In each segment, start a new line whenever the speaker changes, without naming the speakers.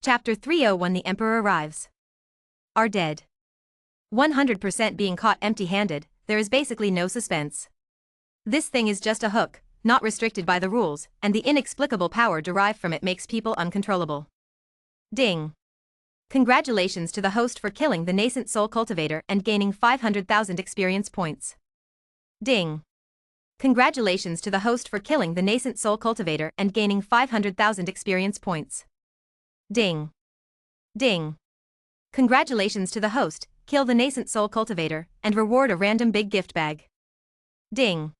Chapter 301 The Emperor Arrives. Are dead. 100% being caught empty-handed, there is basically no suspense. This thing is just a hook, not restricted by the rules, and the inexplicable power derived from it makes people uncontrollable. Ding. Congratulations to the host for killing the nascent soul cultivator and gaining 500,000 experience points. Ding. Congratulations to the host for killing the nascent soul cultivator and gaining 500,000 experience points. Ding. Ding. Congratulations to the host, kill the nascent soul cultivator, and reward a random big gift bag. Ding.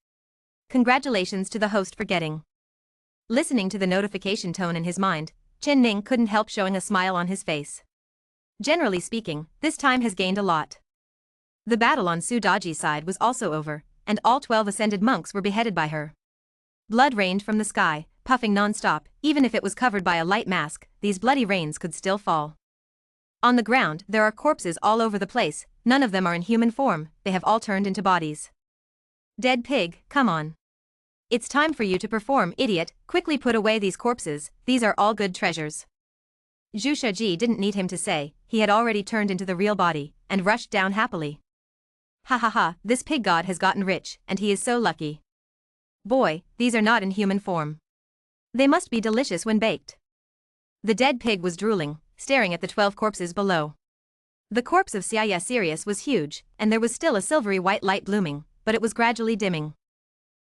Congratulations to the host for getting. Listening to the notification tone in his mind, Chen Ning couldn't help showing a smile on his face. Generally speaking, this time has gained a lot. The battle on Su Daji's side was also over, and all 12 ascended monks were beheaded by her. Blood rained from the sky, puffing non-stop. Even if it was covered by a light mask, these bloody rains could still fall. On the ground, there are corpses all over the place. None of them are in human form, they have all turned into bodies. Dead pig, come on. It's time for you to perform, idiot. Quickly put away these corpses, these are all good treasures. Zhu Shiji didn't need him to say, he had already turned into the real body, and rushed down happily. Ha ha ha, this pig god has gotten rich, and he is so lucky. Boy, these are not in human form. They must be delicious when baked. The dead pig was drooling, staring at the 12 corpses below. The corpse of Sia Sirius was huge, and there was still a silvery white light blooming, but it was gradually dimming.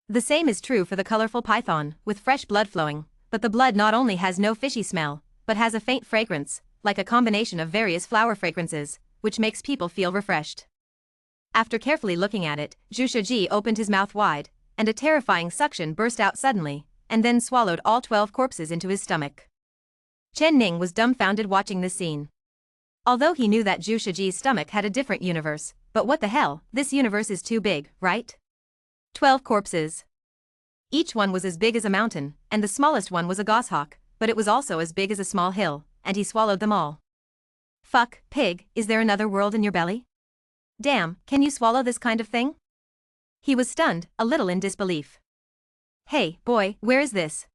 The same is true for the colorful python, with fresh blood flowing, but the blood not only has no fishy smell, but has a faint fragrance, like a combination of various flower fragrances, which makes people feel refreshed. After carefully looking at it, Zhu Shiji opened his mouth wide, and a terrifying suction burst out suddenly, and then swallowed all 12 corpses into his stomach. Chen Ning was dumbfounded watching this scene. Although he knew that Zhu Shiji's stomach had a different universe, but what the hell, this universe is too big, right? 12 corpses. Each one was as big as a mountain, and the smallest one was a goshawk, but it was also as big as a small hill, and he swallowed them all. Fuck, pig, is there another world in your belly? Damn, can you swallow this kind of thing? He was stunned, a little in disbelief. Hey, boy, where is this?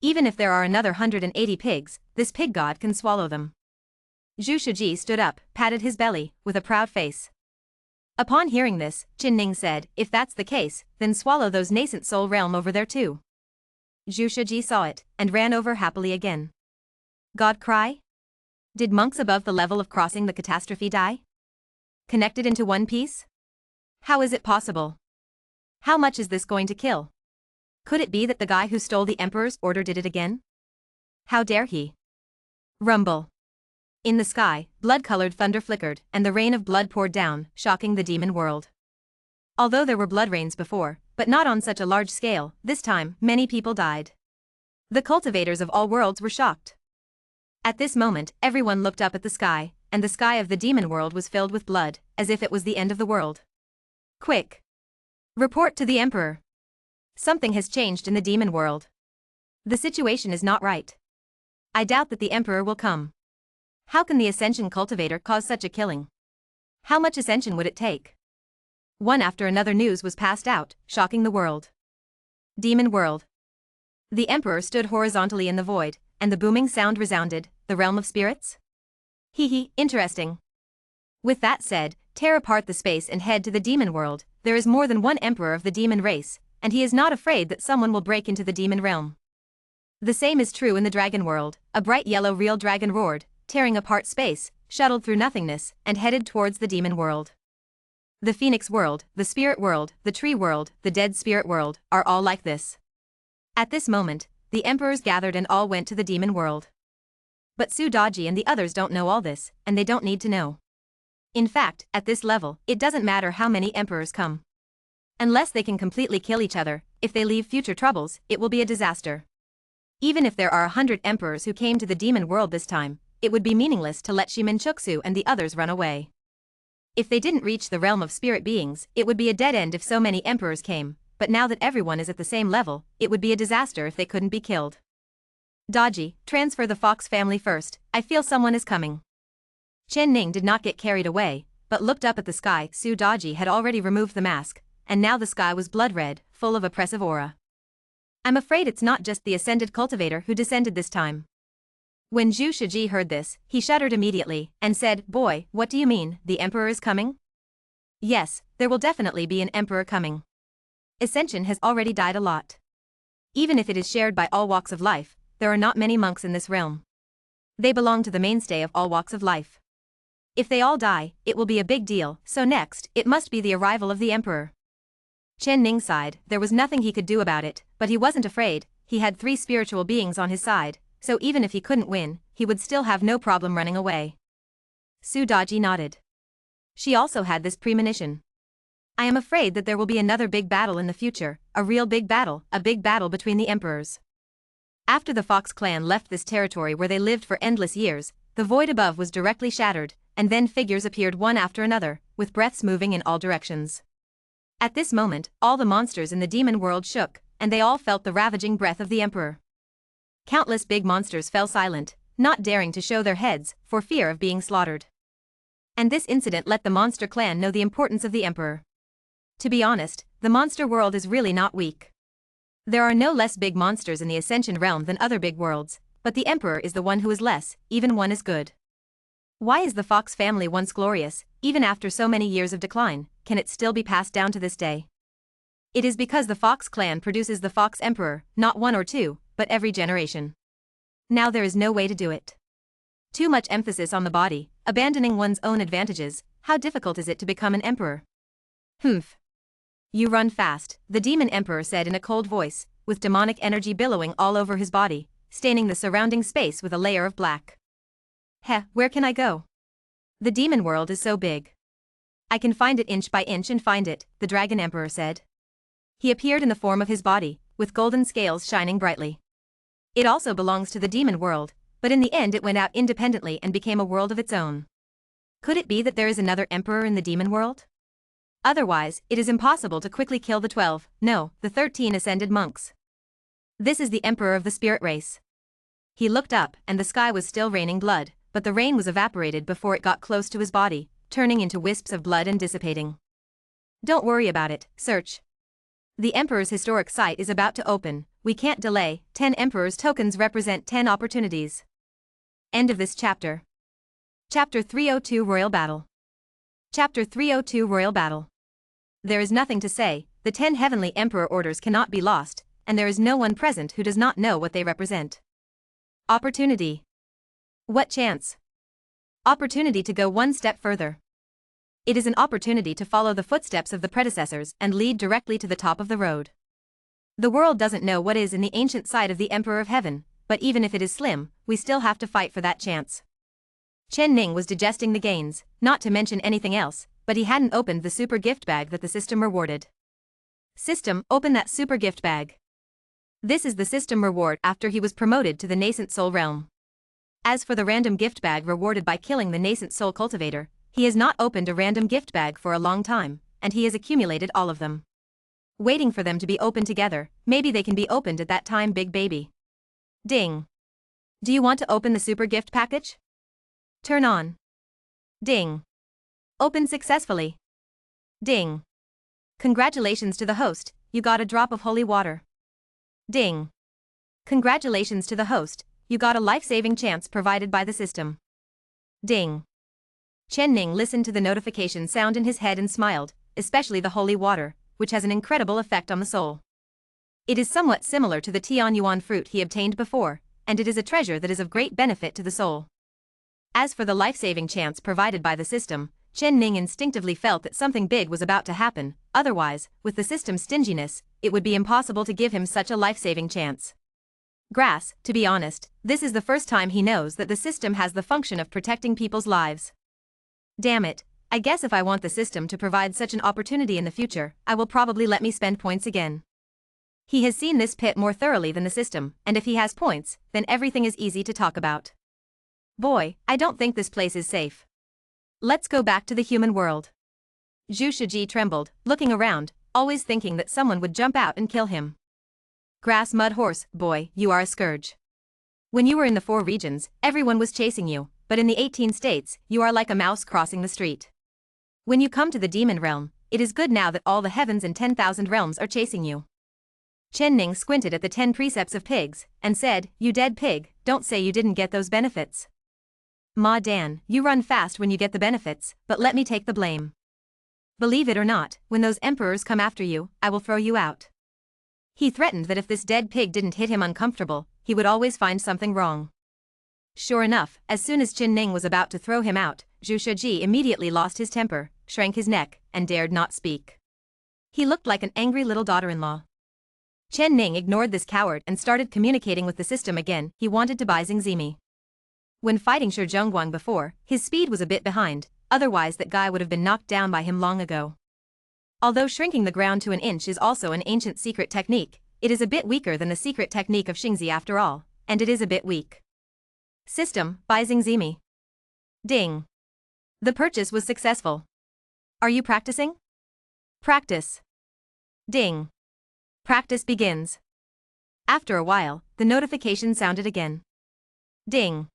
Even if there are another 180 pigs, this pig god can swallow them. Zhu Shiji stood up, patted his belly, with a proud face. Upon hearing this, Chen Ning said, if that's the case, then swallow those nascent soul realm over there too. Zhu Shiji saw it, and ran over happily again. God cry? Did monks above the level of crossing the catastrophe die? Connected into one piece? How is it possible? How much is this going to kill? Could it be that the guy who stole the emperor's order did it again? How dare he? Rumble. In the sky, blood-colored thunder flickered, and the rain of blood poured down, shocking the demon world. Although there were blood rains before, but not on such a large scale, this time, many people died. The cultivators of all worlds were shocked. At this moment, everyone looked up at the sky, and the sky of the demon world was filled with blood, as if it was the end of the world. Quick! Report to the emperor. Something has changed in the demon world. The situation is not right. I doubt that the emperor will come. How can the Ascension cultivator cause such a killing? How much ascension would it take? One after another news was passed out, shocking the world. Demon world. The emperor stood horizontally in the void, and the booming sound resounded, the realm of spirits? Hee, interesting. With that said, tear apart the space and head to the demon world. There is more than one emperor of the demon race, and he is not afraid that someone will break into the demon realm. The same is true in the dragon world. A bright yellow real dragon roared, tearing apart space, shuttled through nothingness, and headed towards the demon world. The phoenix world, the spirit world, the tree world, the dead spirit world, are all like this. At this moment, the emperors gathered and all went to the demon world. But Su Daji and the others don't know all this, and they don't need to know. In fact, at this level, it doesn't matter how many emperors come. Unless they can completely kill each other, if they leave future troubles, it will be a disaster. Even if there are 100 emperors who came to the demon world this time, it would be meaningless to let Shimenchuksu and the others run away. If they didn't reach the realm of spirit beings, it would be a dead end if so many emperors came, but now that everyone is at the same level, it would be a disaster if they couldn't be killed. Daji, transfer the fox family first, I feel someone is coming. Chen Ning did not get carried away, but looked up at the sky. Su Daji had already removed the mask, and now the sky was blood-red, full of oppressive aura. I'm afraid it's not just the ascended cultivator who descended this time. When Zhu Shiji heard this, he shuddered immediately, and said, "Boy, what do you mean, the emperor is coming?" "Yes, there will definitely be an emperor coming. Ascension has already died a lot. Even if it is shared by all walks of life, there are not many monks in this realm. They belong to the mainstay of all walks of life. If they all die, it will be a big deal, so next, it must be the arrival of the emperor." Chen Ning sighed. There was nothing he could do about it, but he wasn't afraid. He had 3 spiritual beings on his side, so even if he couldn't win, he would still have no problem running away. Su Daji nodded. She also had this premonition. "I am afraid that there will be another big battle in the future, a real big battle, a big battle between the emperors." After the Fox clan left this territory where they lived for endless years, the void above was directly shattered, and then figures appeared one after another, with breaths moving in all directions. At this moment, all the monsters in the demon world shook, and they all felt the ravaging breath of the emperor. Countless big monsters fell silent, not daring to show their heads, for fear of being slaughtered. And this incident let the monster clan know the importance of the emperor. To be honest, the monster world is really not weak. There are no less big monsters in the Ascension realm than other big worlds, but the emperor is the one who is less, even one is good. Why is the Fox family once glorious, even after so many years of decline, can it still be passed down to this day? It is because the Fox clan produces the Fox Emperor, not 1 or 2, but every generation. Now there is no way to do it. Too much emphasis on the body, abandoning one's own advantages. How difficult is it to become an emperor? "Humph. You run fast," the demon emperor said in a cold voice, with demonic energy billowing all over his body, staining the surrounding space with a layer of black. "Heh, where can I go? The demon world is so big. I can find it inch by inch and find it," the dragon emperor said. He appeared in the form of his body, with golden scales shining brightly. It also belongs to the demon world, but in the end it went out independently and became a world of its own. Could it be that there is another emperor in the demon world? Otherwise, it is impossible to quickly kill the 12, no, the 13 ascended monks. This is the emperor of the spirit race. He looked up, and the sky was still raining blood, but the rain was evaporated before it got close to his body, turning into wisps of blood and dissipating. "Don't worry about it, search. The Emperor's historic site is about to open, we can't delay." 10 Emperor's tokens represent 10 opportunities. End of this chapter. Chapter 302 Royal Battle. Chapter 302 Royal Battle. There is nothing to say, the 10 heavenly Emperor orders cannot be lost, and there is no one present who does not know what they represent. Opportunity. What chance? Opportunity to go one step further. It is an opportunity to follow the footsteps of the predecessors and lead directly to the top of the road. The world doesn't know what is in the ancient site of the Emperor of Heaven, but even if it is slim, we still have to fight for that chance. Chen Ning was digesting the gains, not to mention anything else, but he hadn't opened the super gift bag that the system rewarded. System, open that super gift bag. This is the system reward after he was promoted to the nascent soul realm. As for the random gift bag rewarded by killing the nascent soul cultivator, he has not opened a random gift bag for a long time, and he has accumulated all of them. Waiting for them to be opened together, maybe they can be opened at that time, big baby. Ding. Do you want to open the super gift package? Turn on. Ding. Open successfully. Ding. Congratulations to the host, you got a drop of holy water. Ding. Congratulations to the host, you got a life-saving chance provided by the system. Ding. Chen Ning listened to the notification sound in his head and smiled, especially the holy water, which has an incredible effect on the soul. It is somewhat similar to the Tian Yuan fruit he obtained before, and it is a treasure that is of great benefit to the soul. As for the life-saving chance provided by the system, Chen Ning instinctively felt that something big was about to happen, otherwise, with the system's stinginess, it would be impossible to give him such a life-saving chance. Grass, to be honest, this is the first time he knows that the system has the function of protecting people's lives. Damn it, I guess if I want the system to provide such an opportunity in the future, I will probably let me spend points again. He has seen this pit more thoroughly than the system, and if he has points, then everything is easy to talk about. Boy, I don't think this place is safe. Let's go back to the human world. Zhu Shiji trembled, looking around, always thinking that someone would jump out and kill him. Grass mud horse, boy, you are a scourge. When you were in the 4 regions, everyone was chasing you, but in the 18 states, you are like a mouse crossing the street. When you come to the demon realm, it is good now that all the heavens and 10,000 realms are chasing you. Chen Ning squinted at the 10 precepts of pigs, and said, "You dead pig, don't say you didn't get those benefits. Ma Dan, you run fast when you get the benefits, but let me take the blame. Believe it or not, when those emperors come after you, I will throw you out. He threatened that if this dead pig didn't hit him uncomfortable, he would always find something wrong. Sure enough, as soon as Chen Ning was about to throw him out, Zhu Shiji immediately lost his temper, shrank his neck, and dared not speak. He looked like an angry little daughter-in-law. Chen Ning ignored this coward and started communicating with the system again. He wanted to buy Xingzimi. When fighting Shi Zhongguang before, his speed was a bit behind, otherwise that guy would have been knocked down by him long ago. Although shrinking the ground to an inch is also an ancient secret technique, it is a bit weaker than the secret technique of Xingzi after all, and it is a bit weak. System, buy Xingzimi. Ding. The purchase was successful. Are you practicing? Practice. Ding. Practice begins. After a while, the notification sounded again. Ding.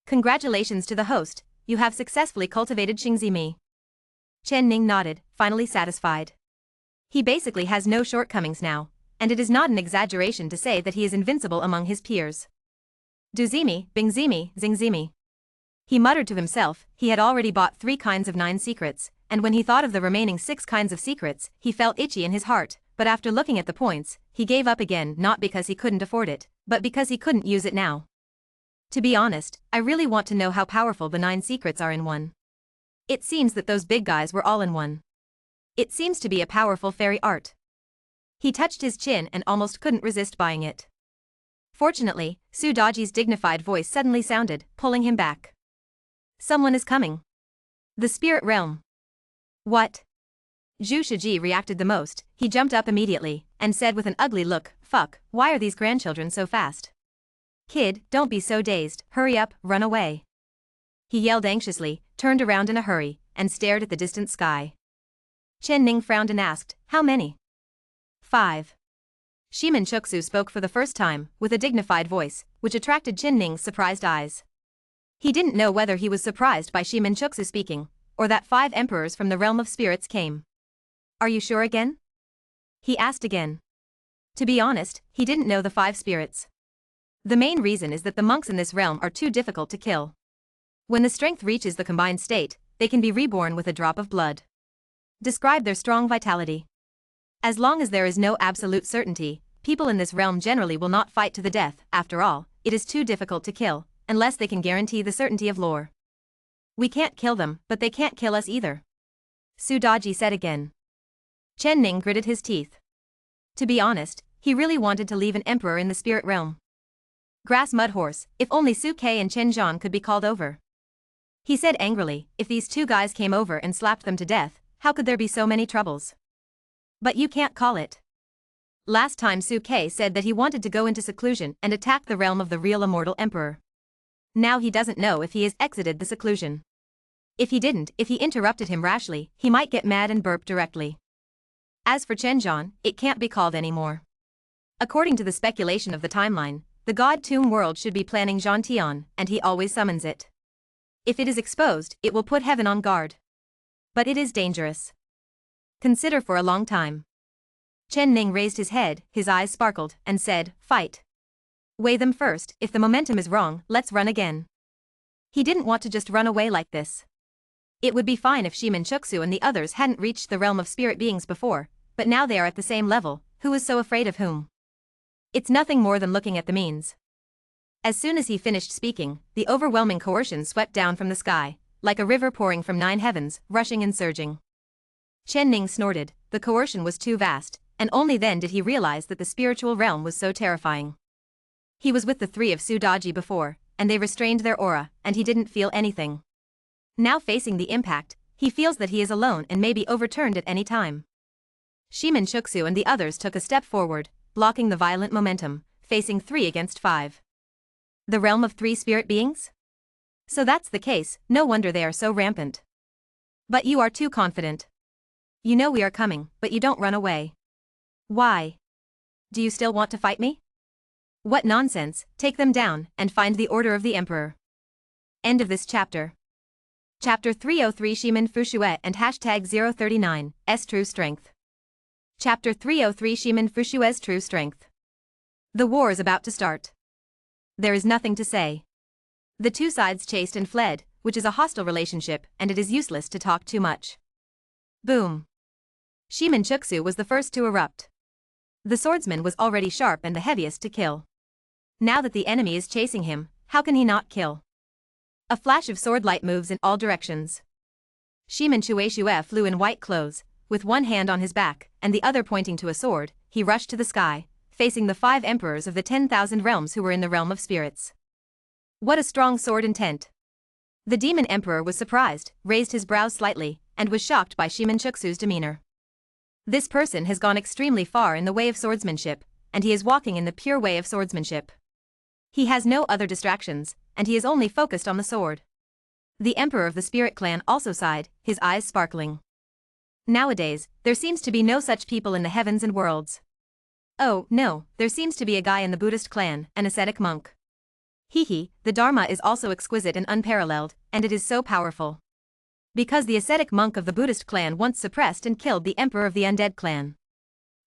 Congratulations to the host, you have successfully cultivated Xingzimi. Chen Ning nodded, finally satisfied. He basically has no shortcomings now, and it is not an exaggeration to say that he is invincible among his peers. Duzimi, Bingzimi, Xingzimi. He muttered to himself. He had already bought 3 kinds of 9 secrets, and when he thought of the remaining 6 kinds of secrets, he felt itchy in his heart, but after looking at the points, he gave up again, not because he couldn't afford it, but because he couldn't use it now. To be honest, I really want to know how powerful the 9 secrets are in one. It seems that those big guys were all in one. It seems to be a powerful fairy art. He touched his chin and almost couldn't resist buying it. Fortunately, Su Daji's dignified voice suddenly sounded, pulling him back. Someone is coming. The spirit realm. What? Zhu Shiji reacted the most. He jumped up immediately, and said with an ugly look, fuck, why are these grandchildren so fast? Kid, don't be so dazed, hurry up, run away. He yelled anxiously, turned around in a hurry, and stared at the distant sky. Chen Ning frowned and asked, how many? 5. Shimin Chuksu spoke for the first time, with a dignified voice, which attracted Chen Ning's surprised eyes. He didn't know whether he was surprised by Shimin Chuksu speaking, or that 5 emperors from the realm of spirits came. Are you sure again? He asked again. To be honest, he didn't know the 5 spirits. The main reason is that the monks in this realm are too difficult to kill. When the strength reaches the combined state, they can be reborn with a drop of blood. Describe their strong vitality. As long as there is no absolute certainty, people in this realm generally will not fight to the death. After all, it is too difficult to kill, unless they can guarantee the certainty of lore. We can't kill them, but they can't kill us either. Su Daji said again. Chen Ning gritted his teeth. To be honest, he really wanted to leave an emperor in the spirit realm. Grass mud horse, if only Su Kei and Chen Zhan could be called over. He said angrily, if these 2 guys came over and slapped them to death, how could there be so many troubles? But you can't call it. Last time Su Kei said that he wanted to go into seclusion and attack the realm of the real immortal emperor. Now he doesn't know if he has exited the seclusion. If he didn't, if he interrupted him rashly, he might get mad and burp directly. As for Chen Zhan, it can't be called anymore. According to the speculation of the timeline, the God Tomb world should be planning Zhan Tian, and he always summons it. If it is exposed, it will put heaven on guard. But it is dangerous. Consider for a long time. Chen Ning raised his head, his eyes sparkled, and said, fight. Weigh them first, if the momentum is wrong, let's run again. He didn't want to just run away like this. It would be fine if Shimin Chuksu and the others hadn't reached the realm of spirit beings before, but now they are at the same level. Who is so afraid of whom? It's nothing more than looking at the means. As soon as he finished speaking, the overwhelming coercion swept down from the sky, like a river pouring from 9 heavens, rushing and surging. Chen Ning snorted. The coercion was too vast, and only then did he realize that the spiritual realm was so terrifying. He was with the 3 of Su Daji before, and they restrained their aura, and he didn't feel anything. Now facing the impact, he feels that he is alone and may be overturned at any time. Shimin Chuksu and the others took a step forward, blocking the violent momentum, facing 3 against 5. The realm of 3 spirit beings? So that's the case, no wonder they are so rampant. But you are too confident. You know we are coming, but you don't run away. Why? Do you still want to fight me? What nonsense, take them down, and find the order of the emperor. End of this chapter. Chapter 303 Shimin Fushue and hashtag 039, S True Strength. Chapter 303 Shimin Fushue's True Strength. The war is about to start. There is nothing to say. The two sides chased and fled, which is a hostile relationship, and it is useless to talk too much. Boom. Shiminchuksu was the first to erupt. The swordsman was already sharp and the heaviest to kill. Now that the enemy is chasing him, how can he not kill? A flash of sword light moves in all directions. Shiminchuksu flew in white clothes, with one hand on his back and the other pointing to a sword. He rushed to the sky, facing the 5 emperors of the 10,000 realms who were in the realm of spirits. What a strong sword intent! The demon emperor was surprised, raised his brows slightly, and was shocked by Shiminchuksu's demeanor. This person has gone extremely far in the way of swordsmanship, and he is walking in the pure way of swordsmanship. He has no other distractions, and he is only focused on the sword. The emperor of the spirit clan also sighed, his eyes sparkling. Nowadays, there seems to be no such people in the heavens and worlds. Oh, no, there seems to be a guy in the Buddhist clan, an ascetic monk. Hehe, the Dharma is also exquisite and unparalleled, and it is so powerful. Because the ascetic monk of the Buddhist clan once suppressed and killed the emperor of the undead clan.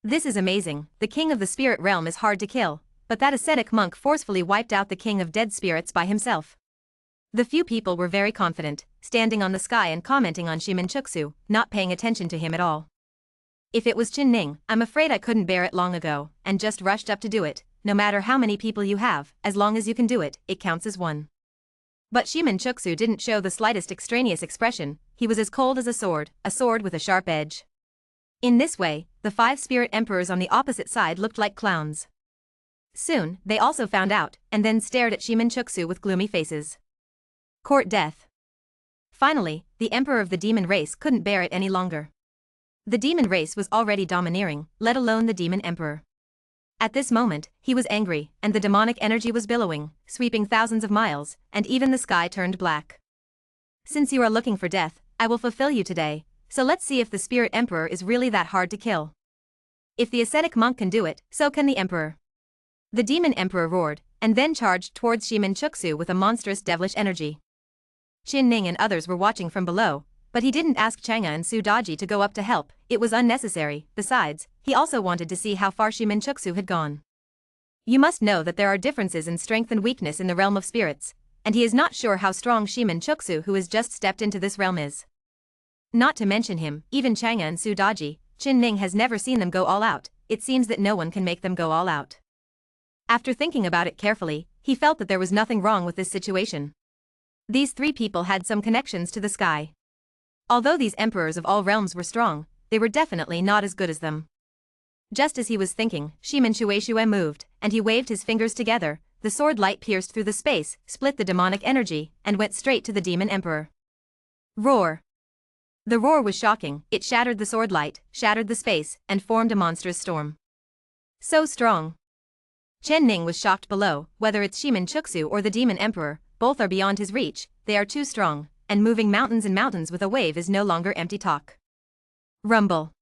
This is amazing. The king of the spirit realm is hard to kill, but that ascetic monk forcefully wiped out the king of dead spirits by himself. The few people were very confident, standing on the sky and commenting on Shiminchuksu, not paying attention to him at all. If it was Qin Ning, I'm afraid I couldn't bear it long ago, and just rushed up to do it. No matter how many people you have, as long as you can do it, it counts as one. But Shiminchuksu didn't show the slightest extraneous expression. He was as cold as a sword with a sharp edge. In this way, the 5 spirit emperors on the opposite side looked like clowns. Soon, they also found out, and then stared at Shiminchuksu with gloomy faces. Court death. Finally, the emperor of the demon race couldn't bear it any longer. The demon race was already domineering, let alone the demon emperor. At this moment, he was angry, and the demonic energy was billowing, sweeping thousands of miles, and even the sky turned black. Since you are looking for death, I will fulfill you today, so let's see if the spirit emperor is really that hard to kill. If the ascetic monk can do it, so can the emperor. The demon emperor roared, and then charged towards Shiminchuksu with a monstrous devilish energy. Qin Ning and others were watching from below, but he didn't ask Chang'e and Su Daji to go up to help. It was unnecessary. Besides, he also wanted to see how far Shiminchuksu had gone. You must know that there are differences in strength and weakness in the realm of spirits, and he is not sure how strong Shiminchuksu who has just stepped into this realm is. Not to mention him, even Chang'e and Su Daji, Qin Ning has never seen them go all out. It seems that no one can make them go all out. After thinking about it carefully, he felt that there was nothing wrong with this situation. These 3 people had some connections to the sky. Although these emperors of all realms were strong, they were definitely not as good as them. Just as he was thinking, Shiminchuksu moved, and he waved his fingers together. The sword light pierced through the space, split the demonic energy, and went straight to the demon emperor. Roar! The roar was shocking. It shattered the sword light, shattered the space, and formed a monstrous storm. So strong. Qin Ning was shocked below. Whether it's Shiminchuksu or the demon emperor, both are beyond his reach. They are too strong, and moving mountains and mountains with a wave is no longer empty talk. Rumble.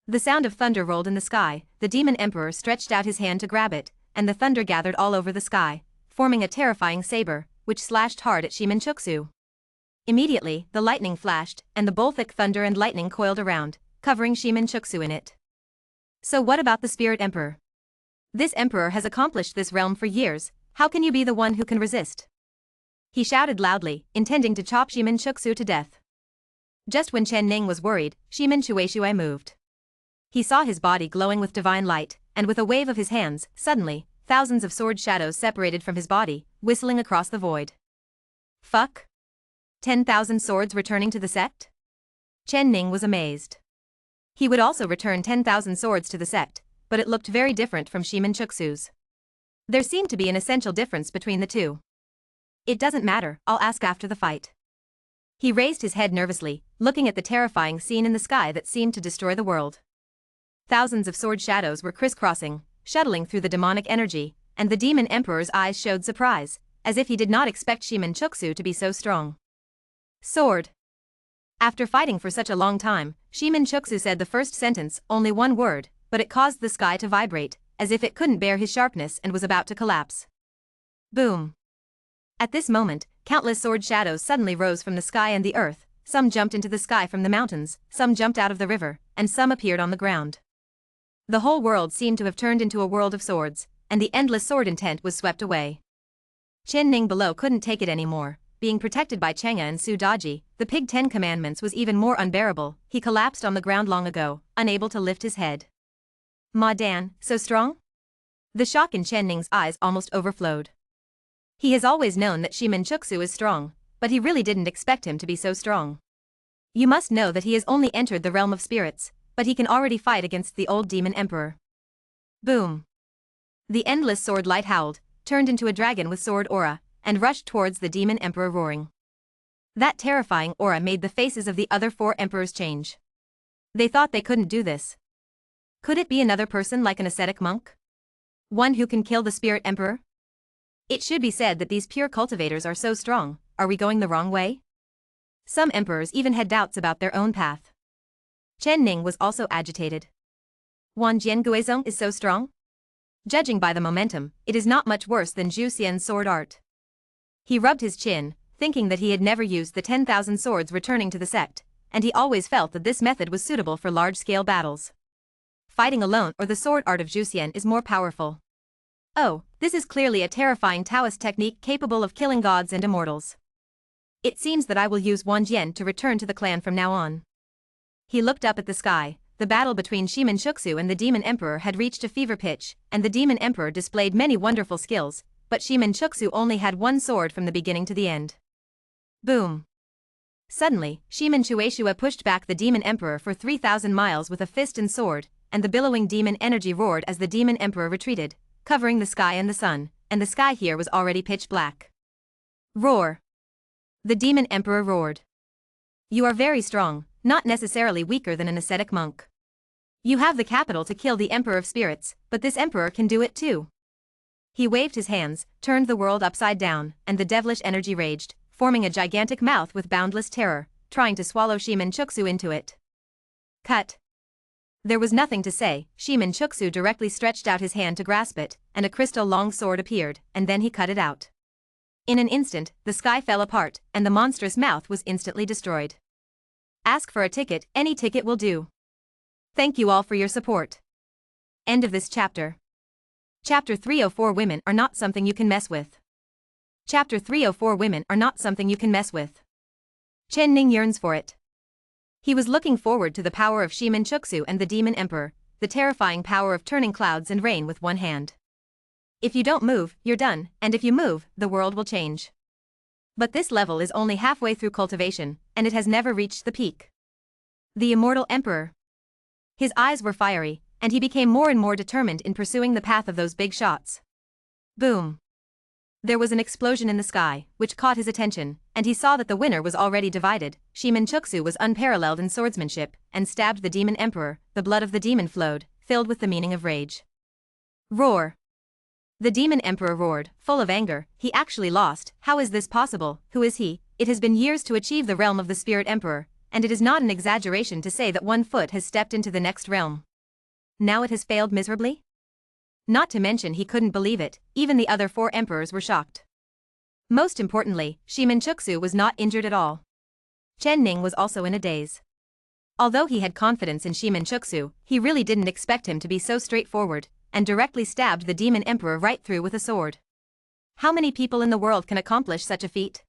The sound of thunder rolled in the sky. The demon emperor stretched out his hand to grab it, and the thunder gathered all over the sky, forming a terrifying saber, which slashed hard at Shiminchuksu. Immediately, the lightning flashed, and the bolthic thunder and lightning coiled around, covering Shiminchuksu in it. So what about the spirit emperor? This emperor has accomplished this realm for years. How can you be the one who can resist? He shouted loudly, intending to chop Shiminchuksu to death. Just when Qin Ning was worried, Shiminchuksu moved. He saw his body glowing with divine light, and with a wave of his hands, suddenly, thousands of sword shadows separated from his body, whistling across the void. Fuck? 10,000 swords returning to the sect? Qin Ning was amazed. He would also return 10,000 swords to the sect, but it looked very different from Shiminchuksu's. There seemed to be an essential difference between the two. It doesn't matter, I'll ask after the fight. He raised his head nervously, looking at the terrifying scene in the sky that seemed to destroy the world. Thousands of sword shadows were crisscrossing, shuttling through the demonic energy, and the demon emperor's eyes showed surprise, as if he did not expect Shiminchuksu to be so strong. Sword. After fighting for such a long time, Shiminchuksu said the first sentence, only one word, but it caused the sky to vibrate, as if it couldn't bear his sharpness and was about to collapse. Boom. At this moment, countless sword shadows suddenly rose from the sky and the earth. Some jumped into the sky from the mountains, some jumped out of the river, and some appeared on the ground. The whole world seemed to have turned into a world of swords, and the endless sword intent was swept away. Chen Ning below couldn't take it anymore. Being protected by Chang'e and Su Daji, the Pig 10 Commandments was even more unbearable. He collapsed on the ground long ago, unable to lift his head. Ma Dan, so strong? The shock in Chen Ning's eyes almost overflowed. He has always known that Shimin Chuksu is strong, but he really didn't expect him to be so strong. You must know that he has only entered the realm of spirits, but he can already fight against the old demon emperor. Boom. The endless sword light howled, turned into a dragon with sword aura, and rushed towards the demon emperor roaring. That terrifying aura made the faces of the other 4 emperors change. They thought they couldn't do this. Could it be another person like an ascetic monk? One who can kill the spirit emperor? It should be said that these pure cultivators are so strong. Are we going the wrong way? Some emperors even had doubts about their own path. Chen Ning was also agitated. Wan Jianguizong is so strong? Judging by the momentum, it is not much worse than Zhu Xian's sword art. He rubbed his chin, thinking that he had never used the 10,000 swords returning to the sect, and he always felt that this method was suitable for large-scale battles. Fighting alone or the sword art of Zhu Xian is more powerful. Oh, this is clearly a terrifying Taoist technique capable of killing gods and immortals. It seems that I will use Wan Jian to return to the clan from now on. He looked up at the sky. The battle between Shimin Chuksu and the Demon Emperor had reached a fever pitch, and the Demon Emperor displayed many wonderful skills, but Shimin Chuksu only had one sword from the beginning to the end. Boom. Suddenly, Shimin Chueshua pushed back the Demon Emperor for 3,000 miles with a fist and sword, and the billowing demon energy roared as the Demon Emperor retreated, covering the sky and the sun, and the sky here was already pitch black. Roar. The Demon Emperor roared. You are very strong, not necessarily weaker than an ascetic monk. You have the capital to kill the Emperor of Spirits, but this Emperor can do it too. He waved his hands, turned the world upside down, and the devilish energy raged, forming a gigantic mouth with boundless terror, trying to swallow Shimin Chuksu into it. Cut. There was nothing to say. Shimin Chuksu directly stretched out his hand to grasp it, and a crystal long sword appeared, and then he cut it out. In an instant, the sky fell apart, and the monstrous mouth was instantly destroyed. Ask for a ticket, any ticket will do. Thank you all for your support. End of this chapter. Chapter 304 Women are not something you can mess with. Chapter 304 Women are not something you can mess with. Chen Ning yearns for it. He was looking forward to the power of Shimin Chuksu and the Demon Emperor, the terrifying power of turning clouds and rain with one hand. If you don't move, you're done, and if you move, the world will change. But this level is only halfway through cultivation, and it has never reached the peak. The Immortal Emperor. His eyes were fiery, and he became more and more determined in pursuing the path of those big shots. Boom. There was an explosion in the sky, which caught his attention, and he saw that the winner was already divided. Shimin Chuksu was unparalleled in swordsmanship, and stabbed the Demon Emperor. The blood of the demon flowed, filled with the meaning of rage. Roar. The Demon Emperor roared, full of anger. He actually lost. How is this possible? Who is he? It has been years to achieve the realm of the Spirit Emperor, and it is not an exaggeration to say that one foot has stepped into the next realm. Now it has failed miserably? Not to mention he couldn't believe it. Even the other 4 emperors were shocked. Most importantly, Shimin Chuksu was not injured at all. Chen Ning was also in a daze. Although he had confidence in Shimin Chuksu, he really didn't expect him to be so straightforward, and directly stabbed the Demon Emperor right through with a sword. How many people in the world can accomplish such a feat?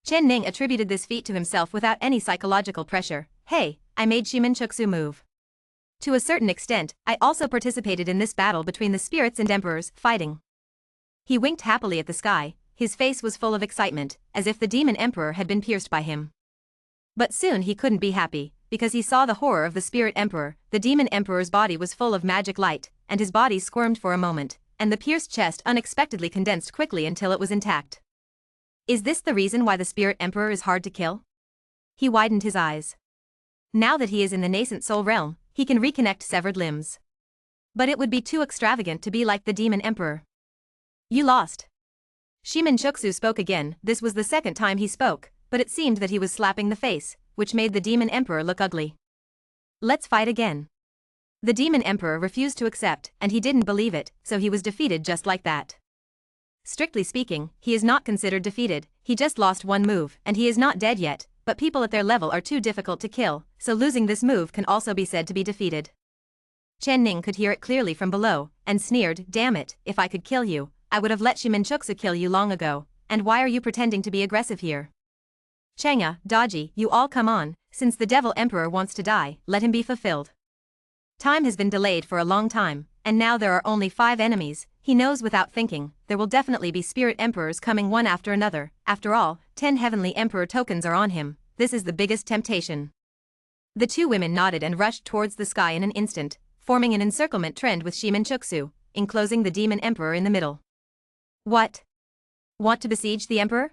Chen Ning attributed this feat to himself without any psychological pressure. Hey, I made Shimin Chuksu move. To a certain extent, I also participated in this battle between the spirits and emperors, fighting. He winked happily at the sky. His face was full of excitement, as if the Demon Emperor had been pierced by him. But soon he couldn't be happy, because he saw the horror of the Spirit Emperor. The Demon Emperor's body was full of magic light, and his body squirmed for a moment, and the pierced chest unexpectedly condensed quickly until it was intact. Is this the reason why the Spirit Emperor is hard to kill? He widened his eyes. Now that he is in the nascent soul realm, he can reconnect severed limbs. But it would be too extravagant to be like the Demon Emperor. You lost. Shimin Chuksu spoke again. This was the second time he spoke, but it seemed that he was slapping the face, which made the Demon Emperor look ugly. Let's fight again. The Demon Emperor refused to accept, and he didn't believe it, so he was defeated just like that. Strictly speaking, he is not considered defeated. He just lost one move, and he is not dead yet, but people at their level are too difficult to kill, so losing this move can also be said to be defeated. Chen Ning could hear it clearly from below, and sneered, damn it, if I could kill you, I would have let Shiminchuksu kill you long ago, and why are you pretending to be aggressive here? Chang'e, Daji, you all come on, since the Devil Emperor wants to die, let him be fulfilled. Time has been delayed for a long time, and now there are only 5 enemies. He knows without thinking, there will definitely be Spirit Emperors coming one after another. After all, 10 Heavenly Emperor tokens are on him. This is the biggest temptation. The 2 women nodded and rushed towards the sky in an instant, forming an encirclement trend with Shiminchuksu, enclosing the Demon Emperor in the middle. What? Want to besiege the Emperor?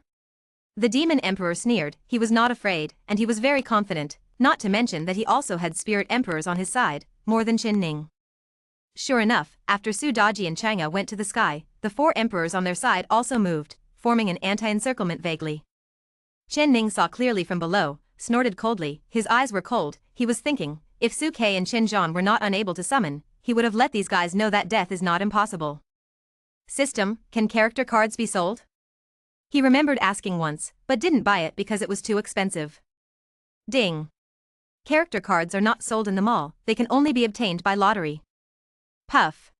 The Demon Emperor sneered. He was not afraid, and he was very confident, not to mention that he also had Spirit Emperors on his side, more than Qin Ning. Sure enough, after Su Daji and Chang'e went to the sky, the 4 emperors on their side also moved, forming an anti-encirclement vaguely. Qin Ning saw clearly from below, snorted coldly, his eyes were cold. He was thinking, if Su Ke and Qin Zhan were not unable to summon, he would have let these guys know that death is not impossible. System, can character cards be sold? He remembered asking once, but didn't buy it because it was too expensive. Ding. Character cards are not sold in the mall, they can only be obtained by lottery. Puff.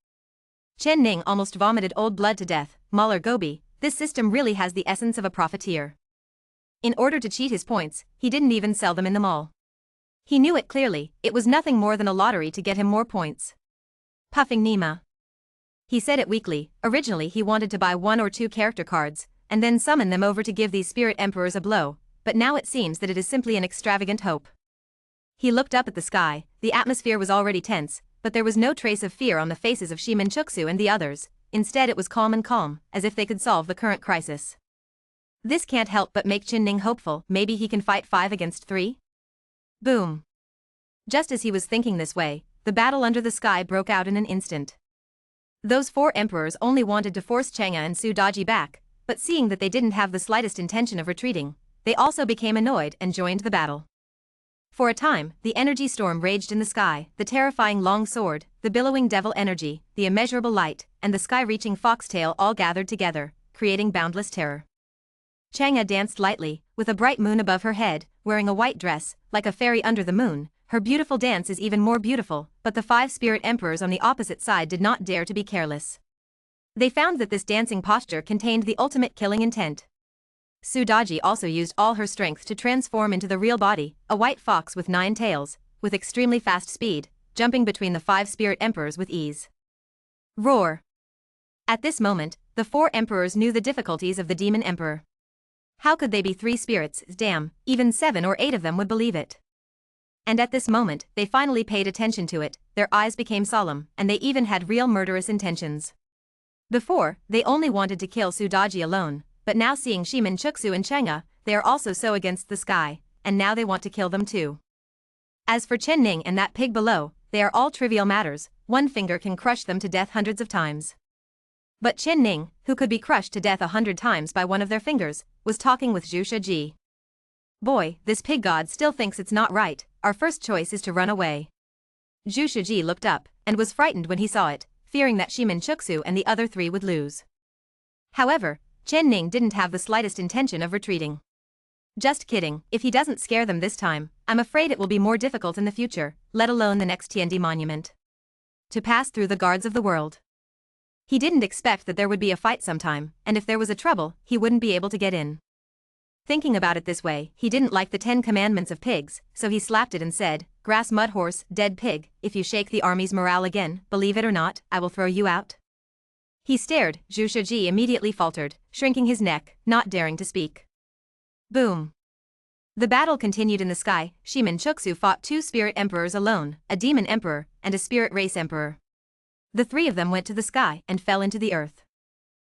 Qin Ning almost vomited old blood to death. Mahler Gobi, this system really has the essence of a profiteer. In order to cheat his points, he didn't even sell them in the mall. He knew it clearly, it was nothing more than a lottery to get him more points. Puffing Nima. He said it weakly. Originally he wanted to buy 1 or 2 character cards, and then summon them over to give these Spirit Emperors a blow, but now it seems that it is simply an extravagant hope. He looked up at the sky, the atmosphere was already tense, but there was no trace of fear on the faces of Shiminchuksu and the others. Instead it was calm, as if they could solve the current crisis. This can't help but make Qin Ning hopeful. Maybe he can fight 5 against 3? Boom. Just as he was thinking this way, the battle under the sky broke out in an instant. Those 4 emperors only wanted to force Chang'e and Su Daji back, but seeing that they didn't have the slightest intention of retreating, they also became annoyed and joined the battle. For a time, the energy storm raged in the sky, the terrifying long sword, the billowing devil energy, the immeasurable light, and the sky-reaching foxtail all gathered together, creating boundless terror. Chang'e danced lightly, with a bright moon above her head, wearing a white dress, like a fairy under the moon. Her beautiful dance is even more beautiful, but the 5 spirit emperors on the opposite side did not dare to be careless. They found that this dancing posture contained the ultimate killing intent. Su Daji also used all her strength to transform into the real body, a white fox with 9 tails, with extremely fast speed, jumping between the 5 spirit emperors with ease. Roar! At this moment, the 4 emperors knew the difficulties of the demon emperor. How could they be 3 spirits? Damn, even 7 or 8 of them would believe it. And at this moment, they finally paid attention to it, their eyes became solemn, and they even had real murderous intentions. Before, they only wanted to kill Su Daji alone, but now seeing Shiminchuksu and Chang'e, they are also so against the sky, and now they want to kill them too. As for Qin Ning and that pig below, they are all trivial matters, one finger can crush them to death hundreds of times. But Qin Ning, who could be crushed to death 100 times by one of their fingers, was talking with Zhu Shiji. Boy, this pig god still thinks it's not right, our first choice is to run away. Zhu Shiji looked up, and was frightened when he saw it, fearing that Shiminchuksu and the other 3 would lose. However, Qin Ning didn't have the slightest intention of retreating. Just kidding, if he doesn't scare them this time, I'm afraid it will be more difficult in the future, let alone the next Tiandi monument. To pass through the guards of the world. He didn't expect that there would be a fight sometime, and if there was a trouble, he wouldn't be able to get in. Thinking about it this way, he didn't like the 10 commandments of pigs, so he slapped it and said, grass mud horse, dead pig, if you shake the army's morale again, believe it or not, I will throw you out. He stared, Zhu Shiji immediately faltered, shrinking his neck, not daring to speak. Boom. The battle continued in the sky. Shiminchuksu fought 2 spirit emperors alone, a demon emperor, and a spirit race emperor. The 3 of them went to the sky and fell into the earth.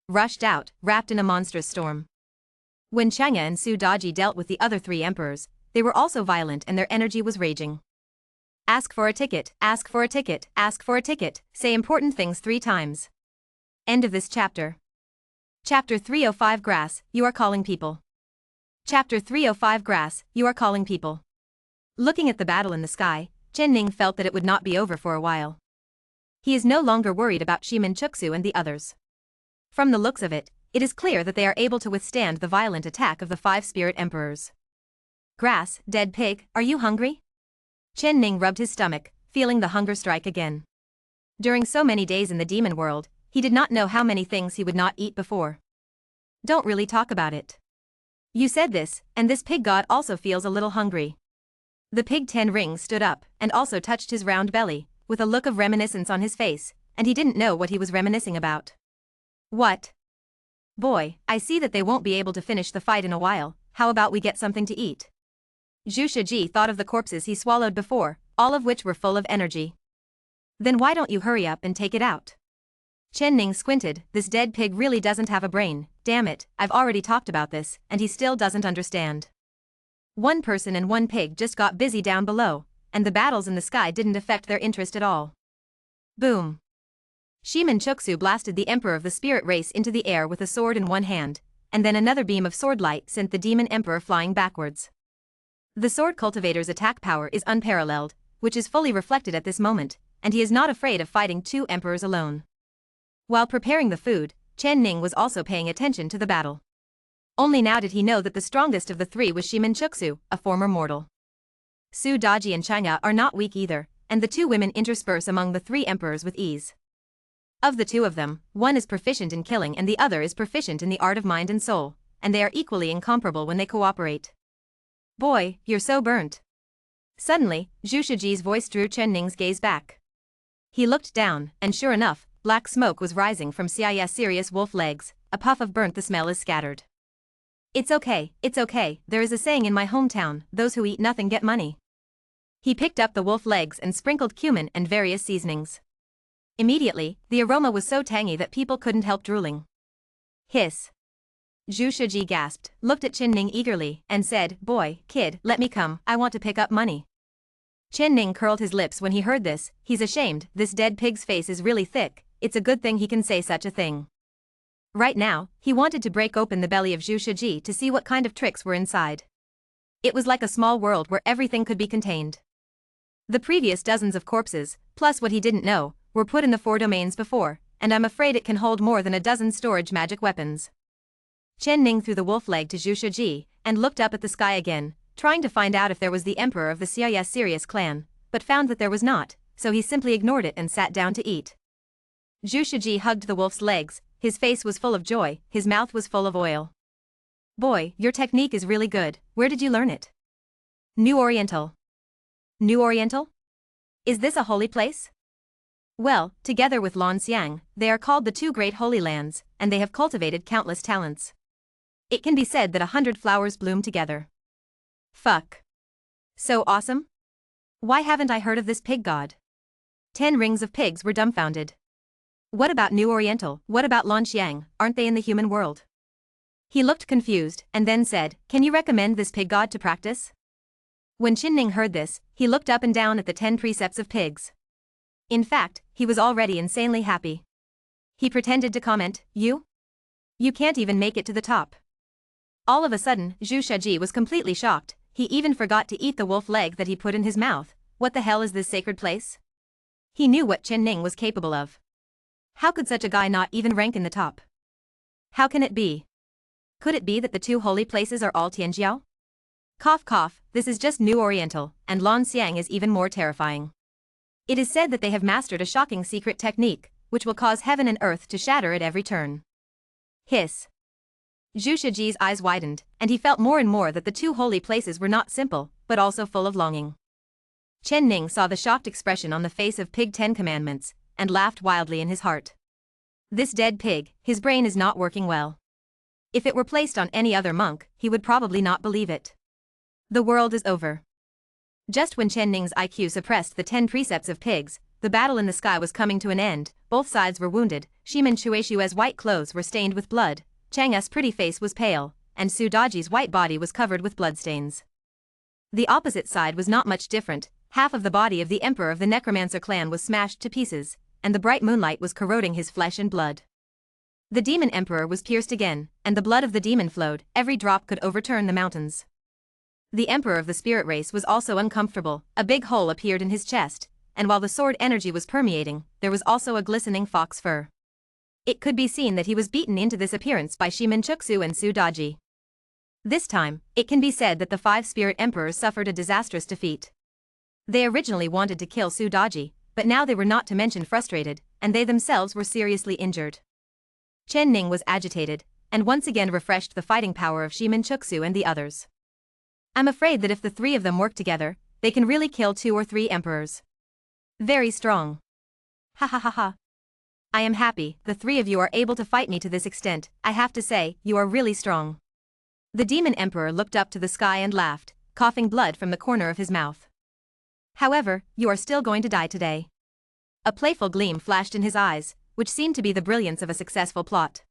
Rushed out, wrapped in a monstrous storm. When Chang'e and Su Daji dealt with the other 3 emperors, they were also violent and their energy was raging. Ask for a ticket, ask for a ticket, ask for a ticket, say important things 3 times. End of this chapter. Chapter 305 Grass, you are calling people. Chapter 305 Grass, you are calling people. Looking at the battle in the sky, Qin Ning felt that it would not be over for a while. He is no longer worried about Shiminchuksu and the others. From the looks of it, it is clear that they are able to withstand the violent attack of the 5 spirit emperors. Grass, dead pig, are you hungry? Qin Ning rubbed his stomach, feeling the hunger strike again. During so many days in the demon world, he did not know how many things he would not eat before. Don't really talk about it. You said this, and this pig god also feels a little hungry. The pig 10 rings stood up, and also touched his round belly, with a look of reminiscence on his face, and he didn't know what he was reminiscing about. What? Boy, I see that they won't be able to finish the fight in a while, how about we get something to eat? Zhu Shiji thought of the corpses he swallowed before, all of which were full of energy. Then why don't you hurry up and take it out? Chen Ning squinted, this dead pig really doesn't have a brain, damn it, I've already talked about this, and he still doesn't understand. One person and one pig just got busy down below, and the battles in the sky didn't affect their interest at all. Boom. Shimin Chuksu blasted the emperor of the spirit race into the air with a sword in one hand, and then another beam of sword light sent the demon emperor flying backwards. The sword cultivator's attack power is unparalleled, which is fully reflected at this moment, and he is not afraid of fighting two emperors alone. While preparing the food, Chen Ning was also paying attention to the battle. Only now did he know that the strongest of the three was Shimin Chuksu, a former mortal. Su Daji and Chang'e are not weak either, and the two women intersperse among the three emperors with ease. Of the two of them, one is proficient in killing and the other is proficient in the art of mind and soul, and they are equally incomparable when they cooperate. Boy, you're so burnt. Suddenly, Zhu Shiji's voice drew Chen Ning's gaze back. He looked down, and sure enough, black smoke was rising from Xiaoya's serious wolf legs, a puff of burnt the smell is scattered. It's okay, there is a saying in my hometown, those who eat nothing get money. He picked up the wolf legs and sprinkled cumin and various seasonings. Immediately, the aroma was so tangy that people couldn't help drooling. Hiss. Zhu Shiji gasped, looked at Chen Ning eagerly, and said, boy, kid, let me come, I want to pick up money. Chen Ning curled his lips when he heard this, he's ashamed, this dead pig's face is really thick, it's a good thing he can say such a thing. Right now, he wanted to break open the belly of Zhu Shiji to see what kind of tricks were inside. It was like a small world where everything could be contained. The previous dozens of corpses, plus what he didn't know, were put in the 4 domains before, and I'm afraid it can hold more than a dozen storage magic weapons. Chen Ning threw the wolf leg to Zhu Shiji, and looked up at the sky again, trying to find out if there was the emperor of the Xiaoya Sirius clan, but found that there was not, so he simply ignored it and sat down to eat. Zhu Shiji hugged the wolf's legs, his face was full of joy, his mouth was full of oil. Boy, your technique is really good, where did you learn it? New Oriental. New Oriental? Is this a holy place? Well, together with Lanxiang, they are called the 2 great holy lands, and they have cultivated countless talents. It can be said that 100 flowers bloom together. Fuck. So awesome? Why haven't I heard of this pig god? 10 rings of pigs were dumbfounded. What about New Oriental, what about Lanxiang, aren't they in the human world? He looked confused, and then said, can you recommend this pig god to practice? When Chen Ning heard this, he looked up and down at the 10 precepts of pigs. In fact, he was already insanely happy. He pretended to comment, You can't even make it to the top. All of a sudden, Zhu Shiji was completely shocked, he even forgot to eat the wolf leg that he put in his mouth. What the hell is this sacred place? He knew what Chen Ning was capable of. How could such a guy not even rank in the top? How can it be? Could it be that the 2 holy places are all Tianjiao? Cough cough, this is just New Oriental, and Lanxiang is even more terrifying. It is said that they have mastered a shocking secret technique, which will cause heaven and earth to shatter at every turn. Hiss. Zhu Shiji's eyes widened, and he felt more and more that the 2 holy places were not simple, but also full of longing. Chen Ning saw the shocked expression on the face of Pig 10 Commandments, and laughed wildly in his heart. This dead pig, his brain is not working well. If it were placed on any other monk, he would probably not believe it. The world is over. Just when Chen Ning's IQ suppressed the 10 precepts of pigs, the battle in the sky was coming to an end, both sides were wounded, Shimin Chueshua's white clothes were stained with blood, Chang'e's pretty face was pale, and Su Daji's white body was covered with bloodstains. The opposite side was not much different, half of the body of the emperor of the Necromancer clan was smashed to pieces, and the bright moonlight was corroding his flesh and blood. The demon emperor was pierced again, and the blood of the demon flowed, every drop could overturn the mountains. The emperor of the spirit race was also uncomfortable, a big hole appeared in his chest, and while the sword energy was permeating, there was also a glistening fox fur. It could be seen that he was beaten into this appearance by Shimin Chuksu and Su Daji. This time, it can be said that the 5 spirit emperors suffered a disastrous defeat. They originally wanted to kill Su Daji, but now they were not to mention frustrated, and they themselves were seriously injured. Chen Ning was agitated, and once again refreshed the fighting power of Shimin Chuksu and the others. I'm afraid that if the three of them work together, they can really kill 2 or 3 emperors. Very strong. Ha ha ha ha. I am happy the 3 of you are able to fight me to this extent. I have to say, you are really strong. The demon emperor looked up to the sky and laughed, coughing blood from the corner of his mouth. However, you are still going to die today. A playful gleam flashed in his eyes, which seemed to be the brilliance of a successful plot.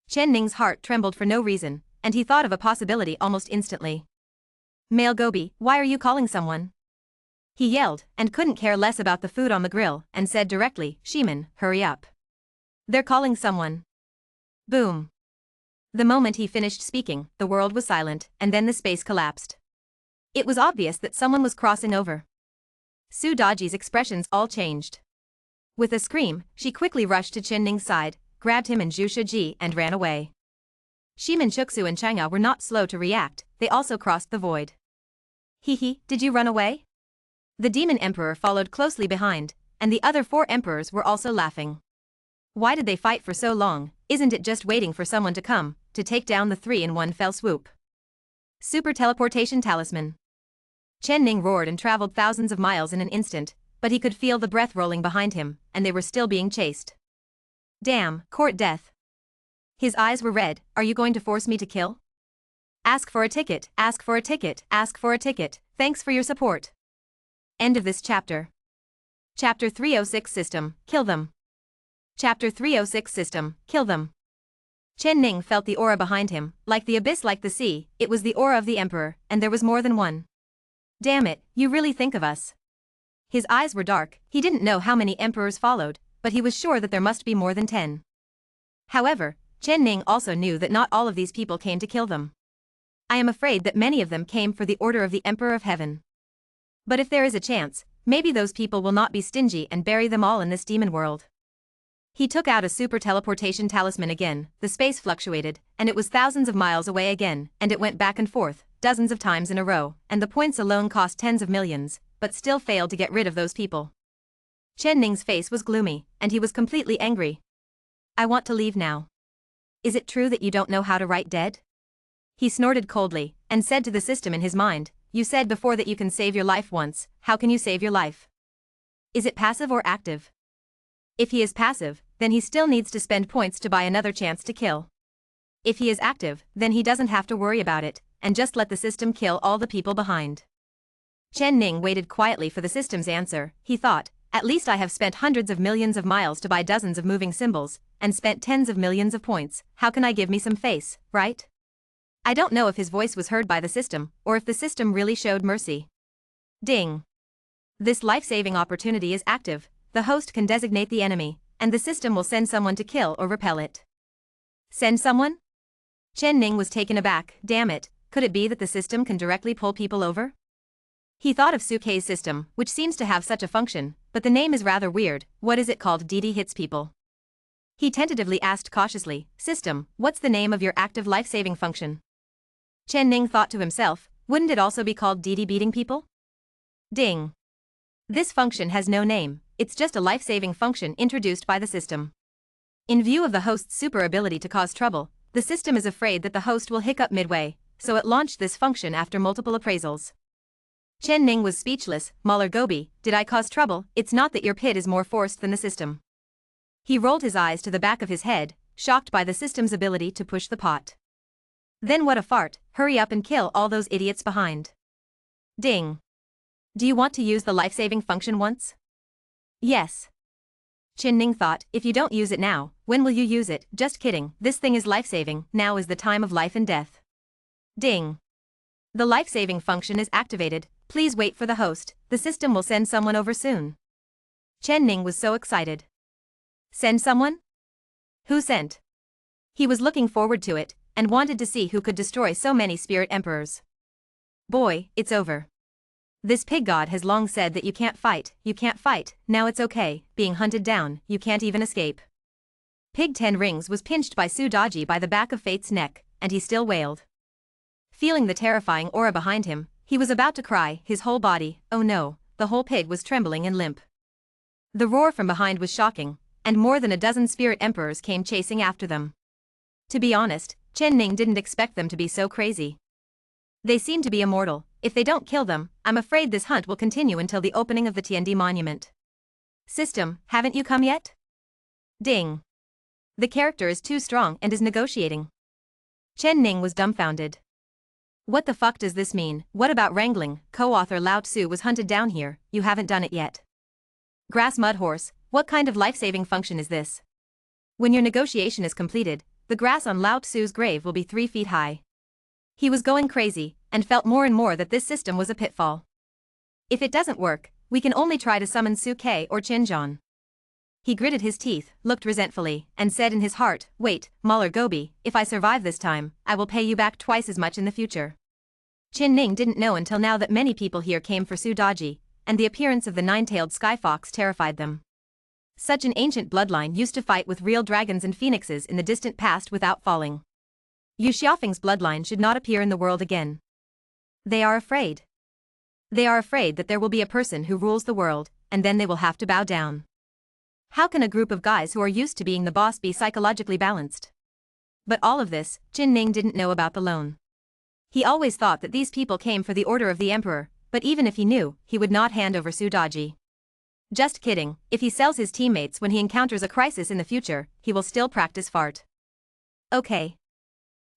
Chen Ning's heart trembled for no reason, and he thought of a possibility almost instantly. Male Gobi, why are you calling someone? He yelled, and couldn't care less about the food on the grill, and said directly, Shimin, hurry up. They're calling someone. Boom. The moment he finished speaking, the world was silent, and then the space collapsed. It was obvious that someone was crossing over. Su Daji's expressions all changed. With a scream, she quickly rushed to Chen Ning's side, grabbed him in Zhu Shiji and ran away. Shimin Chuksu and Chang'e were not slow to react, they also crossed the void. Hee, did you run away? The demon emperor followed closely behind, and the other 4 emperors were also laughing. Why did they fight for so long? Isn't it just waiting for someone to come, to take down the 3 in one fell swoop? Super teleportation talisman. Chen Ning roared and traveled thousands of miles in an instant, but he could feel the breath rolling behind him, and they were still being chased. Damn, court death. His eyes were red. Are you going to force me to kill? Ask for a ticket, ask for a ticket, ask for a ticket. Thanks for your support. End of this chapter. Chapter 306 System, kill them. Chapter 306 System, kill them. Chen Ning felt the aura behind him, like the abyss, like the sea. It was the aura of the emperor, and there was more than one. Damn it, you really think of us. His eyes were dark, he didn't know how many emperors followed, but he was sure that there must be more than 10. However, Chen Ning also knew that not all of these people came to kill them. I am afraid that many of them came for the order of the Emperor of Heaven. But if there is a chance, maybe those people will not be stingy and bury them all in this demon world. He took out a super teleportation talisman again, the space fluctuated, and it was thousands of miles away again, and it went back and forth, dozens of times in a row, and the points alone cost tens of millions, but still failed to get rid of those people. Chen Ning's face was gloomy, and he was completely angry. I want to leave now. Is it true that you don't know how to write dead? He snorted coldly, and said to the system in his mind, you said before that you can save your life once, how can you save your life? Is it passive or active? If he is passive, then he still needs to spend points to buy another chance to kill. If he is active, then he doesn't have to worry about it, and just let the system kill all the people behind. Chen Ning waited quietly for the system's answer. He thought, at least I have spent hundreds of millions of miles to buy dozens of moving symbols, and spent tens of millions of points, how can I give me some face, right? I don't know if his voice was heard by the system, or if the system really showed mercy. Ding. This life-saving opportunity is active, the host can designate the enemy, and the system will send someone to kill or repel it. Send someone? Chen Ning was taken aback. Damn it, could it be that the system can directly pull people over? He thought of Sukei's system, which seems to have such a function, but the name is rather weird. What is it called? DD hits people. He tentatively asked cautiously, System, what's the name of your active life-saving function? Chen Ning thought to himself, wouldn't it also be called DD beating people? Ding. This function has no name, it's just a life-saving function introduced by the system. In view of the host's super ability to cause trouble, the system is afraid that the host will hiccup midway, so it launched this function after multiple appraisals. Chen Ning was speechless. Mahler Gobi, did I cause trouble? It's not that your pit is more forced than the system. He rolled his eyes to the back of his head, shocked by the system's ability to push the pot. Then what a fart, hurry up and kill all those idiots behind. Ding. Do you want to use the life-saving function once? Yes. Chen Ning thought, if you don't use it now, when will you use it? Just kidding, this thing is life-saving, now is the time of life and death. Ding. The life-saving function is activated, please wait for the host, the system will send someone over soon. Chen Ning was so excited. Send someone? Who sent? He was looking forward to it, and wanted to see who could destroy so many spirit emperors. Boy, it's over. This pig god has long said that you can't fight, now it's okay, being hunted down, you can't even escape. Pig 10 Rings was pinched by Su Daji by the back of Fate's neck, and he still wailed. Feeling the terrifying aura behind him, he was about to cry, his whole body, oh no, the whole pig was trembling and limp. The roar from behind was shocking, and more than a dozen spirit emperors came chasing after them. To be honest, Chen Ning didn't expect them to be so crazy. They seem to be immortal. If they don't kill them, I'm afraid this hunt will continue until the opening of the Tiandi monument. System, haven't you come yet? Ding. The character is too strong and is negotiating. Chen Ning was dumbfounded. What the fuck does this mean? What about wrangling? Co-author Lao Tzu was hunted down here, you haven't done it yet. Grass mud horse, what kind of life-saving function is this? When your negotiation is completed, the grass on Lao Tzu's grave will be 3 feet high. He was going crazy, and felt more and more that this system was a pitfall. If it doesn't work, we can only try to summon Su-Ke or Qin-Zhan. He gritted his teeth, looked resentfully, and said in his heart, wait, Mahler Gobi, if I survive this time, I will pay you back twice as much in the future. Qin Ning didn't know until now that many people here came for Su Daji, and the appearance of the nine-tailed sky fox terrified them. Such an ancient bloodline used to fight with real dragons and phoenixes in the distant past without falling. Yu Xiaofeng's bloodline should not appear in the world again. They are afraid. They are afraid that there will be a person who rules the world, and then they will have to bow down. How can a group of guys who are used to being the boss be psychologically balanced? But all of this, Qin Ning didn't know about the loan. He always thought that these people came for the order of the emperor, but even if he knew, he would not hand over Su Daji. Just kidding, if he sells his teammates when he encounters a crisis in the future, he will still practice fart. Okay.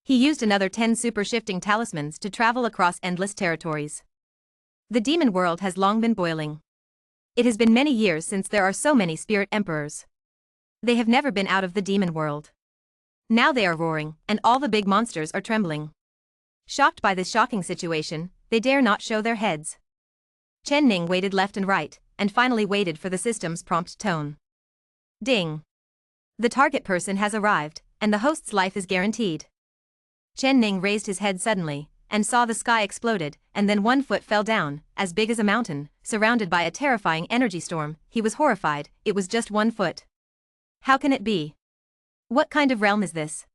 He used another 10 super shifting talismans to travel across endless territories. The demon world has long been boiling. It has been many years since there are so many spirit emperors. They have never been out of the demon world. Now they are roaring, and all the big monsters are trembling. Shocked by this shocking situation, they dare not show their heads. Chen Ning waited left and right, and finally waited for the system's prompt tone. Ding. The target person has arrived, and the host's life is guaranteed. Chen Ning raised his head suddenly, and saw the sky exploded, and then 1 foot fell down, as big as a mountain, surrounded by a terrifying energy storm. He was horrified, it was just 1 foot. How can it be? What kind of realm is this?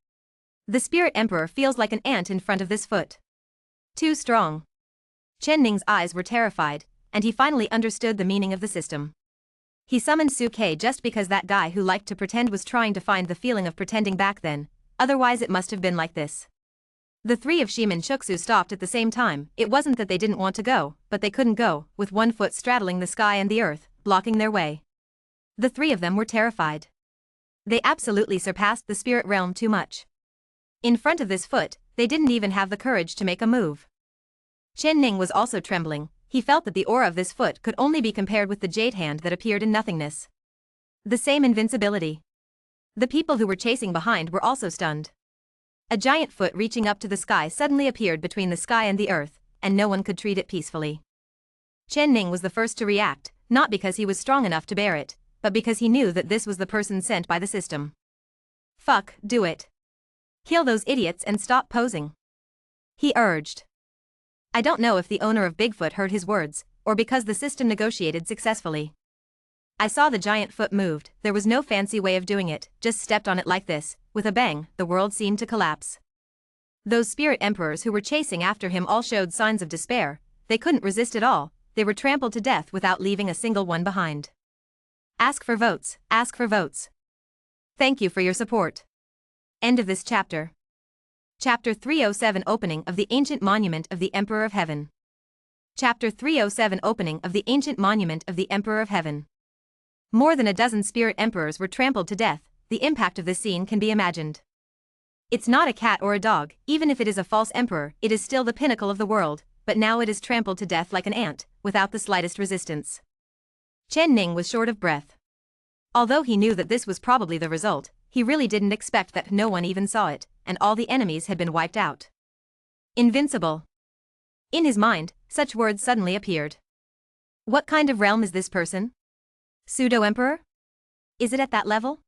The spirit emperor feels like an ant in front of this foot. Too strong. Chen Ning's eyes were terrified, and he finally understood the meaning of the system. He summoned Su-Ke just because that guy who liked to pretend was trying to find the feeling of pretending back then, otherwise it must have been like this. The 3 of Shimin Shuksu stopped at the same time. It wasn't that they didn't want to go, but they couldn't go, with 1 foot straddling the sky and the earth, blocking their way. The 3 of them were terrified. They absolutely surpassed the spirit realm too much. In front of this foot, they didn't even have the courage to make a move. Chen Ning was also trembling. He felt that the aura of this foot could only be compared with the jade hand that appeared in nothingness. The same invincibility. The people who were chasing behind were also stunned. A giant foot reaching up to the sky suddenly appeared between the sky and the earth, and no one could treat it peacefully. Chen Ning was the first to react, not because he was strong enough to bear it, but because he knew that this was the person sent by the system. Fuck, do it. Kill those idiots and stop posing. He urged. I don't know if the owner of Bigfoot heard his words, or because the system negotiated successfully. I saw the giant foot moved, there was no fancy way of doing it, just stepped on it like this. With a bang, the world seemed to collapse. Those spirit emperors who were chasing after him all showed signs of despair. They couldn't resist at all, they were trampled to death without leaving a single one behind. Ask for votes, ask for votes. Thank you for your support. End of this chapter. Chapter 307 Opening of the Ancient Monument of the Emperor of Heaven. Chapter 307 Opening of the Ancient Monument of the Emperor of Heaven. More than a dozen spirit emperors were trampled to death. The impact of this scene can be imagined. It's not a cat or a dog, even if it is a false emperor, it is still the pinnacle of the world, but now it is trampled to death like an ant, without the slightest resistance. Chen Ning was short of breath. Although he knew that this was probably the result, he really didn't expect that no one even saw it, and all the enemies had been wiped out. Invincible. In his mind, such words suddenly appeared. What kind of realm is this person? Pseudo-emperor? Is it at that level?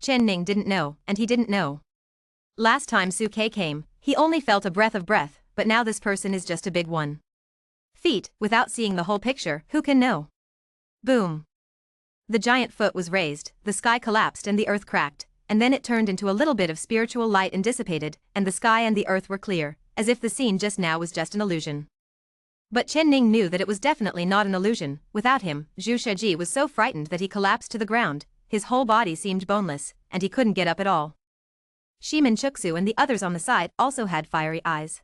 Chen Ning didn't know, and he didn't know. Last time Su-Ke came, he only felt a breath of breath, but now this person is just a big one. Feet, without seeing the whole picture, who can know? Boom. The giant foot was raised, the sky collapsed and the earth cracked, and then it turned into a little bit of spiritual light and dissipated, and the sky and the earth were clear, as if the scene just now was just an illusion. But Chen Ning knew that it was definitely not an illusion. Without him, Zhu Sheji was so frightened that he collapsed to the ground. his whole body seemed boneless, and he couldn't get up at all. Shimin Chuksu and the others on the side also had fiery eyes.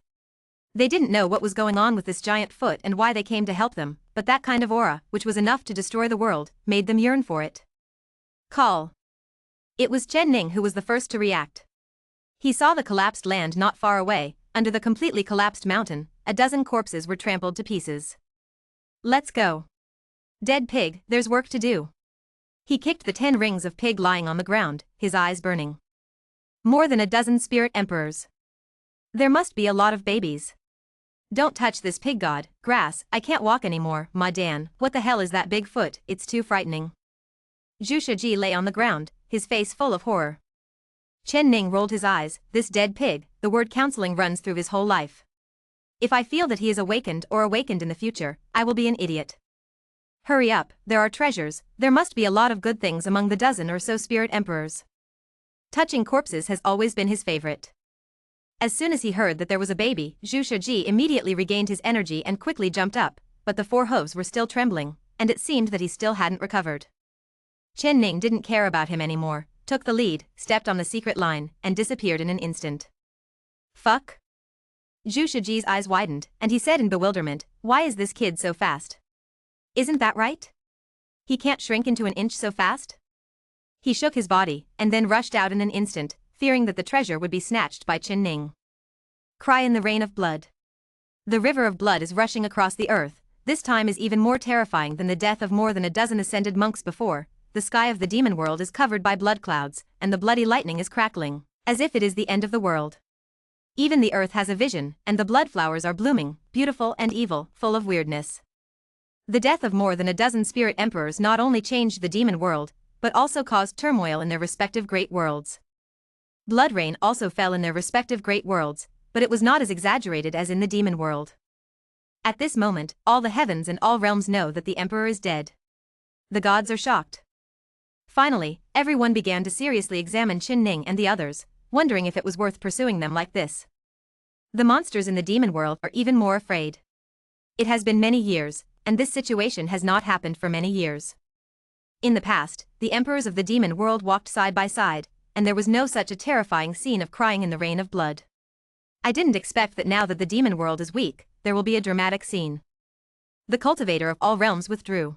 They didn't know what was going on with this giant foot and why they came to help them, but that kind of aura, which was enough to destroy the world, made them yearn for it. Call. It was Chen Ning who was the first to react. He saw the collapsed land not far away. Under the completely collapsed mountain, a dozen corpses were trampled to pieces. Let's go. Dead pig, there's work to do. He kicked the 10 rings of pig lying on the ground, his eyes burning. More than a dozen spirit emperors. There must be a lot of babies. Don't touch this pig god, grass, I can't walk anymore, Ma Dan, what the hell is that big foot, it's too frightening. Zhu Shiji lay on the ground, his face full of horror. Chen Ning rolled his eyes, this dead pig, the word counseling runs through his whole life. If I feel that he is awakened in the future, I will be an idiot. Hurry up, there are treasures, there must be a lot of good things among the dozen or so spirit emperors. Touching corpses has always been his favorite. As soon as he heard that there was a baby, Zhu Shiji immediately regained his energy and quickly jumped up, but the 4 hooves were still trembling, and it seemed that he still hadn't recovered. Chen Ning didn't care about him anymore, took the lead, stepped on the secret line, and disappeared in an instant. Fuck? Zhu Shiji's eyes widened, and he said in bewilderment, why is this kid so fast? Isn't that right? He can't shrink into an inch so fast? He shook his body, and then rushed out in an instant, fearing that the treasure would be snatched by Chen Ning. Cry in the rain of blood. The river of blood is rushing across the earth, this time is even more terrifying than the death of more than a dozen ascended monks before. The sky of the demon world is covered by blood clouds, and the bloody lightning is crackling, as if it is the end of the world. Even the earth has a vision, and the blood flowers are blooming, beautiful and evil, full of weirdness. The death of more than a dozen spirit emperors not only changed the demon world, but also caused turmoil in their respective great worlds. Blood rain also fell in their respective great worlds, but it was not as exaggerated as in the demon world. At this moment, all the heavens and all realms know that the emperor is dead. The gods are shocked. Finally, everyone began to seriously examine Chen Ning and the others, wondering if it was worth pursuing them like this. The monsters in the demon world are even more afraid. It has been many years, and this situation has not happened for many years. In the past, the emperors of the demon world walked side by side, and there was no such a terrifying scene of crying in the rain of blood. I didn't expect that now that the demon world is weak, there will be a dramatic scene. The cultivator of all realms withdrew.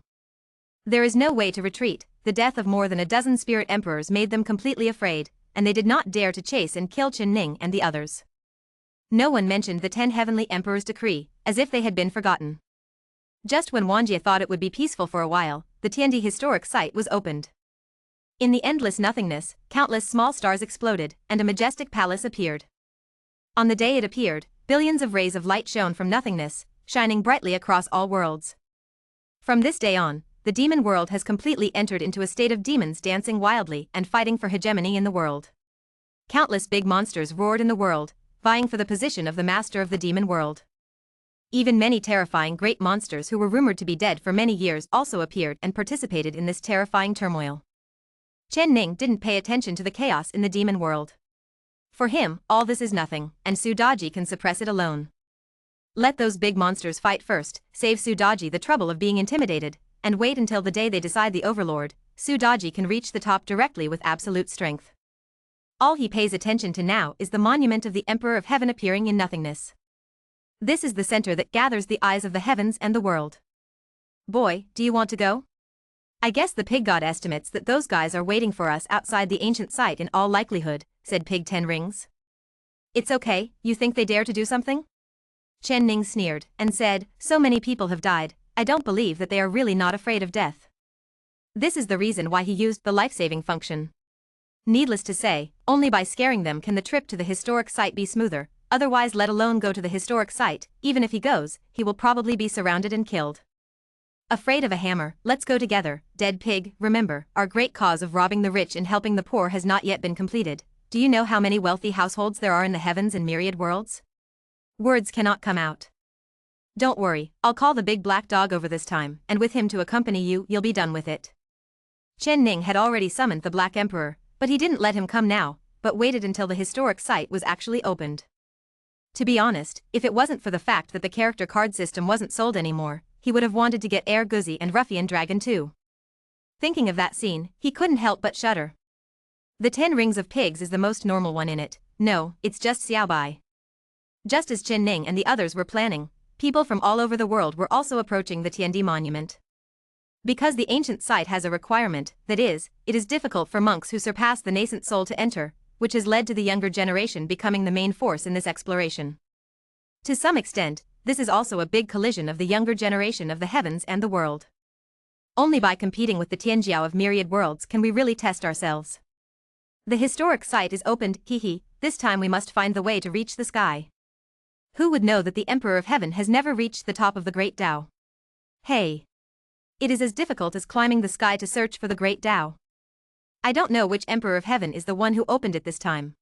There is no way to retreat. The death of more than a dozen spirit emperors made them completely afraid, and they did not dare to chase and kill Chen Ning and the others. No one mentioned the 10 heavenly emperors' decree, as if they had been forgotten. Just when Wanjie thought it would be peaceful for a while, the Tiandi historic site was opened. In the endless nothingness, countless small stars exploded, and a majestic palace appeared. On the day it appeared, billions of rays of light shone from nothingness, shining brightly across all worlds. From this day on, the demon world has completely entered into a state of demons dancing wildly and fighting for hegemony in the world. Countless big monsters roared in the world, vying for the position of the master of the demon world. Even many terrifying great monsters who were rumored to be dead for many years also appeared and participated in this terrifying turmoil. Chen Ning didn't pay attention to the chaos in the demon world. For him, all this is nothing, and Sudaji can suppress it alone. Let those big monsters fight first, save Sudaji the trouble of being intimidated, and wait until the day they decide the overlord. Sudaji can reach the top directly with absolute strength. All he pays attention to now is the monument of the Emperor of Heaven appearing in nothingness. This is the center that gathers the eyes of the heavens and the world. Boy, do you want to go? I guess the pig god estimates that those guys are waiting for us outside the ancient site in all likelihood, said Pig 10 Rings. It's okay, you think they dare to do something? Chen Ning sneered, and said, so many people have died, I don't believe that they are really not afraid of death. This is the reason why he used the life-saving function. Needless to say, only by scaring them can the trip to the historic site be smoother, otherwise let alone go to the historic site, even if he goes, he will probably be surrounded and killed. Afraid of a hammer, let's go together, dead pig, remember, our great cause of robbing the rich and helping the poor has not yet been completed. Do you know how many wealthy households there are in the heavens and myriad worlds? Words cannot come out. Don't worry, I'll call the big black dog over this time, and with him to accompany you, you'll be done with it. Chen Ning had already summoned the Black Emperor, but he didn't let him come now, but waited until the historic site was actually opened. To be honest, if it wasn't for the fact that the character card system wasn't sold anymore, he would have wanted to get Air Guzzi and Ruffian Dragon too. Thinking of that scene, he couldn't help but shudder. The 10 rings of pigs is the most normal one in it. No, it's just Xiaobai. Just as Chen Ning and the others were planning, people from all over the world were also approaching the Tiandi monument. Because the ancient site has a requirement, that is, it is difficult for monks who surpass the nascent soul to enter, which has led to the younger generation becoming the main force in this exploration. To some extent, this is also a big collision of the younger generation of the heavens and the world. Only by competing with the Tianjiao of myriad worlds can we really test ourselves. The historic site is opened, this time we must find the way to reach the sky. Who would know that the Emperor of Heaven has never reached the top of the Great Tao? Hey! It is as difficult as climbing the sky to search for the Great Tao. I don't know which Emperor of Heaven is the one who opened it this time.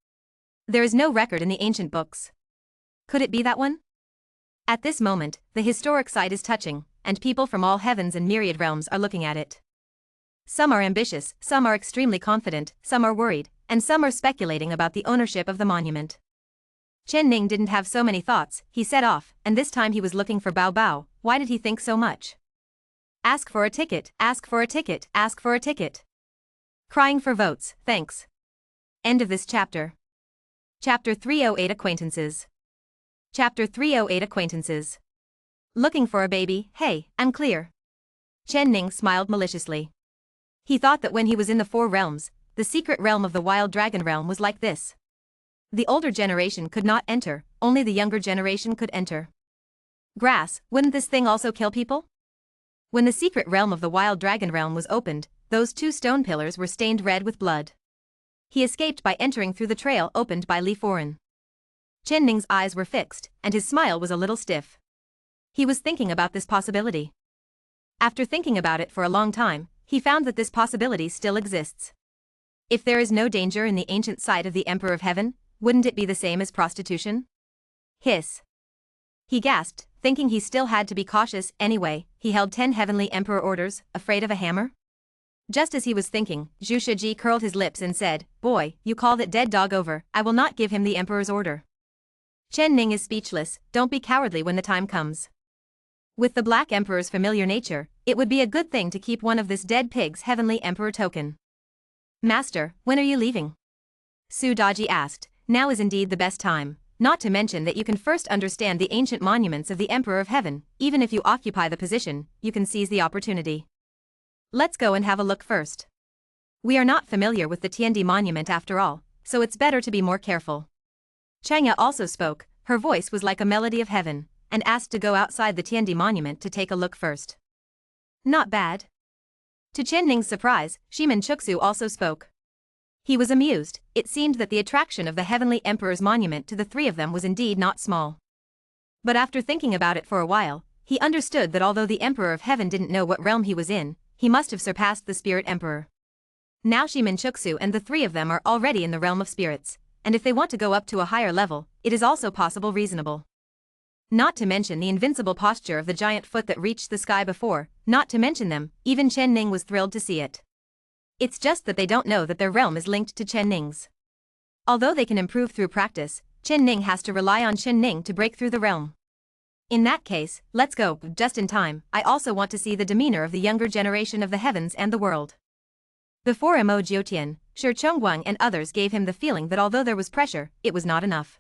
There is no record in the ancient books. Could it be that one? At this moment, the historic site is touching, and people from all heavens and myriad realms are looking at it. Some are ambitious, some are extremely confident, some are worried, and some are speculating about the ownership of the monument. Chen Ning didn't have so many thoughts, he set off, and this time he was looking for Bao Bao. Why did he think so much? Ask for a ticket, ask for a ticket, ask for a ticket. Crying for votes, thanks. End of this chapter. Chapter 308 Acquaintances. Chapter 308 Acquaintances. Looking for a baby, hey, I'm clear. Chen Ning smiled maliciously. He thought that when he was in the Four Realms, the secret realm of the Wild Dragon Realm was like this. The older generation could not enter, only the younger generation could enter. Grass, wouldn't this thing also kill people? When the secret realm of the Wild Dragon Realm was opened, those 2 stone pillars were stained red with blood. He escaped by entering through the trail opened by Li Foran. Chen Ning's eyes were fixed, and his smile was a little stiff. He was thinking about this possibility. After thinking about it for a long time, he found that this possibility still exists. If there is no danger in the ancient site of the Emperor of Heaven, wouldn't it be the same as prostitution? Hiss. He gasped, thinking he still had to be cautious anyway. He held 10 heavenly emperor orders, afraid of a hammer? Just as he was thinking, Zhu Shiji curled his lips and said, "Boy, you call that dead dog over, I will not give him the emperor's order." Chen Ning is speechless, don't be cowardly when the time comes. With the Black Emperor's familiar nature, it would be a good thing to keep one of this dead pig's heavenly emperor token. Master, when are you leaving? Su Daji asked. Now is indeed the best time, not to mention that you can first understand the ancient monuments of the Emperor of Heaven. Even if you occupy the position, you can seize the opportunity. Let's go and have a look first. We are not familiar with the Tiandi monument after all, so it's better to be more careful. Chang'e also spoke, her voice was like a melody of heaven, and asked to go outside the Tiandi monument to take a look first. Not bad. To Chen Ning's surprise, Shimen Chuksu also spoke. He was amused. It seemed that the attraction of the Heavenly Emperor's monument to the 3 of them was indeed not small. But after thinking about it for a while, he understood that although the Emperor of Heaven didn't know what realm he was in, he must have surpassed the Spirit Emperor. Now Shimen Chuksu and the 3 of them are already in the realm of spirits, and if they want to go up to a higher level, it is also possible reasonable. Not to mention the invincible posture of the giant foot that reached the sky before, not to mention them, even Chen Ning was thrilled to see it. It's just that they don't know that their realm is linked to Chen Ning's. Although they can improve through practice, Chen Ning has to rely on Chen Ning to break through the realm. In that case, let's go, just in time. I also want to see the demeanor of the younger generation of the heavens and the world. Before Mo Jiutian, Shi Chongguang and others gave him the feeling that although there was pressure, it was not enough.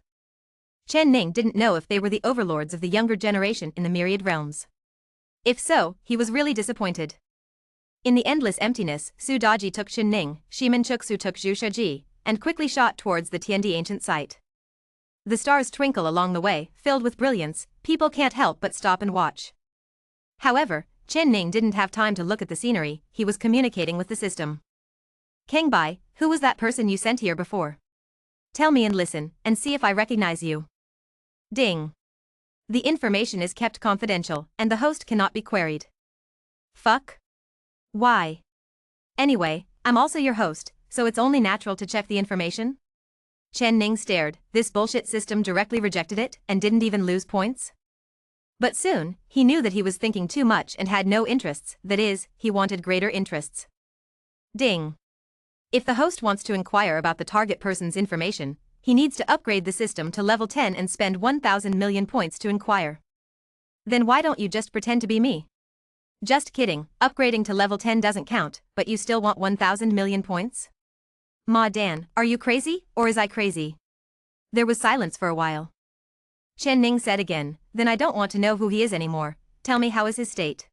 Chen Ning didn't know if they were the overlords of the younger generation in the myriad realms. If so, he was really disappointed. In the endless emptiness, Su Daji took Chen Ning, Shimen Chuksu took Zhu Shiji, and quickly shot towards the Tiandi ancient site. The stars twinkle along the way, filled with brilliance, people can't help but stop and watch. However, Chen Ning didn't have time to look at the scenery, he was communicating with the system. Kangbai, who was that person you sent here before? Tell me and listen, and see if I recognize you. Ding. The information is kept confidential, and the host cannot be queried. Fuck. Why? Anyway, I'm also your host, so it's only natural to check the information? Chen Ning stared, this bullshit system directly rejected it and didn't even lose points? But soon, he knew that he was thinking too much and had no interests, that is, he wanted greater interests. Ding. If the host wants to inquire about the target person's information, he needs to upgrade the system to level 10 and spend 1,000 million points to inquire. Then why don't you just pretend to be me? Just kidding, upgrading to level 10 doesn't count, but you still want 1,000 million points? Ma Dan, are you crazy, or is I crazy? There was silence for a while. Chen Ning said again, then I don't want to know who he is anymore, tell me how is his state.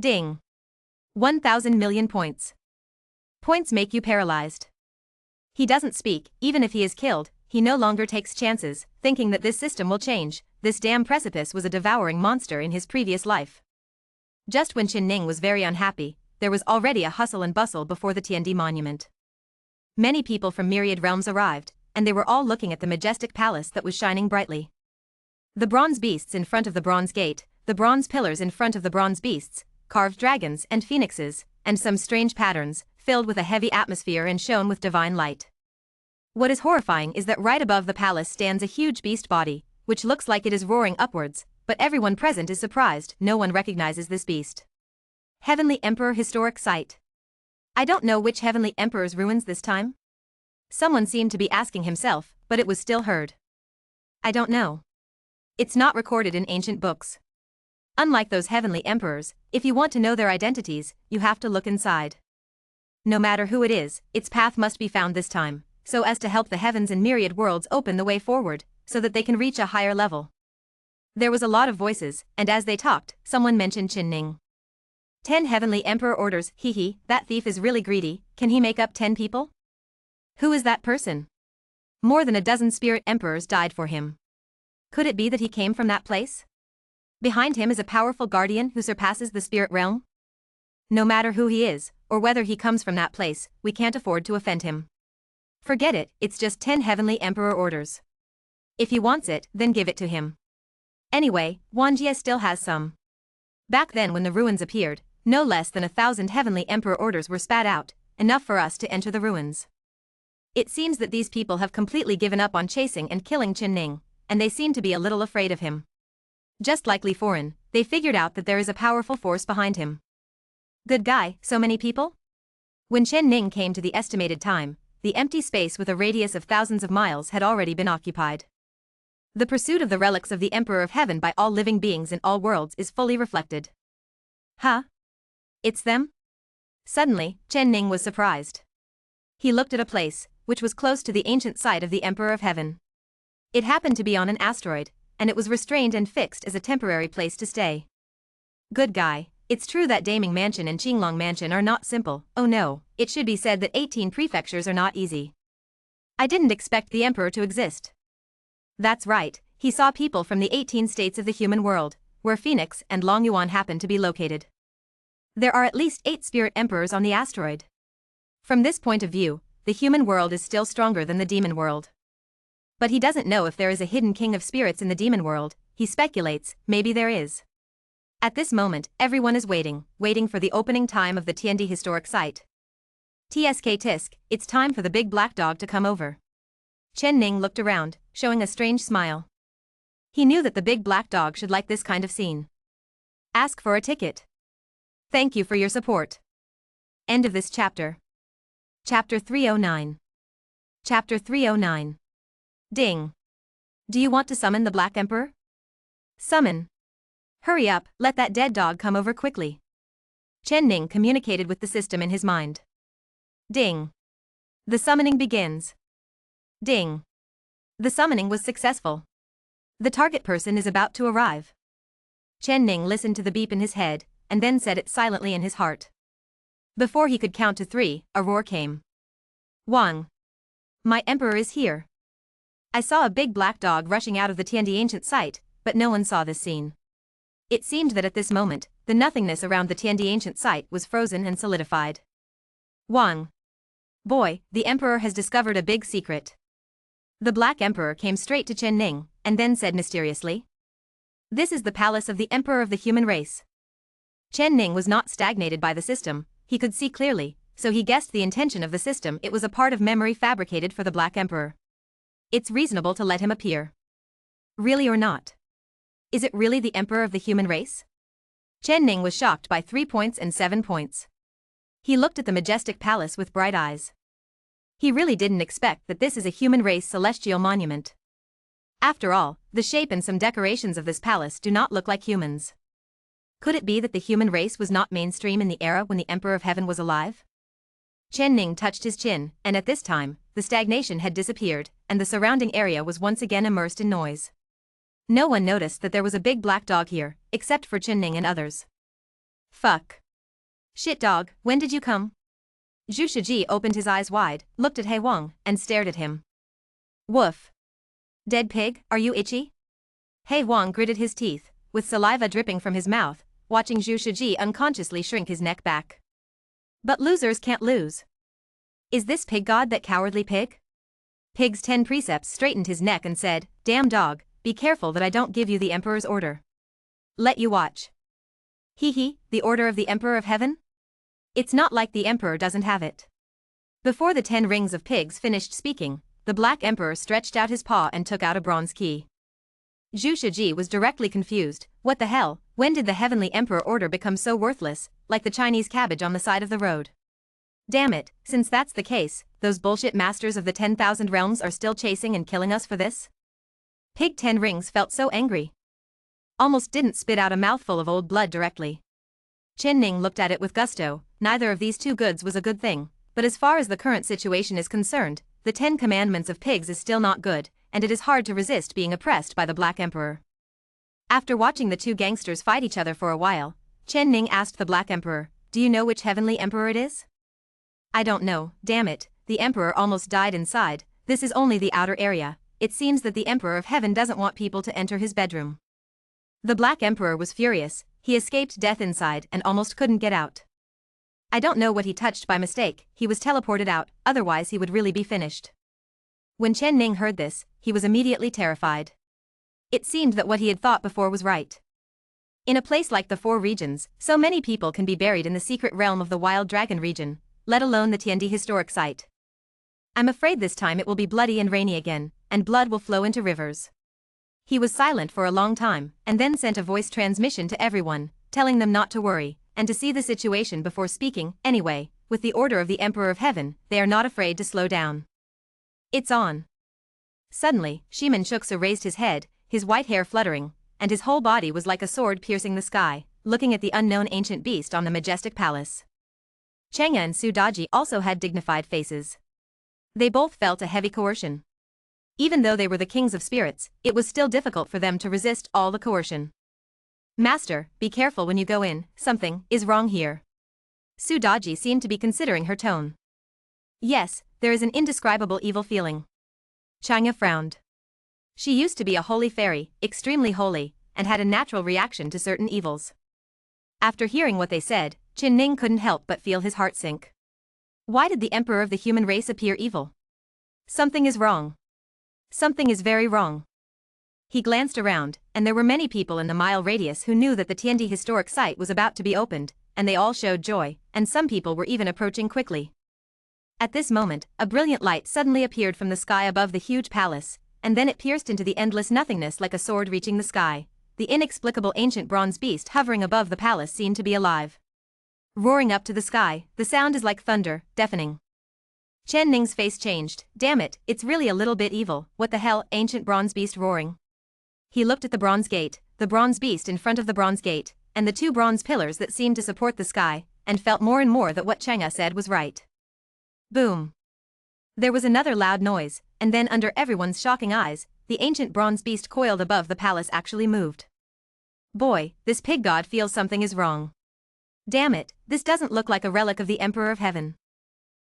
Ding. 1,000 million points. Points make you paralyzed. He doesn't speak, even if he is killed, he no longer takes chances, thinking that this system will change, this damn precipice was a devouring monster in his previous life. Just when Chen Ning was very unhappy, there was already a hustle and bustle before the Tiandi monument. Many people from myriad realms arrived, and they were all looking at the majestic palace that was shining brightly. The bronze beasts in front of the bronze gate, the bronze pillars in front of the bronze beasts, carved dragons and phoenixes, and some strange patterns, filled with a heavy atmosphere and shone with divine light. What is horrifying is that right above the palace stands a huge beast body, which looks like it is roaring upwards, but everyone present is surprised no one recognizes this beast. Heavenly Emperor Historic Site. I don't know which Heavenly Emperor's ruins this time. Someone seemed to be asking himself, but it was still heard. I don't know. It's not recorded in ancient books. Unlike those Heavenly Emperors, if you want to know their identities, you have to look inside. No matter who it is, its path must be found this time, so as to help the heavens and myriad worlds open the way forward, so that they can reach a higher level. There was a lot of voices, and as they talked, someone mentioned Chen Ning. 10 Heavenly Emperor orders, that thief is really greedy, can he make up 10 people? Who is that person? More than a dozen spirit emperors died for him. Could it be that he came from that place? Behind him is a powerful guardian who surpasses the spirit realm? No matter who he is, or whether he comes from that place, we can't afford to offend him. Forget it, it's just 10 Heavenly Emperor orders. If he wants it, then give it to him. Anyway, Wanjie still has some. Back then when the ruins appeared, no less than 1,000 Heavenly Emperor orders were spat out, enough for us to enter the ruins. It seems that these people have completely given up on chasing and killing Chen Ning, and they seem to be a little afraid of him. Just like Li Foran, they figured out that there is a powerful force behind him. Good guy, so many people? When Chen Ning came to the estimated time, the empty space with a radius of thousands of miles had already been occupied. The pursuit of the relics of the Emperor of Heaven by all living beings in all worlds is fully reflected. Huh? It's them? Suddenly, Chen Ning was surprised. He looked at a place, which was close to the ancient site of the Emperor of Heaven. It happened to be on an asteroid, and it was restrained and fixed as a temporary place to stay. Good guy, it's true that Daming Mansion and Qinglong Mansion are not simple, oh no, it should be said that 18 prefectures are not easy. I didn't expect the Emperor to exist. That's right, he saw people from the 18 states of the human world, where Phoenix and Longyuan happen to be located. There are at least 8 spirit emperors on the asteroid. From this point of view, the human world is still stronger than the demon world. But he doesn't know if there is a hidden king of spirits in the demon world, he speculates, maybe there is. At this moment, everyone is waiting for the opening time of the Tiandi historic site. TSK Tisk, it's time for the big black dog to come over. Chen Ning looked around, showing a strange smile. He knew that the big black dog should like this kind of scene. Ask for a ticket. Thank you for your support. End of this chapter. Chapter 309. Chapter 309. Ding. Do you want to summon the Black Emperor? Summon. Hurry up, let that dead dog come over quickly. Chen Ning communicated with the system in his mind. Ding. The summoning begins. Ding. The summoning was successful. The target person is about to arrive. Chen Ning listened to the beep in his head, and then said it silently in his heart. Before he could count to 3, a roar came. Wang. My emperor is here. I saw a big black dog rushing out of the Tiandi ancient site, but no one saw this scene. It seemed that at this moment, the nothingness around the Tiandi ancient site was frozen and solidified. Wang. Boy, the emperor has discovered a big secret. The Black Emperor came straight to Chen Ning, and then said mysteriously. This is the palace of the Emperor of the human race. Chen Ning was not stagnated by the system, he could see clearly, so he guessed the intention of the system. It was a part of memory fabricated for the Black Emperor. It's reasonable to let him appear. Really or not? Is it really the Emperor of the human race? Chen Ning was shocked by 3 points and 7 points. He looked at the majestic palace with bright eyes. He really didn't expect that this is a human race celestial monument. After all, the shape and some decorations of this palace do not look like humans. Could it be that the human race was not mainstream in the era when the Emperor of Heaven was alive? Chen Ning touched his chin, and at this time, the stagnation had disappeared, and the surrounding area was once again immersed in noise. No one noticed that there was a big black dog here, except for Chen Ning and others. Fuck. Shit dog, when did you come? Zhu Shiji opened his eyes wide, looked at He Wang, and stared at him. Woof. Dead pig, are you itchy? He Wang gritted his teeth, with saliva dripping from his mouth, watching Zhu Shiji unconsciously shrink his neck back. But losers can't lose. Is this pig god that cowardly pig? Pig's 10 precepts straightened his neck and said, damn dog, be careful that I don't give you the Emperor's order. Let you watch. Hee hee, the order of the Emperor of Heaven? It's not like the Emperor doesn't have it. Before the 10 rings of pigs finished speaking, the Black Emperor stretched out his paw and took out a bronze key. Zhu Shiji was directly confused. What the hell, when did the Heavenly Emperor order become so worthless, like the Chinese cabbage on the side of the road? Damn it, since that's the case, those bullshit masters of the 10,000 realms are still chasing and killing us for this? Pig 10 Rings felt so angry. Almost didn't spit out a mouthful of old blood directly. Chen Ning looked at it with gusto. Neither of these two goods was a good thing, but as far as the current situation is concerned, the 10 commandments of pigs is still not good, and it is hard to resist being oppressed by the Black Emperor. After watching the two gangsters fight each other for a while, Chen Ning asked the Black Emperor, do you know which Heavenly Emperor it is? I don't know, damn it, the Emperor almost died inside, this is only the outer area, it seems that the Emperor of Heaven doesn't want people to enter his bedroom. The Black Emperor was furious, he escaped death inside and almost couldn't get out. I don't know what he touched by mistake, he was teleported out, otherwise he would really be finished. When Chen Ning heard this, he was immediately terrified. It seemed that what he had thought before was right. In a place like the Four Regions, so many people can be buried in the secret realm of the Wild Dragon region, let alone the Tiandi historic site. I'm afraid this time it will be bloody and rainy again, and blood will flow into rivers. He was silent for a long time, and then sent a voice transmission to everyone, telling them not to worry, and to see the situation before speaking. Anyway, with the order of the Emperor of Heaven, they are not afraid to slow down. It's on. Suddenly, Shiman Shuksa raised his head, his white hair fluttering, and his whole body was like a sword piercing the sky, looking at the unknown ancient beast on the majestic palace. Chang'e and Su Daji also had dignified faces. They both felt a heavy coercion. Even though they were the kings of spirits, it was still difficult for them to resist all the coercion. Master, be careful when you go in, something is wrong here. Su Daji seemed to be considering her tone. Yes, there is an indescribable evil feeling. Chang'e frowned. She used to be a holy fairy, extremely holy, and had a natural reaction to certain evils. After hearing what they said, Chen Ning couldn't help but feel his heart sink. Why did the Emperor of the human race appear evil? Something is wrong. Something is very wrong. He glanced around, and there were many people in the mile radius who knew that the Tiandi historic site was about to be opened, and they all showed joy, and some people were even approaching quickly. At this moment, a brilliant light suddenly appeared from the sky above the huge palace, and then it pierced into the endless nothingness like a sword reaching the sky. The inexplicable ancient bronze beast hovering above the palace seemed to be alive. Roaring up to the sky, the sound is like thunder, deafening. Chen Ning's face changed. Damn it, it's really a little bit evil. What the hell, ancient bronze beast roaring? He looked at the bronze gate, the bronze beast in front of the bronze gate, and the two bronze pillars that seemed to support the sky, and felt more and more that what Chang'e said was right. Boom. There was another loud noise, and then under everyone's shocking eyes, the ancient bronze beast coiled above the palace actually moved. Boy, this pig god feels something is wrong. Damn it, this doesn't look like a relic of the Emperor of Heaven.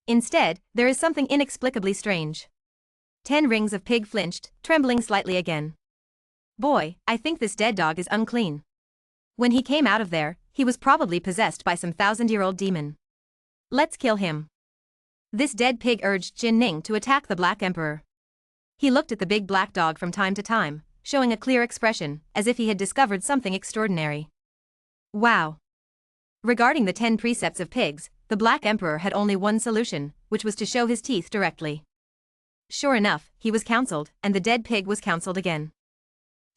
Instead, there is something inexplicably strange. 10 rings of pig flinched, trembling slightly again. Boy, I think this dead dog is unclean. When he came out of there, he was probably possessed by some 1,000-year-old demon. Let's kill him. This dead pig urged Jin Ning to attack the Black Emperor. He looked at the big black dog from time to time, showing a clear expression, as if he had discovered something extraordinary. Wow. Regarding the 10 precepts of pigs, the Black Emperor had only one solution, which was to show his teeth directly. Sure enough, he was counseled, and the dead pig was counseled again.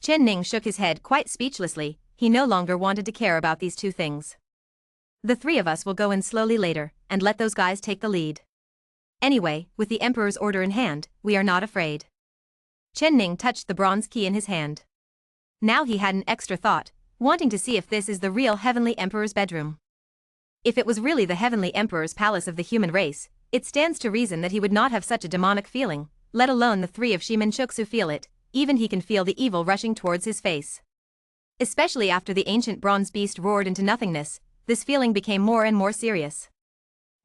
Chen Ning shook his head quite speechlessly, he no longer wanted to care about these two things. The three of us will go in slowly later, and let those guys take the lead. Anyway, with the Emperor's order in hand, we are not afraid. Chen Ning touched the bronze key in his hand. Now he had an extra thought, wanting to see if this is the real Heavenly Emperor's bedroom. If it was really the Heavenly Emperor's palace of the human race, it stands to reason that he would not have such a demonic feeling, let alone the three of Shimenshuksu feel it, even he can feel the evil rushing towards his face. Especially after the ancient bronze beast roared into nothingness, this feeling became more and more serious.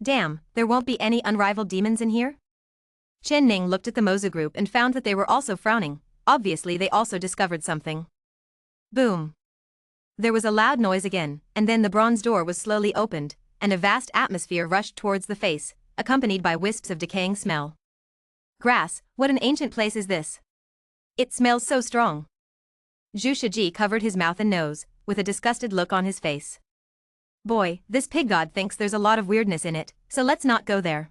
Damn, there won't be any unrivaled demons in here? Chen Ning looked at the Mozu group and found that they were also frowning. Obviously they also discovered something. Boom. There was a loud noise again, and then the bronze door was slowly opened, and a vast atmosphere rushed towards the face, accompanied by wisps of decaying smell. Grass, what an ancient place is this? It smells so strong. Zhu Shiji covered his mouth and nose, with a disgusted look on his face. Boy, this pig god thinks there's a lot of weirdness in it, so let's not go there.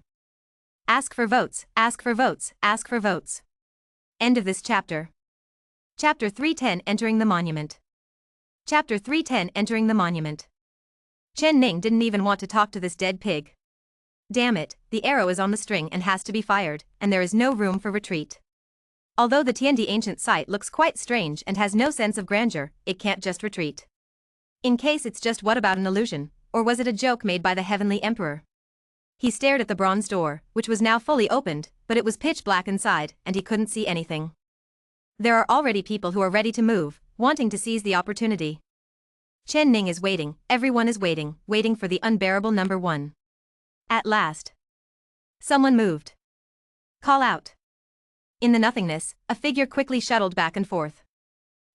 Ask for votes, ask for votes, ask for votes. End of this chapter. Chapter 310 Entering the Monument. Chapter 310 Entering the Monument. Chen Ning didn't even want to talk to this dead pig. Damn it, the arrow is on the string and has to be fired, and there is no room for retreat. Although the Tiandi ancient site looks quite strange and has no sense of grandeur, it can't just retreat. In case it's just what about an illusion, or was it a joke made by the Heavenly Emperor? He stared at the bronze door, which was now fully opened, but it was pitch black inside, and he couldn't see anything. There are already people who are ready to move, wanting to seize the opportunity. Chen Ning is waiting, everyone is waiting, waiting for the unbearable number one. At last. Someone moved. Call out. In the nothingness, a figure quickly shuttled back and forth.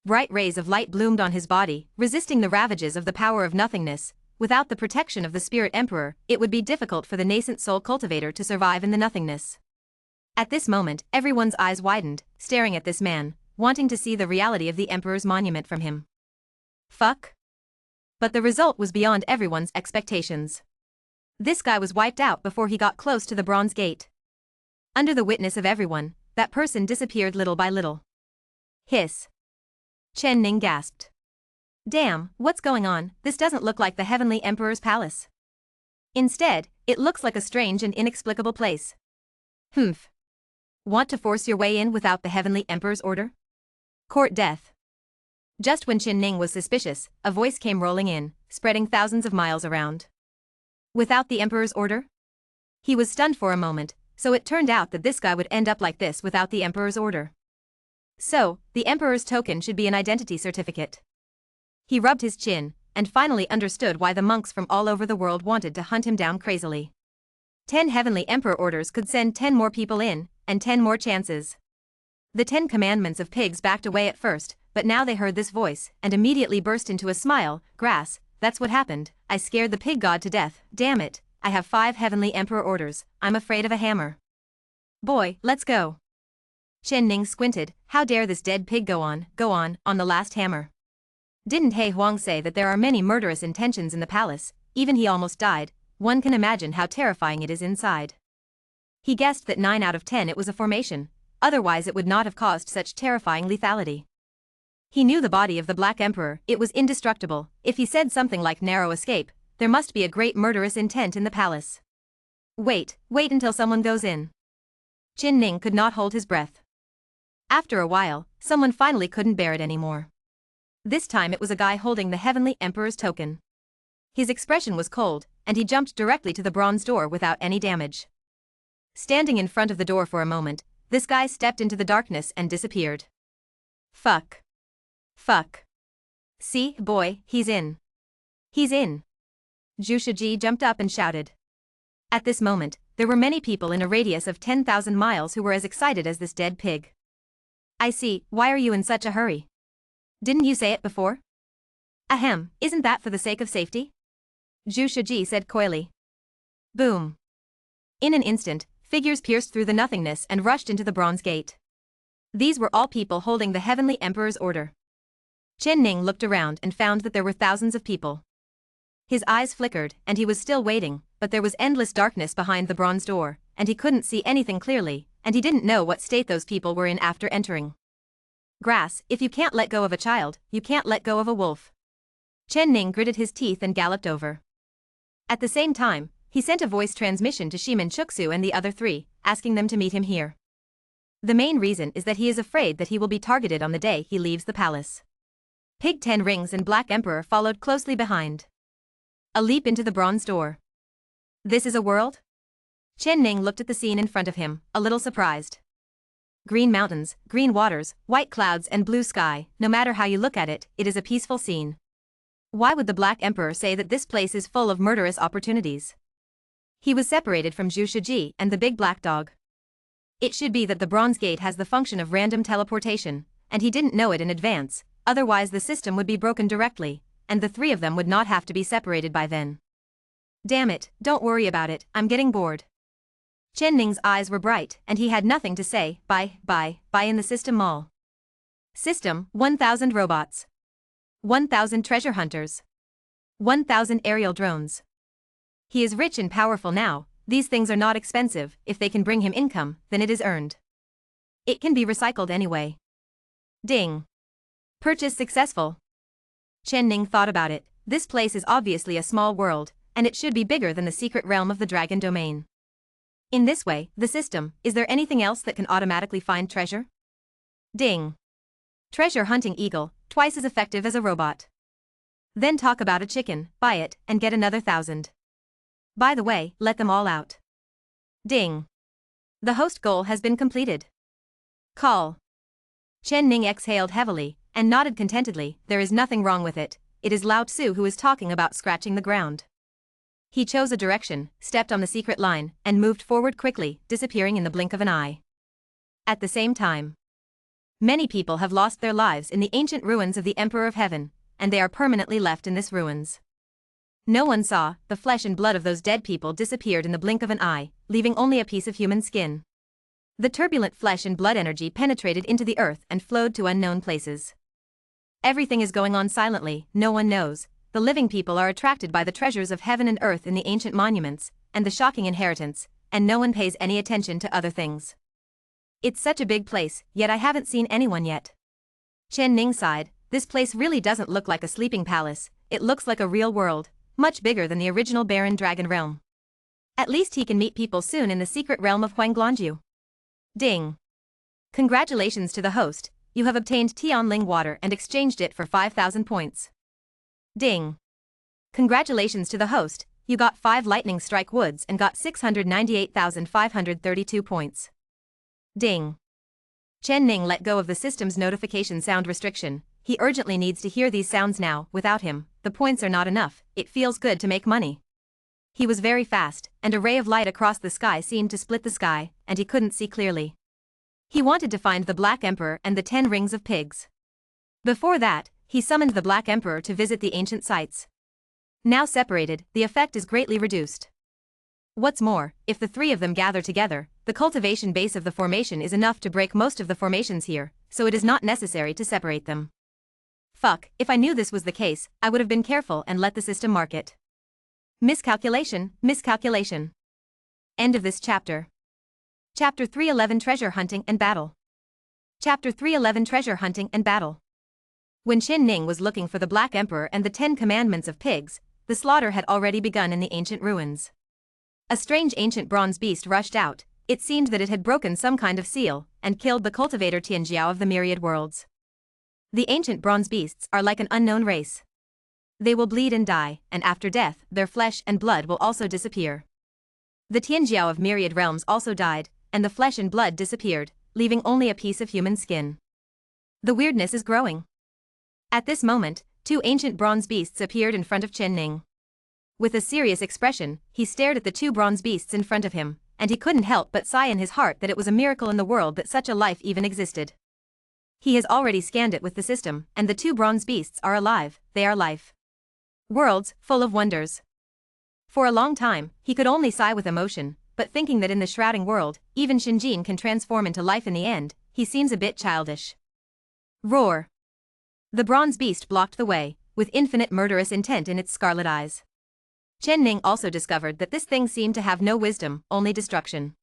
Bright rays of light bloomed on his body, resisting the ravages of the power of nothingness. Without the protection of the Spirit Emperor, it would be difficult for the nascent soul cultivator to survive in the nothingness. At this moment, everyone's eyes widened, staring at this man, wanting to see the reality of the Emperor's monument from him. Fuck. But the result was beyond everyone's expectations. This guy was wiped out before he got close to the bronze gate. Under the witness of everyone, that person disappeared little by little. Hiss. Chen Ning gasped. Damn, what's going on? This doesn't look like the Heavenly Emperor's palace. Instead, it looks like a strange and inexplicable place. Humph. Want to force your way in without the Heavenly Emperor's order? Court death. Just when Chen Ning was suspicious, a voice came rolling in, spreading thousands of miles around. Without the Emperor's order? He was stunned for a moment, so it turned out that this guy would end up like this without the Emperor's order. So, the Emperor's token should be an identity certificate. He rubbed his chin, and finally understood why the monks from all over the world wanted to hunt him down crazily. 10 Heavenly Emperor orders could send 10 more people in, and 10 more chances. The 10 commandments of pigs backed away at first, but now they heard this voice, and immediately burst into a smile. Grass, that's what happened, I scared the pig god to death, damn it, I have 5 Heavenly Emperor orders, I'm afraid of a hammer. Boy, let's go. Chen Ning squinted, how dare this dead pig go on the last hammer. Didn't He Huang say that there are many murderous intentions in the palace, even he almost died, one can imagine how terrifying it is inside. He guessed that 9 out of 10 it was a formation, otherwise it would not have caused such terrifying lethality. He knew the body of the Black Emperor, it was indestructible, if he said something like narrow escape, there must be a great murderous intent in the palace. Wait until someone goes in. Chen Ning could not hold his breath. After a while, someone finally couldn't bear it anymore. This time it was a guy holding the Heavenly Emperor's token. His expression was cold, and he jumped directly to the bronze door without any damage. Standing in front of the door for a moment, this guy stepped into the darkness and disappeared. Fuck. See, boy, he's in. He's in. Zhu Shiji jumped up and shouted. At this moment, there were many people in a radius of 10,000 miles who were as excited as this dead pig. I see, why are you in such a hurry? Didn't you say it before? Ahem, isn't that for the sake of safety? Zhu Shiji said coyly. Boom. In an instant, figures pierced through the nothingness and rushed into the bronze gate. These were all people holding the Heavenly Emperor's order. Chen Ning looked around and found that there were thousands of people. His eyes flickered, and he was still waiting, but there was endless darkness behind the bronze door, and he couldn't see anything clearly, and he didn't know what state those people were in after entering. Grass, if you can't let go of a child, you can't let go of a wolf. Chen Ning gritted his teeth and galloped over. At the same time, he sent a voice transmission to Shimenshuksu and the other 3, asking them to meet him here. The main reason is that he is afraid that he will be targeted on the day he leaves the palace. Pig 10 Rings and Black Emperor followed closely behind. A leap into the bronze door. This is a world? Chen Ning looked at the scene in front of him, a little surprised. Green mountains, green waters, white clouds and blue sky, no matter how you look at it, it is a peaceful scene. Why would the Black Emperor say that this place is full of murderous opportunities? He was separated from Zhu Shiji and the big black dog. It should be that the Bronze Gate has the function of random teleportation, and he didn't know it in advance, otherwise the system would be broken directly, and the three of them would not have to be separated by then. Damn it, don't worry about it, I'm getting bored. Chen Ning's eyes were bright, and he had nothing to say. Buy in the system mall. System, 1,000 robots. 1,000 treasure hunters. 1,000 aerial drones. He is rich and powerful now. These things are not expensive. If they can bring him income, then it is earned. It can be recycled anyway. Ding. Purchase successful. Chen Ning thought about it. This place is obviously a small world, and it should be bigger than the secret realm of the Dragon Domain. In this way, the system, is there anything else that can automatically find treasure? Ding. Treasure hunting eagle, twice as effective as a robot. Then talk about a chicken, buy it, and get another 1,000. By the way, let them all out. Ding. The host goal has been completed. Call. Chen Ning exhaled heavily, and nodded contentedly. There is nothing wrong with it. It is Lao Tzu who is talking about scratching the ground. He chose a direction, stepped on the secret line, and moved forward quickly, disappearing in the blink of an eye. At the same time, many people have lost their lives in the ancient ruins of the Emperor of Heaven, and they are permanently left in this ruins. No one saw, the flesh and blood of those dead people disappeared in the blink of an eye, leaving only a piece of human skin. The turbulent flesh and blood energy penetrated into the earth and flowed to unknown places. Everything is going on silently, no one knows. The living people are attracted by the treasures of heaven and earth in the ancient monuments, and the shocking inheritance, and no one pays any attention to other things. It's such a big place, yet I haven't seen anyone yet. Chen Ning sighed. This place really doesn't look like a sleeping palace, it looks like a real world, much bigger than the original Baron Dragon realm. At least he can meet people soon in the secret realm of Huanglonju. Ding. Congratulations to the host, you have obtained Tianling water and exchanged it for 5,000 points. Ding. Congratulations to the host, you got 5 lightning strike woods and got 698,532 points. Ding. Chen Ning let go of the system's notification sound restriction. He urgently needs to hear these sounds now. Without him, the points are not enough. It feels good to make money. He was very fast, and a ray of light across the sky seemed to split the sky, and he couldn't see clearly. He wanted to find the Black Emperor and the 10 rings of pigs. Before that, he summoned the Black Emperor to visit the ancient sites. Now separated, the effect is greatly reduced. What's more, if the three of them gather together, the cultivation base of the formation is enough to break most of the formations here, so it is not necessary to separate them. Fuck, if I knew this was the case, I would have been careful and let the system mark it. Miscalculation, miscalculation. End of this chapter. Chapter 311 Treasure Hunting and Battle. Chapter 311 Treasure Hunting and Battle. When Chen Ning was looking for the Black Emperor and the 10 Commandments of Pigs, the slaughter had already begun in the ancient ruins. A strange ancient bronze beast rushed out. It seemed that it had broken some kind of seal, and killed the cultivator Tianjiao of the myriad worlds. The ancient bronze beasts are like an unknown race. They will bleed and die, and after death, their flesh and blood will also disappear. The Tianjiao of myriad realms also died, and the flesh and blood disappeared, leaving only a piece of human skin. The weirdness is growing. At this moment, 2 ancient bronze beasts appeared in front of Chen Ning. With a serious expression, he stared at the 2 bronze beasts in front of him, and he couldn't help but sigh in his heart that it was a miracle in the world that such a life even existed. He has already scanned it with the system, and the 2 bronze beasts are alive, they are life. Worlds, full of wonders. For a long time, he could only sigh with emotion, but thinking that in the shrouding world, even Shinjin can transform into life in the end, he seems a bit childish. Roar. The bronze beast blocked the way, with infinite murderous intent in its scarlet eyes. Chen Ning also discovered that this thing seemed to have no wisdom, only destruction.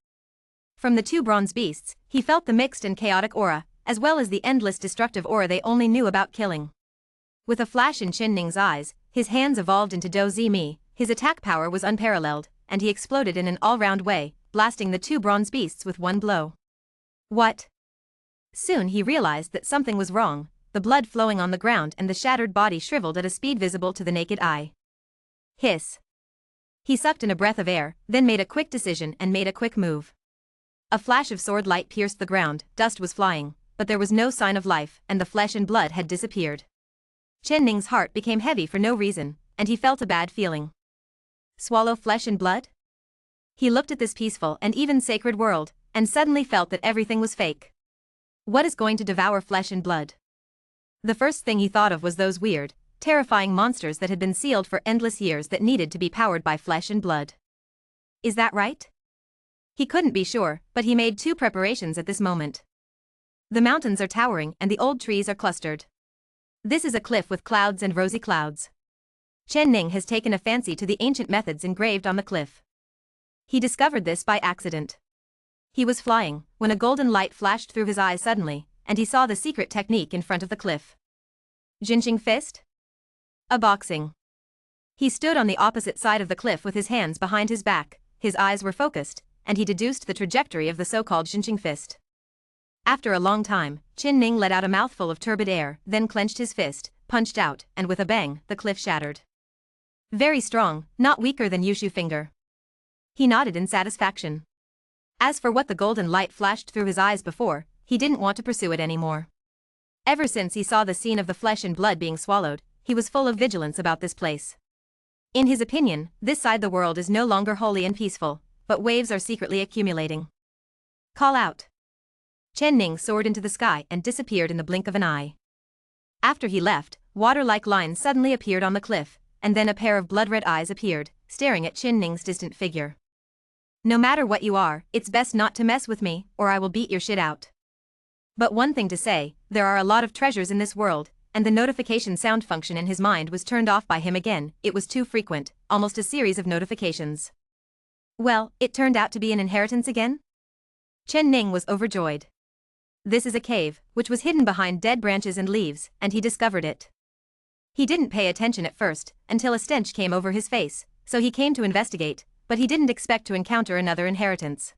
From the 2 bronze beasts, he felt the mixed and chaotic aura, as well as the endless destructive aura they only knew about killing. With a flash in Chen Ning's eyes, his hands evolved into Do Zi Mi, his attack power was unparalleled, and he exploded in an all-round way, blasting the 2 bronze beasts with one blow. What? Soon he realized that something was wrong. the blood flowing on the ground and the shattered body shriveled at a speed visible to the naked eye. Hiss. He sucked in a breath of air, then made a quick decision and made a quick move. A flash of sword light pierced the ground, dust was flying, but there was no sign of life, and the flesh and blood had disappeared. Chen Ning's heart became heavy for no reason, and he felt a bad feeling. Swallow flesh and blood? He looked at this peaceful and even sacred world, and suddenly felt that everything was fake. What is going to devour flesh and blood? The first thing he thought of was those weird, terrifying monsters that had been sealed for endless years that needed to be powered by flesh and blood. Is that right? He couldn't be sure, but he made two preparations at this moment. The mountains are towering and the old trees are clustered. This is a cliff with clouds and rosy clouds. Chen Ning has taken a fancy to the ancient methods engraved on the cliff. He discovered this by accident. He was flying, when a golden light flashed through his eyes suddenly, and he saw the secret technique in front of the cliff. Jinqing fist? A boxing. He stood on the opposite side of the cliff with his hands behind his back, his eyes were focused, and he deduced the trajectory of the so-called Jinqing fist. After a long time, Chen Ning let out a mouthful of turbid air, then clenched his fist, punched out, and with a bang, the cliff shattered. Very strong, not weaker than Yushu finger. He nodded in satisfaction. As for what the golden light flashed through his eyes before, he didn't want to pursue it anymore. Ever since he saw the scene of the flesh and blood being swallowed, he was full of vigilance about this place. In his opinion, this side the world is no longer holy and peaceful, but waves are secretly accumulating. Call out. Chen Ning soared into the sky and disappeared in the blink of an eye. After he left, water-like lines suddenly appeared on the cliff, and then a pair of blood-red eyes appeared, staring at Chen Ning's distant figure. No matter what you are, it's best not to mess with me, or I will beat your shit out. But one thing to say, there are a lot of treasures in this world, and the notification sound function in his mind was turned off by him again. It was too frequent, almost a series of notifications. Well, it turned out to be an inheritance again? Chen Ning was overjoyed. This is a cave, which was hidden behind dead branches and leaves, and he discovered it. He didn't pay attention at first, until a stench came over his face, so he came to investigate, but he didn't expect to encounter another inheritance.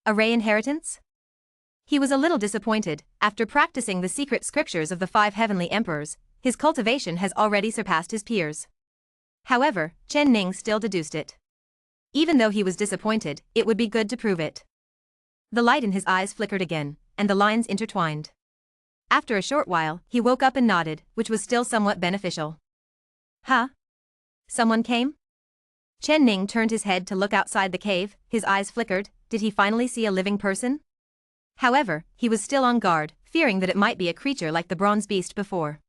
A Ray inheritance? He was a little disappointed. After practicing the secret scriptures of the 5 heavenly emperors, his cultivation has already surpassed his peers. However, Chen Ning still deduced it. Even though he was disappointed, it would be good to prove it. The light in his eyes flickered again, and the lines intertwined. After a short while, he woke up and nodded, which was still somewhat beneficial. Huh? Someone came? Chen Ning turned his head to look outside the cave, his eyes flickered. Did he finally see a living person? However, he was still on guard, fearing that it might be a creature like the bronze beast before.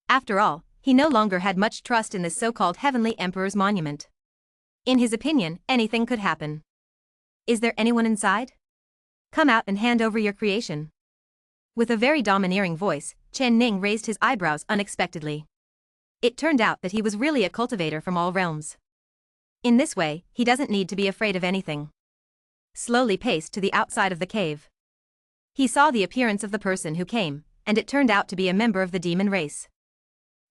After all, he no longer had much trust in this so-called heavenly emperor's monument. In his opinion, anything could happen. Is there anyone inside? Come out and hand over your creation. With a very domineering voice, Chen Ning raised his eyebrows unexpectedly. It turned out that he was really a cultivator from all realms. In this way, he doesn't need to be afraid of anything. Slowly paced to the outside of the cave. He saw the appearance of the person who came, and it turned out to be a member of the demon race.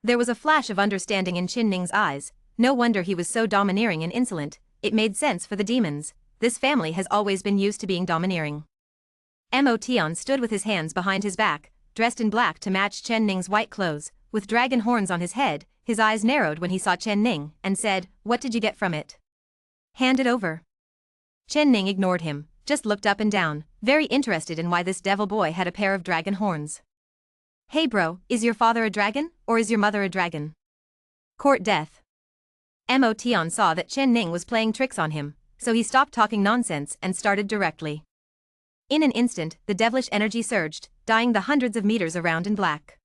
There was a flash of understanding in Chen Ning's eyes. No wonder he was so domineering and insolent. It made sense for the demons. This family has always been used to being domineering. Mo Tian stood with his hands behind his back, dressed in black to match Chen Ning's white clothes, with dragon horns on his head. His eyes narrowed when he saw Chen Ning, and said, "What did you get from it? Hand it over." Chen Ning ignored him, just looked up and down, very interested in why this devil boy had a pair of dragon horns. Hey bro, is your father a dragon, or is your mother a dragon? Court death. Mo Tian saw that Chen Ning was playing tricks on him, so he stopped talking nonsense and started directly. In an instant, the devilish energy surged, dyeing the hundreds of meters around in black.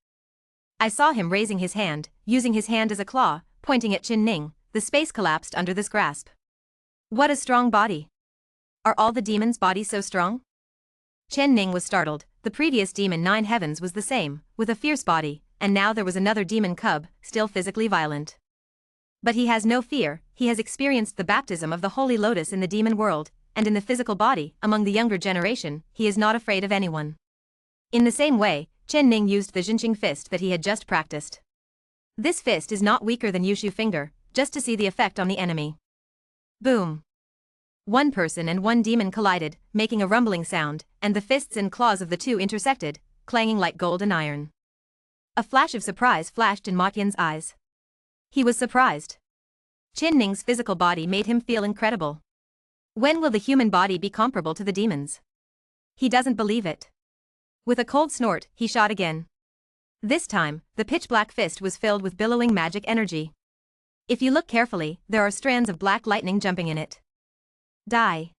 I saw him raising his hand, using his hand as a claw, pointing at Chen Ning. The space collapsed under this grasp. What a strong body. Are all the demons' bodies so strong? Chen Ning was startled. The previous demon 9 heavens was the same, with a fierce body, and now there was another demon cub, still physically violent. But he has no fear. He has experienced the baptism of the Holy Lotus in the demon world, and in the physical body, among the younger generation, he is not afraid of anyone. In the same way, Chen Ning used the Jinqing fist that he had just practiced. This fist is not weaker than Yushu finger, just to see the effect on the enemy. Boom. One person and one demon collided, making a rumbling sound, and the fists and claws of the two intersected, clanging like gold and iron. A flash of surprise flashed in Ma Tian's eyes. He was surprised. Qin Ning's physical body made him feel incredible. When will the human body be comparable to the demons? He doesn't believe it. With a cold snort, he shot again. This time, the pitch-black fist was filled with billowing magic energy. If you look carefully, there are strands of black lightning jumping in it. Die.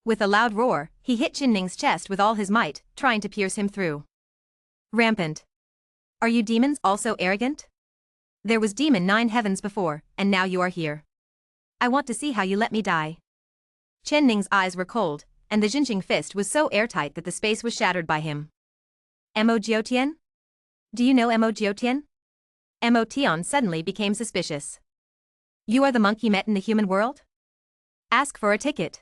With a loud roar, he hit Qin Ning's chest with all his might, trying to pierce him through. Rampant. Are you demons also arrogant? There was demon 9 heavens before, and now you are here. I want to see how you let me die. Qin Ning's eyes were cold, and the Jinqing fist was so airtight that the space was shattered by him. Mo Jiutian? Do you know Mo Jiutian? Mo Tian suddenly became suspicious. You are the monk he met in the human world? Ask for a ticket.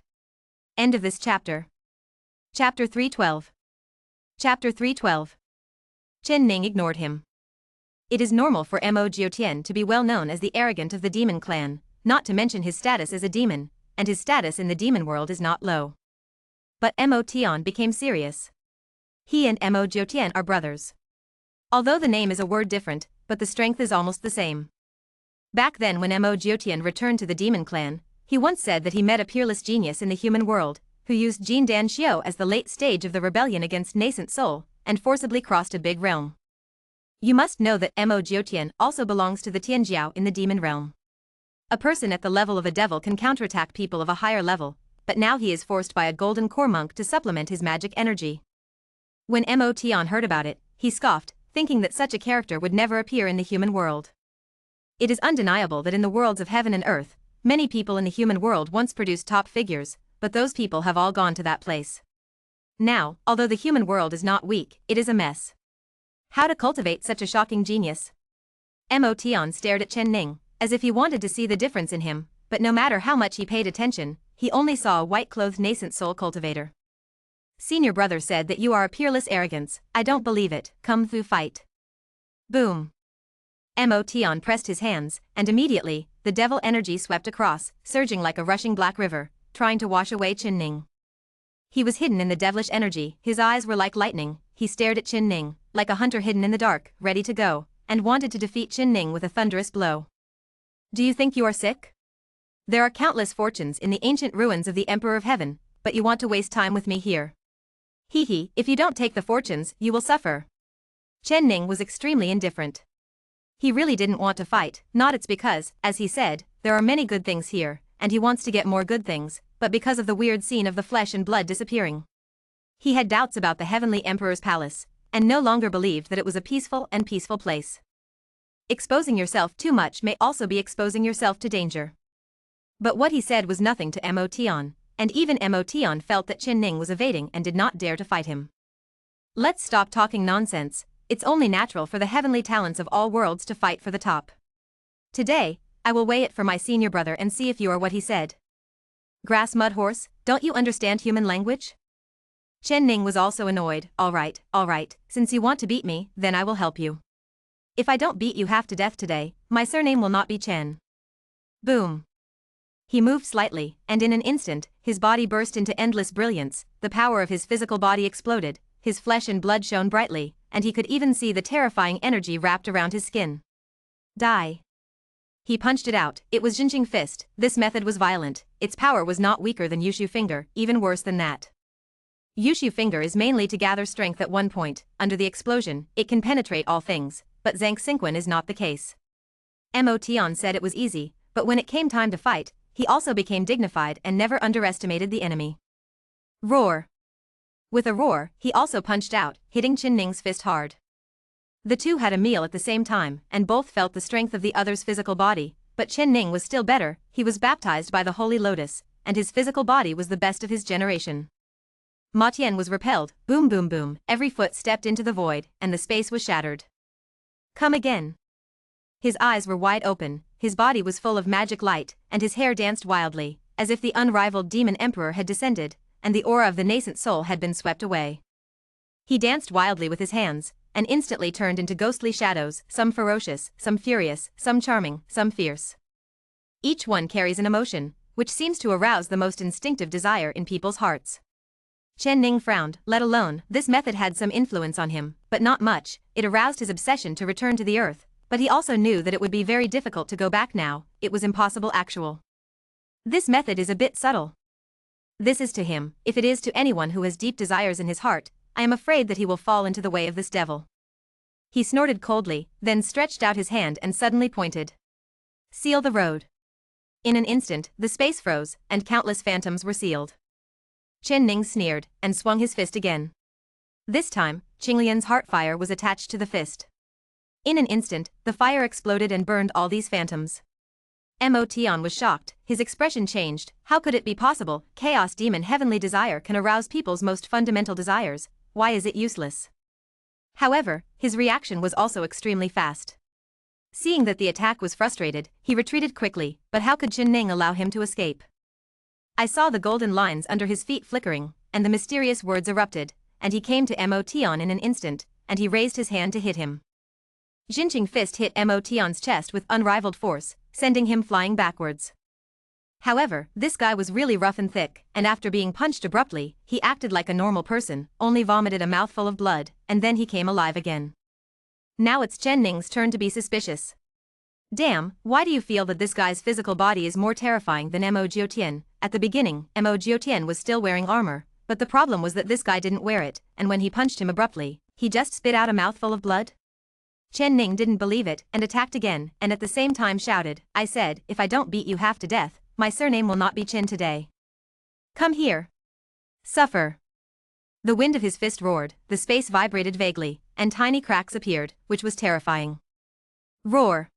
End of this chapter. Chapter 312. Chapter 312. Qin Ning ignored him. It is normal for Mo Jiutian to be well known as the arrogant of the demon clan, not to mention his status as a demon, and his status in the demon world is not low. But Mo Tian became serious. He and Mo Jiutian are brothers. Although the name is a word different, but the strength is almost the same. Back then when Mo Jiutian returned to the demon clan, he once said that he met a peerless genius in the human world, who used Jin Dan Xiao as the late stage of the rebellion against nascent soul, and forcibly crossed a big realm. You must know that Mo Jiutian also belongs to the Tianjiao in the demon realm. A person at the level of a devil can counterattack people of a higher level, but now he is forced by a golden core monk to supplement his magic energy. When Mo Tian heard about it, he scoffed, thinking that such a character would never appear in the human world. It is undeniable that in the worlds of heaven and earth, many people in the human world once produced top figures, but those people have all gone to that place. Now, although the human world is not weak, it is a mess. How to cultivate such a shocking genius? Mo Tian stared at Qin Ning, as if he wanted to see the difference in him, but no matter how much he paid attention, he only saw a white-clothed nascent soul cultivator. Senior brother said that you are a peerless arrogance. I don't believe it. Come through fight. Boom. Mo Tian pressed his hands, and immediately, the devil energy swept across, surging like a rushing black river, trying to wash away Qin Ning. He was hidden in the devilish energy, his eyes were like lightning, he stared at Qin Ning, like a hunter hidden in the dark, ready to go, and wanted to defeat Qin Ning with a thunderous blow. Do you think you are sick? There are countless fortunes in the ancient ruins of the Emperor of Heaven, but you want to waste time with me here. Hee, if you don't take the fortunes, you will suffer. Qin Ning was extremely indifferent. He really didn't want to fight, not it's because, as he said, there are many good things here, and he wants to get more good things, but because of the weird scene of the flesh and blood disappearing. He had doubts about the Heavenly Emperor's palace, and no longer believed that it was a peaceful place. Exposing yourself too much may also be exposing yourself to danger. But what he said was nothing to Mo Tian, and even Mo Tian felt that Qin Ning was evading and did not dare to fight him. Let's stop talking nonsense, it's only natural for the heavenly talents of all worlds to fight for the top. Today, I will weigh it for my senior brother and see if you are what he said. Grass mud horse, don't you understand human language? Qin Ning was also annoyed. All right, since you want to beat me, then I will help you. If I don't beat you half to death today, my surname will not be Chen. Boom. He moved slightly, and in an instant, his body burst into endless brilliance, the power of his physical body exploded, his flesh and blood shone brightly, and he could even see the terrifying energy wrapped around his skin. Die. He punched it out. It was Jinqing fist. This method was violent, its power was not weaker than Yushu finger, even worse than that. Yushu finger is mainly to gather strength at one point, under the explosion, it can penetrate all things, but Zhang Xingquan is not the case. Mo Tian said it was easy, but when it came time to fight, he also became dignified and never underestimated the enemy. Roar. With a roar, he also punched out, hitting Qin Ning's fist hard. The two had a meal at the same time, and both felt the strength of the other's physical body, but Qin Ning was still better, he was baptized by the Holy Lotus, and his physical body was the best of his generation. Ma Tian was repelled, boom boom boom, every foot stepped into the void, and the space was shattered. Come again. His eyes were wide open, his body was full of magic light, and his hair danced wildly, as if the unrivaled demon emperor had descended, and the aura of the nascent soul had been swept away. He danced wildly with his hands, and instantly turned into ghostly shadows, some ferocious, some furious, some charming, some fierce. Each one carries an emotion, which seems to arouse the most instinctive desire in people's hearts. Chen Ning frowned. Let alone, this method had some influence on him, but not much. It aroused his obsession to return to the earth, but he also knew that it would be very difficult to go back now. It was impossible actual. This method is a bit subtle. This is to him, if it is to anyone who has deep desires in his heart, I am afraid that he will fall into the way of this devil. He snorted coldly, then stretched out his hand and suddenly pointed. Seal the road. In an instant, the space froze, and countless phantoms were sealed. Chen Ning sneered, and swung his fist again. This time, Qinglian's heart fire was attached to the fist. In an instant, the fire exploded and burned all these phantoms. Mo Tian was shocked, his expression changed. How could it be possible? Chaos demon heavenly desire can arouse people's most fundamental desires, why is it useless? However, his reaction was also extremely fast. Seeing that the attack was frustrated, he retreated quickly, but how could Chen Ning allow him to escape? I saw the golden lines under his feet flickering, and the mysterious words erupted, and he came to Mo Tian in an instant, and he raised his hand to hit him. Jinqing fist hit Mo Tian's chest with unrivaled force, sending him flying backwards. However, this guy was really rough and thick, and after being punched abruptly, he acted like a normal person, only vomited a mouthful of blood, and then he came alive again. Now it's Chen Ning's turn to be suspicious. Damn, why do you feel that this guy's physical body is more terrifying than Mo Jiutian? At the beginning, Mo Jiutian was still wearing armor, but the problem was that this guy didn't wear it, and when he punched him abruptly, he just spit out a mouthful of blood? Chen Ning didn't believe it and attacked again, and at the same time shouted, I said, if I don't beat you half to death, my surname will not be Chen today. Come here. Suffer. The wind of his fist roared, the space vibrated vaguely, and tiny cracks appeared, which was terrifying. Roar.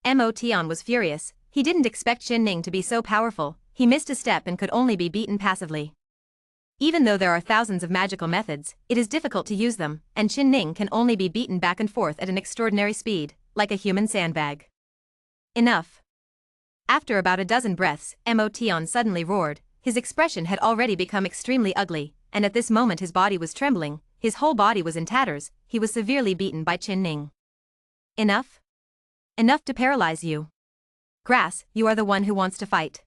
Mo Tian was furious, he didn't expect Chen Ning to be so powerful, he missed a step and could only be beaten passively. Even though there are thousands of magical methods, it is difficult to use them, and Chen Ning can only be beaten back and forth at an extraordinary speed, like a human sandbag. Enough. After about a dozen breaths, Mo Tian suddenly roared, his expression had already become extremely ugly, and at this moment his body was trembling, his whole body was in tatters, he was severely beaten by Chen Ning. Enough? Enough to paralyze you. Grass, you are the one who wants to fight.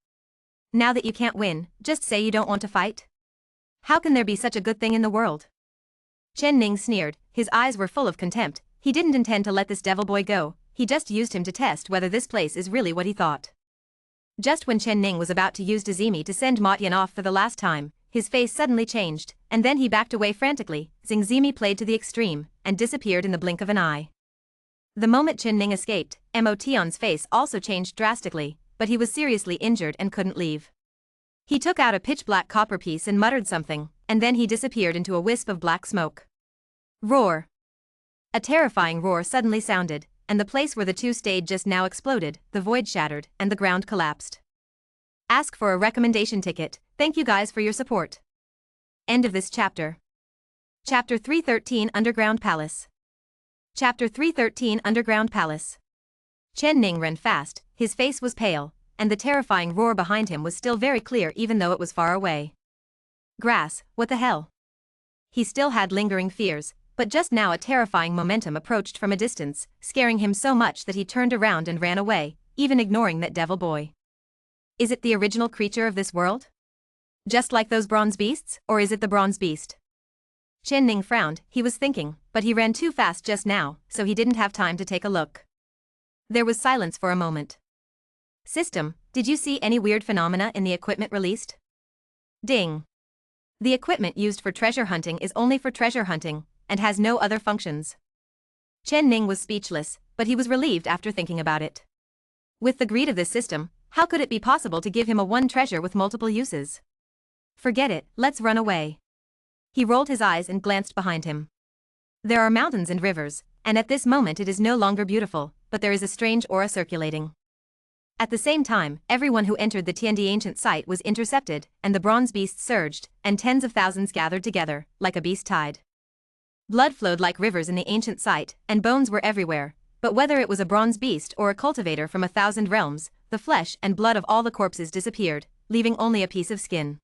Now that you can't win, just say you don't want to fight. How can there be such a good thing in the world? Chen Ning sneered, his eyes were full of contempt, he didn't intend to let this devil boy go, he just used him to test whether this place is really what he thought. Just when Chen Ning was about to use Dazimi to send Ma Tian off for the last time, his face suddenly changed, and then he backed away frantically, Zingzimi played to the extreme, and disappeared in the blink of an eye. The moment Chen Ning escaped, Mo Tian's face also changed drastically, but he was seriously injured and couldn't leave. He took out a pitch-black copper piece and muttered something, and then he disappeared into a wisp of black smoke. Roar. A terrifying roar suddenly sounded, and the place where the two stayed just now exploded, the void shattered, and the ground collapsed. Ask for a recommendation ticket, thank you guys for your support. End of this chapter. Chapter 313 Underground Palace. Chapter 313 Underground Palace. Chen Ning ran fast, his face was pale, and the terrifying roar behind him was still very clear even though it was far away. Grass, what the hell? He still had lingering fears, but just now a terrifying momentum approached from a distance, scaring him so much that he turned around and ran away, even ignoring that devil boy. Is it the original creature of this world? Just like those bronze beasts, or is it the bronze beast? Chen Ning frowned, he was thinking, but he ran too fast just now, so he didn't have time to take a look. There was silence for a moment. System, did you see any weird phenomena in the equipment released? Ding. The equipment used for treasure hunting is only for treasure hunting, and has no other functions. Chen Ning was speechless, but he was relieved after thinking about it. With the greed of this system, how could it be possible to give him a one treasure with multiple uses? Forget it, let's run away. He rolled his eyes and glanced behind him. There are mountains and rivers, and at this moment it is no longer beautiful, but there is a strange aura circulating. At the same time, everyone who entered the Tiandi ancient site was intercepted, and the bronze beasts surged, and tens of thousands gathered together, like a beast tide. Blood flowed like rivers in the ancient site, and bones were everywhere, but whether it was a bronze beast or a cultivator from 1,000 realms, the flesh and blood of all the corpses disappeared, leaving only a piece of skin.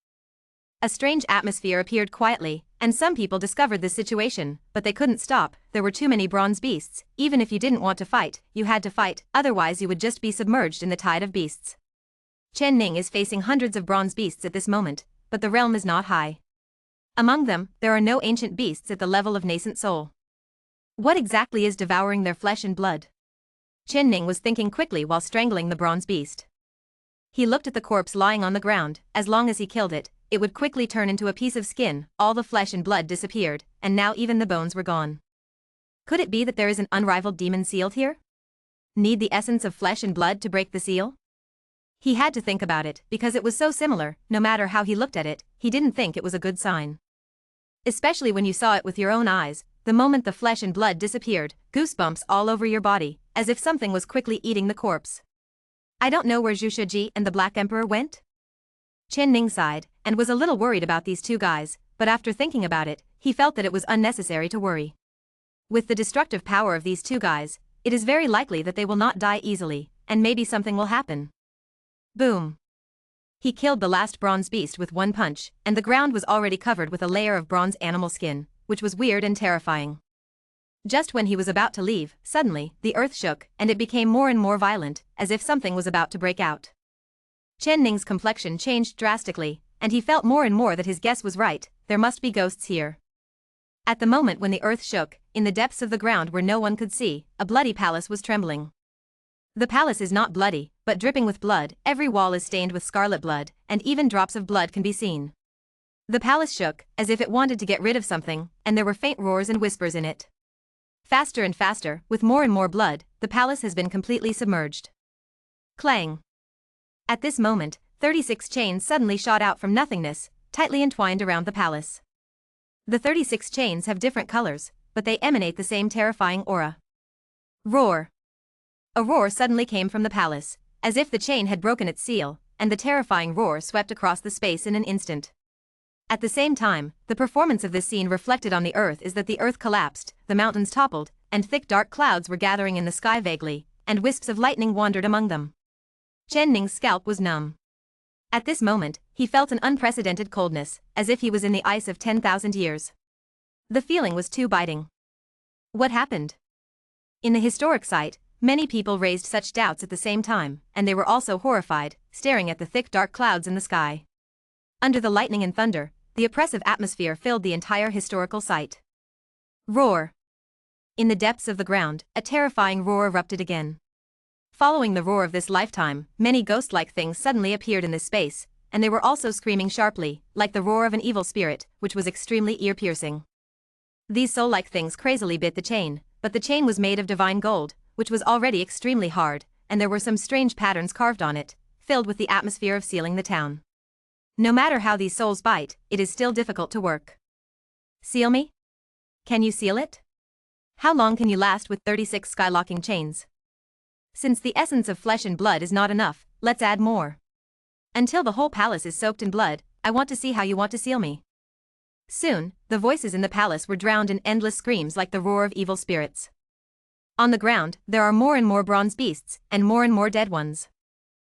A strange atmosphere appeared quietly, and some people discovered this situation, but they couldn't stop, there were too many bronze beasts, even if you didn't want to fight, you had to fight, otherwise you would just be submerged in the tide of beasts. Chen Ning is facing hundreds of bronze beasts at this moment, but the realm is not high. Among them, there are no ancient beasts at the level of nascent soul. What exactly is devouring their flesh and blood? Chen Ning was thinking quickly while strangling the bronze beast. He looked at the corpse lying on the ground. As long as he killed it, it would quickly turn into a piece of skin. All the flesh and blood disappeared, and now even the bones were gone. Could it be that there is an unrivaled demon sealed here? Need the essence of flesh and blood to break the seal? He had to think about it, because it was so similar. No matter how he looked at it, he didn't think it was a good sign. Especially when you saw it with your own eyes. The moment the flesh and blood disappeared, goosebumps all over your body, as if something was quickly eating the corpse. I don't know where Zhu Shiji and the Black Emperor went? Chen Ning sighed, and was a little worried about these two guys, but after thinking about it, he felt that it was unnecessary to worry. With the destructive power of these two guys, it is very likely that they will not die easily, and maybe something will happen. Boom. He killed the last bronze beast with one punch, and the ground was already covered with a layer of bronze animal skin, which was weird and terrifying. Just when he was about to leave, suddenly, the earth shook, and it became more and more violent, as if something was about to break out. Chen Ning's complexion changed drastically, and he felt more and more that his guess was right. There must be ghosts here. At the moment when the earth shook, in the depths of the ground where no one could see, a bloody palace was trembling. The palace is not bloody, but dripping with blood. Every wall is stained with scarlet blood, and even drops of blood can be seen. The palace shook, as if it wanted to get rid of something, and there were faint roars and whispers in it. Faster and faster, with more and more blood, the palace has been completely submerged. Clang. At this moment, 36 chains suddenly shot out from nothingness, tightly entwined around the palace. The 36 chains have different colors, but they emanate the same terrifying aura. Roar. A roar suddenly came from the palace, as if the chain had broken its seal, and the terrifying roar swept across the space in an instant. At the same time, the performance of this scene reflected on the earth is that the earth collapsed, the mountains toppled, and thick dark clouds were gathering in the sky vaguely, and wisps of lightning wandered among them. Chen Ning's scalp was numb. At this moment, he felt an unprecedented coldness, as if he was in the ice of 10,000 years. The feeling was too biting. What happened? In the historic site, many people raised such doubts at the same time, and they were also horrified, staring at the thick dark clouds in the sky. Under the lightning and thunder, the oppressive atmosphere filled the entire historical site. Roar. In the depths of the ground, a terrifying roar erupted again. Following the roar of this lifetime, many ghost-like things suddenly appeared in this space, and they were also screaming sharply, like the roar of an evil spirit, which was extremely ear-piercing. These soul-like things crazily bit the chain, but the chain was made of divine gold, which was already extremely hard, and there were some strange patterns carved on it, filled with the atmosphere of sealing the town. No matter how these souls bite, it is still difficult to work. Seal me? Can you seal it? How long can you last with 36 skylocking chains? Since the essence of flesh and blood is not enough, let's add more. Until the whole palace is soaked in blood, I want to see how you want to seal me. Soon, the voices in the palace were drowned in endless screams like the roar of evil spirits. On the ground, there are more and more bronze beasts, and more dead ones.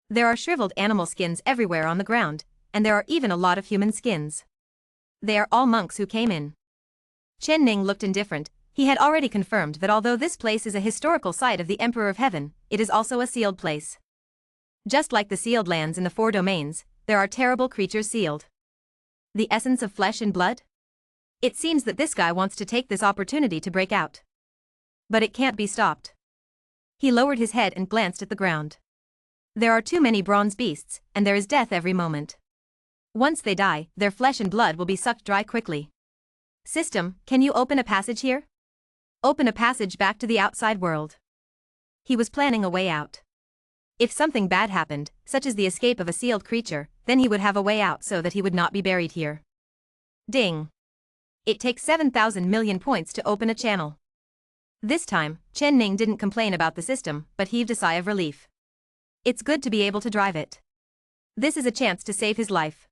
There are shriveled animal skins everywhere on the ground, and there are even a lot of human skins. They are all monks who came in. Chen Ning looked indifferent. He had already confirmed that although this place is a historical site of the Emperor of Heaven, it is also a sealed place. Just like the sealed lands in the 4 domains, there are terrible creatures sealed. The essence of flesh and blood? It seems that this guy wants to take this opportunity to break out. But it can't be stopped. He lowered his head and glanced at the ground. There are too many bronze beasts, and there is death every moment. Once they die, their flesh and blood will be sucked dry quickly. System, can you open a passage here? Open a passage back to the outside world. He was planning a way out. If something bad happened, such as the escape of a sealed creature, then he would have a way out so that he would not be buried here. Ding. It takes 7,000 million points to open a channel. This time, Chen Ning didn't complain about the system, but heaved a sigh of relief. It's good to be able to drive it. This is a chance to save his life.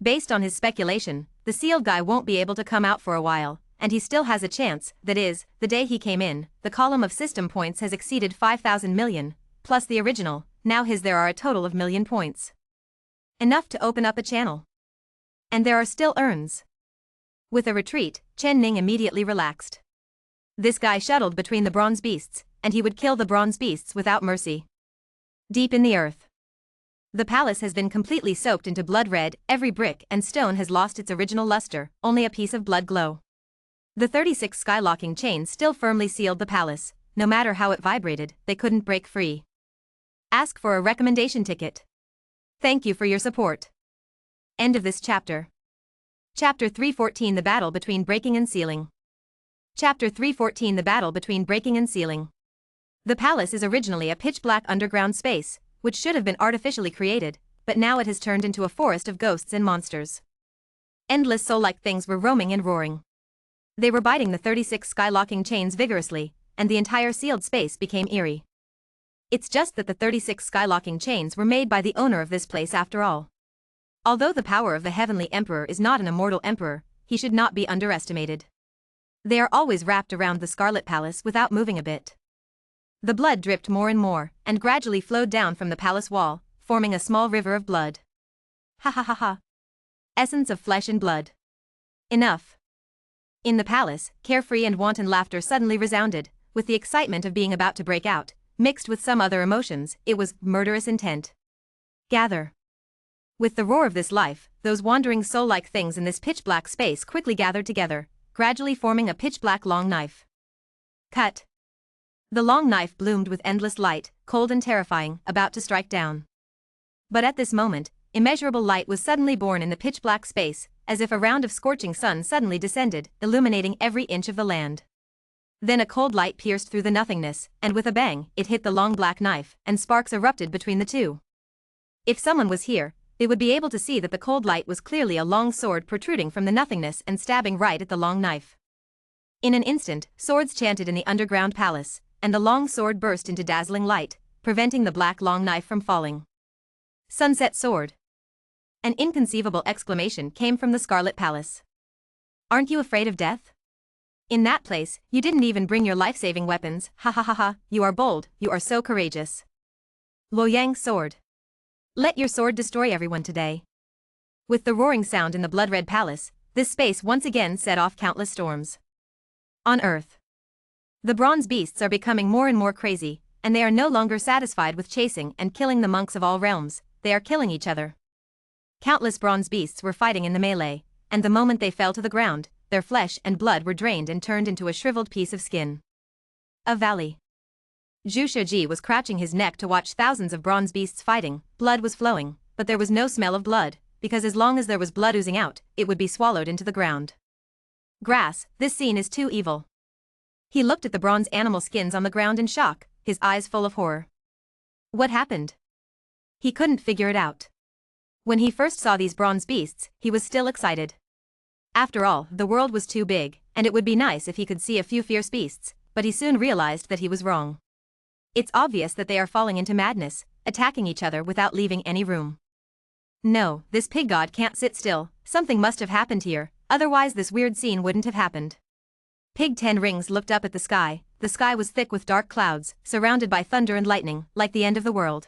Based on his speculation, the sealed guy won't be able to come out for a while, and he still has a chance. That is, the day he came in, the column of system points has exceeded 5,000 million, plus the original. Now there are a total of million points. Enough to open up a channel. And there are still urns. With a retreat, Chen Ning immediately relaxed. This guy shuttled between the bronze beasts, and he would kill the bronze beasts without mercy. Deep in the earth. The palace has been completely soaked into blood red, every brick and stone has lost its original luster, only a piece of blood glow. The 36 skylocking chains still firmly sealed the palace. No matter how it vibrated, they couldn't break free. Ask for a recommendation ticket. Thank you for your support. End of this chapter. Chapter 314 The Battle Between Breaking and Sealing. Chapter 314 The Battle Between Breaking and Sealing. The palace is originally a pitch-black underground space, which should have been artificially created, but now it has turned into a forest of ghosts and monsters. Endless soul-like things were roaming and roaring. They were biting the 36 skylocking chains vigorously, and the entire sealed space became eerie. It's just that the 36 skylocking chains were made by the owner of this place after all. Although the power of the Heavenly Emperor is not an immortal emperor, he should not be underestimated. They are always wrapped around the Scarlet Palace without moving a bit. The blood dripped more and more, and gradually flowed down from the palace wall, forming a small river of blood. Ha ha ha ha. Essence of flesh and blood. Enough. In the palace, carefree and wanton laughter suddenly resounded, with the excitement of being about to break out, mixed with some other emotions. It was murderous intent. Gather. With the roar of this life, those wandering soul-like things in this pitch-black space quickly gathered together, gradually forming a pitch-black long knife. Cut. The long knife bloomed with endless light, cold and terrifying, about to strike down. But at this moment, immeasurable light was suddenly born in the pitch-black space, as if a round of scorching sun suddenly descended, illuminating every inch of the land. Then a cold light pierced through the nothingness, and with a bang, it hit the long black knife, and sparks erupted between the two. If someone was here, they would be able to see that the cold light was clearly a long sword protruding from the nothingness and stabbing right at the long knife. In an instant, swords chanted in the underground palace, and the long sword burst into dazzling light, preventing the black long knife from falling. Sunset sword. An inconceivable exclamation came from the Scarlet Palace. Aren't you afraid of death? In that place, you didn't even bring your life-saving weapons. Ha ha ha ha, you are bold, you are so courageous. Luoyang's sword. Let your sword destroy everyone today. With the roaring sound in the blood-red palace, this space once again set off countless storms. On Earth. The bronze beasts are becoming more and more crazy, and they are no longer satisfied with chasing and killing the monks of all realms, they are killing each other. Countless bronze beasts were fighting in the melee, and the moment they fell to the ground, their flesh and blood were drained and turned into a shriveled piece of skin. A valley. Zhu Shiji was crouching his neck to watch thousands of bronze beasts fighting. Blood was flowing, but there was no smell of blood, because as long as there was blood oozing out, it would be swallowed into the ground. Grass, this scene is too evil. He looked at the bronze animal skins on the ground in shock, his eyes full of horror. What happened? He couldn't figure it out. When he first saw these bronze beasts, he was still excited. After all, the world was too big, and it would be nice if he could see a few fierce beasts, but he soon realized that he was wrong. It's obvious that they are falling into madness, attacking each other without leaving any room. No, this pig god can't sit still, something must have happened here, otherwise this weird scene wouldn't have happened. Pig 10 Rings looked up at the sky was thick with dark clouds, surrounded by thunder and lightning, like the end of the world.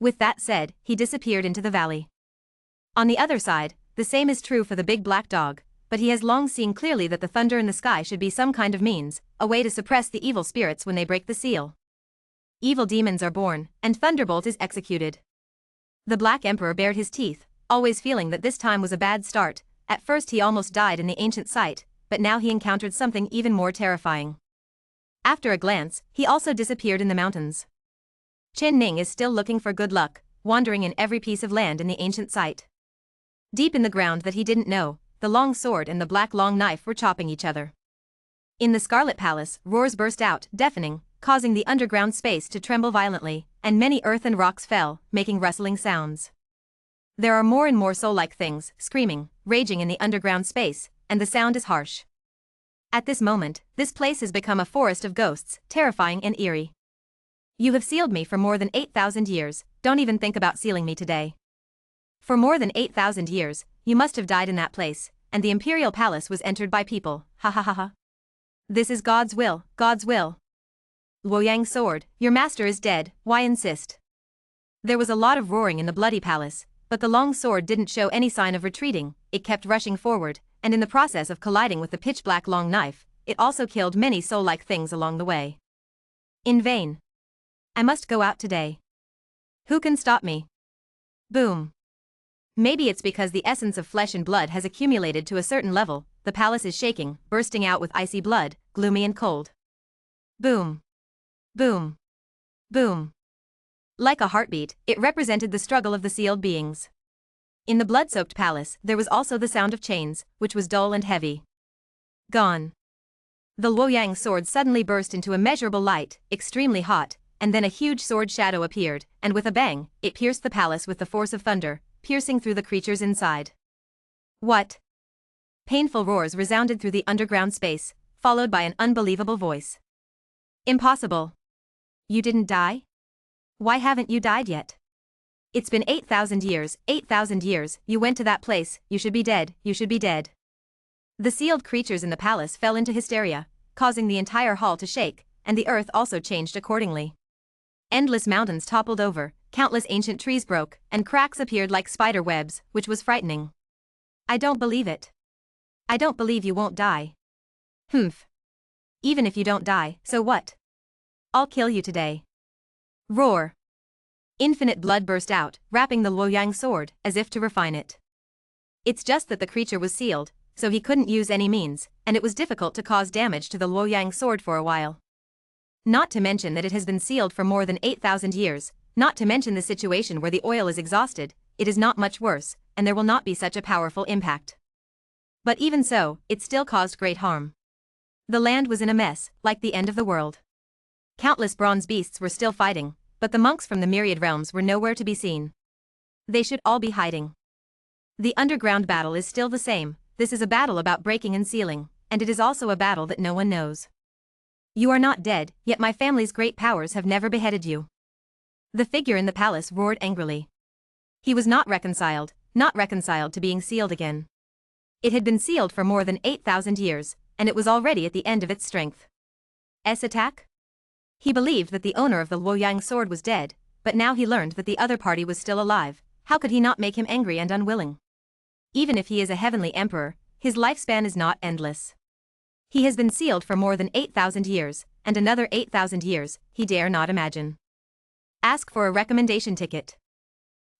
With that said, he disappeared into the valley. On the other side, the same is true for the big black dog, but he has long seen clearly that the thunder in the sky should be some kind of means, a way to suppress the evil spirits when they break the seal. Evil demons are born, and Thunderbolt is executed. The Black Emperor bared his teeth, always feeling that this time was a bad start. At first he almost died in the ancient site, but now he encountered something even more terrifying. After a glance, he also disappeared in the mountains. Chen Ning is still looking for good luck, wandering in every piece of land in the ancient site. Deep in the ground that he didn't know, the long sword and the black long knife were chopping each other. In the Scarlet Palace, roars burst out, deafening, causing the underground space to tremble violently, and many earth and rocks fell, making rustling sounds. There are more and more soul-like things, screaming, raging in the underground space, and the sound is harsh. At this moment, this place has become a forest of ghosts, terrifying and eerie. You have sealed me for more than 8,000 years, don't even think about sealing me today. For more than 8,000 years, you must have died in that place, and the imperial palace was entered by people, ha ha ha ha. This is God's will, God's will. Luoyang's sword, your master is dead, why insist? There was a lot of roaring in the bloody palace, but the long sword didn't show any sign of retreating, it kept rushing forward, and in the process of colliding with the pitch-black long knife, it also killed many soul-like things along the way. In vain. I must go out today. Who can stop me? Boom. Maybe it's because the essence of flesh and blood has accumulated to a certain level, the palace is shaking, bursting out with icy blood, gloomy and cold. Boom. Boom. Boom. Like a heartbeat, it represented the struggle of the sealed beings. In the blood-soaked palace, there was also the sound of chains, which was dull and heavy. Gone. The Luoyang sword suddenly burst into immeasurable light, extremely hot, and then a huge sword shadow appeared, and with a bang, it pierced the palace with the force of thunder, piercing through the creatures inside. What? Painful roars resounded through the underground space, followed by an unbelievable voice. Impossible. You didn't die? Why haven't you died yet? It's been 8,000 years, 8,000 years, you went to that place, you should be dead, you should be dead. The sealed creatures in the palace fell into hysteria, causing the entire hall to shake, and the earth also changed accordingly. Endless mountains toppled over, countless ancient trees broke, and cracks appeared like spider webs, which was frightening. I don't believe it. I don't believe you won't die. Humph. Even if you don't die, so what? I'll kill you today. Roar. Infinite blood burst out, wrapping the Luoyang sword, as if to refine it. It's just that the creature was sealed, so he couldn't use any means, and it was difficult to cause damage to the Luoyang sword for a while. Not to mention that it has been sealed for more than 8,000 years, not to mention the situation where the oil is exhausted, it is not much worse, and there will not be such a powerful impact. But even so, it still caused great harm. The land was in a mess, like the end of the world. Countless bronze beasts were still fighting, but the monks from the myriad realms were nowhere to be seen. They should all be hiding. The underground battle is still the same, this is a battle about breaking and sealing, and it is also a battle that no one knows. You are not dead, yet my family's great powers have never beheaded you. The figure in the palace roared angrily. He was not reconciled to being sealed again. It had been sealed for more than 8,000 years, and it was already at the end of its strength. Attack? He believed that the owner of the Luoyang sword was dead, but now he learned that the other party was still alive. How could he not make him angry and unwilling? Even if he is a heavenly emperor, his lifespan is not endless. He has been sealed for more than 8,000 years, and another 8,000 years, he dare not imagine. Ask for a recommendation ticket.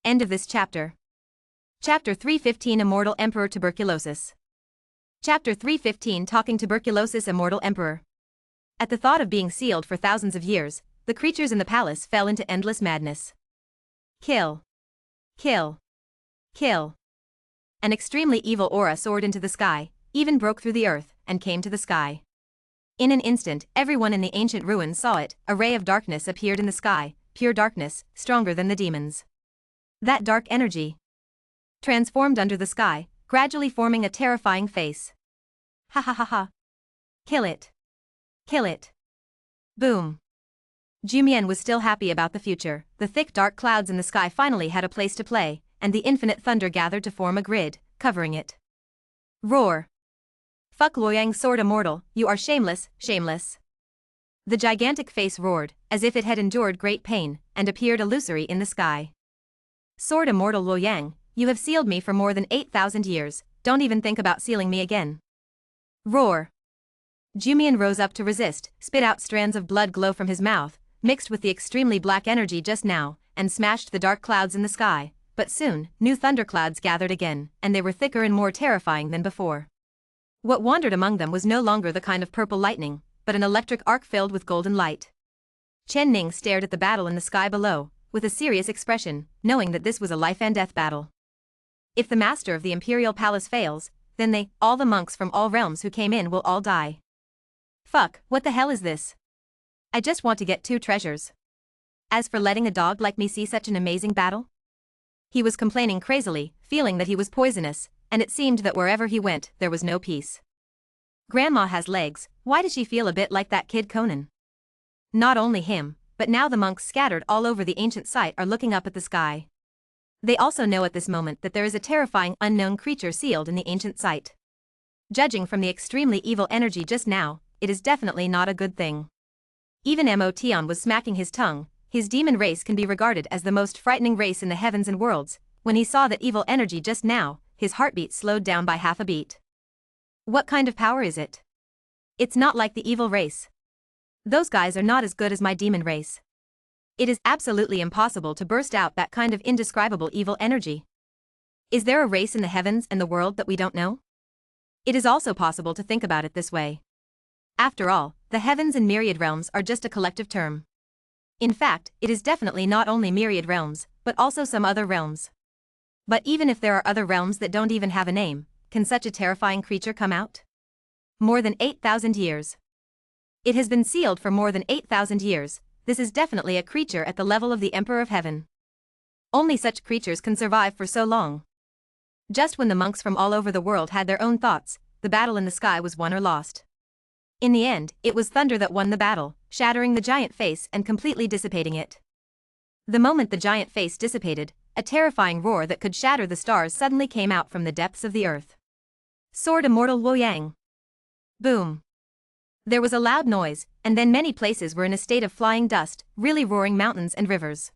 End of this chapter. Chapter 315 Immortal Emperor Tuberculosis. Chapter 315 Talking Tuberculosis Immortal Emperor. At the thought of being sealed for thousands of years, the creatures in the palace fell into endless madness. Kill. Kill. Kill. An extremely evil aura soared into the sky, even broke through the earth, and came to the sky. In an instant, everyone in the ancient ruins saw it, a ray of darkness appeared in the sky, pure darkness, stronger than the demons. That dark energy transformed under the sky, gradually forming a terrifying face. Ha ha ha ha. Kill it. Kill it. Boom. Jumian was still happy about the future, the thick dark clouds in the sky finally had a place to play, and the infinite thunder gathered to form a grid, covering it. Roar. Fuck Luoyang sword immortal, you are shameless, shameless. The gigantic face roared, as if it had endured great pain, and appeared illusory in the sky. Sword immortal Luoyang, you have sealed me for more than 8,000 years, don't even think about sealing me again. Roar. Jumian rose up to resist, spit out strands of blood glow from his mouth, mixed with the extremely black energy just now, and smashed the dark clouds in the sky, but soon, new thunderclouds gathered again, and they were thicker and more terrifying than before. What wandered among them was no longer the kind of purple lightning, but an electric arc filled with golden light. Chen Ning stared at the battle in the sky below, with a serious expression, knowing that this was a life-and-death battle. If the master of the imperial palace fails, then all the monks from all realms who came in will all die. Fuck, what the hell is this? I just want to get 2 treasures. As for letting a dog like me see such an amazing battle? He was complaining crazily, feeling that he was poisonous, and it seemed that wherever he went, there was no peace. Grandma has legs, why does she feel a bit like that kid Conan? Not only him, but now the monks scattered all over the ancient site are looking up at the sky. They also know at this moment that there is a terrifying unknown creature sealed in the ancient site. Judging from the extremely evil energy just now, it is definitely not a good thing. Even Motion was smacking his tongue, his demon race can be regarded as the most frightening race in the heavens and worlds. When he saw that evil energy just now, his heartbeat slowed down by half a beat. What kind of power is it? It's not like the evil race. Those guys are not as good as my demon race. It is absolutely impossible to burst out that kind of indescribable evil energy. Is there a race in the heavens and the world that we don't know? It is also possible to think about it this way. After all, the heavens and myriad realms are just a collective term. In fact, it is definitely not only myriad realms, but also some other realms. But even if there are other realms that don't even have a name, can such a terrifying creature come out? More than 8,000 years. It has been sealed for more than 8,000 years. This is definitely a creature at the level of the Emperor of Heaven. Only such creatures can survive for so long. Just when the monks from all over the world had their own thoughts, the battle in the sky was won or lost. In the end, it was thunder that won the battle, shattering the giant face and completely dissipating it. The moment the giant face dissipated, a terrifying roar that could shatter the stars suddenly came out from the depths of the earth. Soared immortal Luo Yang. Boom. There was a loud noise, and then many places were in a state of flying dust, really roaring mountains and rivers.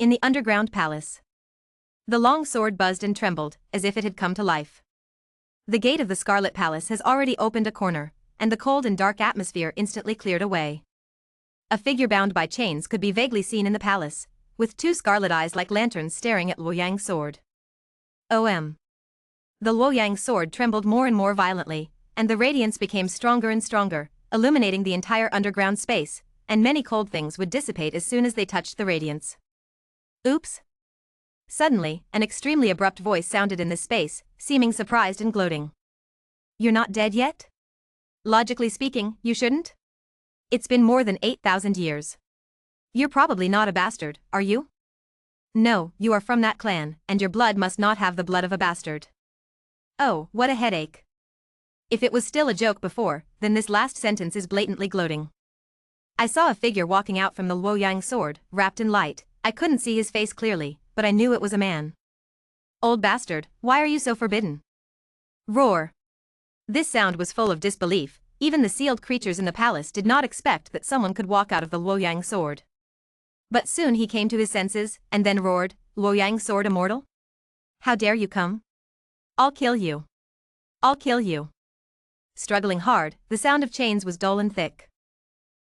In the underground palace, the long sword buzzed and trembled, as if it had come to life. The gate of the Scarlet Palace has already opened a corner, and the cold and dark atmosphere instantly cleared away. A figure bound by chains could be vaguely seen in the palace, with two scarlet eyes like lanterns staring at Luo Yang's sword. OM. The Luo Yang sword trembled more and more violently, and the radiance became stronger and stronger, illuminating the entire underground space, and many cold things would dissipate as soon as they touched the radiance. Oops. Suddenly, an extremely abrupt voice sounded in this space, seeming surprised and gloating. You're not dead yet? Logically speaking, you shouldn't? It's been more than 8,000 years. You're probably not a bastard, are you? No, you are from that clan, and your blood must not have the blood of a bastard. Oh, what a headache. If it was still a joke before, then this last sentence is blatantly gloating. I saw a figure walking out from the Luo Yang sword, wrapped in light. I couldn't see his face clearly, but I knew it was a man. Old bastard, why are you so forbidden? Roar. This sound was full of disbelief. Even the sealed creatures in the palace did not expect that someone could walk out of the Luo Yang sword. But soon he came to his senses, and then roared, Luo Yang sword immortal? How dare you come? I'll kill you. I'll kill you. Struggling hard, the sound of chains was dull and thick.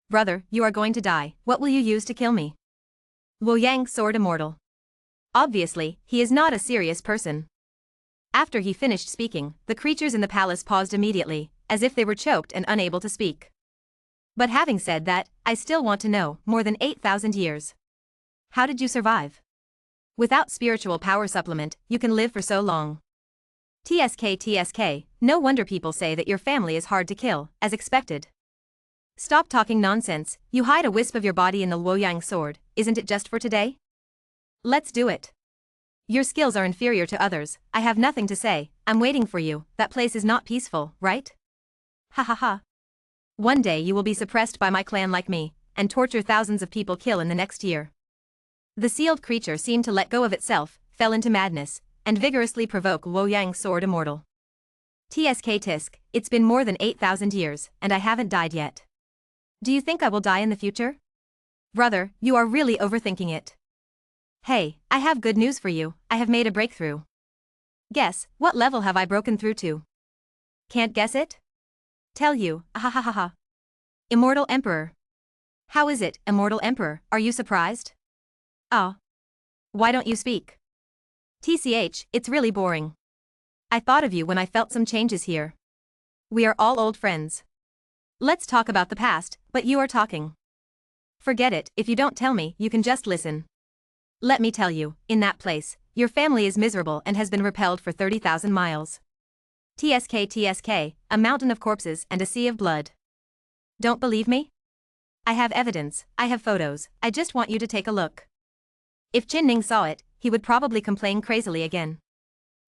Brother, you are going to die. What will you use to kill me? Luo Yang sword immortal. Obviously, he is not a serious person. After he finished speaking, the creatures in the palace paused immediately, as if they were choked and unable to speak. But having said that, I still want to know, more than 8,000 years. How did you survive? Without spiritual power supplement, you can live for so long. TSK, no wonder people say that your family is hard to kill, as expected. Stop talking nonsense, you hide a wisp of your body in the Luo Yang sword, isn't it just for today? Let's do it. Your skills are inferior to others, I have nothing to say, I'm waiting for you, that place is not peaceful, right? Ha ha ha. One day you will be suppressed by my clan like me, and torture thousands of people kill in the next year. The sealed creature seemed to let go of itself, fell into madness, and vigorously provoke Luo Yang's sword immortal. Tisk, it's been more than 8,000 years, and I haven't died yet. Do you think I will die in the future? Brother, you are really overthinking it. Hey, I have good news for you, I have made a breakthrough. Guess, what level have I broken through to? Can't guess it? Tell you, ahahaha. Immortal Emperor. How is it, Immortal Emperor, are you surprised? Ah. Why don't you speak? TCH, it's really boring. I thought of you when I felt some changes here. We are all old friends. Let's talk about the past, but you are talking. Forget it, if you don't tell me, you can just listen. Let me tell you, in that place, your family is miserable and has been repelled for 30,000 miles. Tsk, a mountain of corpses and a sea of blood. Don't believe me? I have evidence, I have photos, I just want you to take a look. If Qin Ning saw it, he would probably complain crazily again.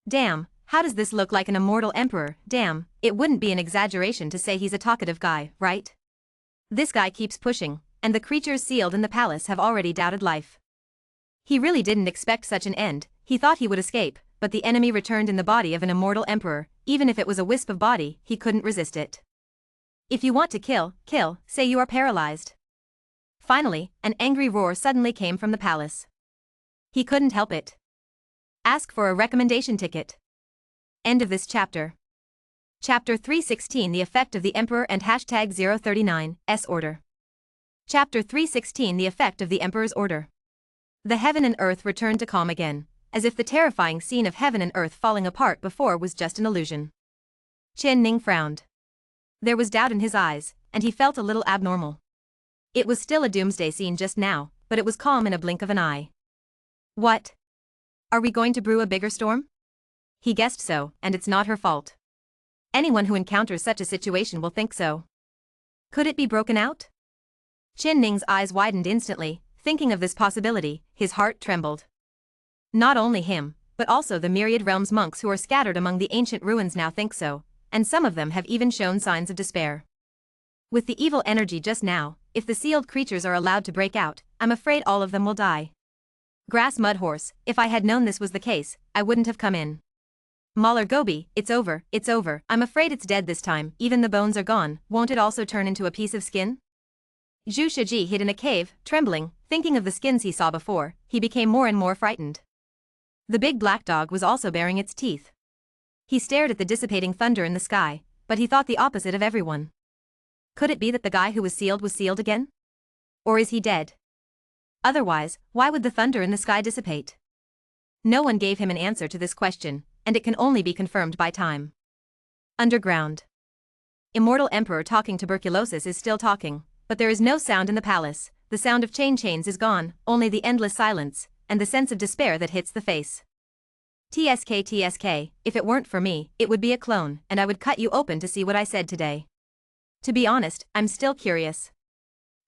Damn, how does this look like an immortal emperor? Damn, it wouldn't be an exaggeration to say he's a talkative guy, right? This guy keeps pushing, and the creatures sealed in the palace have already doubted life. He really didn't expect such an end, he thought he would escape, but the enemy returned in the body of an immortal emperor, even if it was a wisp of body, he couldn't resist it. If you want to kill, say you are paralyzed. Finally, an angry roar suddenly came from the palace. He couldn't help it. Ask for a recommendation ticket. End of this chapter. Chapter 316 The Effect of the Emperor and #039's Order. Chapter 316 The Effect of the Emperor's Order. The heaven and earth returned to calm again, as if the terrifying scene of heaven and earth falling apart before was just an illusion. Chen Ning frowned. There was doubt in his eyes, and he felt a little abnormal. It was still a doomsday scene just now, but it was calm in a blink of an eye. What? Are we going to brew a bigger storm? He guessed so, and it's not her fault. Anyone who encounters such a situation will think so. Could it be broken out? Chen Ning's eyes widened instantly, thinking of this possibility, his heart trembled. Not only him, but also the myriad realms monks who are scattered among the ancient ruins now think so, and some of them have even shown signs of despair. With the evil energy just now, if the sealed creatures are allowed to break out, I'm afraid all of them will die. Grass Mud Horse, if I had known this was the case, I wouldn't have come in. Mahler Gobi, it's over, I'm afraid it's dead this time, even the bones are gone, won't it also turn into a piece of skin? Zhu Shiji hid in a cave, trembling, thinking of the skins he saw before, he became more and more frightened. The big black dog was also baring its teeth. He stared at the dissipating thunder in the sky, but he thought the opposite of everyone. Could it be that the guy who was sealed again? Or is he dead? Otherwise, why would the thunder in the sky dissipate? No one gave him an answer to this question, and it can only be confirmed by time. Underground. Immortal Emperor talking tuberculosis is still talking, but there is no sound in the palace, the sound of chains is gone, only the endless silence, and the sense of despair that hits the face. TSK, if it weren't for me, it would be a clone, and I would cut you open to see what I said today. To be honest, I'm still curious.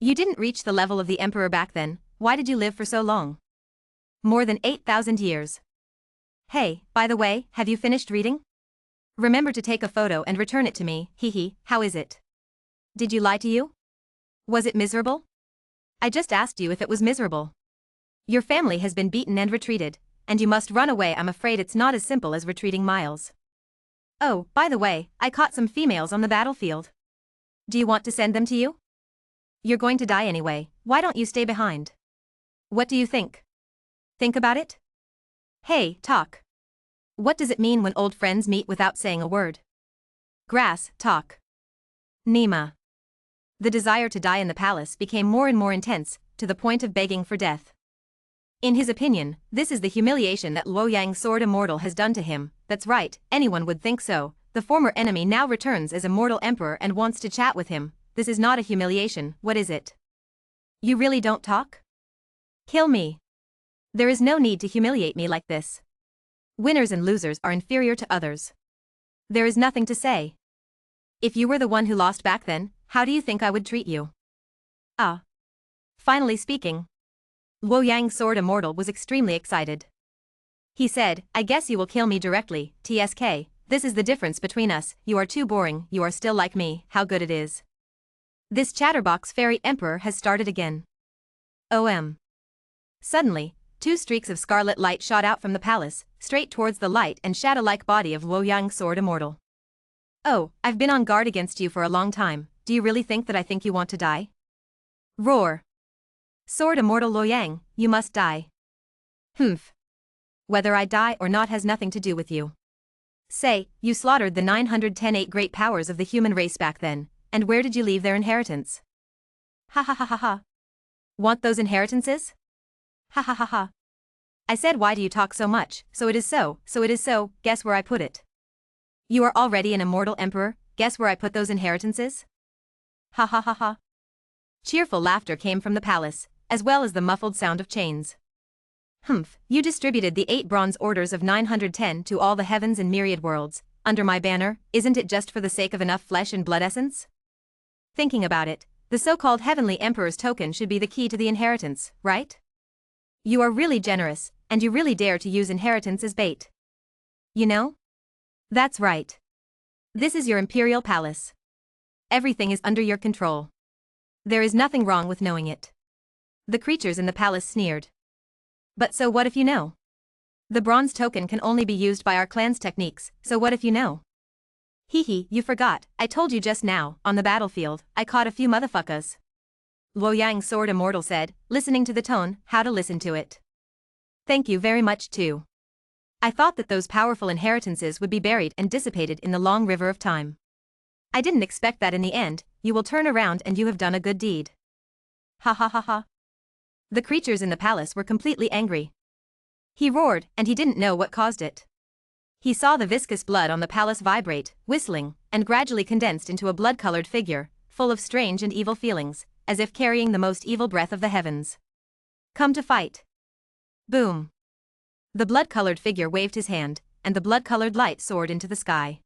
You didn't reach the level of the Emperor back then, why did you live for so long? More than 8,000 years. Hey, by the way, have you finished reading? Remember to take a photo and return it to me, how is it? Did you lie to you? Was it miserable? I just asked you if it was miserable. Your family has been beaten and retreated, and you must run away. I'm afraid it's not as simple as retreating miles. Oh, by the way, I caught some females on the battlefield. Do you want to send them to you? You're going to die anyway, why don't you stay behind? What do you think? Think about it? Hey, talk. What does it mean when old friends meet without saying a word? Grass, talk. Nima. The desire to die in the palace became more and more intense, to the point of begging for death. In his opinion, this is the humiliation that Luoyang Sword Immortal has done to him. That's right, anyone would think so. The former enemy now returns as Immortal Emperor and wants to chat with him. This is not a humiliation, what is it? You really don't talk? Kill me. There is no need to humiliate me like this. Winners and losers are inferior to others. There is nothing to say. If you were the one who lost back then, how do you think I would treat you? Ah. Finally speaking. Luoyang Sword Immortal was extremely excited. He said, I guess you will kill me directly, TSK, this is the difference between us, you are too boring, you are still like me, how good it is. This chatterbox fairy emperor has started again. OM. Suddenly, two streaks of scarlet light shot out from the palace, straight towards the light and shadow-like body of Luoyang Sword Immortal. Oh, I've been on guard against you for a long time, do you really think that I think you want to die? Roar. Sword Immortal Luoyang, you must die. Humph. Whether I die or not has nothing to do with you. Say, you slaughtered the 910 great powers of the human race back then, and where did you leave their inheritance? Ha ha ha ha ha. Want those inheritances? Ha ha ha ha. I said why do you talk so much, so it is so, guess where I put it. You are already an immortal emperor, guess where I put those inheritances? Ha ha ha ha. Cheerful laughter came from the palace, as well as the muffled sound of chains. Humph, you distributed the 8 bronze orders of 910 to all the heavens and myriad worlds, under my banner, isn't it just for the sake of enough flesh and blood essence? Thinking about it, the so-called Heavenly Emperor's token should be the key to the inheritance, right? You are really generous, and you really dare to use inheritance as bait. You know? That's right. This is your imperial palace. Everything is under your control. There is nothing wrong with knowing it. The creatures in the palace sneered. But so what if you know? The bronze token can only be used by our clan's techniques, so what if you know? Hee, you forgot, I told you just now, on the battlefield, I caught a few motherfuckers. Luoyang Sword Immortal said, listening to the tone, how to listen to it. Thank you very much too. I thought that those powerful inheritances would be buried and dissipated in the long river of time. I didn't expect that in the end, you will turn around and you have done a good deed. Ha ha ha ha. The creatures in the palace were completely angry. He roared, and he didn't know what caused it. He saw the viscous blood on the palace vibrate, whistling, and gradually condensed into a blood-colored figure, full of strange and evil feelings, as if carrying the most evil breath of the heavens. Come to fight. Boom. The blood-colored figure waved his hand, and the blood-colored light soared into the sky.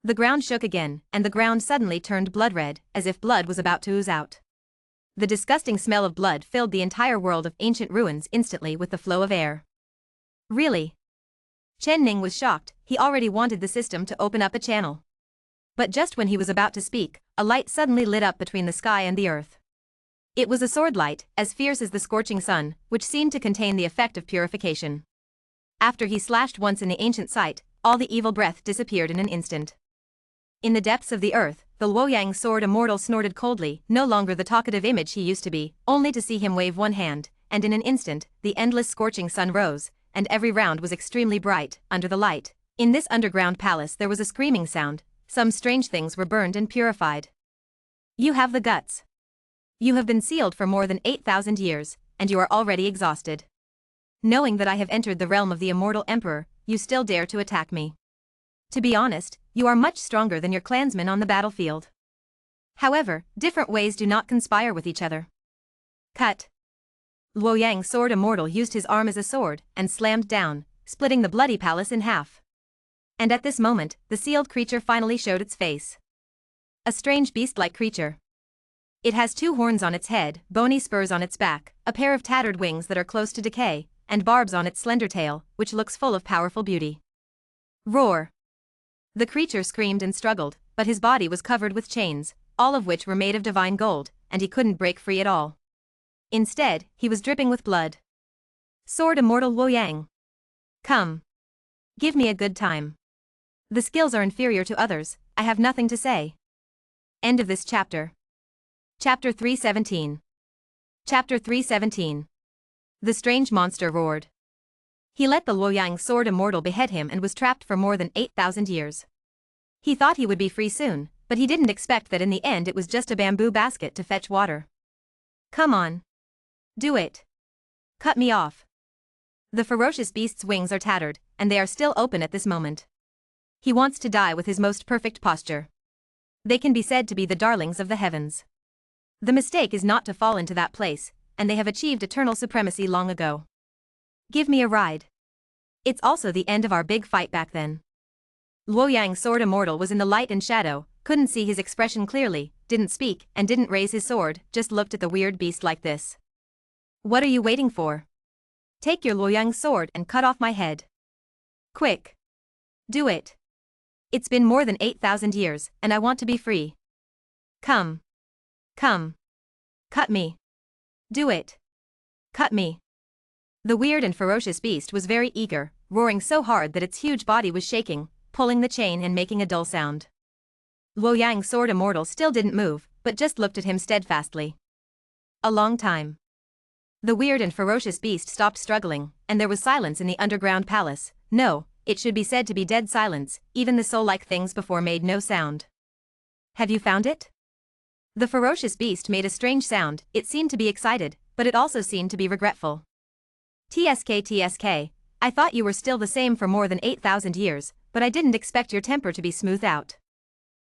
The ground shook again, and the ground suddenly turned blood-red, as if blood was about to ooze out. The disgusting smell of blood filled the entire world of ancient ruins instantly with the flow of air. Really? Chen Ning was shocked. He already wanted the system to open up a channel. But just when he was about to speak, a light suddenly lit up between the sky and the earth. It was a sword light, as fierce as the scorching sun, which seemed to contain the effect of purification. After he slashed once in the ancient site, all the evil breath disappeared in an instant. In the depths of the earth, the Luoyang sword immortal snorted coldly, no longer the talkative image he used to be, only to see him wave one hand, and in an instant, the endless scorching sun rose, and every round was extremely bright, under the light. In this underground palace there was a screaming sound, some strange things were burned and purified. You have the guts. You have been sealed for more than 8,000 years, and you are already exhausted. Knowing that I have entered the realm of the immortal emperor, you still dare to attack me. To be honest, you are much stronger than your clansmen on the battlefield. However, different ways do not conspire with each other. Cut. Luoyang's sword immortal used his arm as a sword and slammed down, splitting the bloody palace in half. And at this moment, the sealed creature finally showed its face. A strange beast-like creature. It has 2 horns on its head, bony spurs on its back, a pair of tattered wings that are close to decay, and barbs on its slender tail, which looks full of powerful beauty. Roar! The creature screamed and struggled, but his body was covered with chains, all of which were made of divine gold, and he couldn't break free at all. Instead, he was dripping with blood. Sword immortal Luoyang. Come. Give me a good time. The skills are inferior to others, I have nothing to say. End of this chapter. Chapter 317. Chapter 317. The strange monster roared. He let the Luoyang sword immortal behead him and was trapped for more than 8,000 years. He thought he would be free soon, but he didn't expect that in the end it was just a bamboo basket to fetch water. Come on. Do it. Cut me off. The ferocious beast's wings are tattered, and they are still open at this moment. He wants to die with his most perfect posture. They can be said to be the darlings of the heavens. The mistake is not to fall into that place, and they have achieved eternal supremacy long ago. Give me a ride. It's also the end of our big fight back then. Luoyang's sword immortal was in the light and shadow, couldn't see his expression clearly, didn't speak, and didn't raise his sword, just looked at the weird beast like this. What are you waiting for? Take your Luoyang's sword and cut off my head. Quick. Do it. It's been more than 8,000 years, and I want to be free. Come. Come. Cut me. Do it. Cut me. The weird and ferocious beast was very eager, roaring so hard that its huge body was shaking, pulling the chain and making a dull sound. Luoyang's sword immortal still didn't move, but just looked at him steadfastly. A long time. The weird and ferocious beast stopped struggling, and there was silence in the underground palace. No, it should be said to be dead silence, even the soul-like things before made no sound. Have you found it? The ferocious beast made a strange sound, it seemed to be excited, but it also seemed to be regretful. TSK, I thought you were still the same for more than 8,000 years, but I didn't expect your temper to be smoothed out.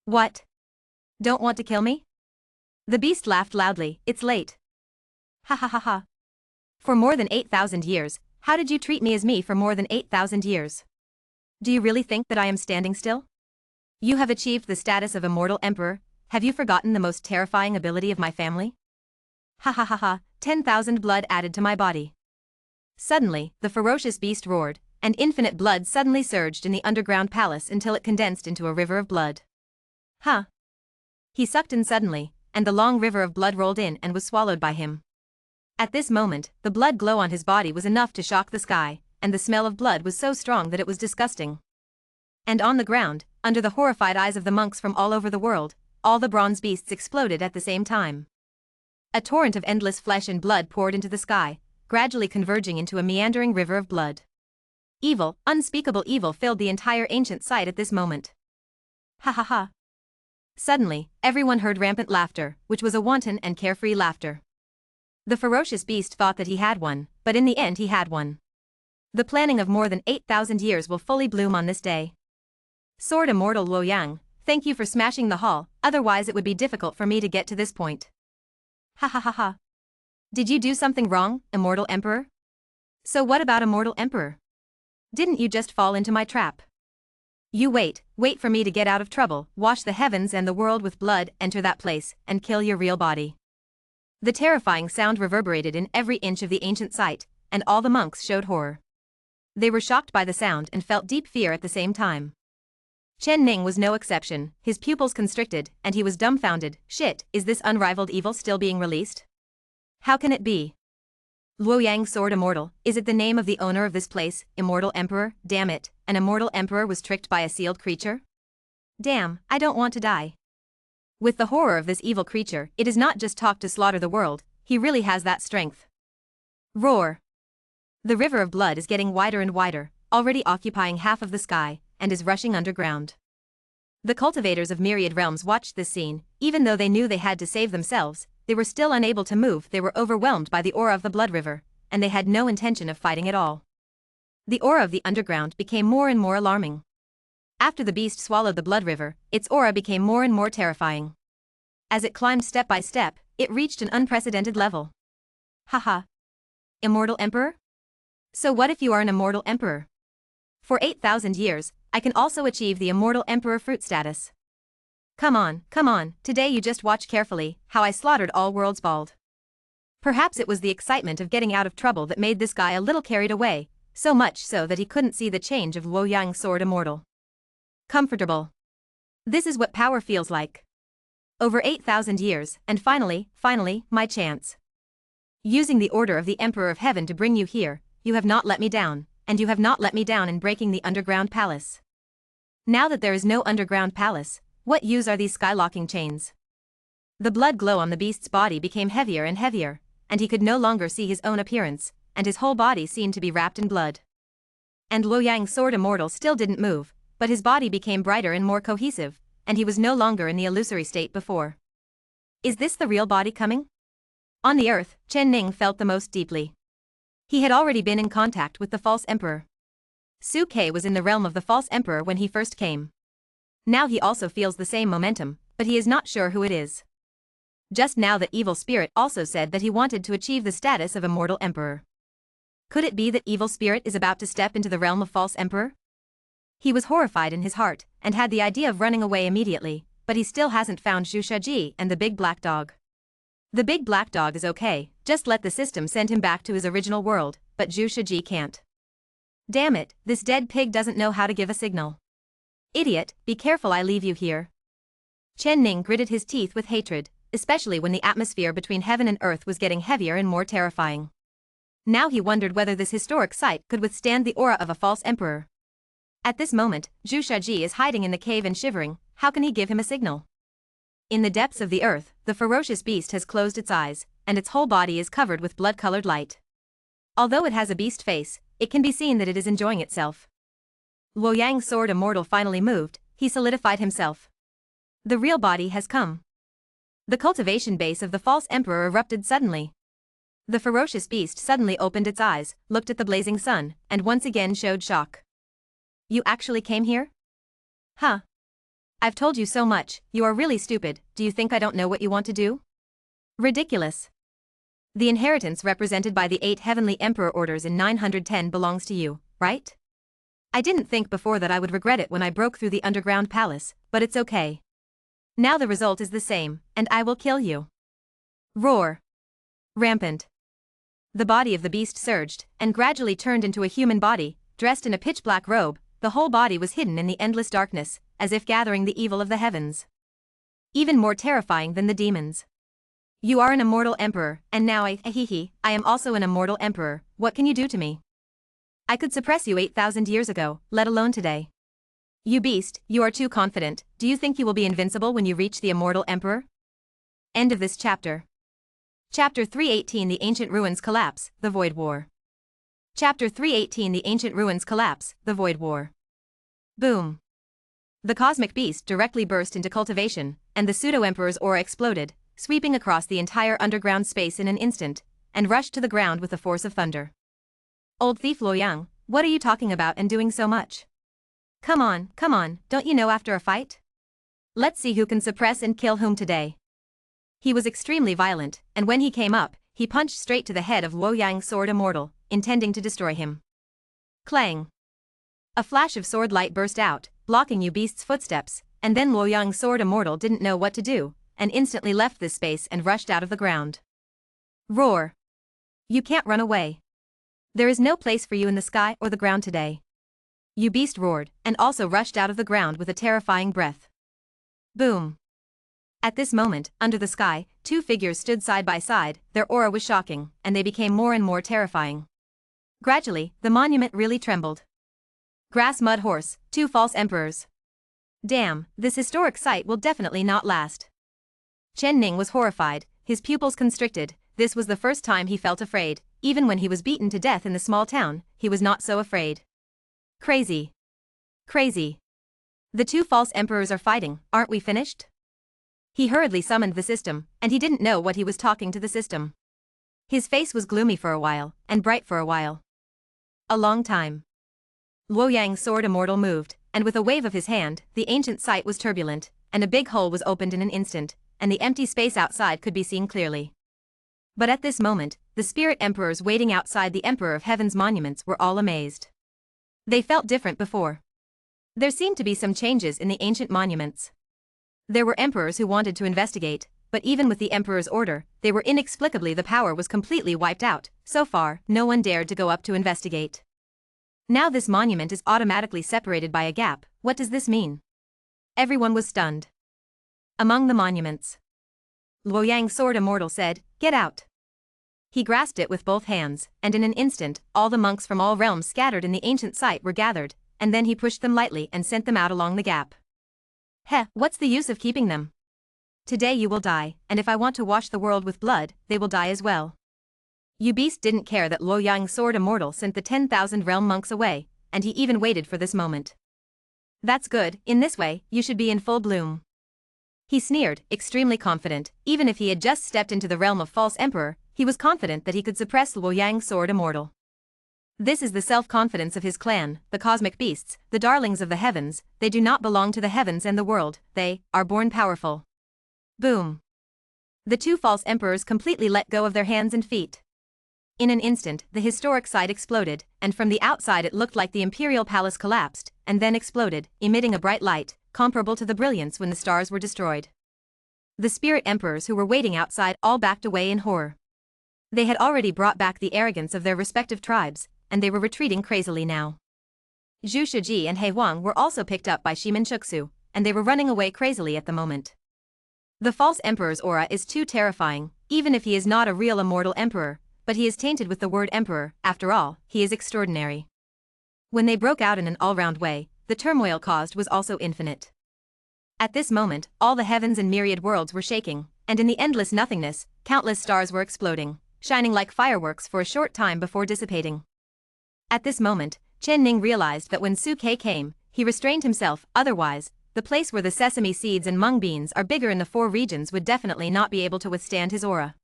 What? Don't want to kill me? The beast laughed loudly, it's late. Ha ha ha ha. For more than 8,000 years, how did you treat me as me for more than 8,000 years? Do you really think that I am standing still? You have achieved the status of immortal emperor, have you forgotten the most terrifying ability of my family? Ha ha ha ha, 10,000 blood added to my body. Suddenly, the ferocious beast roared, and infinite blood suddenly surged in the underground palace until it condensed into a river of blood. Huh. He sucked in suddenly, and the long river of blood rolled in and was swallowed by him. At this moment, the blood glow on his body was enough to shock the sky, and the smell of blood was so strong that it was disgusting. And on the ground, under the horrified eyes of the monks from all over the world, all the bronze beasts exploded at the same time. A torrent of endless flesh and blood poured into the sky, gradually converging into a meandering river of blood. Evil, unspeakable evil filled the entire ancient site at this moment. Ha ha ha. Suddenly, everyone heard rampant laughter, which was a wanton and carefree laughter. The ferocious beast thought that he had one, but in the end he had one. The planning of more than 8,000 years will fully bloom on this day. Sword Immortal Luo Yang, thank you for smashing the hall, otherwise it would be difficult for me to get to this point. Ha ha ha ha. Did you do something wrong, Immortal Emperor? So what about Immortal Emperor? Didn't you just fall into my trap? You wait for me to get out of trouble, wash the heavens and the world with blood, enter that place, and kill your real body. The terrifying sound reverberated in every inch of the ancient site, and all the monks showed horror. They were shocked by the sound and felt deep fear at the same time. Chen Ning was no exception, his pupils constricted, and he was dumbfounded. Shit, is this unrivaled evil still being released? How can it be? Luo Yang Sword Immortal, is it the name of the owner of this place, Immortal Emperor? Damn it, an Immortal Emperor was tricked by a sealed creature? Damn, I don't want to die. With the horror of this evil creature, it is not just talk to slaughter the world, he really has that strength. Roar. The river of blood is getting wider and wider, already occupying half of the sky, and is rushing underground. The cultivators of myriad realms watched this scene, even though they knew they had to save themselves, they were still unable to move. They were overwhelmed by the aura of the blood river, and they had no intention of fighting at all. The aura of the underground became more and more alarming. After the beast swallowed the blood river, its aura became more and more terrifying. As it climbed step by step, it reached an unprecedented level. Haha. Immortal Emperor? So what if you are an Immortal Emperor? For 8,000 years, I can also achieve the Immortal Emperor fruit status. Come on, today you just watch carefully, how I slaughtered all worlds bald. Perhaps it was the excitement of getting out of trouble that made this guy a little carried away, so much so that he couldn't see the change of Luo Yang Sword Immortal. Comfortable. This is what power feels like. Over 8,000 years, and finally, my chance. Using the order of the Emperor of Heaven to bring you here, you have not let me down, and you have not let me down in breaking the underground palace. Now that there is no underground palace, what use are these skylocking chains? The blood glow on the beast's body became heavier and heavier, and he could no longer see his own appearance, and his whole body seemed to be wrapped in blood. And Luo Yang Sword Immortal still didn't move, but his body became brighter and more cohesive, and he was no longer in the illusory state before. Is this the real body coming? On the earth, Chen Ning felt the most deeply. He had already been in contact with the false emperor. Su Ke was in the realm of the false emperor when he first came. Now he also feels the same momentum, but he is not sure who it is. Just now the evil spirit also said that he wanted to achieve the status of Immortal Emperor. Could it be that evil spirit is about to step into the realm of false emperor? He was horrified in his heart, and had the idea of running away immediately, but he still hasn't found Zhu Shaji and the big black dog. The big black dog is okay, just let the system send him back to his original world, but Zhu Shaji can't. Damn it, this dead pig doesn't know how to give a signal. Idiot, be careful, I leave you here. Chen Ning gritted his teeth with hatred, especially when the atmosphere between heaven and earth was getting heavier and more terrifying. Now he wondered whether this historic site could withstand the aura of a false emperor. At this moment, Zhu Shaji is hiding in the cave and shivering. How can he give him a signal? In the depths of the earth, the ferocious beast has closed its eyes, and its whole body is covered with blood-colored light. Although it has a beast face, it can be seen that it is enjoying itself. Luo Yang Sword Immortal finally moved, he solidified himself. The real body has come. The cultivation base of the false emperor erupted suddenly. The ferocious beast suddenly opened its eyes, looked at the blazing sun, and once again showed shock. You actually came here? Huh. I've told you so much, you are really stupid, do you think I don't know what you want to do? Ridiculous. The inheritance represented by the 8 heavenly emperor orders in 910 belongs to you, right? I didn't think before that I would regret it when I broke through the underground palace, but it's okay. Now the result is the same, and I will kill you. Roar. Rampant. The body of the beast surged, and gradually turned into a human body, dressed in a pitch-black robe. The whole body was hidden in the endless darkness, as if gathering the evil of the heavens. Even more terrifying than the demons. You are an immortal emperor, and now I am also an immortal emperor, what can you do to me? I could suppress you 8,000 years ago, let alone today. You beast, you are too confident, do you think you will be invincible when you reach the immortal emperor? End of this chapter. Chapter 318 The Ancient Ruins Collapse, The Void War. Chapter 318 The Ancient Ruins Collapse, The Void War. Boom. The cosmic beast directly burst into cultivation, and the pseudo-emperor's aura exploded, sweeping across the entire underground space in an instant. and rushed to the ground with the force of thunder. Old thief Luoyang, what are you talking about and doing so much? Come on, don't you know after a fight? Let's see who can suppress and kill whom today. He was extremely violent, and when he came up, he punched straight to the head of Luoyang's sword immortal, intending to destroy him. Clang! A flash of sword light burst out, blocking Yu Beast's footsteps, and then Luoyang's sword immortal didn't know what to do, and instantly left this space and rushed out of the ground. Roar! You can't run away. There is no place for you in the sky or the ground today. Yu Beast roared, and also rushed out of the ground with a terrifying breath. Boom! At this moment, under the sky, two figures stood side by side, their aura was shocking, and they became more and more terrifying. Gradually, the monument really trembled. Grass Mud Horse, two false emperors. Damn, this historic sight will definitely not last. Chen Ning was horrified, his pupils constricted. This was the first time he felt afraid. Even when he was beaten to death in the small town, he was not so afraid. Crazy. Crazy. The two false emperors are fighting, aren't we finished? He hurriedly summoned the system, and he didn't know what he was talking to the system. His face was gloomy for a while, and bright for a while. A long time. Luoyang's sword immortal moved, and with a wave of his hand, the ancient site was turbulent, and a big hole was opened in an instant, and the empty space outside could be seen clearly. But at this moment, the spirit emperors waiting outside the Emperor of Heaven's monuments were all amazed. They felt different before. There seemed to be some changes in the ancient monuments. There were emperors who wanted to investigate, but even with the emperor's order, they were inexplicably the power was completely wiped out. So far, no one dared to go up to investigate. Now this monument is automatically separated by a gap. What does this mean? Everyone was stunned. Among the monuments, Luoyang's sword immortal said, "Get out." He grasped it with both hands, and in an instant, all the monks from all realms scattered in the ancient site were gathered, and then he pushed them lightly and sent them out along the gap. Heh, what's the use of keeping them? Today you will die, and if I want to wash the world with blood, they will die as well. Yu Beast didn't care that Luoyang's sword immortal sent the 10,000 realm monks away, and he even waited for this moment. That's good, in this way, you should be in full bloom. He sneered, extremely confident. Even if he had just stepped into the realm of false emperor, he was confident that he could suppress Luoyang's sword immortal. This is the self-confidence of his clan, the cosmic beasts, the darlings of the heavens. They do not belong to the heavens and the world, they are born powerful. Boom. The two false emperors completely let go of their hands and feet. In an instant, the historic site exploded, and from the outside it looked like the imperial palace collapsed, and then exploded, emitting a bright light, comparable to the brilliance when the stars were destroyed. The spirit emperors who were waiting outside all backed away in horror. They had already brought back the arrogance of their respective tribes, and they were retreating crazily now. Zhu Shiji and He Huang were also picked up by Shimin Chuxu, and they were running away crazily at the moment. The false emperor's aura is too terrifying, even if he is not a real immortal emperor, but he is tainted with the word emperor. After all, he is extraordinary. When they broke out in an all-round way, the turmoil caused was also infinite. At this moment, all the heavens and myriad worlds were shaking, and in the endless nothingness, countless stars were exploding, shining like fireworks for a short time before dissipating. At this moment, Chen Ning realized that when Su Ke came, he restrained himself, otherwise, the place where the sesame seeds and mung beans are bigger in the 4 regions would definitely not be able to withstand his aura.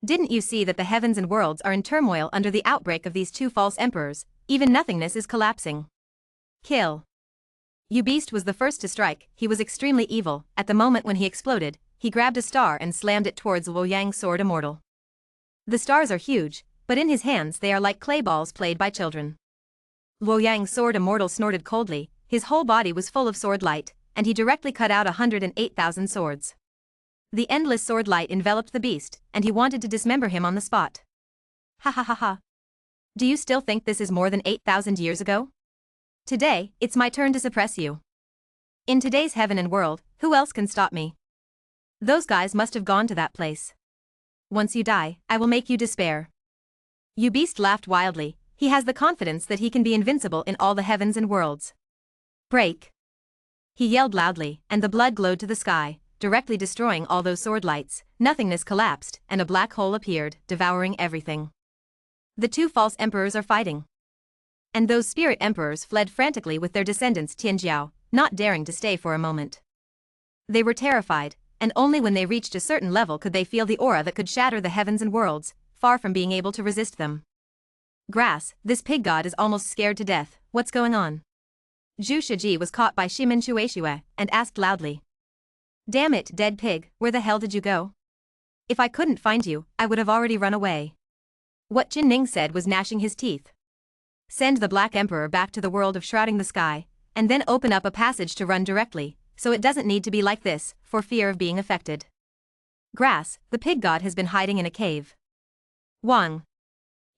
Didn't you see that the heavens and worlds are in turmoil under the outbreak of these two false emperors? Even nothingness is collapsing. Kill. Yu Beast was the first to strike. He was extremely evil. At the moment when he exploded, he grabbed a star and slammed it towards Luoyang's sword immortal. The stars are huge, but in his hands they are like clay balls played by children. Luoyang's sword immortal snorted coldly, his whole body was full of sword light, and he directly cut out 108,000 swords. The endless sword light enveloped the beast, and he wanted to dismember him on the spot. Ha ha ha ha. Do you still think this is more than 8,000 years ago? Today, it's my turn to suppress you. In today's heaven and world, who else can stop me? Those guys must have gone to that place. Once you die, I will make you despair. Yu Beast laughed wildly. He has the confidence that he can be invincible in all the heavens and worlds. Break. He yelled loudly, and the blood glowed to the sky, directly destroying all those sword lights. Nothingness collapsed, and a black hole appeared, devouring everything. The two false emperors are fighting. And those spirit emperors fled frantically with their descendants Tianjiao, not daring to stay for a moment. They were terrified, and only when they reached a certain level could they feel the aura that could shatter the heavens and worlds. far from being able to resist them. Grass, this pig god is almost scared to death, what's going on? Zhu Shiji was caught by Shimin Shueishue and asked loudly. Damn it, dead pig, where the hell did you go? If I couldn't find you, I would have already run away. What Jin Ning said was gnashing his teeth. Send the Black Emperor back to the world of shrouding the sky, and then open up a passage to run directly, so it doesn't need to be like this, for fear of being affected. Grass, the pig god has been hiding in a cave. Wang.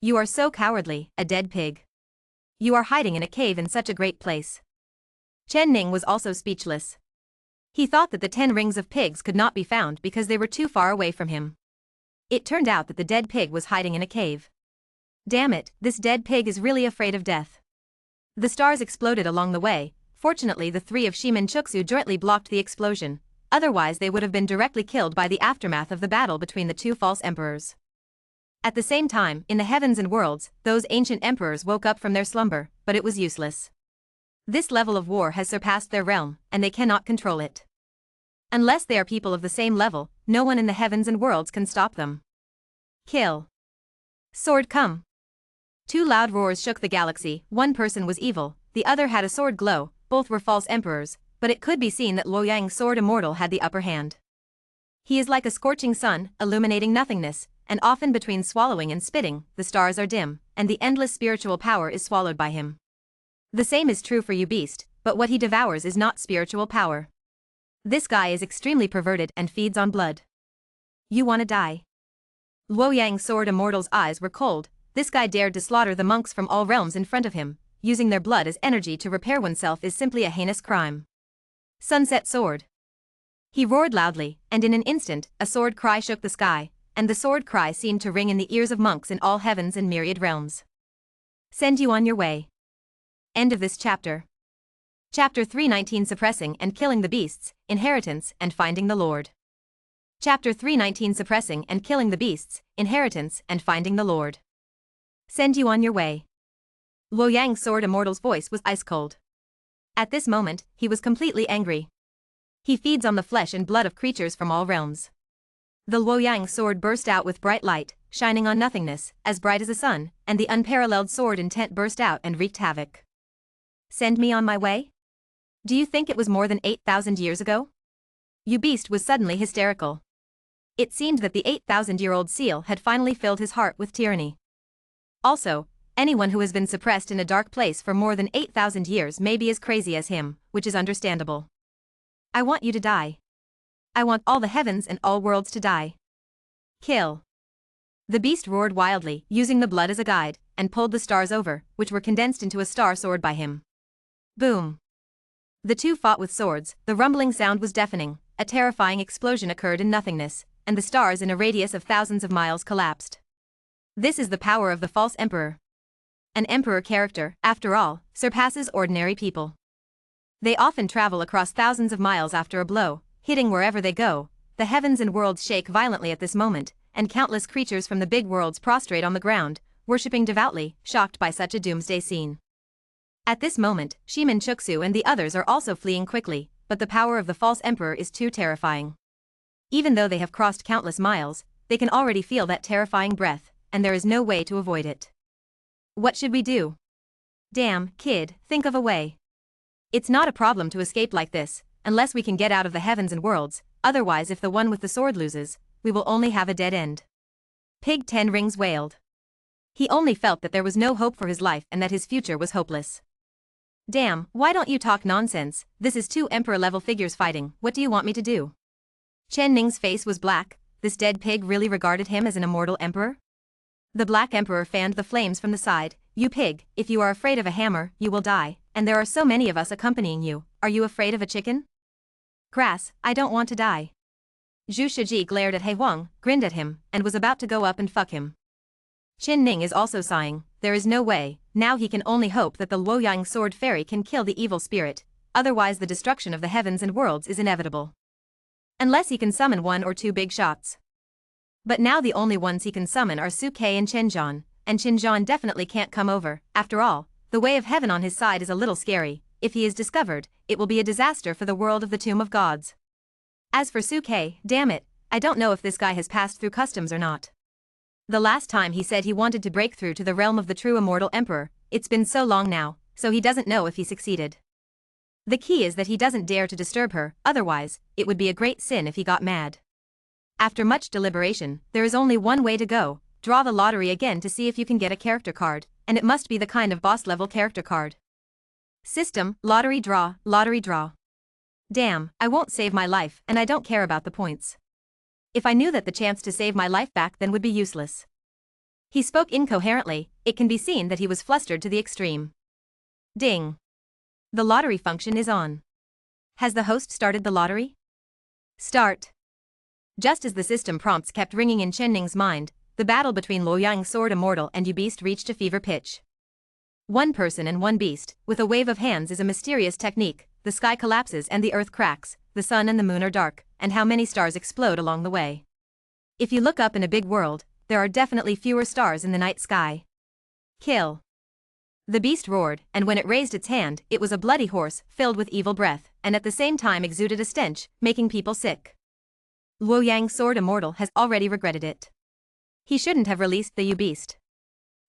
You are so cowardly, a dead pig. You are hiding in a cave in such a great place. Chen Ning was also speechless. He thought that the 10 rings of pigs could not be found because they were too far away from him. It turned out that the dead pig was hiding in a cave. Damn it, this dead pig is really afraid of death. The stars exploded along the way. Fortunately, the 3 of Shimin Chuksu jointly blocked the explosion, otherwise they would have been directly killed by the aftermath of the battle between the 2 false emperors. At the same time, in the heavens and worlds, those ancient emperors woke up from their slumber, but it was useless. This level of war has surpassed their realm, and they cannot control it. Unless they are people of the same level, no one in the heavens and worlds can stop them. Kill. Sword come. 2 loud roars shook the galaxy. One person was evil, the other had a sword glow, both were false emperors, but it could be seen that Luoyang's sword immortal had the upper hand. He is like a scorching sun, illuminating nothingness, and often between swallowing and spitting, the stars are dim, and the endless spiritual power is swallowed by him. The same is true for you beast, but what he devours is not spiritual power. This guy is extremely perverted and feeds on blood. You wanna die? Luoyang's sword immortal's eyes were cold. This guy dared to slaughter the monks from all realms in front of him. Using their blood as energy to repair oneself is simply a heinous crime. Sunset sword. He roared loudly, and in an instant, a sword cry shook the sky, and the sword cry seemed to ring in the ears of monks in all heavens and myriad realms. Send you on your way. End of this chapter. Chapter 319 Suppressing and Killing the Beasts, Inheritance and Finding the Lord. Chapter 319 Suppressing and Killing the Beasts, Inheritance and Finding the Lord. Send you on your way. Luoyang's sword immortal's voice was ice cold. At this moment, he was completely angry. He feeds on the flesh and blood of creatures from all realms. The Luoyang sword burst out with bright light, shining on nothingness, as bright as a sun, and the unparalleled sword intent burst out and wreaked havoc. Send me on my way? Do you think it was more than 8,000 years ago? You beast was suddenly hysterical. It seemed that the 8,000-year-old seal had finally filled his heart with tyranny. Also, anyone who has been suppressed in a dark place for more than 8,000 years may be as crazy as him, which is understandable. I want you to die. I want all the heavens and all worlds to die. Kill. The beast roared wildly, using the blood as a guide, and pulled the stars over, which were condensed into a star sword by him. Boom. The 2 fought with swords. The rumbling sound was deafening, a terrifying explosion occurred in nothingness, and the stars in a radius of thousands of miles collapsed. This is the power of the false emperor. An emperor character, after all, surpasses ordinary people. They often travel across thousands of miles after a blow, hitting wherever they go. The heavens and worlds shake violently at this moment, and countless creatures from the big worlds prostrate on the ground, worshipping devoutly, shocked by such a doomsday scene. At this moment, Shimin Chuksu and the others are also fleeing quickly, but the power of the false emperor is too terrifying. Even though they have crossed countless miles, they can already feel that terrifying breath, and there is no way to avoid it. What should we do? Damn, kid, think of a way. It's not a problem to escape like this, unless we can get out of the heavens and worlds, otherwise if the one with the sword loses, we will only have a dead end. Pig 10 Rings wailed. He only felt that there was no hope for his life and that his future was hopeless. Damn, why don't you talk nonsense? This is 2 emperor-level figures fighting, what do you want me to do? Chen Ning's face was black. This dead pig really regarded him as an immortal emperor? The Black Emperor fanned the flames from the side. You pig, if you are afraid of a hammer, you will die, and there are so many of us accompanying you, are you afraid of a chicken? Grass, I don't want to die. Zhu Shiji glared at He Huang, grinned at him, and was about to go up and fuck him. Chen Ning is also sighing. There is no way. Now he can only hope that the Luoyang sword fairy can kill the evil spirit, otherwise the destruction of the heavens and worlds is inevitable. Unless he can summon 1 or 2 big shots. But now the only ones he can summon are Suke and Chenjian, and Chenjian definitely can't come over. After all, the way of heaven on his side is a little scary. If he is discovered, it will be a disaster for the world of the Tomb of Gods. As for Suke, damn it, I don't know if this guy has passed through customs or not. The last time he said he wanted to break through to the realm of the true immortal emperor, it's been so long now, so he doesn't know if he succeeded. The key is that he doesn't dare to disturb her, otherwise, it would be a great sin if he got mad. After much deliberation, there is only one way to go: draw the lottery again to see if you can get a character card, and it must be the kind of boss-level character card. System, lottery draw, lottery draw. Damn, I won't save my life, and I don't care about the points. If I knew that the chance to save my life back then would be useless. He spoke incoherently, it can be seen that he was flustered to the extreme. Ding. The lottery function is on. Has the host started the lottery? Start. Just as the system prompts kept ringing in Chen Ning's mind, the battle between Luo Yang's sword immortal and Yu Beast reached a fever pitch. One person and one beast, with a wave of hands is a mysterious technique. The sky collapses and the earth cracks, the sun and the moon are dark, and how many stars explode along the way. If you look up in a big world, there are definitely fewer stars in the night sky. Kill. The beast roared, and when it raised its hand, it was a bloody horse, filled with evil breath, and at the same time exuded a stench, making people sick. Luo Yang's sword immortal has already regretted it. He shouldn't have released the Yu Beast.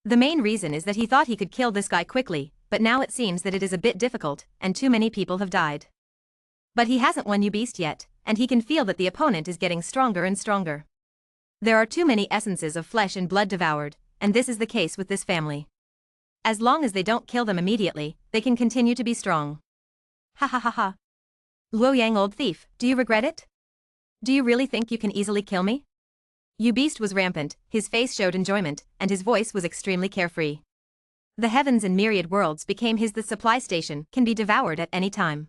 The main reason is that he thought he could kill this guy quickly, but now it seems that it is a bit difficult, and too many people have died. But he hasn't won Yu Beast yet, and he can feel that the opponent is getting stronger and stronger. There are too many essences of flesh and blood devoured, and this is the case with this family. As long as they don't kill them immediately, they can continue to be strong. Ha ha ha ha. Luo Yang, old thief, do you regret it? Do you really think you can easily kill me? Yu Beast was rampant, his face showed enjoyment, and his voice was extremely carefree. The heavens and myriad worlds became his. The supply station can be devoured at any time.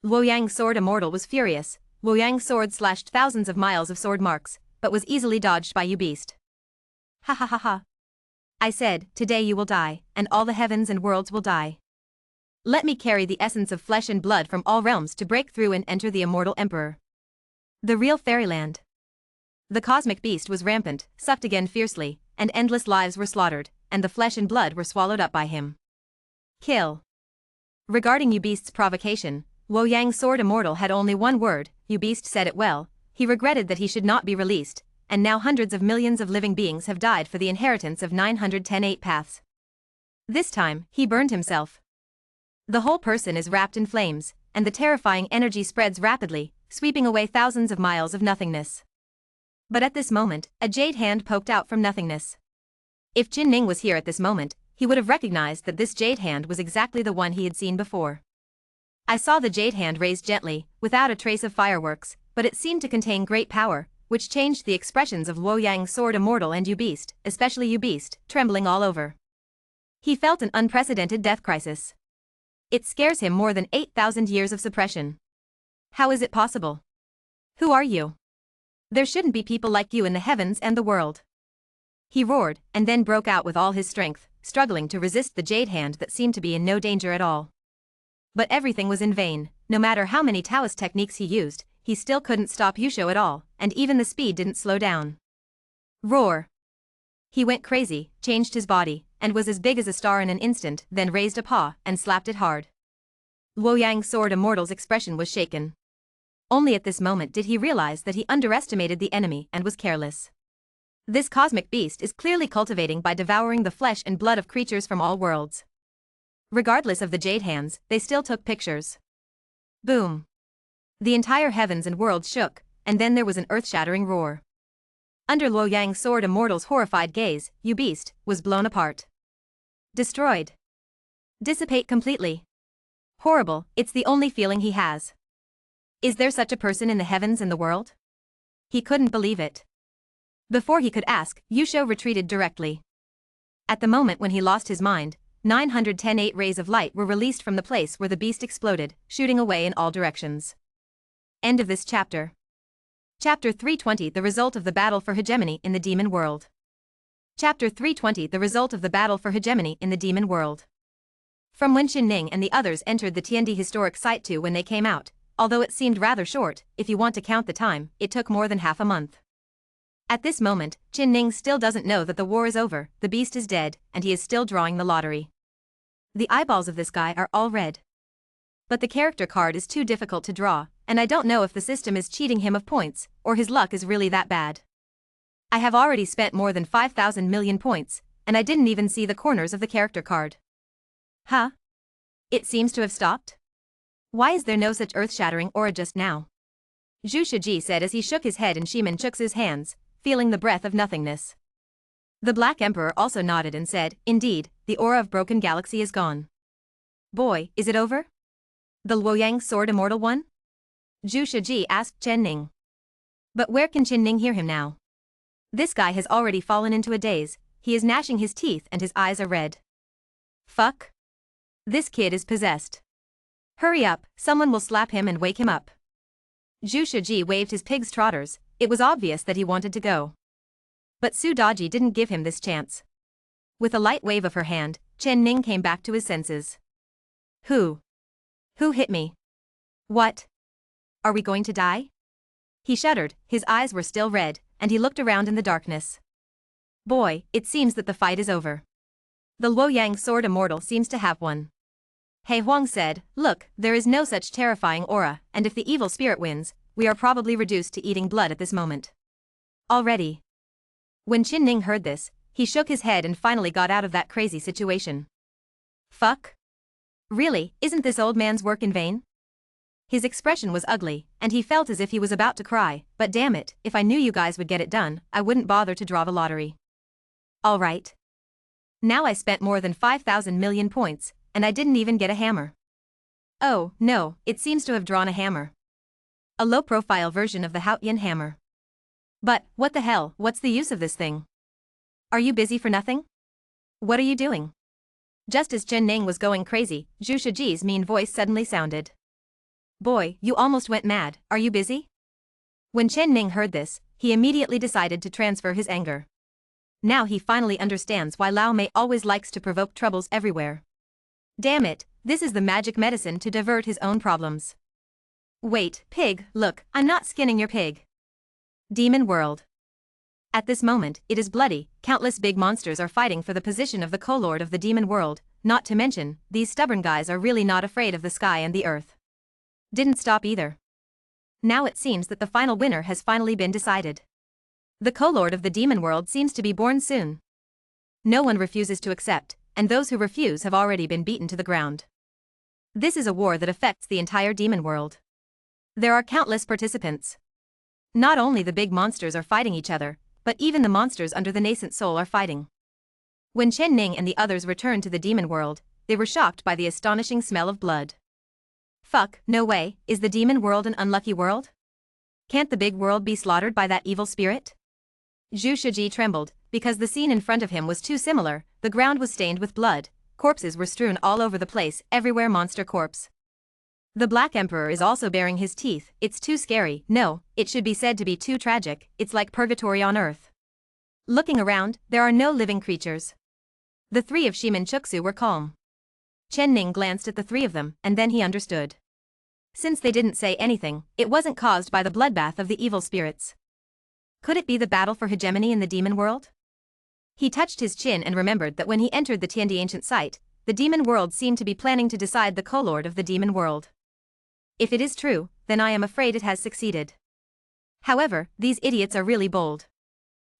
Luo Yang's sword immortal was furious. Luo Yang's sword slashed thousands of miles of sword marks, but was easily dodged by Yu Beast. Ha ha ha ha. I said, today you will die, and all the heavens and worlds will die. Let me carry the essence of flesh and blood from all realms to break through and enter the immortal emperor. The real fairyland. The cosmic beast was rampant, sucked again fiercely, and endless lives were slaughtered, and the flesh and blood were swallowed up by him. Kill. Regarding Yu Beast's provocation, Luo Yang's sword immortal had only one word. Yu Beast said it well. He regretted that he should not be released, and now hundreds of millions of living beings have died for the inheritance of 910 paths. This time, he burned himself. The whole person is wrapped in flames, and the terrifying energy spreads rapidly, sweeping away thousands of miles of nothingness. But at this moment, a jade hand poked out from nothingness. If Jin Ning was here at this moment, he would have recognized that this jade hand was exactly the one he had seen before. I saw the jade hand raised gently, without a trace of fireworks, but it seemed to contain great power, which changed the expressions of Luo Yang's sword immortal and Yu Beast, especially Yu Beast, trembling all over. He felt an unprecedented death crisis. It scares him more than 8,000 years of suppression. How is it possible? Who are you? There shouldn't be people like you in the heavens and the world. He roared, and then broke out with all his strength, struggling to resist the jade hand that seemed to be in no danger at all. But everything was in vain. No matter how many Taoist techniques he used, he still couldn't stop Yusho at all, and even the speed didn't slow down. Roar! He went crazy, changed his body, and was as big as a star in an instant, then raised a paw and slapped it hard. Luo Yang's sword immortal's expression was shaken. Only at this moment did he realize that he underestimated the enemy and was careless. This cosmic beast is clearly cultivating by devouring the flesh and blood of creatures from all worlds. Regardless of the jade hands, they still took pictures. Boom. The entire heavens and worlds shook, and then there was an earth-shattering roar. Under Luo Yang's sword immortal's horrified gaze, Yu Beast was blown apart. Destroyed. Dissipate completely. Horrible, it's the only feeling he has. Is there such a person in the heavens and the world? He couldn't believe it. Before he could ask, Yusho retreated directly. At the moment when he lost his mind, 910 rays of light were released from the place where the beast exploded, shooting away in all directions. End of this chapter. Chapter 320, The Result of the Battle for Hegemony in the Demon World. Chapter 320, The Result of the Battle for Hegemony in the Demon World. From when Xin Ning and the others entered the Tiandi Historic Site to when they came out, although it seemed rather short, if you want to count the time, it took more than half a month. At this moment, Xin Ning still doesn't know that the war is over, the beast is dead, and he is still drawing the lottery. The eyeballs of this guy are all red. But the character card is too difficult to draw, and I don't know if the system is cheating him of points, or his luck is really that bad. I have already spent more than 5,000 million points, and I didn't even see the corners of the character card. Huh? It seems to have stopped? Why is there no such earth-shattering aura just now? Zhu Shiji said as he shook his head in Shimen-chuk's hands, feeling the breath of nothingness. The Black Emperor also nodded and said, indeed, the aura of Broken Galaxy is gone. Boy, is it over? The Luoyang Sword Immortal one? Zhu Shiji asked Chen Ning. But where can Chen Ning hear him now? This guy has already fallen into a daze, he is gnashing his teeth and his eyes are red. Fuck. This kid is possessed. Hurry up, someone will slap him and wake him up. Zhu Shiji waved his pig's trotters, it was obvious that he wanted to go. But Su Daji didn't give him this chance. With a light wave of her hand, Chen Ning came back to his senses. Who hit me? What? Are we going to die? He shuddered, his eyes were still red, and he looked around in the darkness. Boy, it seems that the fight is over. The Luoyang Sword Immortal seems to have won. He Huang said, look, there is no such terrifying aura, and if the evil spirit wins, we are probably reduced to eating blood at this moment. Already. When Qin Ning heard this, he shook his head and finally got out of that crazy situation. Fuck? Really, isn't this old man's work in vain? His expression was ugly, and he felt as if he was about to cry, but damn it, if I knew you guys would get it done, I wouldn't bother to draw the lottery. Alright. Now I spent more than 5,000 million points, and I didn't even get a hammer. Oh, no, it seems to have drawn a hammer. A low-profile version of the Haotian hammer. But, what the hell, what's the use of this thing? Are you busy for nothing? What are you doing? Just as Chen Ning was going crazy, Zhu Shiji's mean voice suddenly sounded. Boy, you almost went mad, are you busy? When Chen Ning heard this, he immediately decided to transfer his anger. Now he finally understands why Lao Mei always likes to provoke troubles everywhere. Damn it, this is the magic medicine to divert his own problems. Wait, pig, look, I'm not skinning your pig. Demon World. At this moment, it is bloody, countless big monsters are fighting for the position of the co-lord of the demon world, not to mention, these stubborn guys are really not afraid of the sky and the earth. Didn't stop either. Now it seems that the final winner has finally been decided. The co-lord of the demon world seems to be born soon. No one refuses to accept, and those who refuse have already been beaten to the ground. This is a war that affects the entire demon world. There are countless participants. Not only the big monsters are fighting each other, but even the monsters under the nascent soul are fighting. When Chen Ning and the others returned to the demon world, they were shocked by the astonishing smell of blood. Fuck, no way, is the demon world an unlucky world? Can't the big world be slaughtered by that evil spirit? Zhu Shiji trembled, because the scene in front of him was too similar, the ground was stained with blood, corpses were strewn all over the place, everywhere monster corpse. The Black Emperor is also baring his teeth, it's too scary, no, it should be said to be too tragic, it's like purgatory on earth. Looking around, there are no living creatures. The three of Shimen Chuksu were calm. Chen Ning glanced at the three of them, and then he understood. Since they didn't say anything, it wasn't caused by the bloodbath of the evil spirits. Could it be the battle for hegemony in the demon world? He touched his chin and remembered that when he entered the Tiandi ancient site, the demon world seemed to be planning to decide the co-lord of the demon world. If it is true, then I am afraid it has succeeded. However, these idiots are really bold.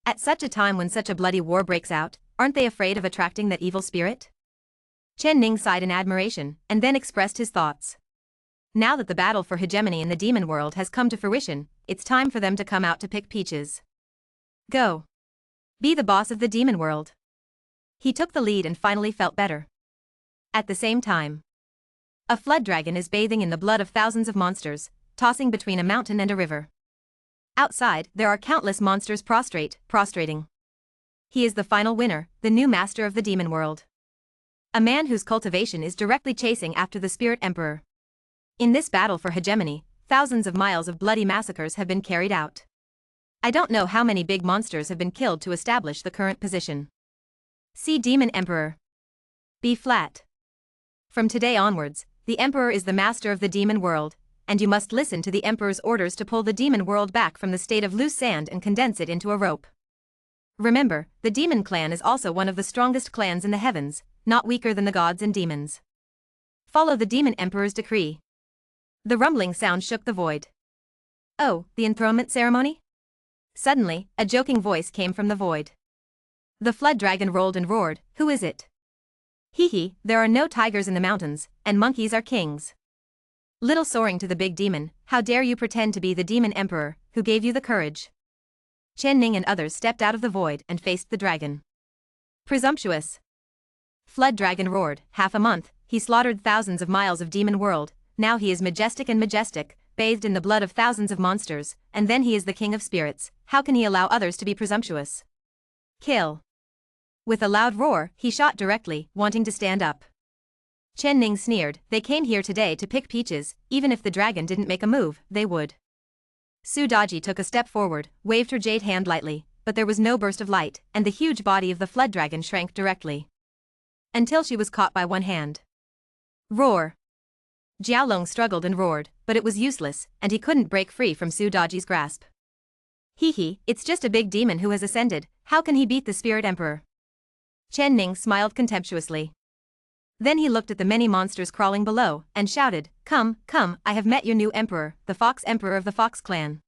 At such a time when such a bloody war breaks out, aren't they afraid of attracting that evil spirit? Chen Ning sighed in admiration, and then expressed his thoughts. Now that the battle for hegemony in the demon world has come to fruition, it's time for them to come out to pick peaches. Go. Be the boss of the demon world. He took the lead and finally felt better. At the same time, a flood dragon is bathing in the blood of thousands of monsters, tossing between a mountain and a river. Outside, there are countless monsters prostrating. He is the final winner, the new master of the demon world. A man whose cultivation is directly chasing after the spirit emperor. In this battle for hegemony, thousands of miles of bloody massacres have been carried out. I don't know how many big monsters have been killed to establish the current position. See Demon Emperor. B flat. From today onwards, the Emperor is the master of the demon world, and you must listen to the Emperor's orders to pull the demon world back from the state of loose sand and condense it into a rope. Remember, the demon clan is also one of the strongest clans in the heavens, not weaker than the gods and demons. Follow the demon Emperor's decree. The rumbling sound shook the void. Oh, the enthronement ceremony? Suddenly, a joking voice came from the void. The flood dragon rolled and roared, "Who is it? Hee hee, there are no tigers in the mountains, and monkeys are kings." Little soaring to the big demon, "How dare you pretend to be the demon emperor, who gave you the courage?" Chen Ning and others stepped out of the void and faced the dragon. Presumptuous. Flood dragon roared, "Half a month, he slaughtered thousands of miles of demon world, now he is majestic and majestic, bathed in the blood of thousands of monsters, and then he is the king of spirits, how can he allow others to be presumptuous? Kill." With a loud roar, he shot directly, wanting to stand up. Chen Ning sneered, "They came here today to pick peaches, even if the dragon didn't make a move, they would." Su Daji took a step forward, waved her jade hand lightly, but there was no burst of light, and the huge body of the flood dragon shrank directly. Until she was caught by one hand. Roar. Jiaolong struggled and roared, but it was useless, and he couldn't break free from Su Daji's grasp. Hee hee, it's just a big demon who has ascended, how can he beat the spirit emperor? Chen Ning smiled contemptuously. Then he looked at the many monsters crawling below, and shouted, "Come, come, I have met your new emperor, the Fox Emperor of the Fox Clan."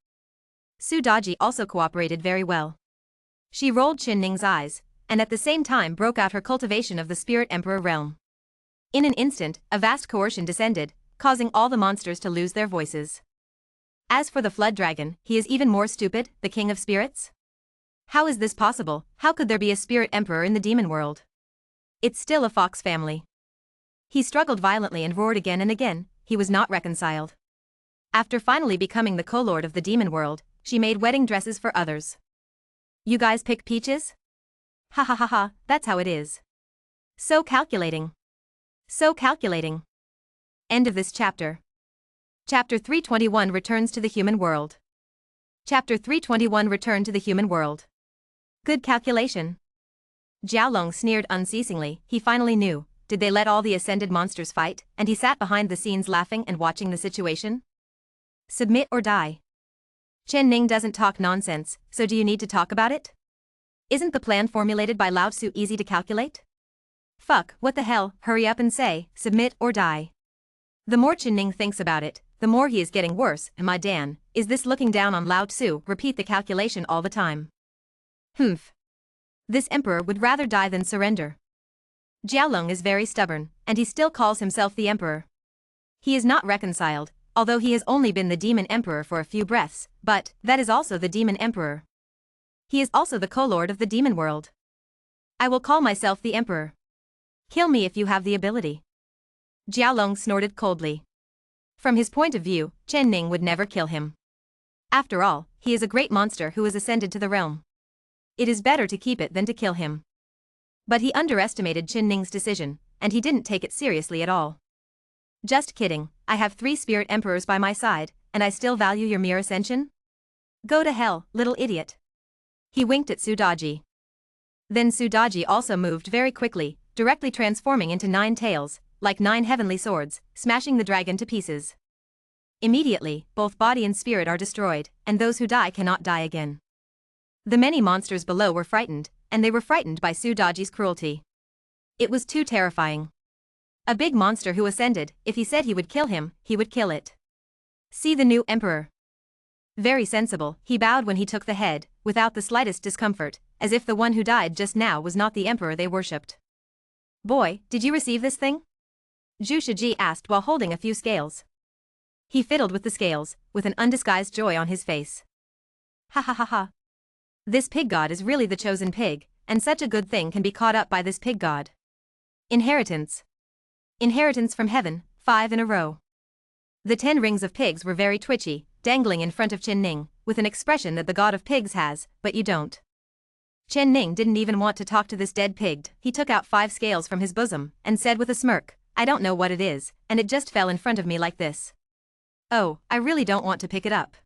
Su Daji also cooperated very well. She rolled Chen Ning's eyes, and at the same time broke out her cultivation of the Spirit Emperor realm. In an instant, a vast coercion descended, causing all the monsters to lose their voices. As for the Flood Dragon, he is even more stupid, the King of Spirits? How is this possible? How could there be a Spirit Emperor in the demon world? It's still a fox family. He struggled violently and roared again and again, he was not reconciled. After finally becoming the co-lord of the demon world, she made wedding dresses for others. You guys pick peaches? Ha ha ha ha, that's how it is. So calculating. So calculating. End of this chapter. Chapter 321 returns to the human world. Chapter 321 Return to the human world. Good calculation. Jiaolong sneered unceasingly, he finally knew. Did they let all the ascended monsters fight, and he sat behind the scenes laughing and watching the situation? Submit or die. Chen Ning doesn't talk nonsense, so do you need to talk about it? Isn't the plan formulated by Lao Tzu easy to calculate? Fuck, what the hell, hurry up and say, submit or die. The more Chen Ning thinks about it, the more he is getting worse. Am I Dan? Is this looking down on Lao Tzu? Repeat the calculation all the time. Humph. This emperor would rather die than surrender. Jiaolong is very stubborn, and he still calls himself the emperor. He is not reconciled, although he has only been the demon emperor for a few breaths, but that is also the demon emperor. He is also the co-lord of the demon world. I will call myself the emperor. Kill me if you have the ability. Jiaolong snorted coldly. From his point of view, Chen Ning would never kill him. After all, he is a great monster who has ascended to the realm. It is better to keep it than to kill him. But he underestimated Chen Ning's decision, and he didn't take it seriously at all. Just kidding, I have 3 spirit emperors by my side, and I still value your mere ascension? Go to hell, little idiot. He winked at Su Daji. Then Su Daji also moved very quickly, directly transforming into 9 tails, like 9 heavenly swords, smashing the dragon to pieces. Immediately, both body and spirit are destroyed, and those who die cannot die again. The many monsters below were frightened, and they were frightened by Su Daji's cruelty. It was too terrifying. A big monster who ascended, if he said he would kill him, he would kill it. See the new emperor. Very sensible, he bowed when he took the head, without the slightest discomfort, as if the one who died just now was not the emperor they worshipped. Boy, did you receive this thing? Zhu Shiji asked while holding a few scales. He fiddled with the scales, with an undisguised joy on his face. Ha ha ha ha. This pig god is really the chosen pig, and such a good thing can be caught up by this pig god. Inheritance. Inheritance from heaven, 5 in a row. The 10 rings of pigs were very twitchy, dangling in front of Chen Ning, with an expression that the god of pigs has, but you don't. Chen Ning didn't even want to talk to this dead pig. He took out 5 scales from his bosom, and said with a smirk, I don't know what it is, and it just fell in front of me like this. Oh, I really don't want to pick it up.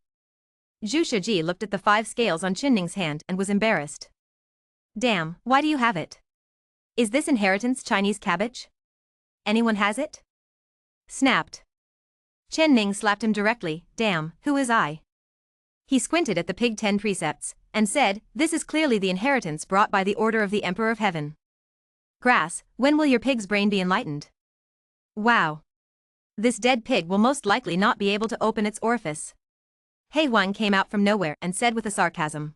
Zhu Shiji looked at the 5 scales on Chen Ning's hand and was embarrassed. Damn, why do you have it? Is this inheritance Chinese cabbage? Anyone has it? Snapped. Chen Ning slapped him directly, damn, who is I? He squinted at the pig 10 precepts, and said, this is clearly the inheritance brought by the order of the Emperor of Heaven. Grass, when will your pig's brain be enlightened? Wow. This dead pig will most likely not be able to open its orifice. Hey One came out from nowhere and said with a sarcasm.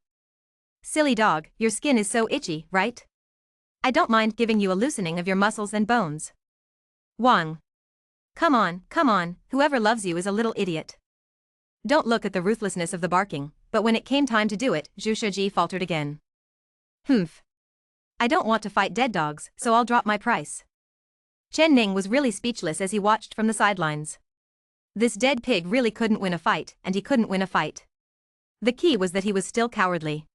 Silly dog, your skin is so itchy, right? I don't mind giving you a loosening of your muscles and bones. Wang. Come on, whoever loves you is a little idiot. Don't look at the ruthlessness of the barking, but when it came time to do it, Zhu Shiji faltered again. Humph. I don't want to fight dead dogs, so I'll drop my price. Chen Ning was really speechless as he watched from the sidelines. This dead pig really couldn't win a fight, and he couldn't win a fight. The key was that he was still cowardly.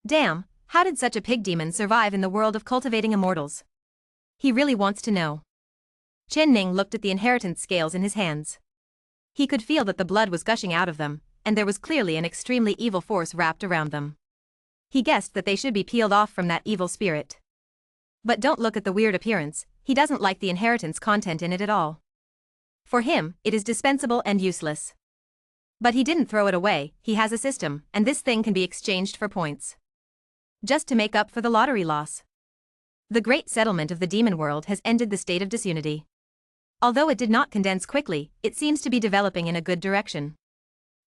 Damn, how did such a pig demon survive in the world of cultivating immortals? He really wants to know. Chen Ning looked at the inheritance scales in his hands. He could feel that the blood was gushing out of them, and there was clearly an extremely evil force wrapped around them. He guessed that they should be peeled off from that evil spirit. But don't look at the weird appearance, he doesn't like the inheritance content in it at all. For him, it is dispensable and useless. But he didn't throw it away, he has a system, and this thing can be exchanged for points. Just to make up for the lottery loss. The great settlement of the demon world has ended the state of disunity. Although it did not condense quickly, it seems to be developing in a good direction.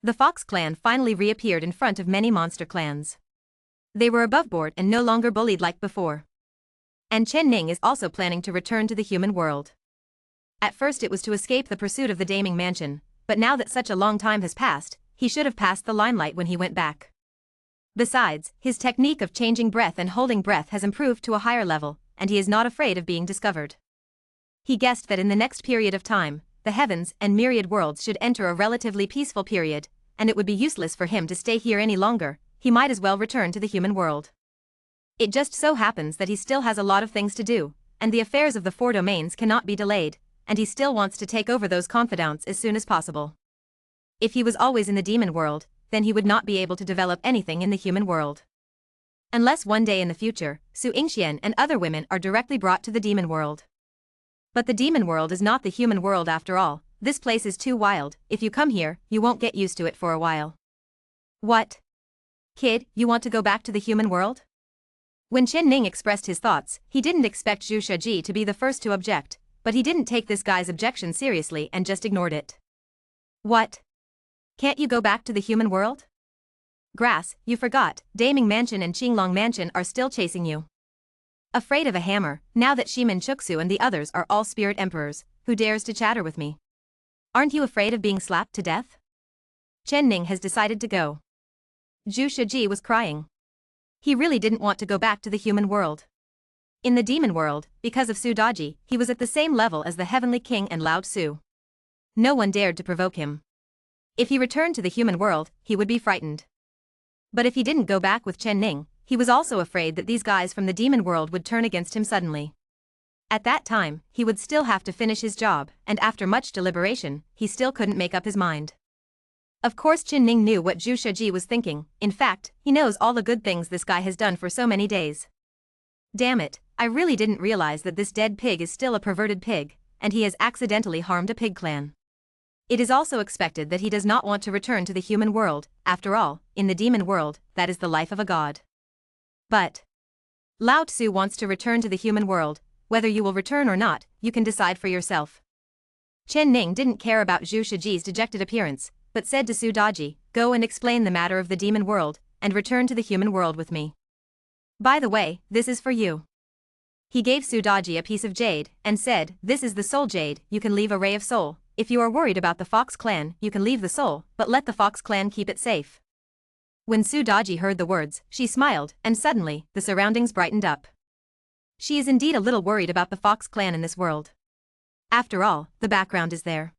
The Fox clan finally reappeared in front of many monster clans. They were above board and no longer bullied like before. And Chen Ning is also planning to return to the human world. At first it was to escape the pursuit of the Daming Mansion, but now that such a long time has passed, he should have passed the limelight when he went back. Besides, his technique of changing breath and holding breath has improved to a higher level, and he is not afraid of being discovered. He guessed that in the next period of time, the heavens and myriad worlds should enter a relatively peaceful period, and it would be useless for him to stay here any longer, he might as well return to the human world. It just so happens that he still has a lot of things to do, and the affairs of the 4 domains cannot be delayed, and he still wants to take over those confidants as soon as possible. If he was always in the demon world, then he would not be able to develop anything in the human world. Unless one day in the future, Su Yingxian and other women are directly brought to the demon world. But the demon world is not the human world after all, this place is too wild, if you come here, you won't get used to it for a while. What? Kid, you want to go back to the human world? When Chen Ning expressed his thoughts, he didn't expect Zhu Shiji to be the first to object, but he didn't take this guy's objection seriously and just ignored it. What? Can't you go back to the human world? Grass, you forgot, Daming Mansion and Qinglong Mansion are still chasing you. Afraid of a hammer, now that Shimin Chuksu and the others are all spirit emperors, who dares to chatter with me? Aren't you afraid of being slapped to death? Chen Ning has decided to go. Zhu Shiji was crying. He really didn't want to go back to the human world. In the demon world, because of Su Daji, he was at the same level as the Heavenly King and Lao Tzu. No one dared to provoke him. If he returned to the human world, he would be frightened. But if he didn't go back with Chen Ning, he was also afraid that these guys from the demon world would turn against him suddenly. At that time, he would still have to finish his job, and after much deliberation, he still couldn't make up his mind. Of course Chen Ning knew what Zhu Shiji was thinking, in fact, he knows all the good things this guy has done for so many days. Damn it, I really didn't realize that this dead pig is still a perverted pig, and he has accidentally harmed a pig clan. It is also expected that he does not want to return to the human world, after all, in the demon world, that is the life of a god. But Lao Tzu wants to return to the human world, whether you will return or not, you can decide for yourself. Chen Ning didn't care about Zhu Shiji's dejected appearance, but said to Su Daji, go and explain the matter of the demon world, and return to the human world with me. By the way, this is for you. He gave Su Daji a piece of jade, and said, this is the soul jade, you can leave a ray of soul. If you are worried about the Fox clan, you can leave the soul, but let the Fox clan keep it safe. When Su Daji heard the words, she smiled, and suddenly, the surroundings brightened up. She is indeed a little worried about the Fox clan in this world. After all, the background is there.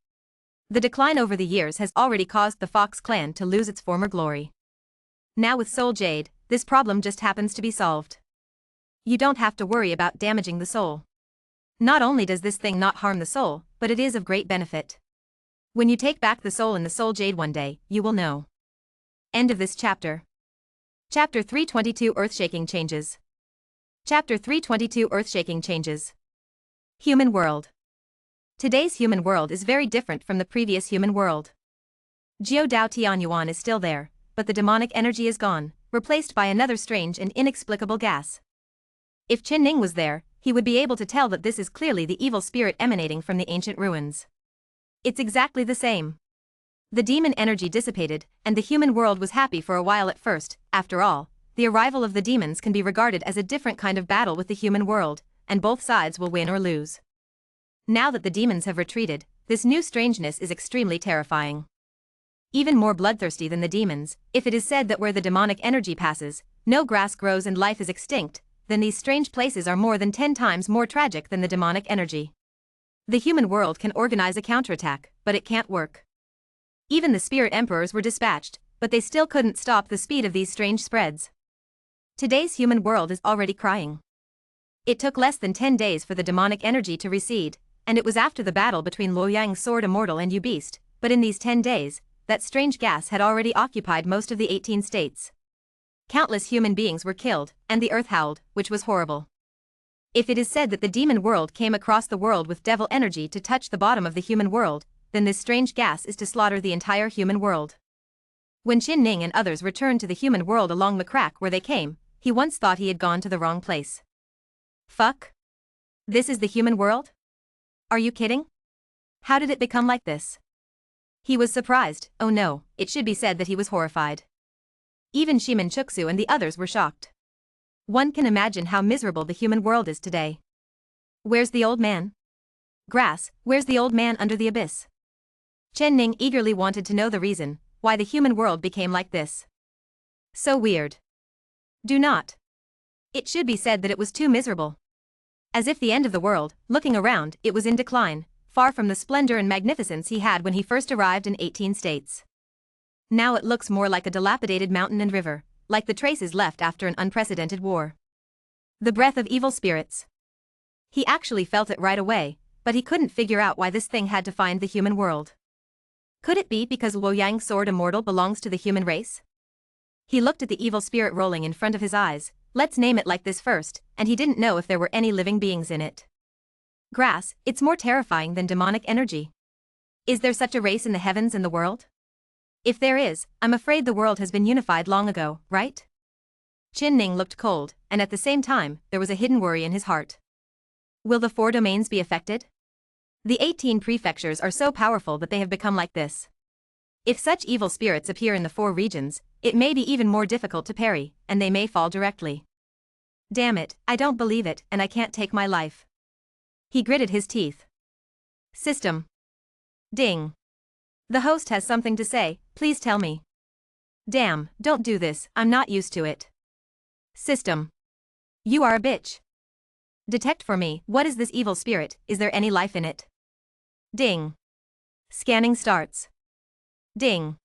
The decline over the years has already caused the Fox clan to lose its former glory. Now with Soul Jade, this problem just happens to be solved. You don't have to worry about damaging the soul. Not only does this thing not harm the soul, but it is of great benefit. When you take back the soul in the Soul Jade one day, you will know. End of this chapter. Chapter 322 Earthshaking Changes. Chapter 322 Earthshaking Changes. Human World. Today's human world is very different from the previous human world. Jiu Dao Tianyuan is still there, but the demonic energy is gone, replaced by another strange and inexplicable gas. If Chen Ning was there, he would be able to tell that this is clearly the evil spirit emanating from the ancient ruins. It's exactly the same. The demon energy dissipated, and the human world was happy for a while at first. After all, the arrival of the demons can be regarded as a different kind of battle with the human world, and both sides will win or lose. Now that the demons have retreated, this new strangeness is extremely terrifying. Even more bloodthirsty than the demons, if it is said that where the demonic energy passes, no grass grows and life is extinct, then these strange places are more than 10 times more tragic than the demonic energy. The human world can organize a counterattack, but it can't work. Even the spirit emperors were dispatched, but they still couldn't stop the speed of these strange spreads. Today's human world is already crying. It took less than 10 days for the demonic energy to recede, and it was after the battle between Luoyang's sword immortal and Yu Beast, but in these 10 days, that strange gas had already occupied most of the 18 states. Countless human beings were killed, and the earth howled, which was horrible. If it is said that the demon world came across the world with devil energy to touch the bottom of the human world, then this strange gas is to slaughter the entire human world. When Qin Ning and others returned to the human world along the crack where they came, he once thought he had gone to the wrong place. Fuck? This is the human world? Are you kidding? How did it become like this? He was surprised. Oh no, it should be said that he was horrified. Even Shimin Chuksu and the others were shocked. One can imagine how miserable the human world is today. Where's the old man? Grass, where's the old man under the abyss? Chen Ning eagerly wanted to know the reason why the human world became like this. So weird. Do not. It should be said that it was too miserable. As if the end of the world, looking around, it was in decline, far from the splendor and magnificence he had when he first arrived in 18 states. Now it looks more like a dilapidated mountain and river, like the traces left after an unprecedented war. The breath of evil spirits. He actually felt it right away, but he couldn't figure out why this thing had to find the human world. Could it be because Luoyang's sword immortal belongs to the human race? He looked at the evil spirit rolling in front of his eyes, let's name it like this first, and he didn't know if there were any living beings in it. Grass, it's more terrifying than demonic energy. Is there such a race in the heavens and the world? If there is, I'm afraid the world has been unified long ago, right? Qin Ning looked cold, and at the same time, there was a hidden worry in his heart. Will the 4 domains be affected? The 18 prefectures are so powerful that they have become like this. If such evil spirits appear in the 4 regions, it may be even more difficult to parry, and they may fall directly. Damn it, I don't believe it, and I can't take my life. He gritted his teeth. System. Ding. The host has something to say, please tell me. Damn, don't do this, I'm not used to it. System. You are a bitch. Detect for me, what is this evil spirit, is there any life in it? Ding. Scanning starts. Ding.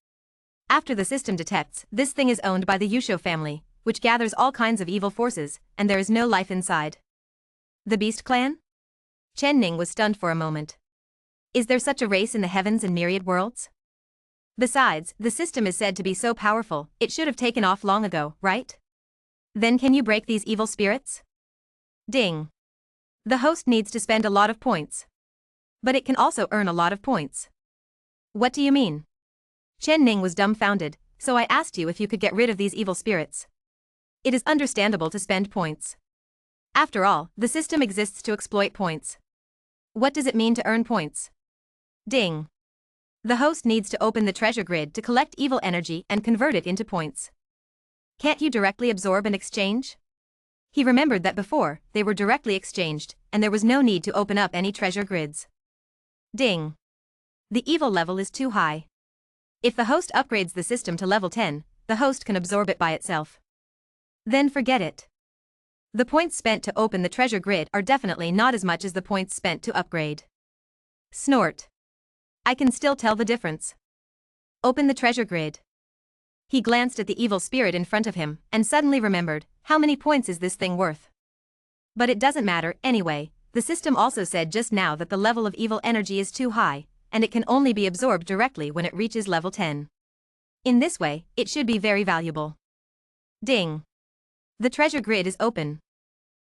After the system detects, this thing is owned by the Yusho family, which gathers all kinds of evil forces, and there is no life inside. The Beast Clan? Chen Ning was stunned for a moment. Is there such a race in the heavens and myriad worlds? Besides, the system is said to be so powerful, it should have taken off long ago, right? Then can you break these evil spirits? Ding. The host needs to spend a lot of points. But it can also earn a lot of points. What do you mean? Chen Ning was dumbfounded, so I asked you if you could get rid of these evil spirits. It is understandable to spend points. After all, the system exists to exploit points. What does it mean to earn points? Ding. The host needs to open the treasure grid to collect evil energy and convert it into points. Can't you directly absorb and exchange? He remembered that before, they were directly exchanged, and there was no need to open up any treasure grids. Ding. The evil level is too high. If the host upgrades the system to level 10, the host can absorb it by itself. Then forget it. The points spent to open the treasure grid are definitely not as much as the points spent to upgrade. Snort. I can still tell the difference. Open the treasure grid. He glanced at the evil spirit in front of him, and suddenly remembered, how many points is this thing worth? But it doesn't matter, anyway, the system also said just now that the level of evil energy is too high, and it can only be absorbed directly when it reaches level 10. In this way, it should be very valuable. Ding. The treasure grid is open.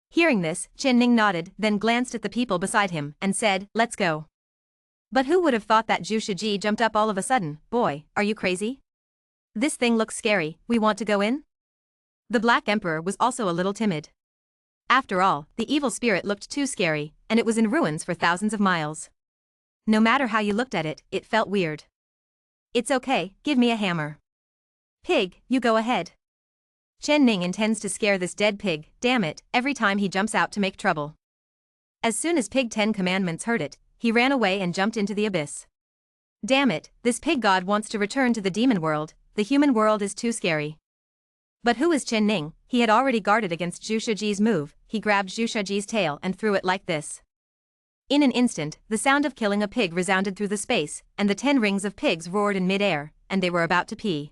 Hearing this, Chen Ning nodded, then glanced at the people beside him, and said, let's go. But who would have thought that Zhu Shiji jumped up all of a sudden? Boy, are you crazy? This thing looks scary, we want to go in? The Black Emperor was also a little timid. After all, the evil spirit looked too scary, and it was in ruins for thousands of miles. No matter how you looked at it, it felt weird. It's okay, give me a hammer. Pig, you go ahead. Chen Ning intends to scare this dead pig, damn it, every time he jumps out to make trouble. As soon as Pig 10 Commandments heard it, he ran away and jumped into the abyss. Damn it, this pig god wants to return to the demon world, the human world is too scary. But who is Chen Ning? He had already guarded against Zhu Shiji's move, he grabbed Zhu Shiji's tail and threw it like this. In an instant, the sound of killing a pig resounded through the space, and the 10 rings of pigs roared in mid-air, and they were about to pee.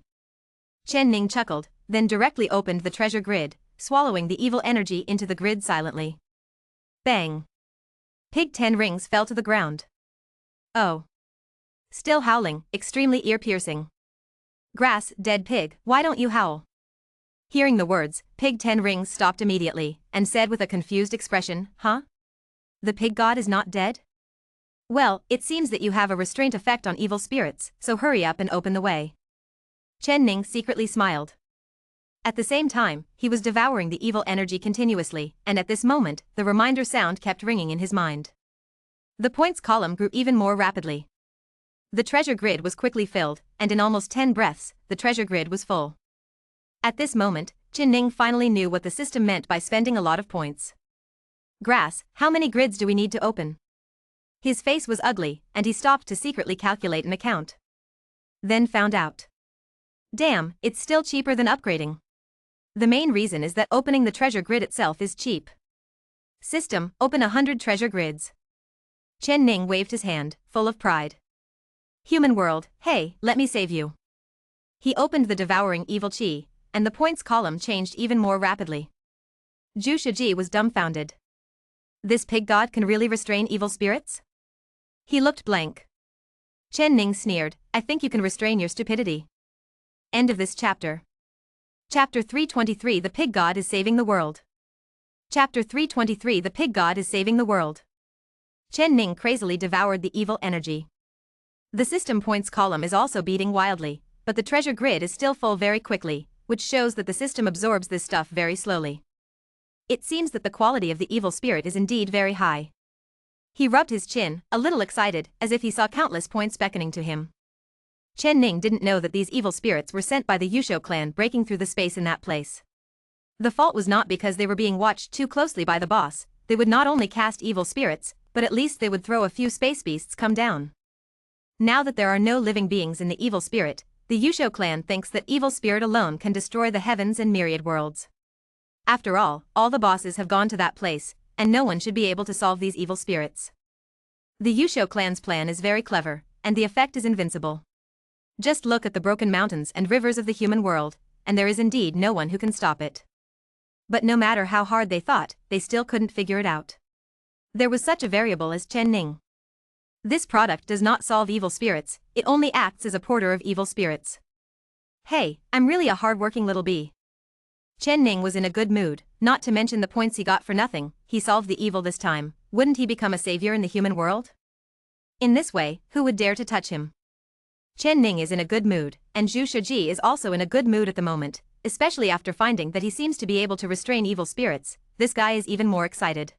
Chen Ning chuckled, then directly opened the treasure grid, swallowing the evil energy into the grid silently. Bang! Pig 10 rings fell to the ground. Oh. Still howling, extremely ear-piercing. Grass, dead pig, why don't you howl? Hearing the words, Pig 10 rings stopped immediately, and said with a confused expression, huh? The pig god is not dead? Well, it seems that you have a restraint effect on evil spirits, so hurry up and open the way. Chen Ning secretly smiled. At the same time, he was devouring the evil energy continuously, and at this moment, the reminder sound kept ringing in his mind. The points column grew even more rapidly. The treasure grid was quickly filled, and in almost 10 breaths, the treasure grid was full. At this moment, Chen Ning finally knew what the system meant by spending a lot of points. Grass, how many grids do we need to open? His face was ugly, and he stopped to secretly calculate an account. Then found out. Damn, it's still cheaper than upgrading. The main reason is that opening the treasure grid itself is cheap. System, open 100 treasure grids. Chen Ning waved his hand, full of pride. Human world, hey, let me save you. He opened the devouring evil chi, and the points column changed even more rapidly. Zhu Shiji was dumbfounded. This pig god can really restrain evil spirits? He looked blank. Chen Ning sneered, I think you can restrain your stupidity. End of this chapter. Chapter 323 The Pig God is Saving the World. Chapter 323 The Pig God is Saving the World. Chen Ning crazily devoured the evil energy. The system points column is also beating wildly, but the treasure grid is still full very quickly, which shows that the system absorbs this stuff very slowly. It seems that the quality of the evil spirit is indeed very high. He rubbed his chin, a little excited, as if he saw countless points beckoning to him. Chen Ning didn't know that these evil spirits were sent by the Yusho clan breaking through the space in that place. The fault was not because they were being watched too closely by the boss, they would not only cast evil spirits, but at least they would throw a few space beasts come down. Now that there are no living beings in the evil spirit, the Yusho clan thinks that evil spirit alone can destroy the heavens and myriad worlds. After all the bosses have gone to that place, and no one should be able to solve these evil spirits. The Yusho clan's plan is very clever, and the effect is invincible. Just look at the broken mountains and rivers of the human world, and there is indeed no one who can stop it. But no matter how hard they thought, they still couldn't figure it out. There was such a variable as Chen Ning. This product does not solve evil spirits, it only acts as a porter of evil spirits. Hey, I'm really a hard-working little bee. Chen Ning was in a good mood, not to mention the points he got for nothing, he solved the evil this time, wouldn't he become a savior in the human world? In this way, who would dare to touch him? Chen Ning is in a good mood, and Zhu Shiji is also in a good mood at the moment, especially after finding that he seems to be able to restrain evil spirits, this guy is even more excited.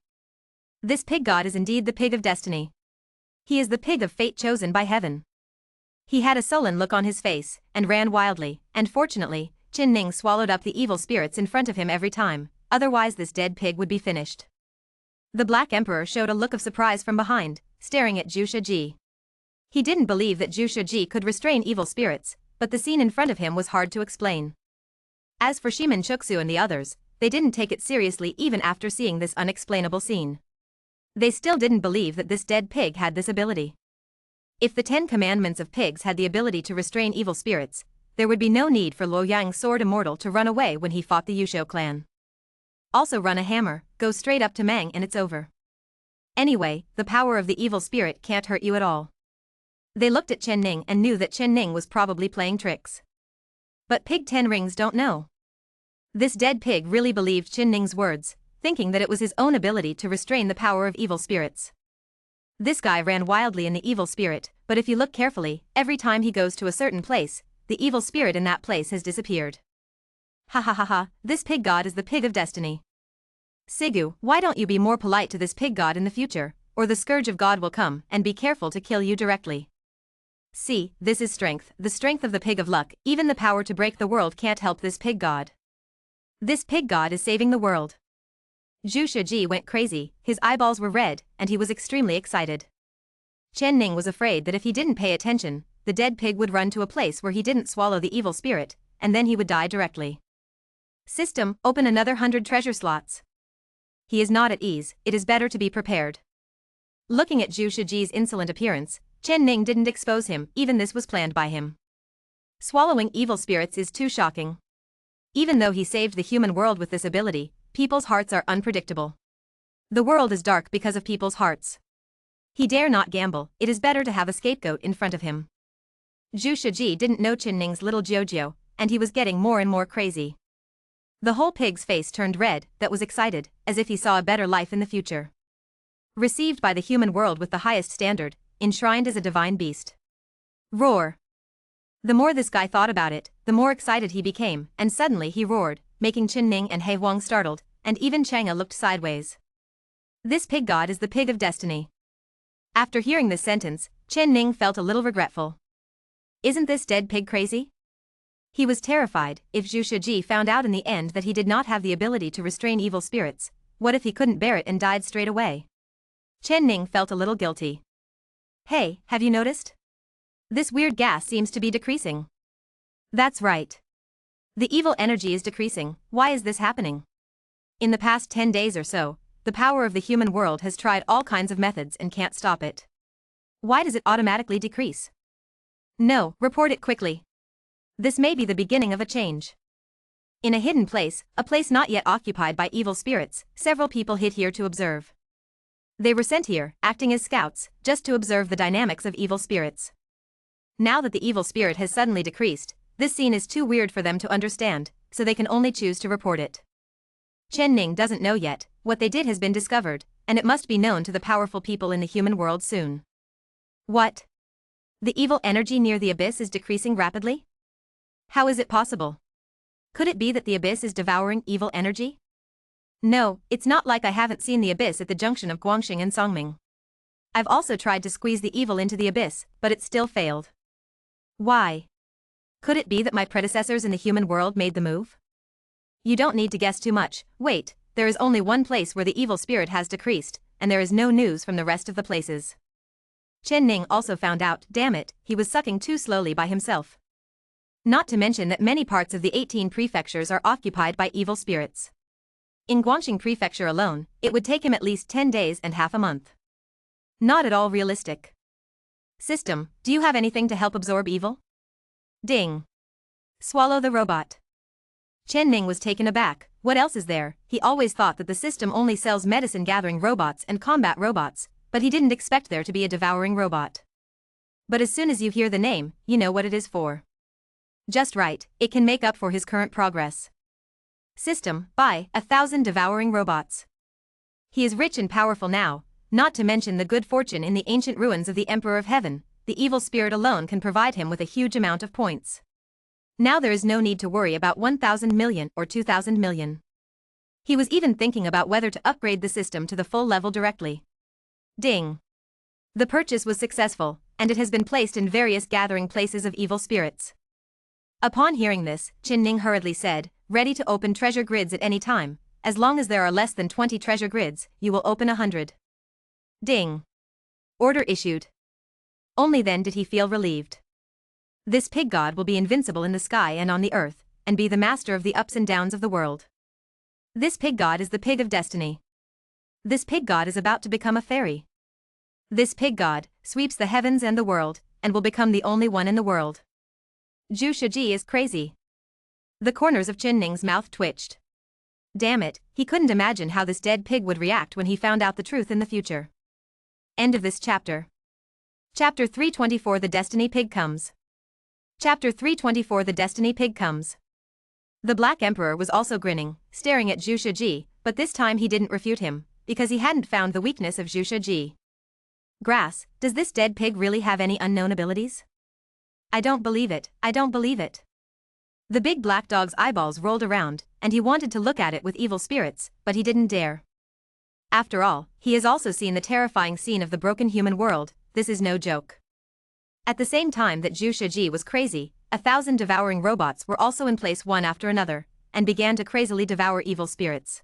This pig god is indeed the pig of destiny. He is the pig of fate chosen by heaven. He had a sullen look on his face, and ran wildly, and fortunately, Chen Ning swallowed up the evil spirits in front of him every time, otherwise this dead pig would be finished. The Black Emperor showed a look of surprise from behind, staring at Zhu Shiji. He didn't believe that Zhu Shiji could restrain evil spirits, but the scene in front of him was hard to explain. As for Shimin Chuksu and the others, they didn't take it seriously even after seeing this unexplainable scene. They still didn't believe that this dead pig had this ability. If the 10 commandments of pigs had the ability to restrain evil spirits, there would be no need for Luoyang's sword immortal to run away when he fought the Yusho clan. Also run a hammer, go straight up to Mang and it's over. Anyway, the power of the evil spirit can't hurt you at all. They looked at Chen Ning and knew that Chen Ning was probably playing tricks. But Pig 10 Rings don't know. This dead pig really believed Chen Ning's words, thinking that it was his own ability to restrain the power of evil spirits. This guy ran wildly in the evil spirit, but if you look carefully, every time he goes to a certain place, the evil spirit in that place has disappeared. Ha ha ha ha, this pig god is the pig of destiny. Sigu, why don't you be more polite to this pig god in the future, or the scourge of God will come and be careful to kill you directly. See, this is strength, the strength of the pig of luck. Even the power to break the world can't help this pig god. This pig god is saving the world. Zhu Shiji went crazy, his eyeballs were red, and he was extremely excited. Chen Ning was afraid that if he didn't pay attention, the dead pig would run to a place where he didn't swallow the evil spirit, and then he would die directly. System, open another 100 treasure slots. He is not at ease, it is better to be prepared. Looking at Zhu Shiji's insolent appearance, Chen Ning didn't expose him, even this was planned by him. Swallowing evil spirits is too shocking. Even though he saved the human world with this ability, people's hearts are unpredictable. The world is dark because of people's hearts. He dare not gamble, it is better to have a scapegoat in front of him. Zhu Shiji didn't know Chen Ning's little Jojo, and he was getting more and more crazy. The whole pig's face turned red, that was excited, as if he saw a better life in the future. Received by the human world with the highest standard, enshrined as a divine beast. Roar. The more this guy thought about it, the more excited he became, and suddenly he roared, making Chen Ning and He Huang startled, and even Chang'e looked sideways. This pig god is the pig of destiny. After hearing this sentence, Chen Ning felt a little regretful. Isn't this dead pig crazy? He was terrified. If Zhu Shiji found out in the end that he did not have the ability to restrain evil spirits, what if he couldn't bear it and died straight away? Chen Ning felt a little guilty. Hey, have you noticed? This weird gas seems to be decreasing. That's right. The evil energy is decreasing. Why is this happening? In the past 10 days or so, the power of the human world has tried all kinds of methods and can't stop it. Why does it automatically decrease? No, report it quickly. This may be the beginning of a change. In a hidden place, a place not yet occupied by evil spirits, several people hid here to observe. They were sent here, acting as scouts, just to observe the dynamics of evil spirits. Now that the evil spirit has suddenly decreased, this scene is too weird for them to understand, so they can only choose to report it. Chen Ning doesn't know yet, what they did has been discovered, and it must be known to the powerful people in the human world soon. What? The evil energy near the abyss is decreasing rapidly? How is it possible? Could it be that the abyss is devouring evil energy? No, it's not like I haven't seen the abyss at the junction of Guangxing and Songming. I've also tried to squeeze the evil into the abyss, but it still failed. Why? Could it be that my predecessors in the human world made the move? You don't need to guess too much. Wait, there is only one place where the evil spirit has decreased, and there is no news from the rest of the places. Chen Ning also found out, damn it, he was sucking too slowly by himself. Not to mention that many parts of the 18 prefectures are occupied by evil spirits. In Guangxing Prefecture alone, it would take him at least 10 days and half a month. Not at all realistic. System, do you have anything to help absorb evil? Ding. Swallow the robot. Chen Ning was taken aback. What else is there? He always thought that the system only sells medicine-gathering robots and combat robots, but he didn't expect there to be a devouring robot. But as soon as you hear the name, you know what it is for. Just right, it can make up for his current progress. System, buy 1,000 devouring robots. He is rich and powerful now, not to mention the good fortune in the ancient ruins of the Emperor of Heaven. The evil spirit alone can provide him with a huge amount of points. Now there is no need to worry about 1,000 million or 2,000 million. He was even thinking about whether to upgrade the system to the full level directly. Ding. The purchase was successful, and it has been placed in various gathering places of evil spirits. Upon hearing this, Chen Ning hurriedly said, ready to open treasure grids at any time. As long as there are less than 20 treasure grids, you will open 100. Ding. Order issued. Only then did he feel relieved. This pig god will be invincible in the sky and on the earth, and be the master of the ups and downs of the world. This pig god is the pig of destiny. This pig god is about to become a fairy. This pig god sweeps the heavens and the world, and will become the only one in the world. Zhu Shiji is crazy. The corners of Chen Ning's mouth twitched. Damn it, he couldn't imagine how this dead pig would react when he found out the truth in the future. End of this chapter. Chapter 324 The Destiny Pig Comes. Chapter 324 The Destiny Pig Comes. The Black Emperor was also grinning, staring at Zhu Shiji, but this time he didn't refute him, because he hadn't found the weakness of Zhu Shiji. Grass, does this dead pig really have any unknown abilities? I don't believe it, I don't believe it. The big black dog's eyeballs rolled around, and he wanted to look at it with evil spirits, but he didn't dare. After all, he has also seen the terrifying scene of the broken human world. This is no joke. At the same time that Zhu Shiji was crazy, 1,000 devouring robots were also in place one after another, and began to crazily devour evil spirits.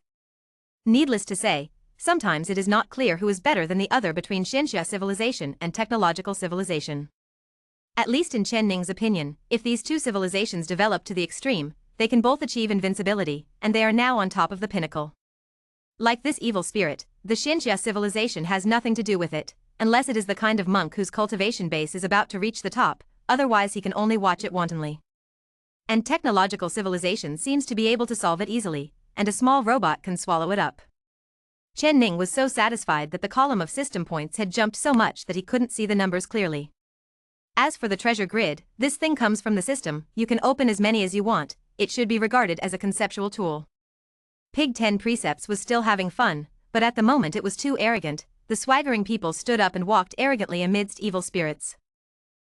Needless to say, sometimes it is not clear who is better than the other between Xinxia civilization and technological civilization. At least in Chen Ning's opinion, if these two civilizations develop to the extreme, they can both achieve invincibility, and they are now on top of the pinnacle. Like this evil spirit, the Xinxia civilization has nothing to do with it, unless it is the kind of monk whose cultivation base is about to reach the top, otherwise he can only watch it wantonly. And technological civilization seems to be able to solve it easily, and a small robot can swallow it up. Chen Ning was so satisfied that the column of system points had jumped so much that he couldn't see the numbers clearly. As for the treasure grid, this thing comes from the system, you can open as many as you want, it should be regarded as a conceptual tool. Pig 10 Precepts was still having fun, but at the moment it was too arrogant, the swaggering people stood up and walked arrogantly amidst evil spirits.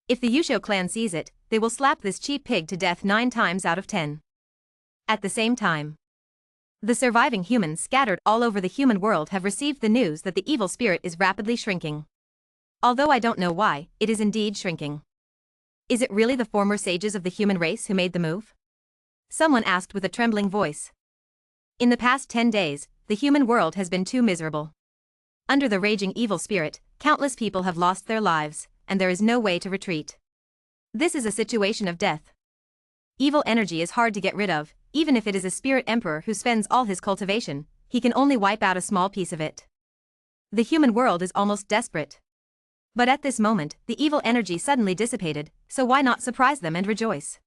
If the Yusho clan sees it, they will slap this cheap pig to death 9 times out of 10. At the same time, the surviving humans scattered all over the human world have received the news that the evil spirit is rapidly shrinking. Although I don't know why, it is indeed shrinking. Is it really the former sages of the human race who made the move? Someone asked with a trembling voice. In the past 10 days, the human world has been too miserable. Under the raging evil spirit, countless people have lost their lives, and there is no way to retreat. This is a situation of death. Evil energy is hard to get rid of, even if it is a spirit emperor who spends all his cultivation, he can only wipe out a small piece of it. The human world is almost desperate. But at this moment, the evil energy suddenly dissipated, so why not surprise them and rejoice?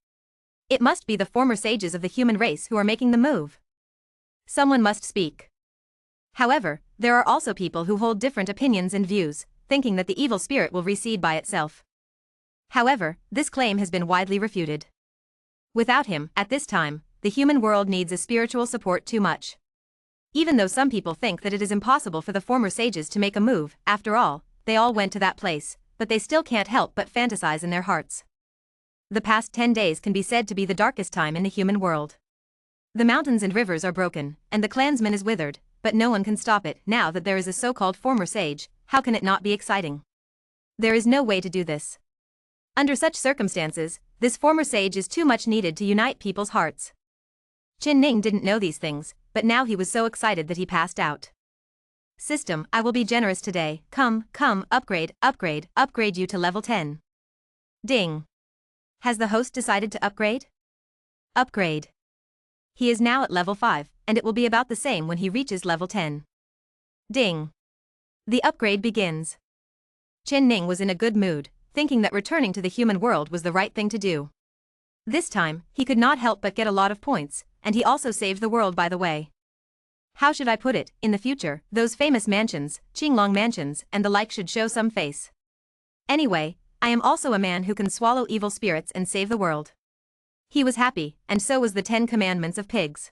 It must be the former sages of the human race who are making the move. Someone must speak. However, there are also people who hold different opinions and views, thinking that the evil spirit will recede by itself. However, this claim has been widely refuted. Without him, at this time, the human world needs a spiritual support too much. Even though some people think that it is impossible for the former sages to make a move, after all, they all went to that place, but they still can't help but fantasize in their hearts. The past 10 days can be said to be the darkest time in the human world. The mountains and rivers are broken, and the clansman is withered, but no one can stop it. Now that there is a so-called former sage, how can it not be exciting? There is no way to do this. Under such circumstances, this former sage is too much needed to unite people's hearts. Chen Ning didn't know these things, but now he was so excited that he passed out. System, I will be generous today, come, upgrade you to level 10. Ding. Has the host decided to upgrade? Upgrade. He is now at level 5, and it will be about the same when he reaches level 10. Ding. The upgrade begins. Chen Ning was in a good mood, thinking that returning to the human world was the right thing to do. This time, he could not help but get a lot of points, and he also saved the world by the way. How should I put it, in the future, those famous mansions, Qinglong mansions, and the like should show some face. Anyway, I am also a man who can swallow evil spirits and save the world. He was happy, and so was the 10 commandments of pigs.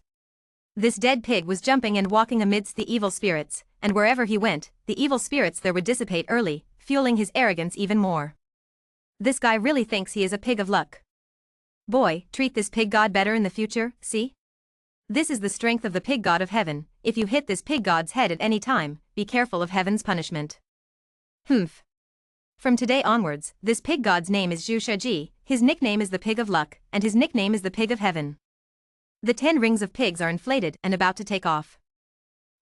This dead pig was jumping and walking amidst the evil spirits, and wherever he went, the evil spirits there would dissipate early, fueling his arrogance even more. This guy really thinks he is a pig of luck. Boy, treat this pig god better in the future, see? This is the strength of the pig god of heaven. If you hit this pig god's head at any time, be careful of heaven's punishment. Humph. From today onwards, this pig god's name is Zhu Shiji, his nickname is the Pig of Luck, and his nickname is the Pig of Heaven. The 10 rings of pigs are inflated and about to take off.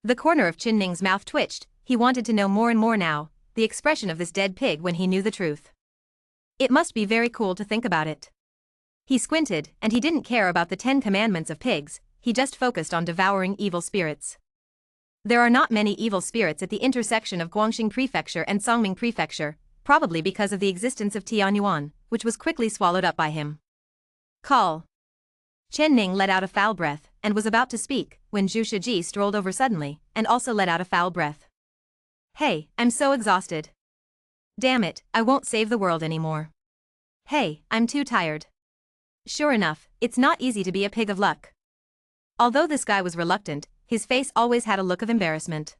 The corner of Chen Ning's mouth twitched, he wanted to know more and more now, the expression of this dead pig when he knew the truth. It must be very cool to think about it. He squinted, and he didn't care about the 10 commandments of pigs, he just focused on devouring evil spirits. There are not many evil spirits at the intersection of Guangxing Prefecture and Songming Prefecture, probably because of the existence of Tianyuan, which was quickly swallowed up by him. Call. Chen Ning let out a foul breath, and was about to speak, when Zhu Shiji strolled over suddenly, and also let out a foul breath. Hey, I'm so exhausted. Damn it, I won't save the world anymore. Hey, I'm too tired. Sure enough, it's not easy to be a pig of luck. Although this guy was reluctant, his face always had a look of embarrassment.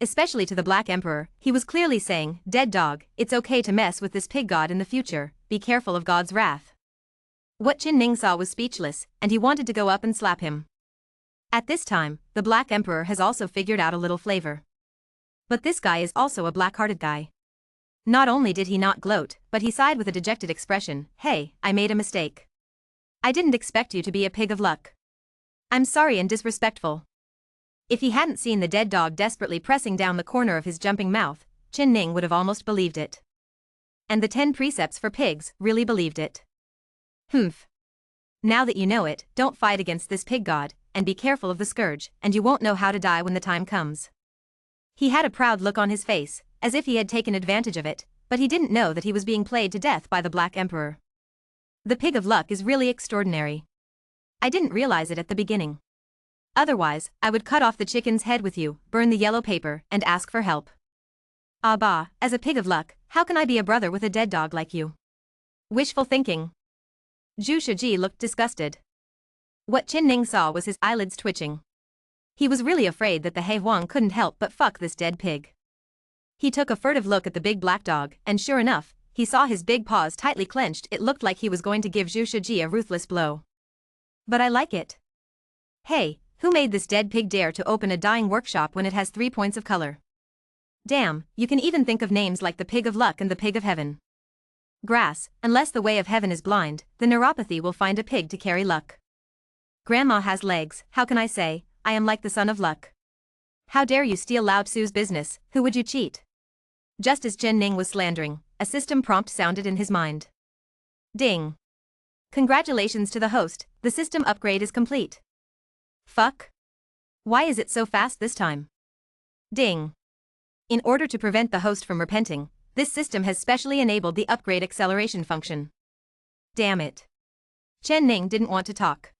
Especially to the Black Emperor, he was clearly saying, dead dog, it's okay to mess with this pig god in the future, be careful of God's wrath. What Chen Ning saw was speechless, and he wanted to go up and slap him. At this time, the Black Emperor has also figured out a little flavor. But this guy is also a black-hearted guy. Not only did he not gloat, but he sighed with a dejected expression. Hey, I made a mistake. I didn't expect you to be a pig of luck. I'm sorry and disrespectful. If he hadn't seen the dead dog desperately pressing down the corner of his jumping mouth, Chin Ning would have almost believed it. And the 10 precepts for pigs really believed it. Humph. Now that you know it, don't fight against this pig god, and be careful of the scourge, and you won't know how to die when the time comes. He had a proud look on his face, as if he had taken advantage of it, but he didn't know that he was being played to death by the Black Emperor. The pig of luck is really extraordinary. I didn't realize it at the beginning. Otherwise, I would cut off the chicken's head with you, burn the yellow paper, and ask for help. Ah bah, as a pig of luck, how can I be a brother with a dead dog like you? Wishful thinking. Zhu Shiji looked disgusted. What Chin Ning saw was his eyelids twitching. He was really afraid that the He Huang couldn't help but fuck this dead pig. He took a furtive look at the big black dog, and sure enough, he saw his big paws tightly clenched. It looked like he was going to give Zhu Shiji a ruthless blow. But I like it. Hey, who made this dead pig dare to open a dyeing workshop when it has 3 points of color? Damn, you can even think of names like the pig of luck and the pig of heaven. Grass, unless the way of heaven is blind, the neuropathy will find a pig to carry luck. Grandma has legs, how can I say, I am like the son of luck. How dare you steal Lao Tzu's business, who would you cheat? Just as Chen Ning was slandering, a system prompt sounded in his mind. Ding. Congratulations to the host, the system upgrade is complete. Fuck. Why is it so fast this time? Ding. In order to prevent the host from repenting, this system has specially enabled the upgrade acceleration function. Damn it. Chen Ning didn't want to talk.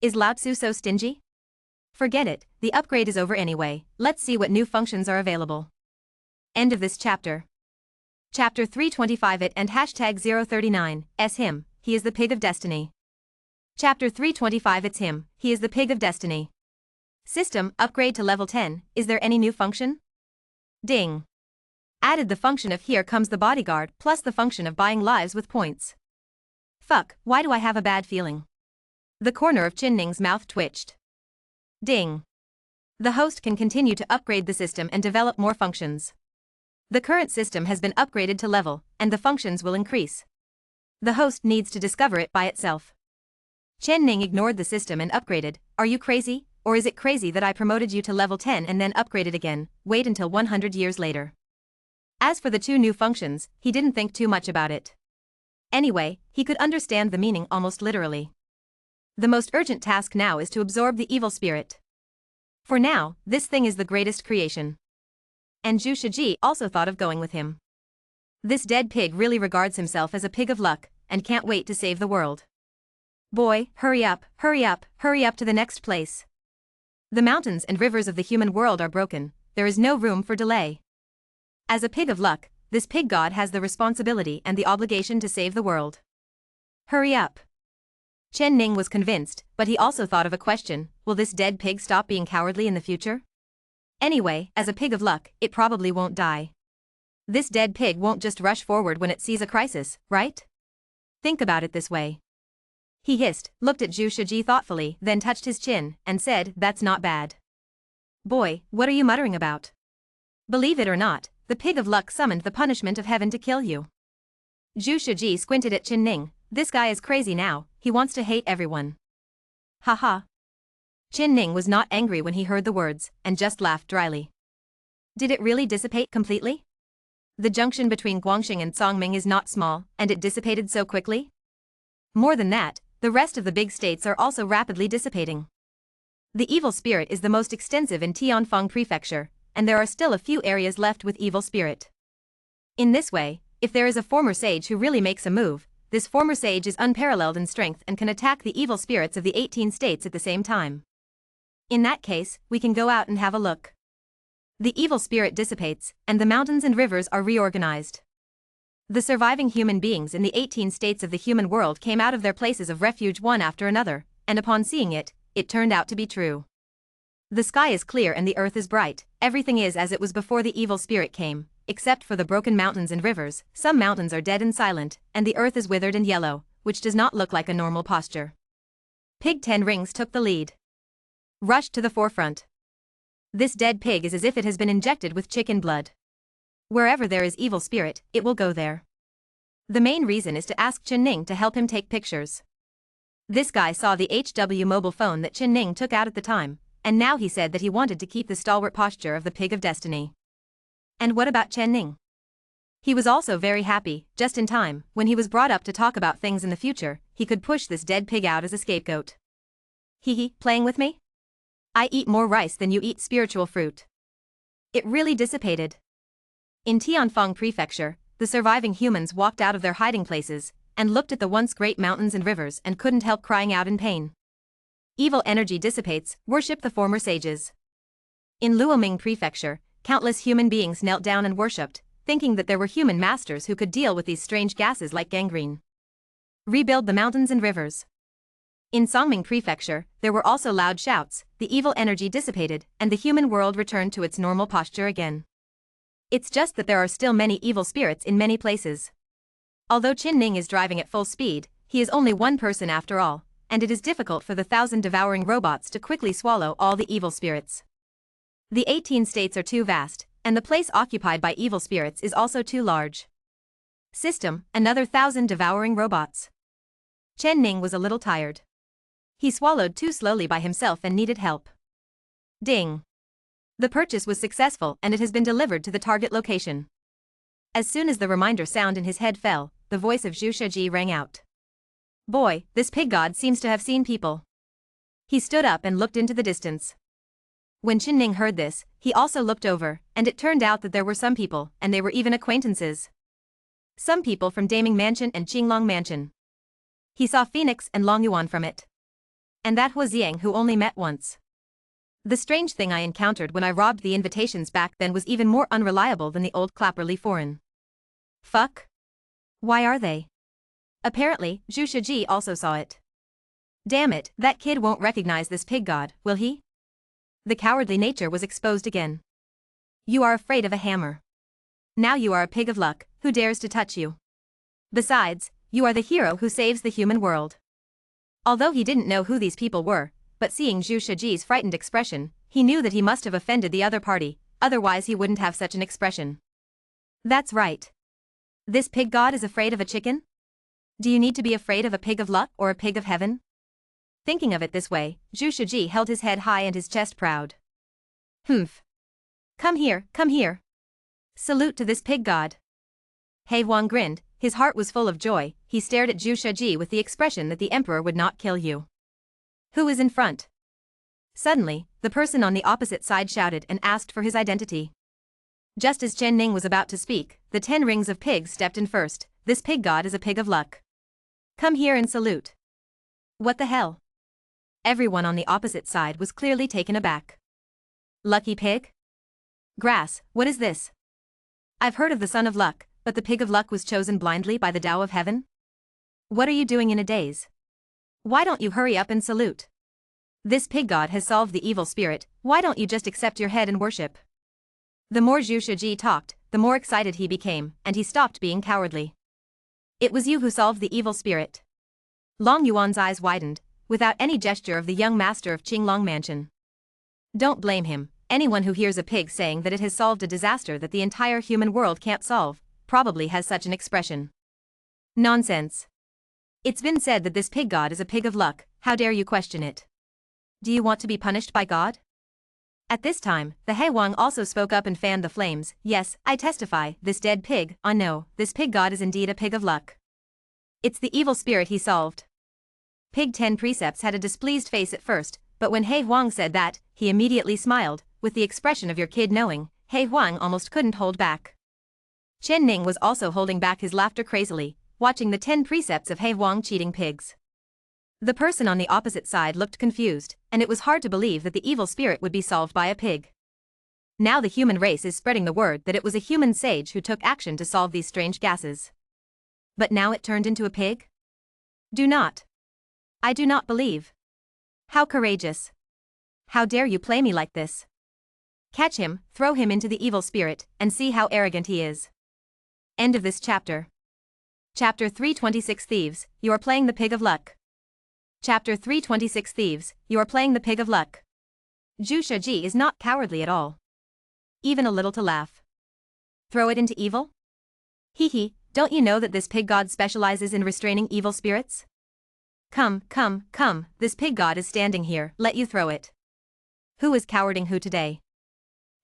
Is Lao Tzu so stingy? Forget it, the upgrade is over anyway, let's see what new functions are available. End of this chapter. Chapter 325 It and hashtag 039, S him, he is the pig of destiny. Chapter 325 It's him, he is the pig of destiny. System, upgrade to level 10, is there any new function? Ding. Added the function of here comes the bodyguard plus the function of buying lives with points. Fuck, why do I have a bad feeling? The corner of Chin Ning's mouth twitched. Ding. The host can continue to upgrade the system and develop more functions. The current system has been upgraded to level, and the functions will increase. The host needs to discover it by itself. Chen Ning ignored the system and upgraded. Are you crazy, or is it crazy that I promoted you to level 10 and then upgraded again? Wait until 100 years later. As for the 2 new functions, he didn't think too much about it. Anyway, he could understand the meaning almost literally. The most urgent task now is to absorb the evil spirit. For now, this thing is the greatest creation. And Zhu Shiji also thought of going with him. This dead pig really regards himself as a pig of luck, and can't wait to save the world. Boy, hurry up, hurry up, hurry up to the next place. The mountains and rivers of the human world are broken, there is no room for delay. As a pig of luck, this pig god has the responsibility and the obligation to save the world. Hurry up. Chen Ning was convinced, but he also thought of a question, will this dead pig stop being cowardly in the future? Anyway, as a pig of luck, it probably won't die. This dead pig won't just rush forward when it sees a crisis, right? Think about it this way. He hissed, looked at Zhu Shiji thoughtfully, then touched his chin, and said, that's not bad. Boy, what are you muttering about? Believe it or not, the pig of luck summoned the punishment of heaven to kill you. Zhu Shiji squinted at Chen Ning, this guy is crazy now, he wants to hate everyone. Haha. Chen Ning was not angry when he heard the words, and just laughed dryly. Did it really dissipate completely? The junction between Guangxing and Songming is not small, and it dissipated so quickly? More than that, the rest of the big states are also rapidly dissipating. The evil spirit is the most extensive in Tianfeng Prefecture, and there are still a few areas left with evil spirit. In this way, if there is a former sage who really makes a move, this former sage is unparalleled in strength and can attack the evil spirits of the 18 states at the same time. In that case, we can go out and have a look. The evil spirit dissipates, and the mountains and rivers are reorganized. The surviving human beings in the 18 states of the human world came out of their places of refuge one after another, and upon seeing it, it turned out to be true. The sky is clear and the earth is bright, everything is as it was before the evil spirit came, except for the broken mountains and rivers. Some mountains are dead and silent, and the earth is withered and yellow, which does not look like a normal posture. Pig 10 Rings took the lead. Rushed to the forefront. This dead pig is as if it has been injected with chicken blood. Wherever there is evil spirit, it will go there. The main reason is to ask Chen Ning to help him take pictures. This guy saw the HW mobile phone that Chen Ning took out at the time, and now he said that he wanted to keep the stalwart posture of the pig of destiny. And what about Chen Ning? He was also very happy, just in time, when he was brought up to talk about things in the future, he could push this dead pig out as a scapegoat. Hee, playing with me? I eat more rice than you eat spiritual fruit. It really dissipated. In Tianfeng Prefecture, the surviving humans walked out of their hiding places and looked at the once great mountains and rivers and couldn't help crying out in pain. Evil energy dissipates, worship the former sages. In Luoming Prefecture, countless human beings knelt down and worshipped, thinking that there were human masters who could deal with these strange gases like gangrene. Rebuild the mountains and rivers. In Songming Prefecture, there were also loud shouts, the evil energy dissipated, and the human world returned to its normal posture again. It's just that there are still many evil spirits in many places. Although Chen Ning is driving at full speed, he is only one person after all, and it is difficult for the 1,000 devouring robots to quickly swallow all the evil spirits. The 18 states are too vast, and the place occupied by evil spirits is also too large. System, another 1,000 devouring robots. Chen Ning was a little tired. He swallowed too slowly by himself and needed help. Ding. The purchase was successful and it has been delivered to the target location. As soon as the reminder sound in his head fell, the voice of Zhu Shiji rang out. Boy, this pig god seems to have seen people. He stood up and looked into the distance. When Chen Ning heard this, he also looked over, and it turned out that there were some people, and they were even acquaintances. Some people from Daming Mansion and Qinglong Mansion. He saw Phoenix and Long Yuan from it. And that was Yang, who only met once. The strange thing I encountered when I robbed the invitations back then was even more unreliable than the old Clapperly foreign. Fuck? Why are they? Apparently, Zhu Shiji also saw it. Damn it, that kid won't recognize this pig god, will he? The cowardly nature was exposed again. You are afraid of a hammer. Now you are a pig of luck, who dares to touch you? Besides, you are the hero who saves the human world. Although he didn't know who these people were, but seeing Zhu Shiji's frightened expression, he knew that he must have offended the other party, otherwise he wouldn't have such an expression. That's right. This pig god is afraid of a chicken? Do you need to be afraid of a pig of luck or a pig of heaven? Thinking of it this way, Zhu Shiji held his head high and his chest proud. Humph. Come here, come here. Salute to this pig god. He Huang grinned, his heart was full of joy, he stared at Zhu Shiji with the expression that the emperor would not kill you. Who is in front? Suddenly, the person on the opposite side shouted and asked for his identity. Just as Chen Ning was about to speak, the 10 rings of pigs stepped in first. This pig god is a pig of luck. Come here and salute. What the hell? Everyone on the opposite side was clearly taken aback. Lucky pig? Grass, what is this? I've heard of the son of luck, but the pig of luck was chosen blindly by the Tao of heaven? What are you doing in a daze? Why don't you hurry up and salute? This pig god has solved the evil spirit, why don't you just accept your head and worship? The more Zhu Shiji talked, the more excited he became, and he stopped being cowardly. It was you who solved the evil spirit. Long Yuan's eyes widened, without any gesture of the young master of Qinglong Mansion. Don't blame him, anyone who hears a pig saying that it has solved a disaster that the entire human world can't solve, probably has such an expression. Nonsense. It's been said that this pig god is a pig of luck, how dare you question it? Do you want to be punished by God? At this time, the He Huang also spoke up and fanned the flames. Yes, I testify, this dead pig, no, this pig god is indeed a pig of luck. It's the evil spirit he solved. Pig 10 Precepts had a displeased face at first, but when He Huang said that, he immediately smiled, with the expression of your kid knowing. He Huang almost couldn't hold back. Chen Ning was also holding back his laughter crazily, watching the 10 precepts of He Huang cheating pigs. The person on the opposite side looked confused, and it was hard to believe that the evil spirit would be solved by a pig. Now the human race is spreading the word that it was a human sage who took action to solve these strange gases. But now it turned into a pig? I do not believe. How courageous. How dare you play me like this? Catch him, throw him into the evil spirit, and see how arrogant he is. End of this chapter. Chapter 326 Thieves, you are playing the pig of luck. Chapter 326 Thieves, you are playing the pig of luck. Zhu Shiji is not cowardly at all. Even a little to laugh. Throw it into evil? Hee hee, don't you know that this pig god specializes in restraining evil spirits? Come, come, come, this pig god is standing here, let you throw it. Who is cowarding who today?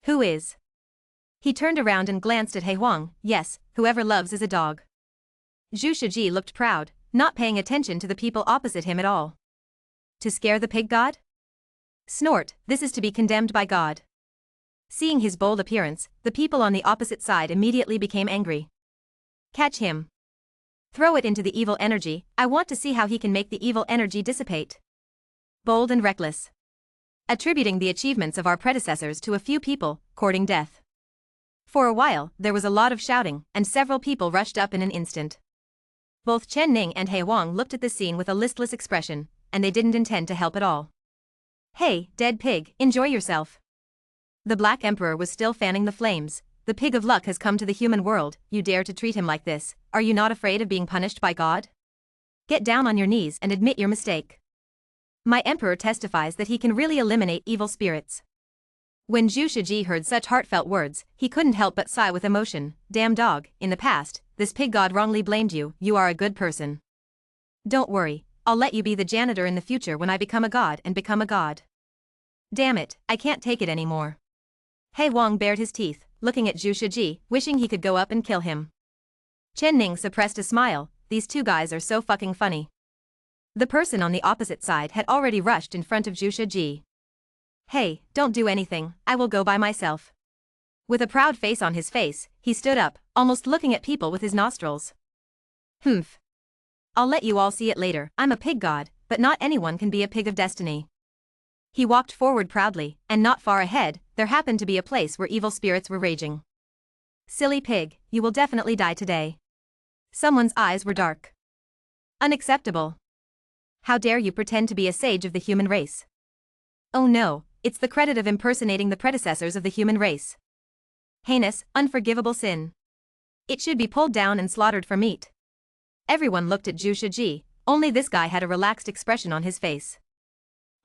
Who is? He turned around and glanced at He Huang. Yes, whoever loves is a dog. Zhu Shiji looked proud, not paying attention to the people opposite him at all. To scare the pig god? Snort, this is to be condemned by God. Seeing his bold appearance, the people on the opposite side immediately became angry. Catch him. Throw it into the evil energy, I want to see how he can make the evil energy dissipate. Bold and reckless. Attributing the achievements of our predecessors to a few people, courting death. For a while, there was a lot of shouting, and several people rushed up in an instant. Both Chen Ning and He Huang looked at the scene with a listless expression, and they didn't intend to help at all. Hey, dead pig, enjoy yourself. The Black Emperor was still fanning the flames. The pig of luck has come to the human world, you dare to treat him like this, are you not afraid of being punished by God? Get down on your knees and admit your mistake. My emperor testifies that he can really eliminate evil spirits. When Zhu Shiji heard such heartfelt words, he couldn't help but sigh with emotion. Damn dog, in the past, this pig god wrongly blamed you, you are a good person. Don't worry, I'll let you be the janitor in the future when I become a god and become a god. Damn it, I can't take it anymore. He Huang bared his teeth, looking at Zhu Shiji, wishing he could go up and kill him. Chen Ning suppressed a smile, these two guys are so fucking funny. The person on the opposite side had already rushed in front of Zhu Shiji. Hey, don't do anything, I will go by myself. With a proud face on his face, he stood up, almost looking at people with his nostrils. Humph. I'll let you all see it later, I'm a pig god, but not anyone can be a pig of destiny. He walked forward proudly, and not far ahead, there happened to be a place where evil spirits were raging. Silly pig, you will definitely die today. Someone's eyes were dark. Unacceptable. How dare you pretend to be a sage of the human race? Oh no, it's the credit of impersonating the predecessors of the human race. Heinous, unforgivable sin. It should be pulled down and slaughtered for meat. Everyone looked at Zhu Shiji, only this guy had a relaxed expression on his face.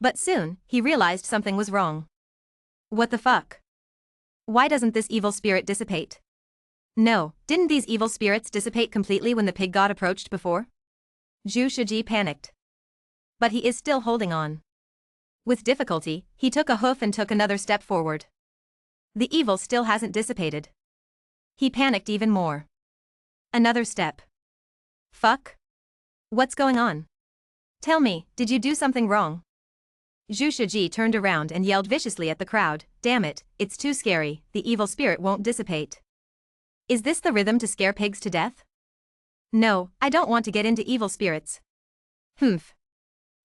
But soon, he realized something was wrong. What the fuck? Why doesn't this evil spirit dissipate? No, didn't these evil spirits dissipate completely when the pig god approached before? Zhu Shiji panicked. But he is still holding on. With difficulty, he took a hoof and took another step forward. The evil still hasn't dissipated. He panicked even more. Another step. Fuck? What's going on? Tell me, did you do something wrong? Zhu Shiji turned around and yelled viciously at the crowd, damn it, it's too scary, the evil spirit won't dissipate. Is this the rhythm to scare pigs to death? No, I don't want to get into evil spirits. Humph.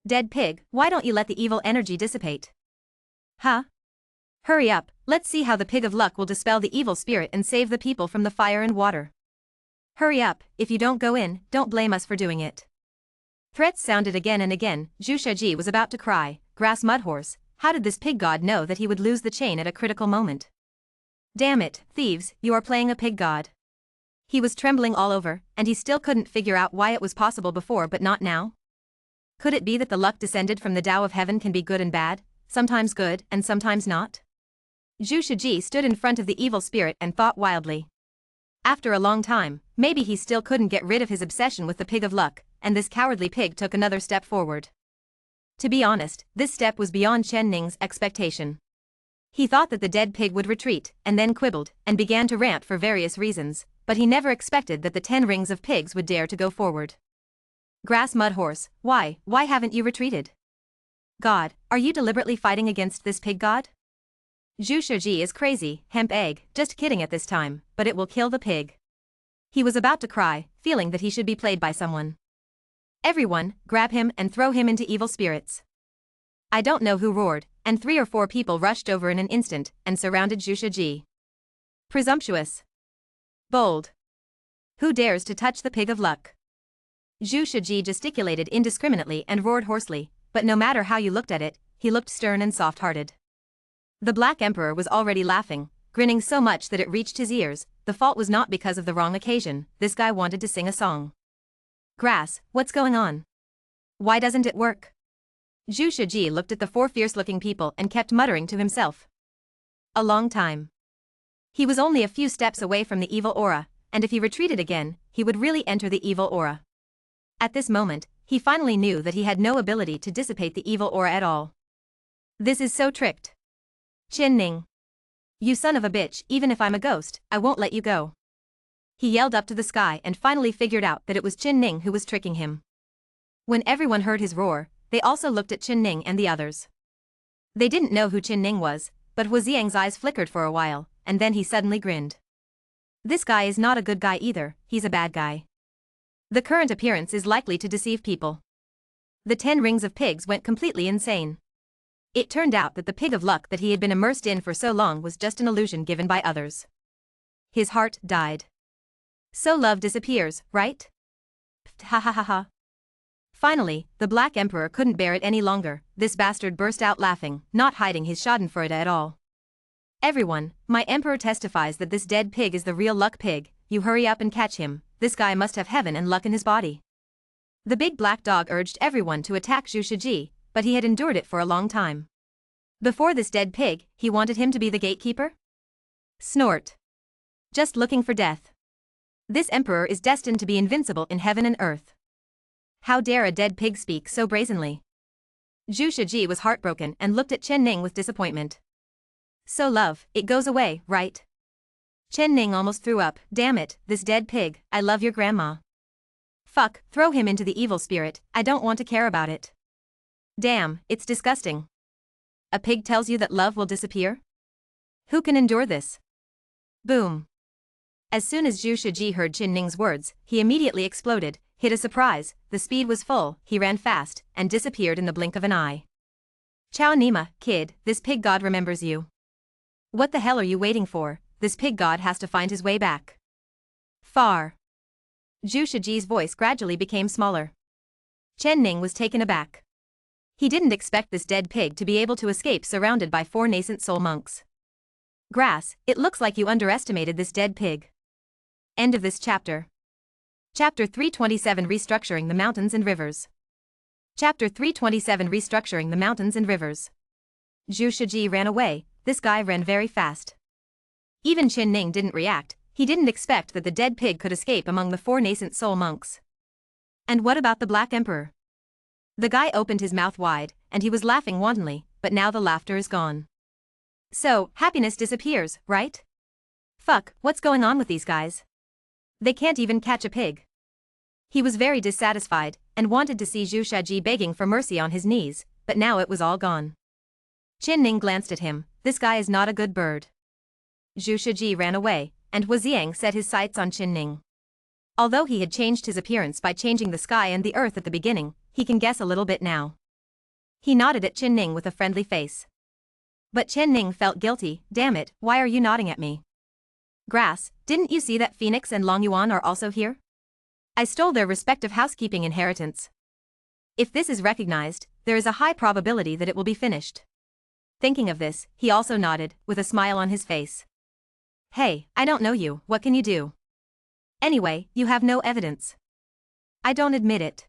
Dead pig, why don't you let the evil energy dissipate? Huh? Hurry up, let's see how the pig of luck will dispel the evil spirit and save the people from the fire and water. Hurry up, if you don't go in, don't blame us for doing it. Threats sounded again and again. Zhu Shiji was about to cry, grass mudhorse, how did this pig god know that he would lose the chain at a critical moment? Damn it, thieves, you are playing a pig god. He was trembling all over, and he still couldn't figure out why it was possible before but not now. Could it be that the luck descended from the Tao of heaven can be good and bad, sometimes good and sometimes not? Zhu Shiji stood in front of the evil spirit and thought wildly. After a long time, maybe he still couldn't get rid of his obsession with the pig of luck, and this cowardly pig took another step forward. To be honest, this step was beyond Chen Ning's expectation. He thought that the dead pig would retreat, and then quibbled, and began to rant for various reasons, but he never expected that the 10 rings of pigs would dare to go forward. Grass mudhorse, why haven't you retreated? God, are you deliberately fighting against this pig god? Zhu Shiji is crazy, hemp egg, just kidding at this time, but it will kill the pig. He was about to cry, feeling that he should be played by someone. Everyone, grab him and throw him into evil spirits. I don't know who roared, and 3 or 4 people rushed over in an instant and surrounded Zhu Shiji. Presumptuous. Bold. Who dares to touch the pig of luck? Zhu Shiji gesticulated indiscriminately and roared hoarsely, but no matter how you looked at it, he looked stern and soft-hearted. The Black Emperor was already laughing, grinning so much that it reached his ears. The fault was not because of the wrong occasion, this guy wanted to sing a song. Grass, what's going on? Why doesn't it work? Zhu Shiji looked at the 4 fierce-looking people and kept muttering to himself. A long time. He was only a few steps away from the evil aura, and if he retreated again, he would really enter the evil aura. At this moment, he finally knew that he had no ability to dissipate the evil aura at all. This is so tricked. Qin Ning. You son of a bitch, even if I'm a ghost, I won't let you go. He yelled up to the sky and finally figured out that it was Qin Ning who was tricking him. When everyone heard his roar, they also looked at Qin Ning and the others. They didn't know who Qin Ning was, but Hu Ziang's eyes flickered for a while, and then he suddenly grinned. This guy is not a good guy either, he's a bad guy. The current appearance is likely to deceive people. The 10 rings of pigs went completely insane. It turned out that the pig of luck that he had been immersed in for so long was just an illusion given by others. His heart died. So love disappears, right? Ha ha ha ha. Finally, the Black Emperor couldn't bear it any longer. This bastard burst out laughing, not hiding his schadenfreude at all. Everyone, my emperor testifies that this dead pig is the real luck pig. You hurry up and catch him, this guy must have heaven and luck in his body. The big black dog urged everyone to attack Zhu Shiji, but he had endured it for a long time. Before this dead pig, he wanted him to be the gatekeeper? Snort. Just looking for death. This emperor is destined to be invincible in heaven and earth. How dare a dead pig speak so brazenly? Zhu Shiji was heartbroken and looked at Qin Ning with disappointment. So love, it goes away, right? Qin Ning almost threw up. Damn it, this dead pig, I love your grandma. Fuck, throw him into the evil spirit, I don't want to care about it. Damn, it's disgusting. A pig tells you that love will disappear? Who can endure this? Boom. As soon as Zhu Shiji heard Qin Ning's words, he immediately exploded, hit a surprise, the speed was full, he ran fast, and disappeared in the blink of an eye. Chao Nima, kid, this pig god remembers you. What the hell are you waiting for? This pig god has to find his way back. Far. Zhu Shiji's voice gradually became smaller. Qin Ning was taken aback. He didn't expect this dead pig to be able to escape surrounded by 4 nascent soul monks. Grass, it looks like you underestimated this dead pig. End of this chapter. Chapter 327 Restructuring the Mountains and Rivers. Chapter 327 Restructuring the Mountains and Rivers. Zhu Shiji ran away, this guy ran very fast. Even Qin Ning didn't react, he didn't expect that the dead pig could escape among the 4 nascent soul monks. And what about the Black Emperor? The guy opened his mouth wide, and he was laughing wantonly, but now the laughter is gone. So, happiness disappears, right? Fuck, what's going on with these guys? They can't even catch a pig. He was very dissatisfied, and wanted to see Zhu Shiji begging for mercy on his knees, but now it was all gone. Qin Ning glanced at him, this guy is not a good bird. Zhu Shiji ran away, and Hu Ziang set his sights on Qin Ning. Although he had changed his appearance by changing the sky and the earth at the beginning, he can guess a little bit now. He nodded at Qin Ning with a friendly face. But Qin Ning felt guilty, damn it, why are you nodding at me? Grass, didn't you see that Phoenix and Long Yuan are also here? I stole their respective housekeeping inheritance. If this is recognized, there is a high probability that it will be finished. Thinking of this, he also nodded, with a smile on his face. Hey, I don't know you, what can you do? Anyway, you have no evidence. I don't admit it.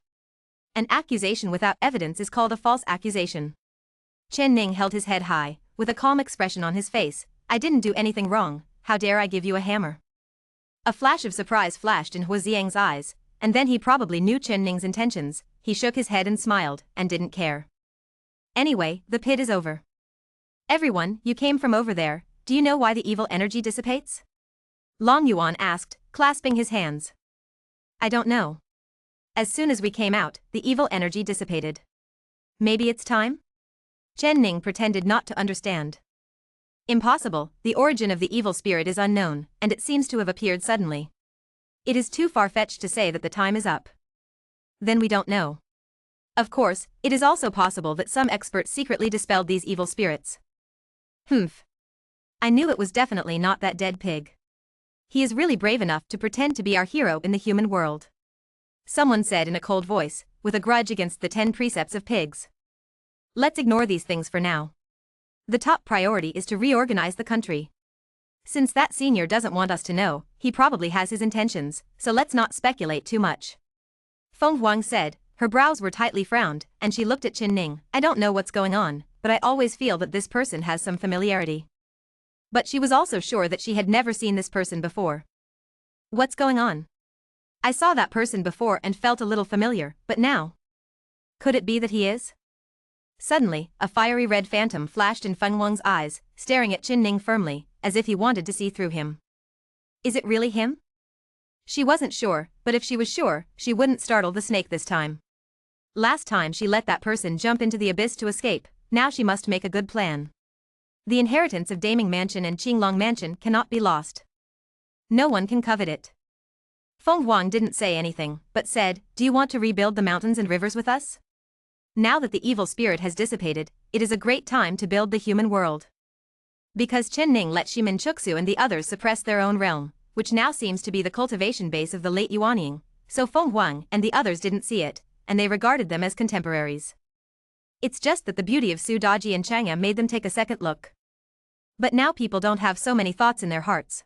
An accusation without evidence is called a false accusation. Qin Ning held his head high, with a calm expression on his face. I didn't do anything wrong, how dare I give you a hammer? A flash of surprise flashed in Hu Ziang's eyes, and then he probably knew Qin Ning's intentions. He shook his head and smiled, and didn't care. Anyway, the pit is over. Everyone, you came from over there, do you know why the evil energy dissipates? Long Yuan asked, clasping his hands. I don't know. As soon as we came out, the evil energy dissipated. Maybe it's time? Qin Ning pretended not to understand. Impossible, the origin of the evil spirit is unknown, and it seems to have appeared suddenly. It is too far-fetched to say that the time is up. Then we don't know. Of course, it is also possible that some expert secretly dispelled these evil spirits. Humph. I knew it was definitely not that dead pig. He is really brave enough to pretend to be our hero in the human world. Someone said in a cold voice, with a grudge against the 10 precepts of pigs. Let's ignore these things for now. The top priority is to reorganize the country. Since that senior doesn't want us to know, he probably has his intentions, so let's not speculate too much. Feng Huang said, her brows were tightly frowned, and she looked at Qin Ning. I don't know what's going on, but I always feel that this person has some familiarity. But she was also sure that she had never seen this person before. What's going on? I saw that person before and felt a little familiar, but now? Could it be that he is? Suddenly, a fiery red phantom flashed in Feng Huang's eyes, staring at Qin Ning firmly, as if he wanted to see through him. Is it really him? She wasn't sure, but if she was sure, she wouldn't startle the snake this time. Last time she let that person jump into the abyss to escape, now she must make a good plan. The inheritance of Daming Mansion and Qinglong Mansion cannot be lost. No one can covet it. Feng Huang didn't say anything, but said, "Do you want to rebuild the mountains and rivers with us? Now that the evil spirit has dissipated, it is a great time to build the human world." Because Chen Ning let Shimin Chuxu and the others suppress their own realm, which now seems to be the cultivation base of the late Yuanying, so Feng Huang and the others didn't see it, and they regarded them as contemporaries. It's just that the beauty of Su Daji and Chang'e made them take a second look. But now people don't have so many thoughts in their hearts.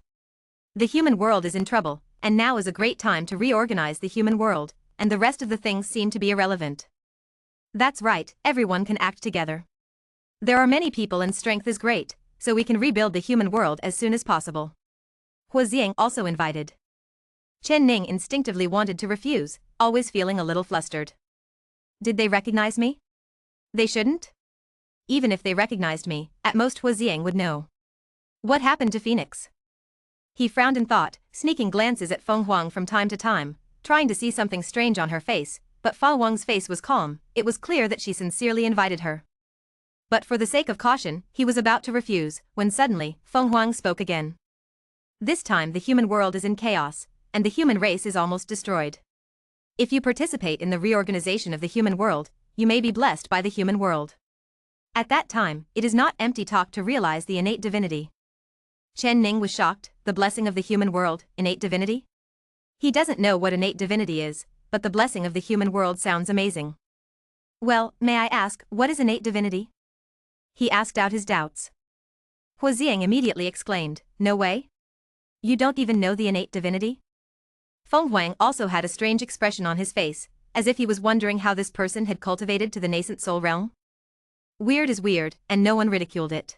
The human world is in trouble, and now is a great time to reorganize the human world, and the rest of the things seem to be irrelevant. That's right, everyone can act together. There are many people and strength is great, so we can rebuild the human world as soon as possible. Hua Xiang also invited. Chen Ning instinctively wanted to refuse, always feeling a little flustered. Did they recognize me? They shouldn't? Even if they recognized me, at most Hua Xiang would know. What happened to Phoenix? He frowned in thought, sneaking glances at Feng Huang from time to time, trying to see something strange on her face, but Fa Wang's face was calm, it was clear that she sincerely invited her. But for the sake of caution, he was about to refuse, when suddenly, Feng Huang spoke again. This time the human world is in chaos, and the human race is almost destroyed. If you participate in the reorganization of the human world, you may be blessed by the human world. At that time, it is not empty talk to realize the innate divinity. Chen Ning was shocked, the blessing of the human world, innate divinity? He doesn't know what innate divinity is, but the blessing of the human world sounds amazing. Well, may I ask, what is innate divinity? He asked out his doubts. Hua Xiang immediately exclaimed, no way? You don't even know the innate divinity? Feng Huang also had a strange expression on his face, as if he was wondering how this person had cultivated to the nascent soul realm. Weird is weird, and no one ridiculed it.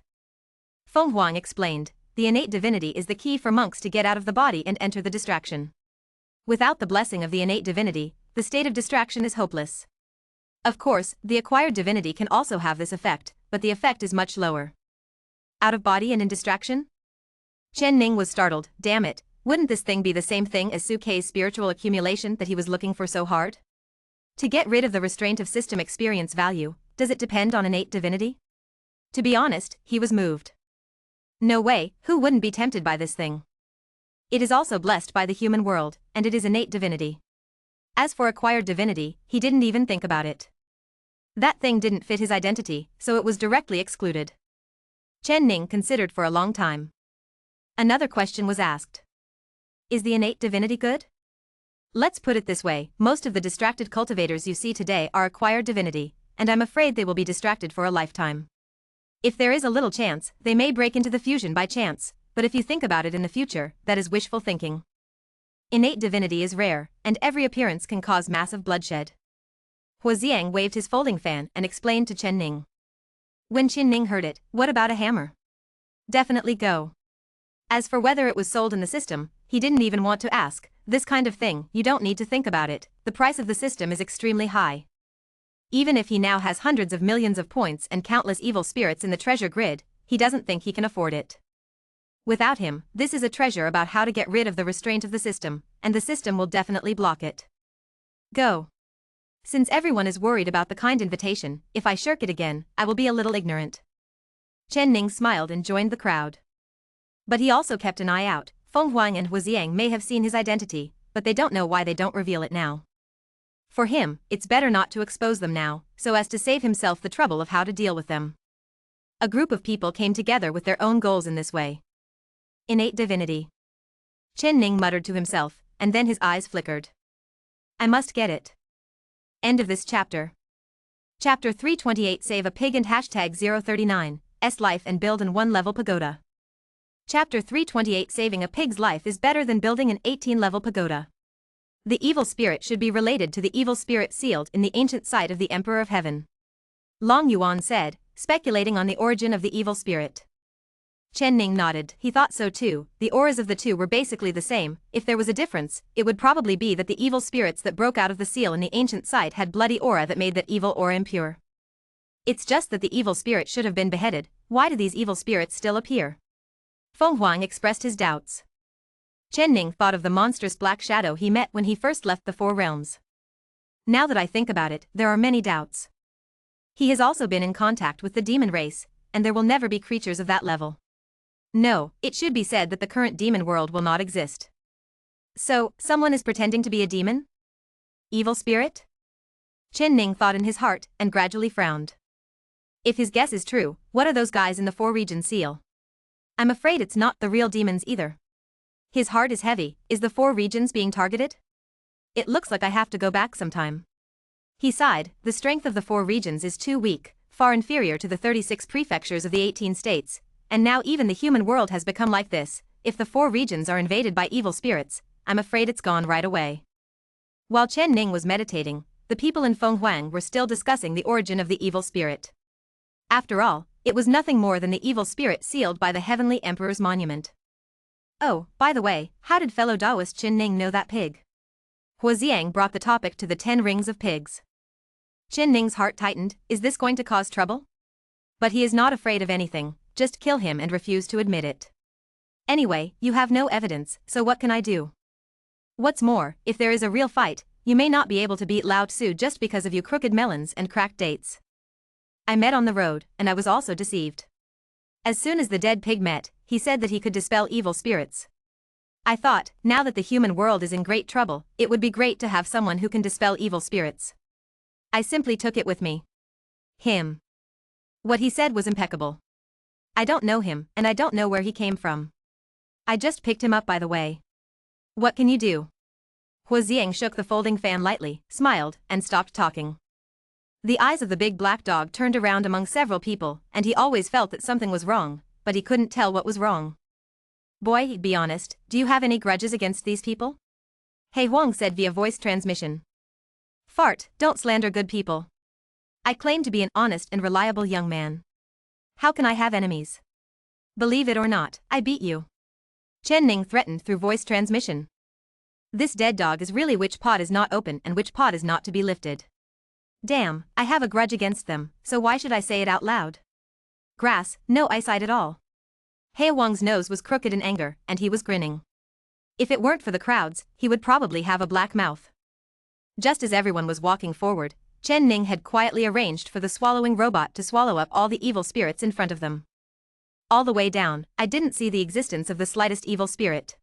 Feng Huang explained, the innate divinity is the key for monks to get out of the body and enter the distraction. Without the blessing of the innate divinity, the state of distraction is hopeless. Of course, the acquired divinity can also have this effect, but the effect is much lower. Out of body and in distraction? Chen Ning was startled, damn it, wouldn't this thing be the same thing as Su Kei's spiritual accumulation that he was looking for so hard? To get rid of the restraint of system experience value, does it depend on innate divinity? To be honest, he was moved. No way, who wouldn't be tempted by this thing? It is also blessed by the human world, and it is innate divinity. As for acquired divinity, he didn't even think about it. That thing didn't fit his identity, so it was directly excluded. Chen Ning considered for a long time. Another question was asked. Is the innate divinity good? Let's put it this way, most of the distracted cultivators you see today are acquired divinity, and I'm afraid they will be distracted for a lifetime. If there is a little chance, they may break into the fusion by chance, but if you think about it in the future, that is wishful thinking. Innate divinity is rare, and every appearance can cause massive bloodshed. Hua Xiang waved his folding fan and explained to Chen Ning. When Chen Ning heard it, what about a hammer? Definitely go. As for whether it was sold in the system, he didn't even want to ask, this kind of thing, you don't need to think about it, the price of the system is extremely high. Even if he now has hundreds of millions of points and countless evil spirits in the treasure grid, he doesn't think he can afford it. Without him, this is a treasure about how to get rid of the restraint of the system, and the system will definitely block it. Go. Since everyone is worried about the kind invitation, if I shirk it again, I will be a little ignorant. Chen Ning smiled and joined the crowd. But he also kept an eye out. Feng Huang and Hua Xiang may have seen his identity, but they don't know why they don't reveal it now. For him, it's better not to expose them now, so as to save himself the trouble of how to deal with them. A group of people came together with their own goals in this way. Innate divinity. Chen Ning muttered to himself, and then his eyes flickered. I must get it. End of this chapter. Chapter 328 Save a Pig and Hashtag 039, S Life and Build an 1-level pagoda. Chapter 328 Saving a pig's life is better than building an 18-level pagoda. The evil spirit should be related to the evil spirit sealed in the ancient site of the Emperor of Heaven. Long Yuan said, speculating on the origin of the evil spirit. Chen Ning nodded. He thought so too. The auras of the two were basically the same. If there was a difference, it would probably be that the evil spirits that broke out of the seal in the ancient site had bloody aura that made that evil aura impure. It's just that the evil spirit should have been beheaded. Why do these evil spirits still appear? Feng Huang expressed his doubts. Chen Ning thought of the monstrous black shadow he met when he first left the Four Realms. Now that I think about it, there are many doubts. He has also been in contact with the demon race, and there will never be creatures of that level. No, it should be said that the current demon world will not exist. So, someone is pretending to be a demon? Evil spirit? Chen Ning thought in his heart, and gradually frowned. If his guess is true, what are those guys in the Four Regions seal? I'm afraid it's not the real demons either. His heart is heavy. Is the Four Regions being targeted? It looks like I have to go back sometime. He sighed. The strength of the Four Regions is too weak, far inferior to the 36 prefectures of the 18 states. And now even the human world has become like this. If the Four Regions are invaded by evil spirits, I'm afraid it's gone right away. While Chen Ning was meditating, the people in Feng Huang were still discussing the origin of the evil spirit. After all, it was nothing more than the evil spirit sealed by the Heavenly Emperor's monument. Oh, by the way, how did fellow Taoist Chen Ning know that pig? Hua Xiang brought the topic to the 10 rings of pigs. Chen Ning's heart tightened. Is this going to cause trouble? But he is not afraid of anything. Just kill him and refuse to admit it. Anyway, you have no evidence, so what can I do? What's more, if there is a real fight, you may not be able to beat Lao Tzu just because of you crooked melons and cracked dates. I met on the road, and I was also deceived. As soon as the dead pig met, he said that he could dispel evil spirits. I thought, now that the human world is in great trouble, it would be great to have someone who can dispel evil spirits. I simply took it with me. Him. What he said was impeccable. I don't know him, and I don't know where he came from. I just picked him up by the way. What can you do? Hua Xiang shook the folding fan lightly, smiled, and stopped talking. The eyes of the big black dog turned around among several people, and he always felt that something was wrong, but he couldn't tell what was wrong. Boy, be honest, do you have any grudges against these people? He Huang said via voice transmission. Fart, don't slander good people. I claim to be an honest and reliable young man. How can I have enemies? Believe it or not, I beat you. Chen Ning threatened through voice transmission. This dead dog is really which pot is not open and which pot is not to be lifted. Damn, I have a grudge against them, so why should I say it out loud? Grass, no eyesight at all. He Huang's nose was crooked in anger, and he was grinning. If it weren't for the crowds, he would probably have a black mouth. Just as everyone was walking forward, Chen Ning had quietly arranged for the swallowing robot to swallow up all the evil spirits in front of them. All the way down, I didn't see the existence of the slightest evil spirit.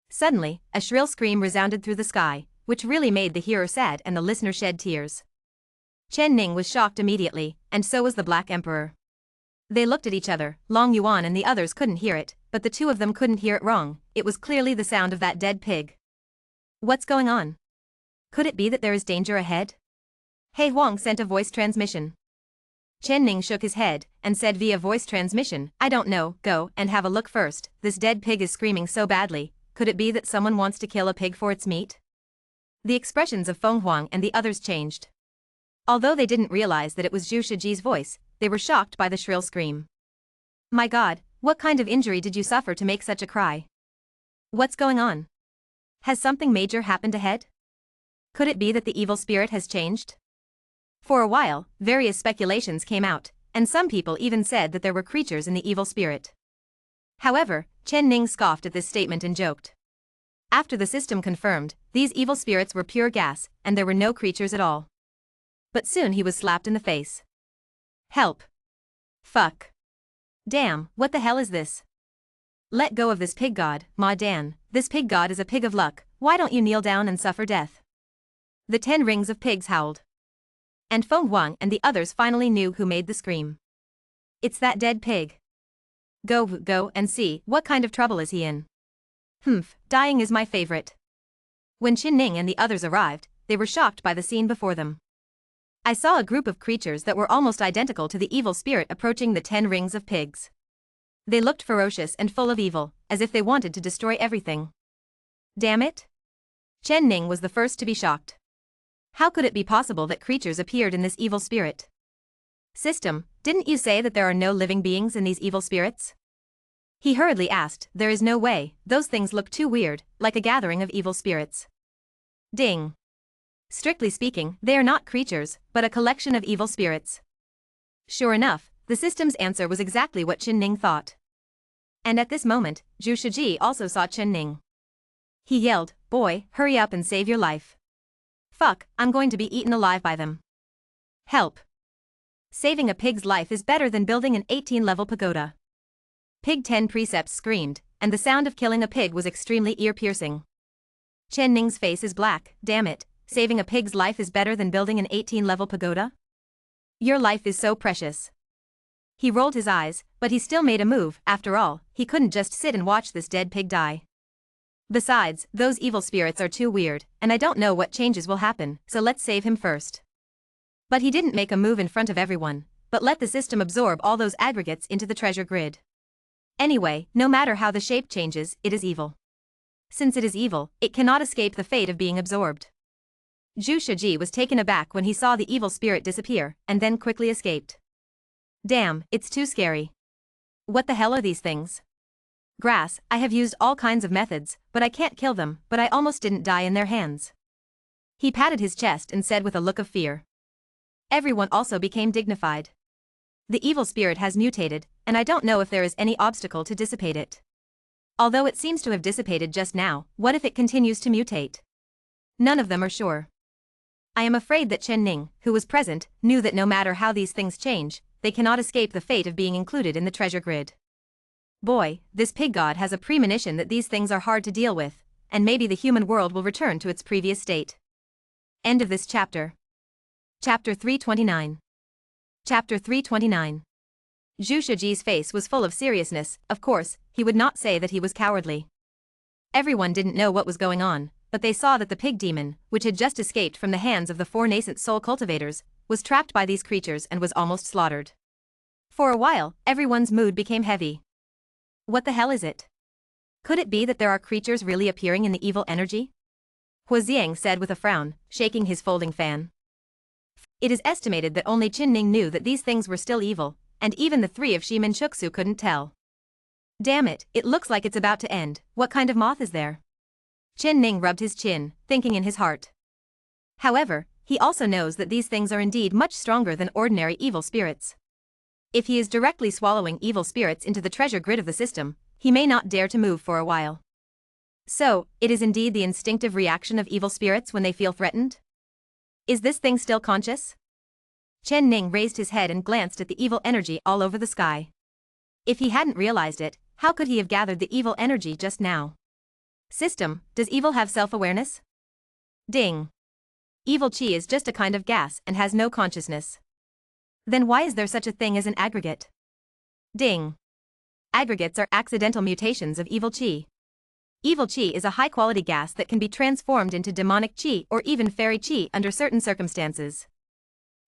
Suddenly, a shrill scream resounded through the sky, which really made the hearer sad and the listener shed tears. Chen Ning was shocked immediately, and so was the Black Emperor. They looked at each other. Long Yuan and the others couldn't hear it, but the two of them couldn't hear it wrong. It was clearly the sound of that dead pig. What's going on? Could it be that there is danger ahead? He Huang sent a voice transmission. Chen Ning shook his head and said via voice transmission, I don't know, go and have a look first. This dead pig is screaming so badly. Could it be that someone wants to kill a pig for its meat? The expressions of Feng Huang and the others changed. Although they didn't realize that it was Zhu Shiji's voice, they were shocked by the shrill scream. My God, what kind of injury did you suffer to make such a cry? What's going on? Has something major happened ahead? Could it be that the evil spirit has changed? For a while, various speculations came out, and some people even said that there were creatures in the evil spirit. However, Chen Ning scoffed at this statement and joked. After the system confirmed, these evil spirits were pure gas, and there were no creatures at all. But soon he was slapped in the face. Help. Fuck. Damn, what the hell is this? Let go of this pig god, Ma Dan. This pig god is a pig of luck. Why don't you kneel down and suffer death? The 10 rings of pigs howled. And Feng Huang and the others finally knew who made the scream. It's that dead pig. Go and see, what kind of trouble is he in? Dying is my favorite. When Chen Ning and the others arrived, they were shocked by the scene before them. I saw a group of creatures that were almost identical to the evil spirit approaching the 10 rings of pigs. They looked ferocious and full of evil, as if they wanted to destroy everything. Damn it! Chen Ning was the first to be shocked. How could it be possible that creatures appeared in this evil spirit? System, didn't you say that there are no living beings in these evil spirits? He hurriedly asked, "There is no way, those things look too weird, like a gathering of evil spirits." Ding. Strictly speaking, they are not creatures, but a collection of evil spirits. Sure enough, the system's answer was exactly what Chen Ning thought. And at this moment, Zhu Shiji also saw Chen Ning. He yelled, "Boy, hurry up and save your life. Fuck, I'm going to be eaten alive by them. Help." Saving a pig's life is better than building an 18-level pagoda. Pig 10 Precepts screamed, and the sound of killing a pig was extremely ear-piercing. Chen Ning's face is black. Damn it, saving a pig's life is better than building an 18-level pagoda? Your life is so precious. He rolled his eyes, but he still made a move. After all, he couldn't just sit and watch this dead pig die. Besides, those evil spirits are too weird, and I don't know what changes will happen, so let's save him first. But he didn't make a move in front of everyone, but let the system absorb all those aggregates into the treasure grid. Anyway, no matter how the shape changes, it is evil. Since it is evil, it cannot escape the fate of being absorbed. Zhu Shiji was taken aback when he saw the evil spirit disappear, and then quickly escaped. Damn, it's too scary. What the hell are these things? Grass, I have used all kinds of methods, but I can't kill them, but I almost didn't die in their hands. He patted his chest and said with a look of fear. Everyone also became dignified. The evil spirit has mutated, and I don't know if there is any obstacle to dissipate it. Although it seems to have dissipated just now, what if it continues to mutate? None of them are sure. I am afraid that Chen Ning, who was present, knew that no matter how these things change, they cannot escape the fate of being included in the treasure grid. Boy, this pig god has a premonition that these things are hard to deal with, and maybe the human world will return to its previous state. End of this chapter. Chapter 329. Chapter 329. Zhu Shiji's face was full of seriousness. Of course, he would not say that he was cowardly. Everyone didn't know what was going on, but they saw that the pig demon, which had just escaped from the hands of the 4 nascent soul cultivators, was trapped by these creatures and was almost slaughtered. For a while, everyone's mood became heavy. What the hell is it? Could it be that there are creatures really appearing in the evil energy? Huaxiang said with a frown, shaking his folding fan. It is estimated that only Chen Ning knew that these things were still evil, and even the 3 of Shimen Chuksu couldn't tell. Damn it, it looks like it's about to end. What kind of moth is there? Chen Ning rubbed his chin, thinking in his heart. However, he also knows that these things are indeed much stronger than ordinary evil spirits. If he is directly swallowing evil spirits into the treasure grid of the system, he may not dare to move for a while. So, it is indeed the instinctive reaction of evil spirits when they feel threatened? Is this thing still conscious? Chen Ning raised his head and glanced at the evil energy all over the sky. If he hadn't realized it, how could he have gathered the evil energy just now? System, does evil have self-awareness? Ding. Evil chi is just a kind of gas and has no consciousness. Then why is there such a thing as an aggregate? Ding. Aggregates are accidental mutations of evil chi. Evil chi is a high-quality gas that can be transformed into demonic chi or even fairy chi under certain circumstances.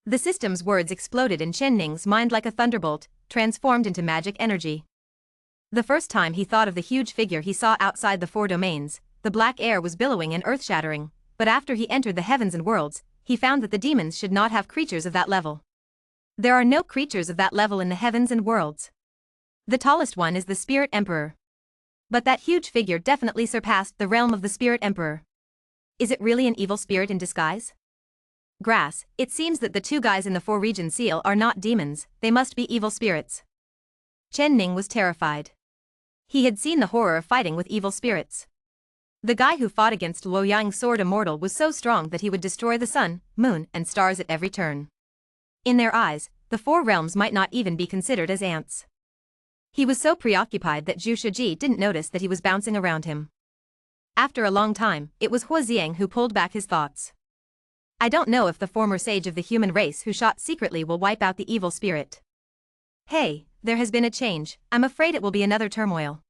The system's words exploded in Chen Ning's mind like a thunderbolt, transformed into magic energy. The first time he thought of the huge figure he saw outside the 4 domains, the black air was billowing and earth-shattering, but after he entered the heavens and worlds, he found that the demons should not have creatures of that level. There are no creatures of that level in the heavens and worlds. The tallest one is the Spirit Emperor. But that huge figure definitely surpassed the realm of the Spirit Emperor. Is it really an evil spirit in disguise? Grass, it seems that the 2 guys in the 4-region seal are not demons, they must be evil spirits. Chen Ning was terrified. He had seen the horror of fighting with evil spirits. The guy who fought against Luo Yang's sword immortal was so strong that he would destroy the sun, moon, and stars at every turn. In their eyes, the 4 realms might not even be considered as ants. He was so preoccupied that Zhu Shiji didn't notice that he was bouncing around him. After a long time, it was Huaxiang who pulled back his thoughts. I don't know if the former sage of the human race who shot secretly will wipe out the evil spirit. Hey, there has been a change, I'm afraid it will be another turmoil.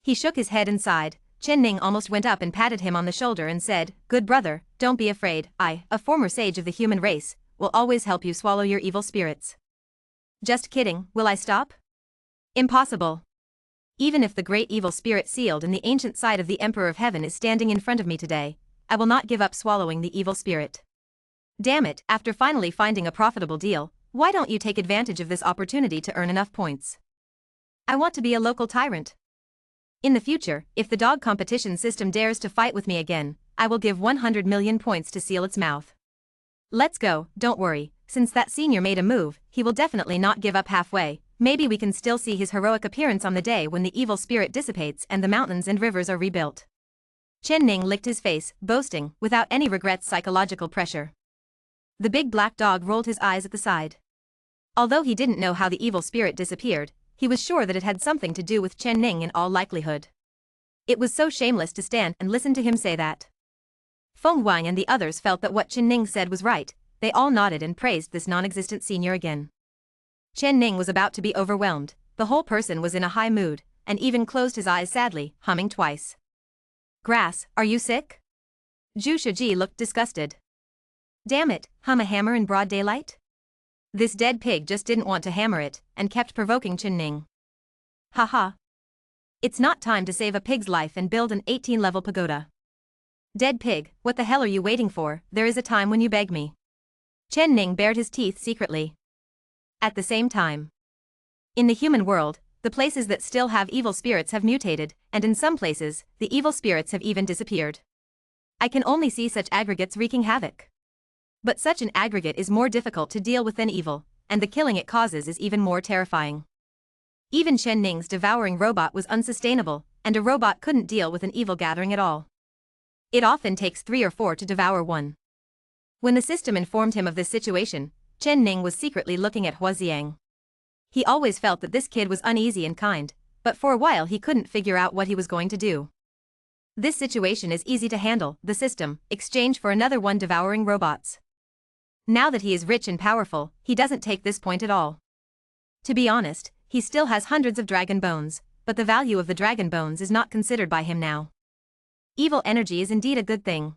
He shook his head and sighed. Chen Ning almost went up and patted him on the shoulder and said, "Good brother, don't be afraid, I, a former sage of the human race, will always help you swallow your evil spirits." Just kidding, will I stop? Impossible. Even if the great evil spirit sealed in the ancient side of the Emperor of Heaven is standing in front of me today, I will not give up swallowing the evil spirit. Damn it, after finally finding a profitable deal, why don't you take advantage of this opportunity to earn enough points? I want to be a local tyrant. In the future, if the dog competition system dares to fight with me again, I will give 100 million points to seal its mouth. Let's go, don't worry, since that senior made a move, he will definitely not give up halfway. Maybe we can still see his heroic appearance on the day when the evil spirit dissipates and the mountains and rivers are rebuilt. Chen Ning licked his face, boasting, without any regrets psychological pressure. The big black dog rolled his eyes at the side. Although he didn't know how the evil spirit disappeared, he was sure that it had something to do with Chen Ning in all likelihood. It was so shameless to stand and listen to him say that. Feng Wang and the others felt that what Chen Ning said was right. They all nodded and praised this non-existent senior again. Chen Ning was about to be overwhelmed. The whole person was in a high mood, and even closed his eyes sadly, humming twice. Grass, are you sick? Zhu Shiji looked disgusted. Damn it, hum a hammer in broad daylight? This dead pig just didn't want to hammer it, and kept provoking Chen Ning. Haha. It's not time to save a pig's life and build an 18-level pagoda. Dead pig, what the hell are you waiting for? There is a time when you beg me. Chen Ning bared his teeth secretly. At the same time, in the human world, the places that still have evil spirits have mutated, and in some places, the evil spirits have even disappeared. I can only see such aggregates wreaking havoc. But such an aggregate is more difficult to deal with than evil, and the killing it causes is even more terrifying. Even Chen Ning's devouring robot was unsustainable, and a robot couldn't deal with an evil gathering at all. It often takes 3 or 4 to devour one. When the system informed him of this situation, Chen Ning was secretly looking at Hua Xiang. He always felt that this kid was uneasy and kind, but for a while he couldn't figure out what he was going to do. This situation is easy to handle, the system, exchange for another one devouring robots. Now that he is rich and powerful, he doesn't take this point at all. To be honest, he still has hundreds of dragon bones, but the value of the dragon bones is not considered by him now. Evil energy is indeed a good thing.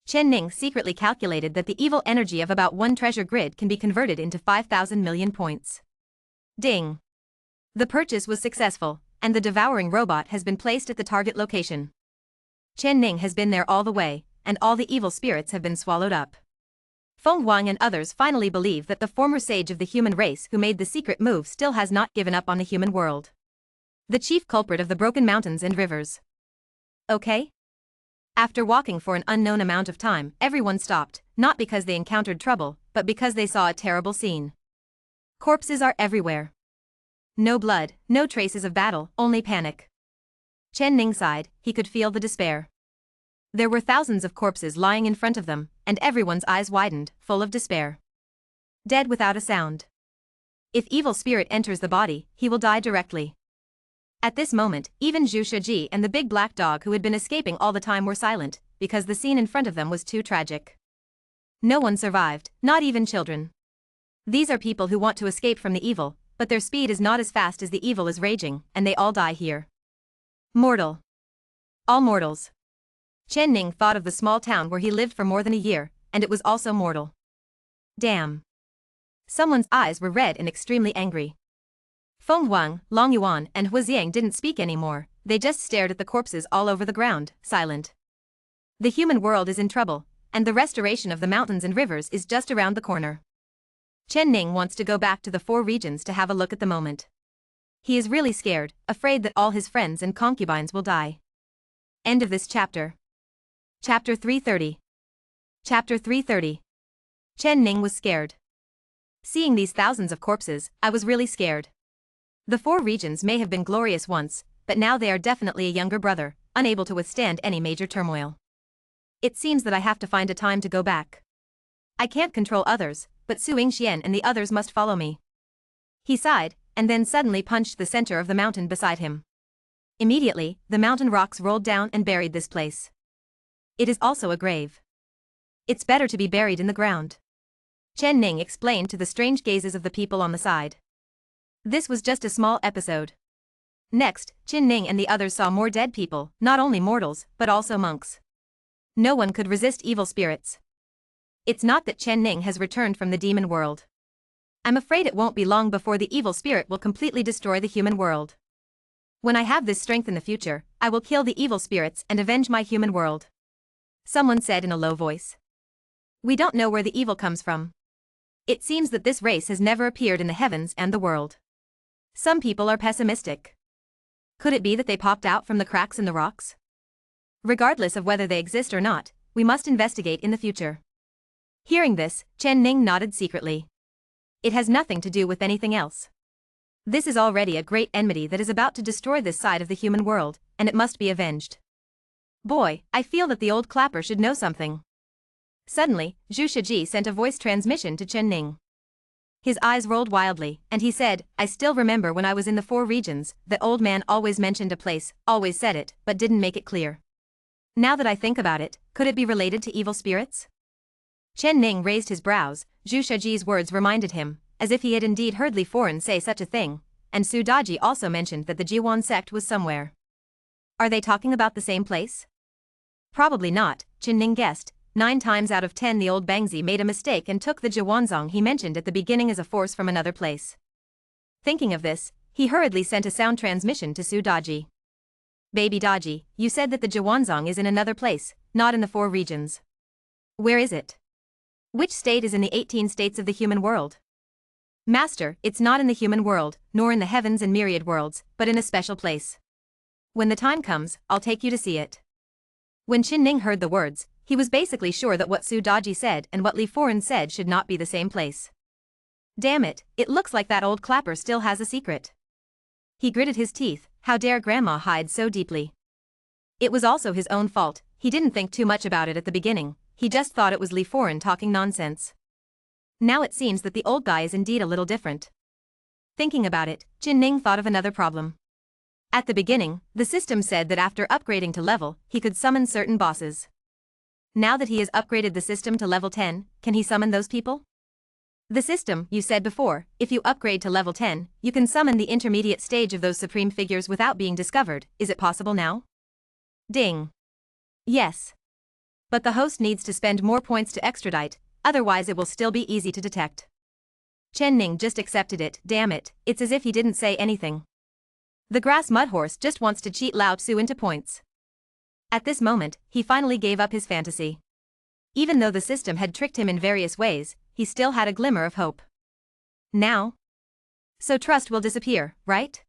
Chen Ning secretly calculated that the evil energy of about one treasure grid can be converted into 5,000 million points. Ding! The purchase was successful, and the devouring robot has been placed at the target location. Chen Ning has been there all the way, and all the evil spirits have been swallowed up. Feng Wang and others finally believe that the former sage of the human race who made the secret move still has not given up on the human world. The chief culprit of the broken mountains and rivers. Okay? After walking for an unknown amount of time, everyone stopped, not because they encountered trouble, but because they saw a terrible scene. Corpses are everywhere. No blood, no traces of battle, only panic. Chen Ning sighed, he could feel the despair. There were thousands of corpses lying in front of them, and everyone's eyes widened, full of despair. Dead without a sound. If evil spirit enters the body, he will die directly. At this moment, even Zhu Shiji and the big black dog who had been escaping all the time were silent, because the scene in front of them was too tragic. No one survived, not even children. These are people who want to escape from the evil, but their speed is not as fast as the evil is raging, and they all die here. Mortal. All mortals. Chen Ning thought of the small town where he lived for more than a year, and it was also mortal. Damn. Someone's eyes were red and extremely angry. Feng Wang, Long Yuan, and Hua Xiang didn't speak anymore, they just stared at the corpses all over the ground, silent. The human world is in trouble, and the restoration of the mountains and rivers is just around the corner. Chen Ning wants to go back to the 4 regions to have a look at the moment. He is really scared, afraid that all his friends and concubines will die. End of this chapter. Chapter 330. Chapter 330. Chen Ning was scared. Seeing these thousands of corpses, I was really scared. The 4 regions may have been glorious once, but now they are definitely a younger brother, unable to withstand any major turmoil. It seems that I have to find a time to go back. I can't control others, but Su Yingxian and the others must follow me. He sighed, and then suddenly punched the center of the mountain beside him. Immediately, the mountain rocks rolled down and buried this place. It is also a grave. It's better to be buried in the ground. Chen Ning explained to the strange gazes of the people on the side. This was just a small episode. Next, Chen Ning and the others saw more dead people, not only mortals, but also monks. No one could resist evil spirits. It's not that Chen Ning has returned from the demon world. I'm afraid it won't be long before the evil spirit will completely destroy the human world. When I have this strength in the future, I will kill the evil spirits and avenge my human world. Someone said in a low voice. We don't know where the evil comes from. It seems that this race has never appeared in the heavens and the world. Some people are pessimistic. Could it be that they popped out from the cracks in the rocks? Regardless of whether they exist or not, we must investigate in the future. Hearing this, Chen Ning nodded secretly. It has nothing to do with anything else. This is already a great enmity that is about to destroy this side of the human world, and it must be avenged. Boy, I feel that the old clapper should know something. Suddenly, Zhu Shiji sent a voice transmission to Chen Ning. His eyes rolled wildly, and he said, I still remember when I was in the Four Regions, the old man always mentioned a place, always said it, but didn't make it clear. Now that I think about it, could it be related to evil spirits? Chen Ning raised his brows. Zhu Shiji's words reminded him, as if he had indeed heard Li Foren say such a thing, and Su Daji also mentioned that the Jiwan sect was somewhere. Are they talking about the same place? Probably not, Chen Ning guessed. 9 times out of 10 the old Bangzi made a mistake and took the Jiwanzong he mentioned at the beginning as a force from another place. Thinking of this, he hurriedly sent a sound transmission to Su Daji. Baby Daji, you said that the Jiwanzong is in another place, not in the Four Regions. Where is it? Which state is in the 18 states of the human world? Master, it's not in the human world, nor in the heavens and myriad worlds, but in a special place. When the time comes, I'll take you to see it. When Chen Ning heard the words, he was basically sure that what Su Daji said and what Li Foren said should not be the same place. Damn it, it looks like that old clapper still has a secret. He gritted his teeth, how dare Grandma hide so deeply? It was also his own fault, he didn't think too much about it at the beginning, he just thought it was Li Foren talking nonsense. Now it seems that the old guy is indeed a little different. Thinking about it, Chen Ning thought of another problem. At the beginning, the system said that after upgrading to level, he could summon certain bosses. Now that he has upgraded the system to level 10, can he summon those people? The system, you said before, if you upgrade to level 10, you can summon the intermediate stage of those supreme figures without being discovered. Is it possible now? Ding. Yes. But the host needs to spend more points to extradite, otherwise it will still be easy to detect. Chen Ning just accepted it. Damn it, it's as if he didn't say anything. The grass mud horse just wants to cheat Lao Tzu into points. At this moment, he finally gave up his fantasy. Even though the system had tricked him in various ways, he still had a glimmer of hope. Now? So trust will disappear, right?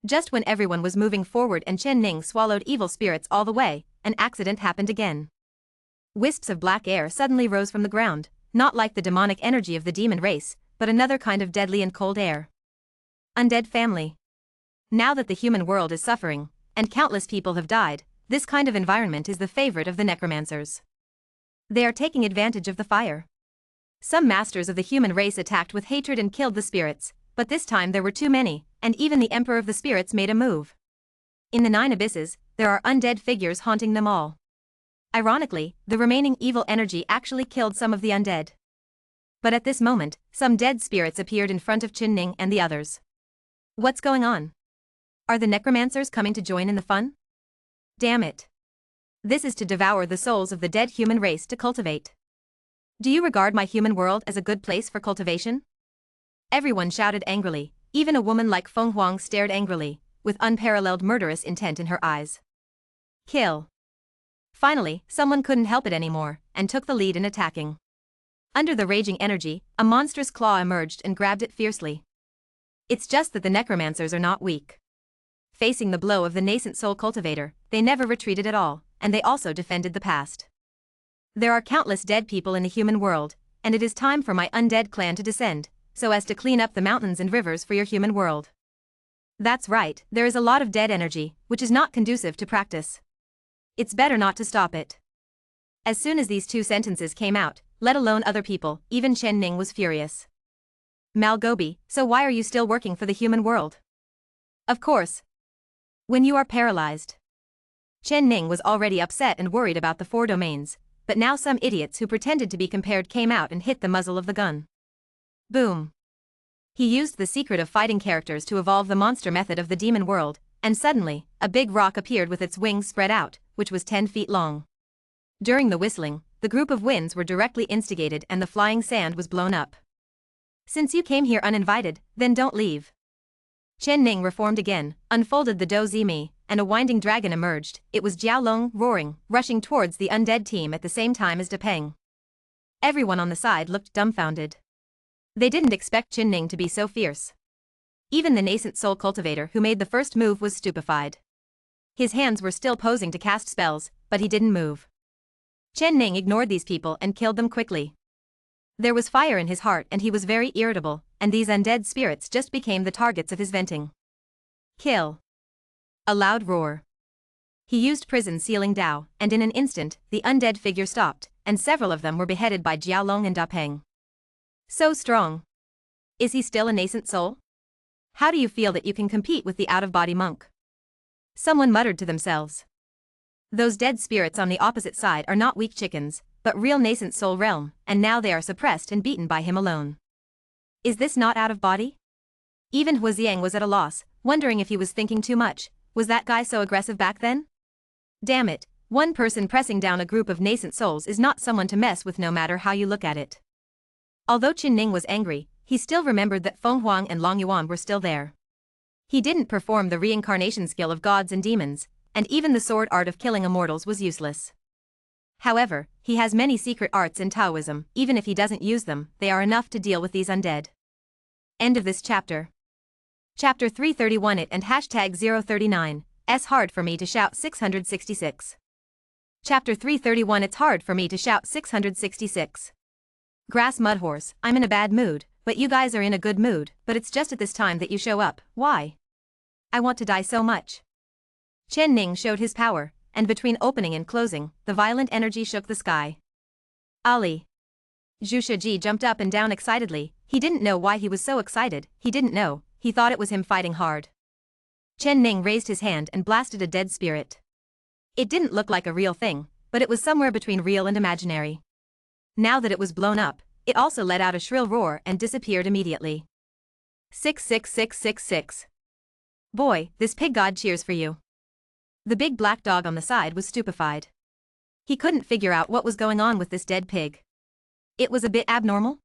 Just when everyone was moving forward and Chen Ning swallowed evil spirits all the way, an accident happened again. Wisps of black air suddenly rose from the ground, not like the demonic energy of the demon race, but another kind of deadly and cold air. Undead family. Now that the human world is suffering, and countless people have died, this kind of environment is the favorite of the necromancers. They are taking advantage of the fire. Some masters of the human race attacked with hatred and killed the spirits, but this time there were too many, and even the Emperor of the Spirits made a move. In the 9 abysses, there are undead figures haunting them all. Ironically, the remaining evil energy actually killed some of the undead. But at this moment, some dead spirits appeared in front of Chen Ning and the others. What's going on? Are the necromancers coming to join in the fun? Damn it. This is to devour the souls of the dead human race to cultivate. Do you regard my human world as a good place for cultivation? Everyone shouted angrily, even a woman like Feng Huang stared angrily, with unparalleled murderous intent in her eyes. Kill. Finally, someone couldn't help it anymore, and took the lead in attacking. Under the raging energy, a monstrous claw emerged and grabbed it fiercely. It's just that the necromancers are not weak. Facing the blow of the nascent soul cultivator, they never retreated at all, and they also defended the past. There are countless dead people in the human world, and it is time for my undead clan to descend, so as to clean up the mountains and rivers for your human world. That's right, there is a lot of dead energy, which is not conducive to practice. It's better not to stop it. As soon as these 2 sentences came out, let alone other people, even Chen Ning was furious. Malgobi, so why are you still working for the human world? Of course. When you are paralyzed. Chen Ning was already upset and worried about the 4 domains, but now some idiots who pretended to be compared came out and hit the muzzle of the gun. Boom. He used the secret of fighting characters to evolve the monster method of the demon world, and suddenly, a big rock appeared with its wings spread out, which was 10 feet long. During the whistling, the group of winds were directly instigated and the flying sand was blown up. Since you came here uninvited, then don't leave. Chen Ning reformed again, unfolded the Do Zimi, and a winding dragon emerged. It was Jiaolong, roaring, rushing towards the undead team at the same time as Depeng. Everyone on the side looked dumbfounded. They didn't expect Chen Ning to be so fierce. Even the nascent soul cultivator who made the first move was stupefied. His hands were still posing to cast spells, but he didn't move. Chen Ning ignored these people and killed them quickly. There was fire in his heart and he was very irritable, and these undead spirits just became the targets of his venting. Kill. A loud roar. He used prison sealing Dao, and in an instant, the undead figure stopped, and several of them were beheaded by Jiaolong and Da Peng. So strong. Is he still a nascent soul? How do you feel that you can compete with the out-of-body monk? Someone muttered to themselves. Those dead spirits on the opposite side are not weak chickens, but real nascent soul realm, and now they are suppressed and beaten by him alone. Is this not out of body? Even Huaxiang was at a loss, wondering if he was thinking too much. Was that guy so aggressive back then? Damn it, one person pressing down a group of nascent souls is not someone to mess with no matter how you look at it. Although Qin Ning was angry, he still remembered that Feng Huang and Long Yuan were still there. He didn't perform the reincarnation skill of gods and demons, and even the sword art of killing immortals was useless. However, he has many secret arts in Taoism. Even if he doesn't use them, they are enough to deal with these undead. End of this chapter. Chapter 331 It and hashtag 039, S hard for me to shout 666. Chapter 331 It's hard for me to shout 666. Grass Mudhorse, I'm in a bad mood, but you guys are in a good mood, but it's just at this time that you show up. Why? I want to die so much. Chen Ning showed his power, and between opening and closing, the violent energy shook the sky. Ali. Zhu Shiji jumped up and down excitedly. He didn't know why he was so excited. He didn't know. He thought it was him fighting hard. Chen Ning raised his hand and blasted a dead spirit. It didn't look like a real thing, but it was somewhere between real and imaginary. Now that it was blown up, it also let out a shrill roar and disappeared immediately. 66666. Boy, this pig god cheers for you. The big black dog on the side was stupefied. He couldn't figure out what was going on with this dead pig. It was a bit abnormal.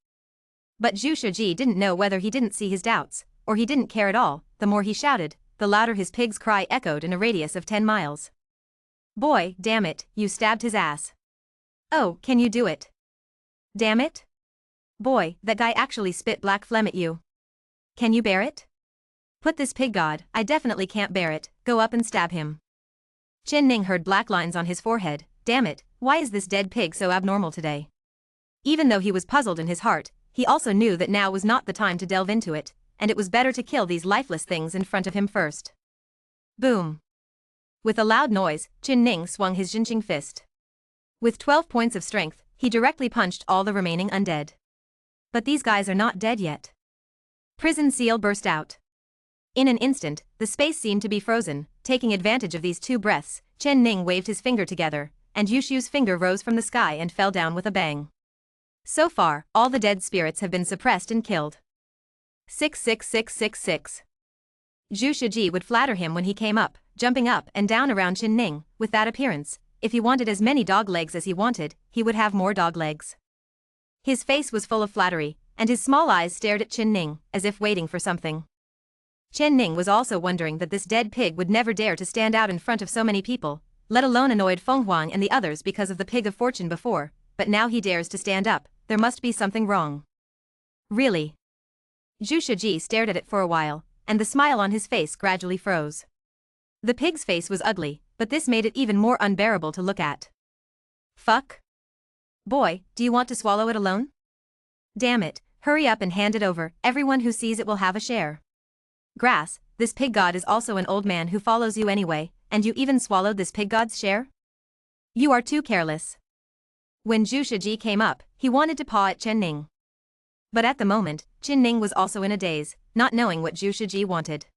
But Zhu Shiji didn't know whether he didn't see his doubts, or he didn't care at all. The more he shouted, the louder his pig's cry echoed in a radius of 10 miles. Boy, damn it, you stabbed his ass. Oh, can you do it? Damn it. Boy, that guy actually spit black phlegm at you. Can you bear it? Put this pig god, I definitely can't bear it, go up and stab him. Chen Ning heard black lines on his forehead. Damn it, why is this dead pig so abnormal today? Even though he was puzzled in his heart, he also knew that now was not the time to delve into it, and it was better to kill these lifeless things in front of him first. Boom. With a loud noise, Chen Ning swung his Jinqing fist. With 12 points of strength, he directly punched all the remaining undead. But these guys are not dead yet. Prison seal burst out. In an instant, the space seemed to be frozen. Taking advantage of these two breaths, Chen Ning waved his finger together, and Yushu's finger rose from the sky and fell down with a bang. So far, all the dead spirits have been suppressed and killed. 66666. Zhu Shiji would flatter him when he came up, jumping up and down around Chen Ning. With that appearance, if he wanted as many dog legs as he wanted, he would have more dog legs. His face was full of flattery, and his small eyes stared at Chen Ning, as if waiting for something. Chen Ning was also wondering that this dead pig would never dare to stand out in front of so many people, let alone annoyed Feng Huang and the others because of the pig of fortune before, but now he dares to stand up. There must be something wrong. Really? Zhu Shiji stared at it for a while, and the smile on his face gradually froze. The pig's face was ugly, but this made it even more unbearable to look at. Fuck. Boy, do you want to swallow it alone? Damn it, hurry up and hand it over. Everyone who sees it will have a share. Grass, this pig god is also an old man who follows you anyway, and you even swallowed this pig god's share? You are too careless. When Zhu Shiji came up, he wanted to paw at Chen Ning. But at the moment, Chen Ning was also in a daze, not knowing what Zhu Shiji wanted.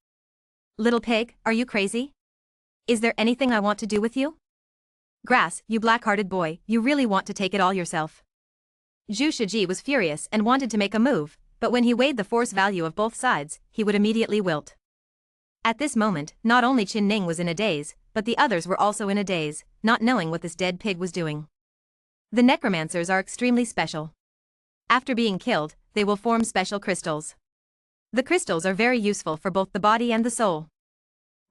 Little pig, are you crazy? Is there anything I want to do with you? Grass, you black-hearted boy, you really want to take it all yourself. Zhu Shiji was furious and wanted to make a move, but when he weighed the force value of both sides, he would immediately wilt. At this moment, not only Chen Ning was in a daze, but the others were also in a daze, not knowing what this dead pig was doing. The necromancers are extremely special. After being killed, they will form special crystals. The crystals are very useful for both the body and the soul.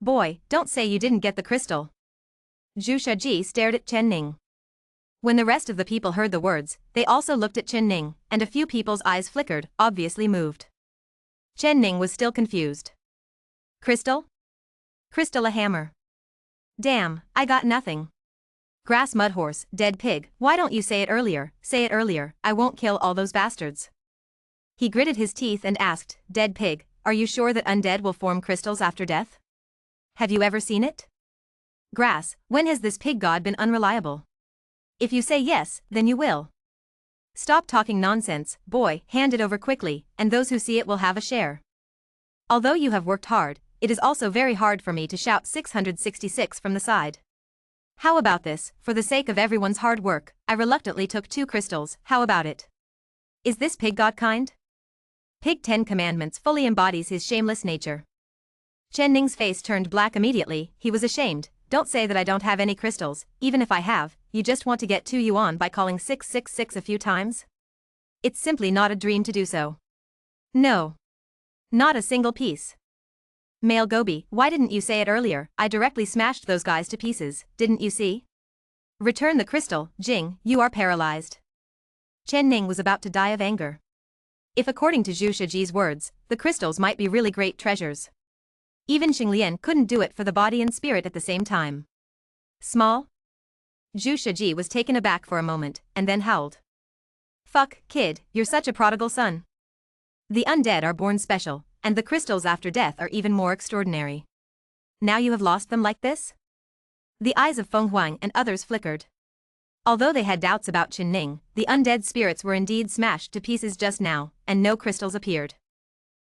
Boy, don't say you didn't get the crystal. Zhu Shiji stared at Chen Ning. When the rest of the people heard the words, they also looked at Chen Ning, and a few people's eyes flickered, obviously moved. Chen Ning was still confused. Crystal? Crystal a hammer. Damn, I got nothing. Grass mud horse, dead pig, why don't you say it earlier, I won't kill all those bastards. He gritted his teeth and asked, dead pig, are you sure that undead will form crystals after death? Have you ever seen it? Grass, when has this pig god been unreliable? If you say yes, then you will. Stop talking nonsense, boy, hand it over quickly, and those who see it will have a share. Although you have worked hard, it is also very hard for me to shout 666 from the side. How about this, for the sake of everyone's hard work, I reluctantly took 2 crystals, how about it? Is this pig god kind? Pig 10 Commandments fully embodies his shameless nature. Chen Ning's face turned black immediately, he was ashamed. Don't say that I don't have any crystals, even if I have, you just want to get 2 yuan by calling 666 a few times? It's simply not a dream to do so. No. Not a single piece. Male Gobi, why didn't you say it earlier? I directly smashed those guys to pieces, didn't you see? Return the crystal, Jing, you are paralyzed. Chen Ning was about to die of anger. If according to Zhu Shiji's words, the crystals might be really great treasures. Even Xinglian couldn't do it for the body and spirit at the same time. Small? Zhu Shiji was taken aback for a moment, and then howled. Fuck, kid, you're such a prodigal son. The undead are born special, and the crystals after death are even more extraordinary. Now you have lost them like this? The eyes of Feng Huang and others flickered. Although they had doubts about Chen Ning, the undead spirits were indeed smashed to pieces just now, and no crystals appeared.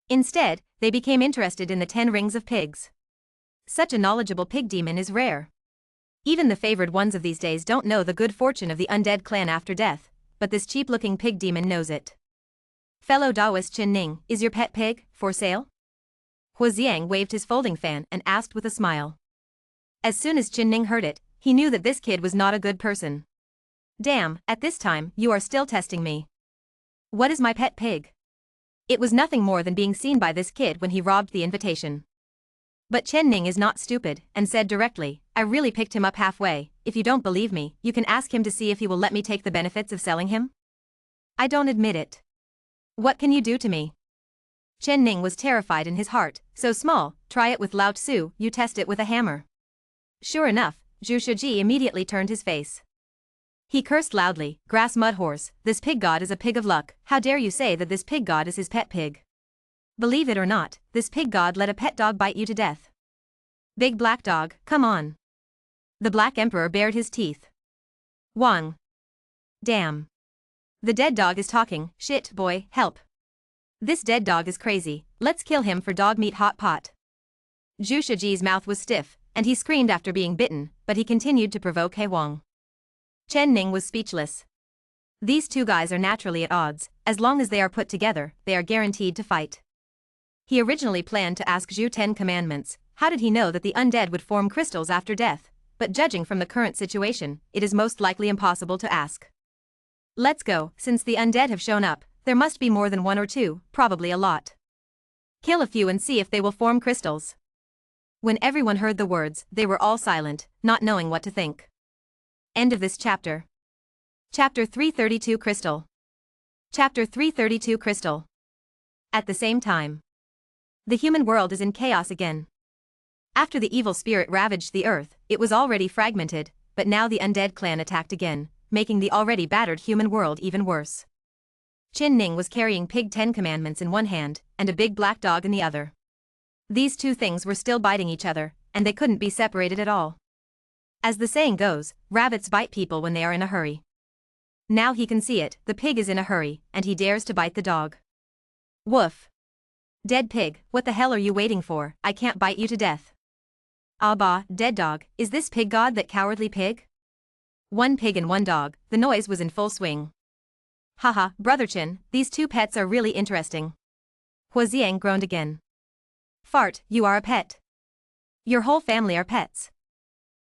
Instead, they became interested in the 10 rings of pigs. Such a knowledgeable pig demon is rare. Even the favored ones of these days don't know the good fortune of the undead clan after death, but this cheap-looking pig demon knows it. Fellow Taoist Chen Ning, is your pet pig for sale? Hua Xiang waved his folding fan and asked with a smile. As soon as Chen Ning heard it, he knew that this kid was not a good person. Damn, at this time, you are still testing me. What is my pet pig? It was nothing more than being seen by this kid when he robbed the invitation. But Chen Ning is not stupid, and said directly, I really picked him up halfway, if you don't believe me, you can ask him to see if he will let me take the benefits of selling him. I don't admit it. What can you do to me? Chen Ning was terrified in his heart, so small, try it with Lao Tzu, you test it with a hammer. Sure enough, Zhu Shiji immediately turned his face. He cursed loudly, grass mud horse, this pig god is a pig of luck, how dare you say that this pig god is his pet pig? Believe it or not, this pig god let a pet dog bite you to death. Big black dog, come on. The Black Emperor bared his teeth. Wang. Damn. The dead dog is talking, shit boy, help. This dead dog is crazy, let's kill him for dog meat hot pot. Zhu Shiji's mouth was stiff, and he screamed after being bitten, but he continued to provoke He Wang. Chen Ning was speechless. These 2 guys are naturally at odds, as long as they are put together, they are guaranteed to fight. He originally planned to ask Zhu 10 Commandments, how did he know that the undead would form crystals after death, but judging from the current situation, it is most likely impossible to ask. Let's go, since the undead have shown up, there must be more than 1 or 2, probably a lot. Kill a few and see if they will form crystals. When everyone heard the words, they were all silent, not knowing what to think. End of this chapter. Chapter 332 Crystal. Chapter 332 Crystal. At the same time, the human world is in chaos again. After the evil spirit ravaged the earth, it was already fragmented, but now the undead clan attacked again, making the already battered human world even worse. Chen Ning was carrying pig 10 Commandments in one hand, and a big black dog in the other. These 2 things were still biting each other, and they couldn't be separated at all. As the saying goes, rabbits bite people when they are in a hurry. Now he can see it, the pig is in a hurry, and he dares to bite the dog. Woof. Dead pig, what the hell are you waiting for, I can't bite you to death. Ah bah, dead dog, is this pig god that cowardly pig? 1 pig and 1 dog, the noise was in full swing. Haha, brother Chen, these 2 pets are really interesting. Hua Xiang groaned again. Fart, you are a pet. Your whole family are pets.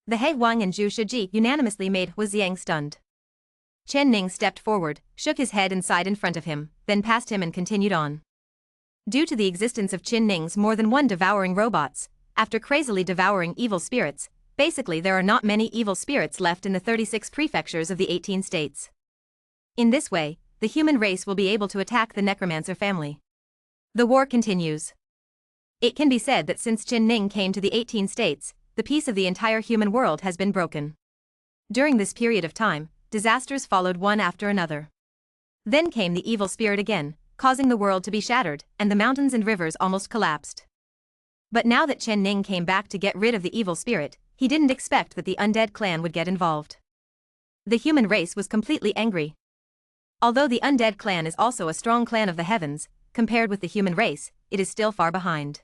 The He Wang and Zhu Shiji unanimously made Hua Xiang stunned. Chen Ning stepped forward, shook his head and sighed in front of him, then passed him and continued on. Due to the existence of Chen Ning's more than 1 devouring robots, after crazily devouring evil spirits, basically there are not many evil spirits left in the 36 prefectures of the 18 states. In this way, the human race will be able to attack the necromancer family. The war continues. It can be said that since Qin Ning came to the 18 states, the peace of the entire human world has been broken. During this period of time, disasters followed one after another. Then came the evil spirit again, causing the world to be shattered, and the mountains and rivers almost collapsed. But now that Chen Ning came back to get rid of the evil spirit, he didn't expect that the undead clan would get involved. The human race was completely angry. Although the undead clan is also a strong clan of the heavens, compared with the human race, it is still far behind.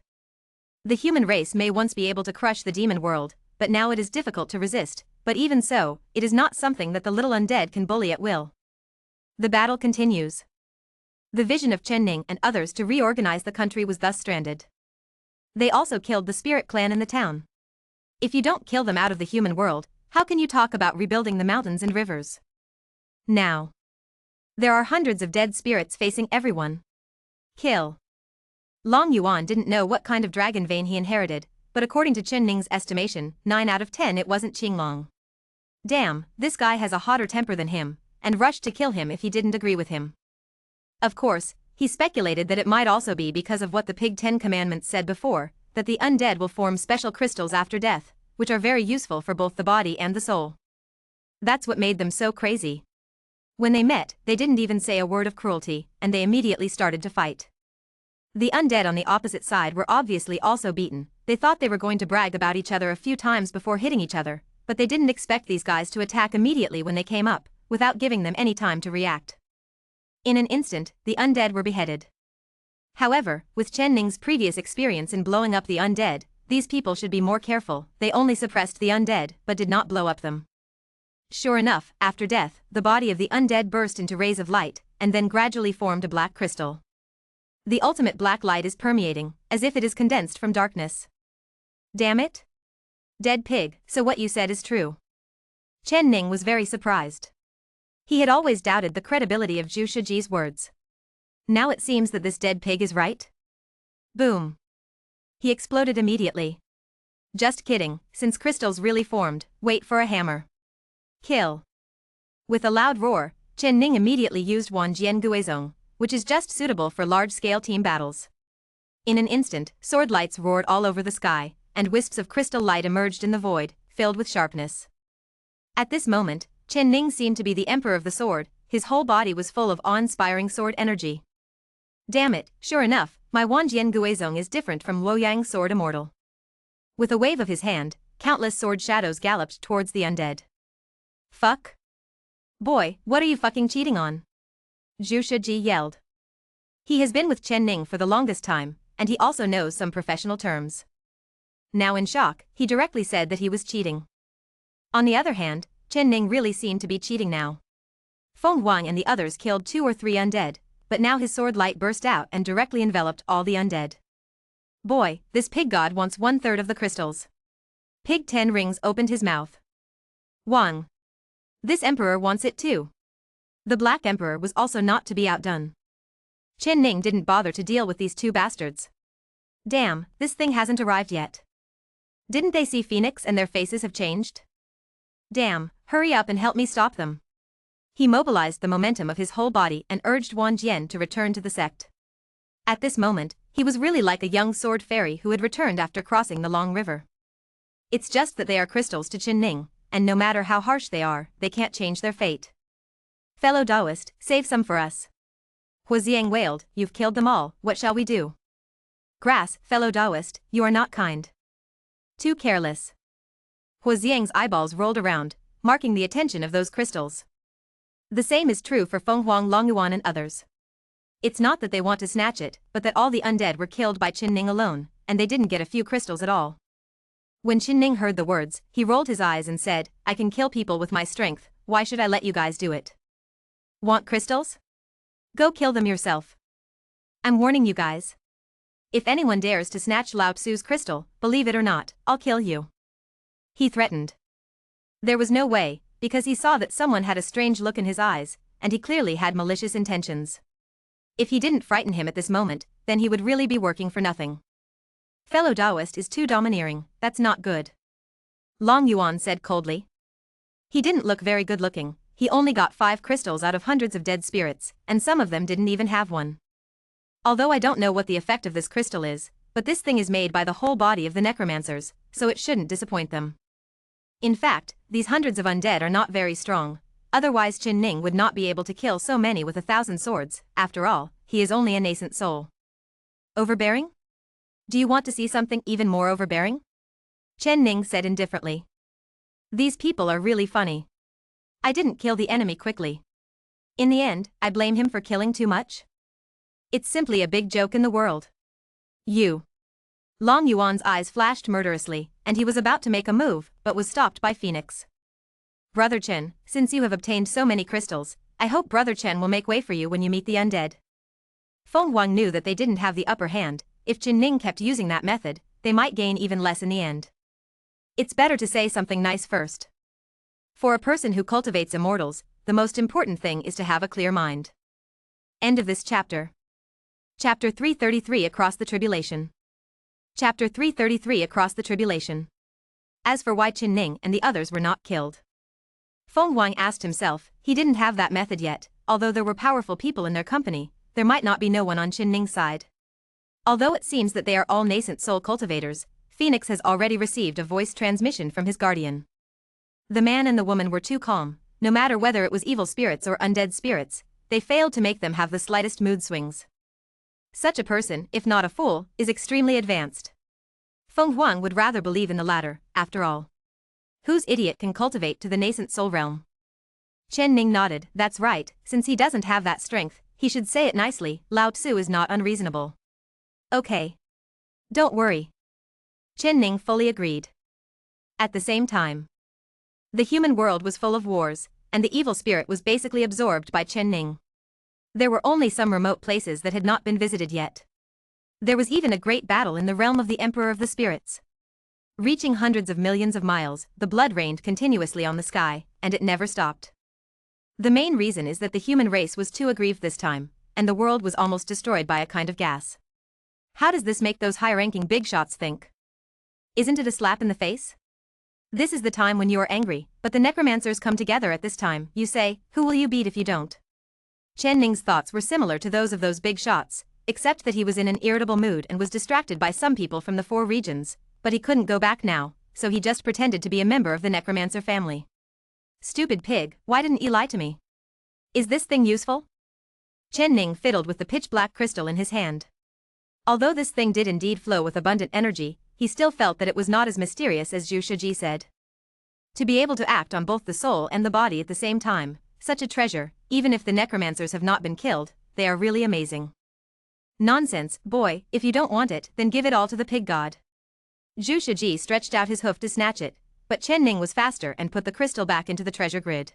The human race may once be able to crush the demon world, but now it is difficult to resist, but even so, it is not something that the little undead can bully at will. The battle continues. The vision of Chen Ning and others to reorganize the country was thus stranded. They also killed the spirit clan in the town. If you don't kill them out of the human world, how can you talk about rebuilding the mountains and rivers? Now, there are hundreds of dead spirits facing everyone. Kill. Long Yuan didn't know what kind of dragon vein he inherited, but according to Chen Ning's estimation, 9 out of 10 it wasn't Qinglong. Damn, this guy has a hotter temper than him, and rushed to kill him if he didn't agree with him. Of course, he speculated that it might also be because of what the Pig 10 Commandments said before, that the undead will form special crystals after death, which are very useful for both the body and the soul. That's what made them so crazy. When they met, they didn't even say a word of cruelty, and they immediately started to fight. The undead on the opposite side were obviously also beaten. They thought they were going to brag about each other a few times before hitting each other, but they didn't expect these guys to attack immediately when they came up, without giving them any time to react. In an instant, the undead were beheaded. However, with Chen Ning's previous experience in blowing up the undead, these people should be more careful. They only suppressed the undead, but did not blow up them. Sure enough, after death, the body of the undead burst into rays of light, and then gradually formed a black crystal. The ultimate black light is permeating, as if it is condensed from darkness. Damn it? Dead pig, so what you said is true. Chen Ning was very surprised. He had always doubted the credibility of Zhu Shiji's words. Now it seems that this dead pig is right? Boom. He exploded immediately. Just kidding, since crystals really formed, wait for a hammer. Kill. With a loud roar, Chen Ning immediately used Wanjian Guizong, which is just suitable for large-scale team battles. In an instant, sword lights roared all over the sky, and wisps of crystal light emerged in the void, filled with sharpness. At this moment, Chen Ning seemed to be the emperor of the sword. His whole body was full of awe-inspiring sword energy. Damn it, sure enough, my Wanjian Guizong is different from Luoyang's sword immortal. With a wave of his hand, countless sword shadows galloped towards the undead. Fuck? Boy, what are you fucking cheating on? Zhu Shiji yelled. He has been with Chen Ning for the longest time, and he also knows some professional terms. Now in shock, he directly said that he was cheating. On the other hand, Chen Ning really seemed to be cheating now. Feng Huang and the others killed 2 or 3 undead, but now his sword light burst out and directly enveloped all the undead. Boy, this pig god wants 1/3 of the crystals. Pig 10 Rings opened his mouth. Wang. This emperor wants it too. The Black Emperor was also not to be outdone. Chen Ning didn't bother to deal with these 2 bastards. Damn, this thing hasn't arrived yet. Didn't they see Phoenix and their faces have changed? Damn, hurry up and help me stop them. He mobilized the momentum of his whole body and urged Wang Jian to return to the sect. At this moment, he was really like a young sword fairy who had returned after crossing the long river. It's just that they are crystals to Chen Ning, and no matter how harsh they are, they can't change their fate. Fellow Taoist, save some for us. Huaxiang wailed, you've killed them all, what shall we do? Grass, fellow Taoist, you are not kind. Too careless. Huaxiang's eyeballs rolled around, marking the attention of those crystals. The same is true for Feng Huang, Longyuan and others. It's not that they want to snatch it, but that all the undead were killed by Chen Ning alone, and they didn't get a few crystals at all. When Chen Ning heard the words, he rolled his eyes and said, I can kill people with my strength, why should I let you guys do it? Want crystals? Go kill them yourself. I'm warning you guys. If anyone dares to snatch Lao Tzu's crystal, believe it or not, I'll kill you. He threatened. There was no way, because he saw that someone had a strange look in his eyes, and he clearly had malicious intentions. If he didn't frighten him at this moment, then he would really be working for nothing. Fellow Taoist is too domineering, that's not good. Long Yuan said coldly. He didn't look very good looking, he only got 5 crystals out of hundreds of dead spirits, and some of them didn't even have one. Although I don't know what the effect of this crystal is, but this thing is made by the whole body of the necromancers, so it shouldn't disappoint them. In fact, these hundreds of undead are not very strong, otherwise Qin Ning would not be able to kill so many with 1,000 swords. After all, he is only a nascent soul. Overbearing? Do you want to see something even more overbearing? Chen Ning said indifferently. These people are really funny. I didn't kill the enemy quickly. In the end, I blame him for killing too much? It's simply a big joke in the world. You. Long Yuan's eyes flashed murderously, and he was about to make a move, but was stopped by Phoenix. Brother Chen, since you have obtained so many crystals, I hope Brother Chen will make way for you when you meet the undead. Feng Huang knew that they didn't have the upper hand. If Qin Ning kept using that method, they might gain even less in the end. It's better to say something nice first. For a person who cultivates immortals, the most important thing is to have a clear mind. End of this chapter. Chapter 333 Across the Tribulation. Chapter 333 Across the Tribulation. As for why Qin Ning and the others were not killed, Feng Huang asked himself. He didn't have that method yet. Although there were powerful people in their company, there might not be no one on Qin Ning's side. Although it seems that they are all nascent soul cultivators, Phoenix has already received a voice transmission from his guardian. The man and the woman were too calm. No matter whether it was evil spirits or undead spirits, they failed to make them have the slightest mood swings. Such a person, if not a fool, is extremely advanced. Feng Huang would rather believe in the latter, after all. Whose idiot can cultivate to the nascent soul realm? Chen Ning nodded. That's right, since he doesn't have that strength, he should say it nicely. Lao Tzu is not unreasonable. Okay. Don't worry. Chen Ning fully agreed. At the same time, the human world was full of wars, and the evil spirit was basically absorbed by Chen Ning. There were only some remote places that had not been visited yet. There was even a great battle in the realm of the Emperor of the Spirits. Reaching hundreds of millions of miles, the blood rained continuously on the sky, and it never stopped. The main reason is that the human race was too aggrieved this time, and the world was almost destroyed by a kind of gas. How does this make those high-ranking big shots think? Isn't it a slap in the face? This is the time when you are angry, but the necromancers come together at this time. You say, who will you beat if you don't? Chen Ning's thoughts were similar to those of those big shots, except that he was in an irritable mood and was distracted by some people from the 4 regions, but he couldn't go back now, so he just pretended to be a member of the necromancer family. Stupid pig, why didn't you lie to me? Is this thing useful? Chen Ning fiddled with the pitch-black crystal in his hand. Although this thing did indeed flow with abundant energy, he still felt that it was not as mysterious as Zhu Shiji said. To be able to act on both the soul and the body at the same time, such a treasure, even if the necromancers have not been killed, they are really amazing. Nonsense, boy, if you don't want it, then give it all to the pig god. Zhu Shiji stretched out his hoof to snatch it, but Chen Ning was faster and put the crystal back into the treasure grid.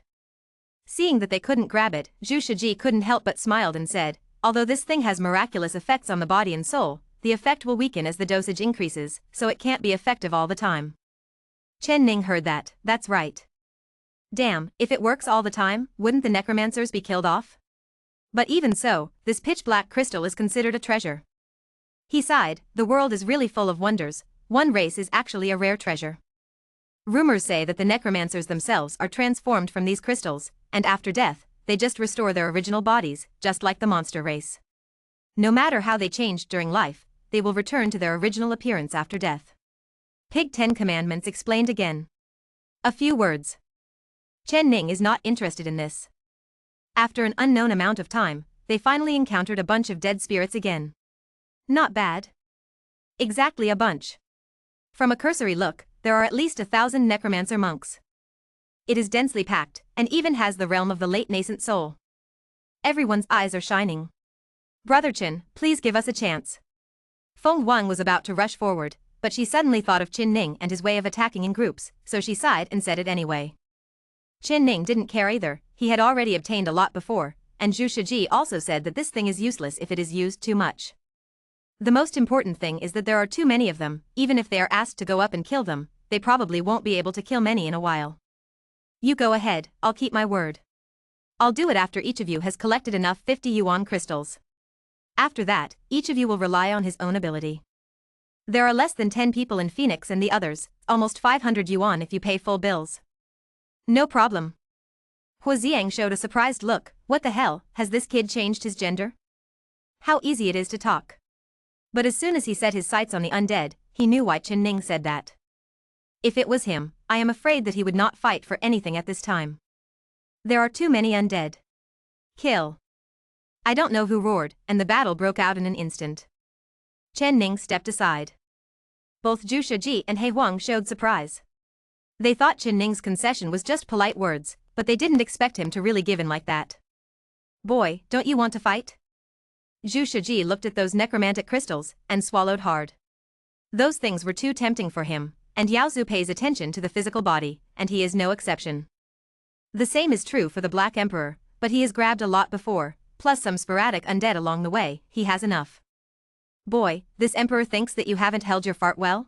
Seeing that they couldn't grab it, Zhu Shiji couldn't help but smiled and said, although this thing has miraculous effects on the body and soul, the effect will weaken as the dosage increases, so it can't be effective all the time. Chen Ning heard that. That's right. Damn, if it works all the time, wouldn't the necromancers be killed off? But even so, this pitch-black crystal is considered a treasure. He sighed. The world is really full of wonders. One race is actually a rare treasure. Rumors say that the necromancers themselves are transformed from these crystals, and after death, they just restore their original bodies, just like the monster race. No matter how they changed during life, they will return to their original appearance after death. Pig 10 Commandments explained again. A few words. Chen Ning is not interested in this. After an unknown amount of time, they finally encountered a bunch of dead spirits again. Not bad. Exactly a bunch. From a cursory look, there are at least 1,000 necromancer monks. It is densely packed, and even has the realm of the late nascent soul. Everyone's eyes are shining. Brother Chen, please give us a chance. Feng Huang was about to rush forward, but she suddenly thought of Qin Ning and his way of attacking in groups, so she sighed and said it anyway. Qin Ning didn't care either. He had already obtained a lot before, and Zhu Shiji also said that this thing is useless if it is used too much. The most important thing is that there are too many of them. Even if they are asked to go up and kill them, they probably won't be able to kill many in a while. You go ahead, I'll keep my word. I'll do it after each of you has collected enough 50 yuan crystals. After that, each of you will rely on his own ability. There are less than 10 people in Phoenix and the others, almost 500 yuan if you pay full bills. No problem. Hua Ziang showed a surprised look. What the hell, has this kid changed his gender? How easy it is to talk. But as soon as he set his sights on the undead, he knew why Chen Ning said that. If it was him, I am afraid that he would not fight for anything at this time. There are too many undead. Kill. I don't know who roared, and the battle broke out in an instant. Chen Ning stepped aside. Both Zhu Shiji and He Huang showed surprise. They thought Chen Ning's concession was just polite words, but they didn't expect him to really give in like that. Boy, don't you want to fight? Zhu Shiji looked at those necromantic crystals and swallowed hard. Those things were too tempting for him, and Yao Zhu pays attention to the physical body, and he is no exception. The same is true for the Black Emperor, but he has grabbed a lot before, plus some sporadic undead along the way, he has enough. Boy, this emperor thinks that you haven't held your fart well?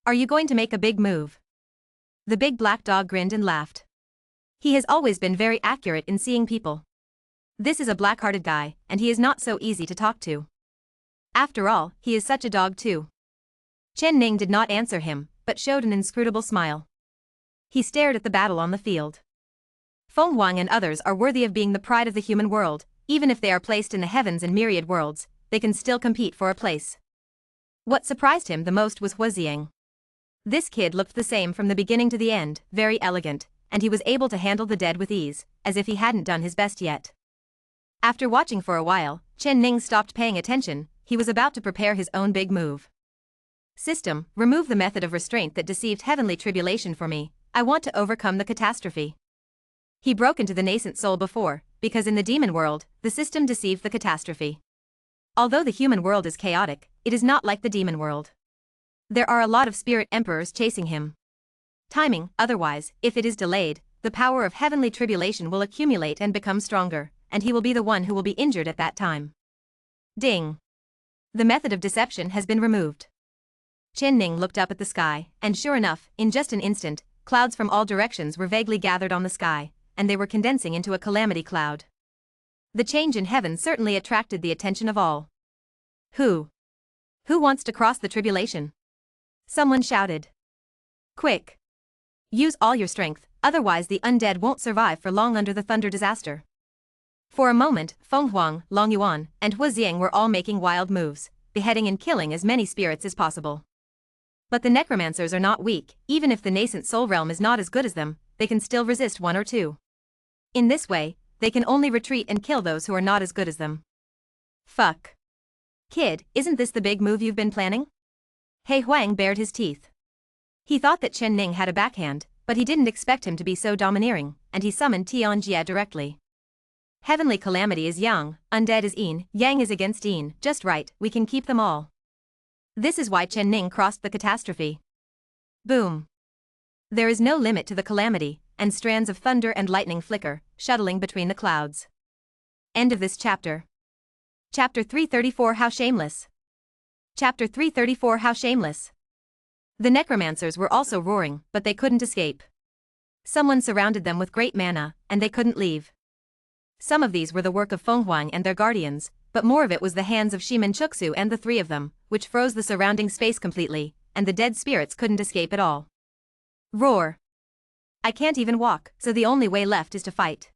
Are you going to make a big move? The big black dog grinned and laughed. He has always been very accurate in seeing people. This is a black-hearted guy, and he is not so easy to talk to. After all, he is such a dog too. Chen Ning did not answer him, but showed an inscrutable smile. He stared at the battle on the field. Feng Huang and others are worthy of being the pride of the human world, even if they are placed in the heavens and myriad worlds, they can still compete for a place. What surprised him the most was Huaxiang. This kid looked the same from the beginning to the end, very elegant, and he was able to handle the dead with ease, as if he hadn't done his best yet. After watching for a while, Chen Ning stopped paying attention, he was about to prepare his own big move. System, remove the method of restraint that deceived heavenly tribulation for me, I want to overcome the catastrophe. He broke into the nascent soul before, because in the demon world, the system deceived the catastrophe. Although the human world is chaotic, it is not like the demon world. There are a lot of spirit emperors chasing him. Timing, otherwise, if it is delayed, the power of heavenly tribulation will accumulate and become stronger, and he will be the one who will be injured at that time. Ding. The method of deception has been removed. Chen Ning looked up at the sky, and sure enough, in just an instant, clouds from all directions were vaguely gathered on the sky, and they were condensing into a calamity cloud. The change in heaven certainly attracted the attention of all. Who wants to cross the tribulation? Someone shouted. Quick! Use all your strength, otherwise the undead won't survive for long under the thunder disaster. For a moment, Feng Huang, Long Yuan, and Huaxiang were all making wild moves, beheading and killing as many spirits as possible. But the necromancers are not weak, even if the nascent soul realm is not as good as them, they can still resist one or two. In this way, they can only retreat and kill those who are not as good as them. Fuck. Kid, isn't this the big move you've been planning? He Huang bared his teeth. He thought that Chen Ning had a backhand, but he didn't expect him to be so domineering, and he summoned Tian Jie directly. Heavenly calamity is yang, undead is yin, yang is against yin, just right, we can keep them all. This is why Chen Ning crossed the catastrophe. Boom. There is no limit to the calamity, and strands of thunder and lightning flicker, shuttling between the clouds. End of this chapter. Chapter 334 How Shameless. Chapter 334 How Shameless. The necromancers were also roaring, but they couldn't escape. Someone surrounded them with great mana, and they couldn't leave. Some of these were the work of Feng Huang and their guardians, but more of it was the hands of Shimen Chuksu and the three of them, which froze the surrounding space completely, and the dead spirits couldn't escape at all. Roar! I can't even walk, so the only way left is to fight.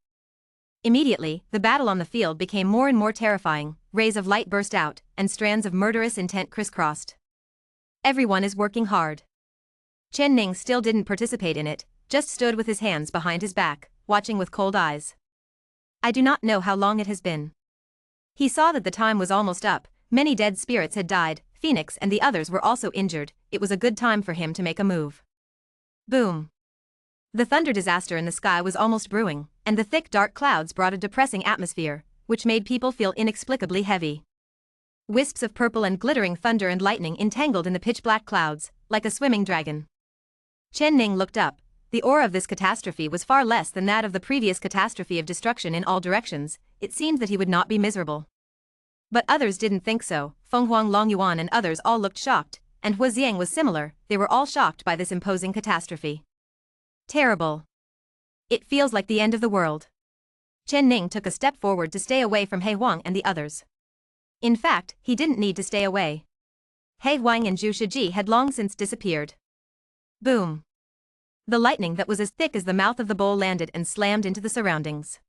Immediately, the battle on the field became more and more terrifying, rays of light burst out, and strands of murderous intent crisscrossed. Everyone is working hard. Chen Ning still didn't participate in it, just stood with his hands behind his back, watching with cold eyes. I do not know how long it has been. He saw that the time was almost up, many dead spirits had died, Phoenix and the others were also injured, it was a good time for him to make a move. Boom. The thunder disaster in the sky was almost brewing, and the thick dark clouds brought a depressing atmosphere, which made people feel inexplicably heavy. Wisps of purple and glittering thunder and lightning entangled in the pitch-black clouds, like a swimming dragon. Chen Ning looked up. The aura of this catastrophe was far less than that of the previous catastrophe of destruction in all directions, it seemed that he would not be miserable. But others didn't think so, Feng Huang, Long Yuan and others all looked shocked, and Huaxiang was similar, they were all shocked by this imposing catastrophe. Terrible. It feels like the end of the world. Chen Ning took a step forward to stay away from He Huang and the others. In fact, he didn't need to stay away. He Huang and Zhu Shiji had long since disappeared. Boom. The lightning that was as thick as the mouth of the bowl landed and slammed into the surroundings.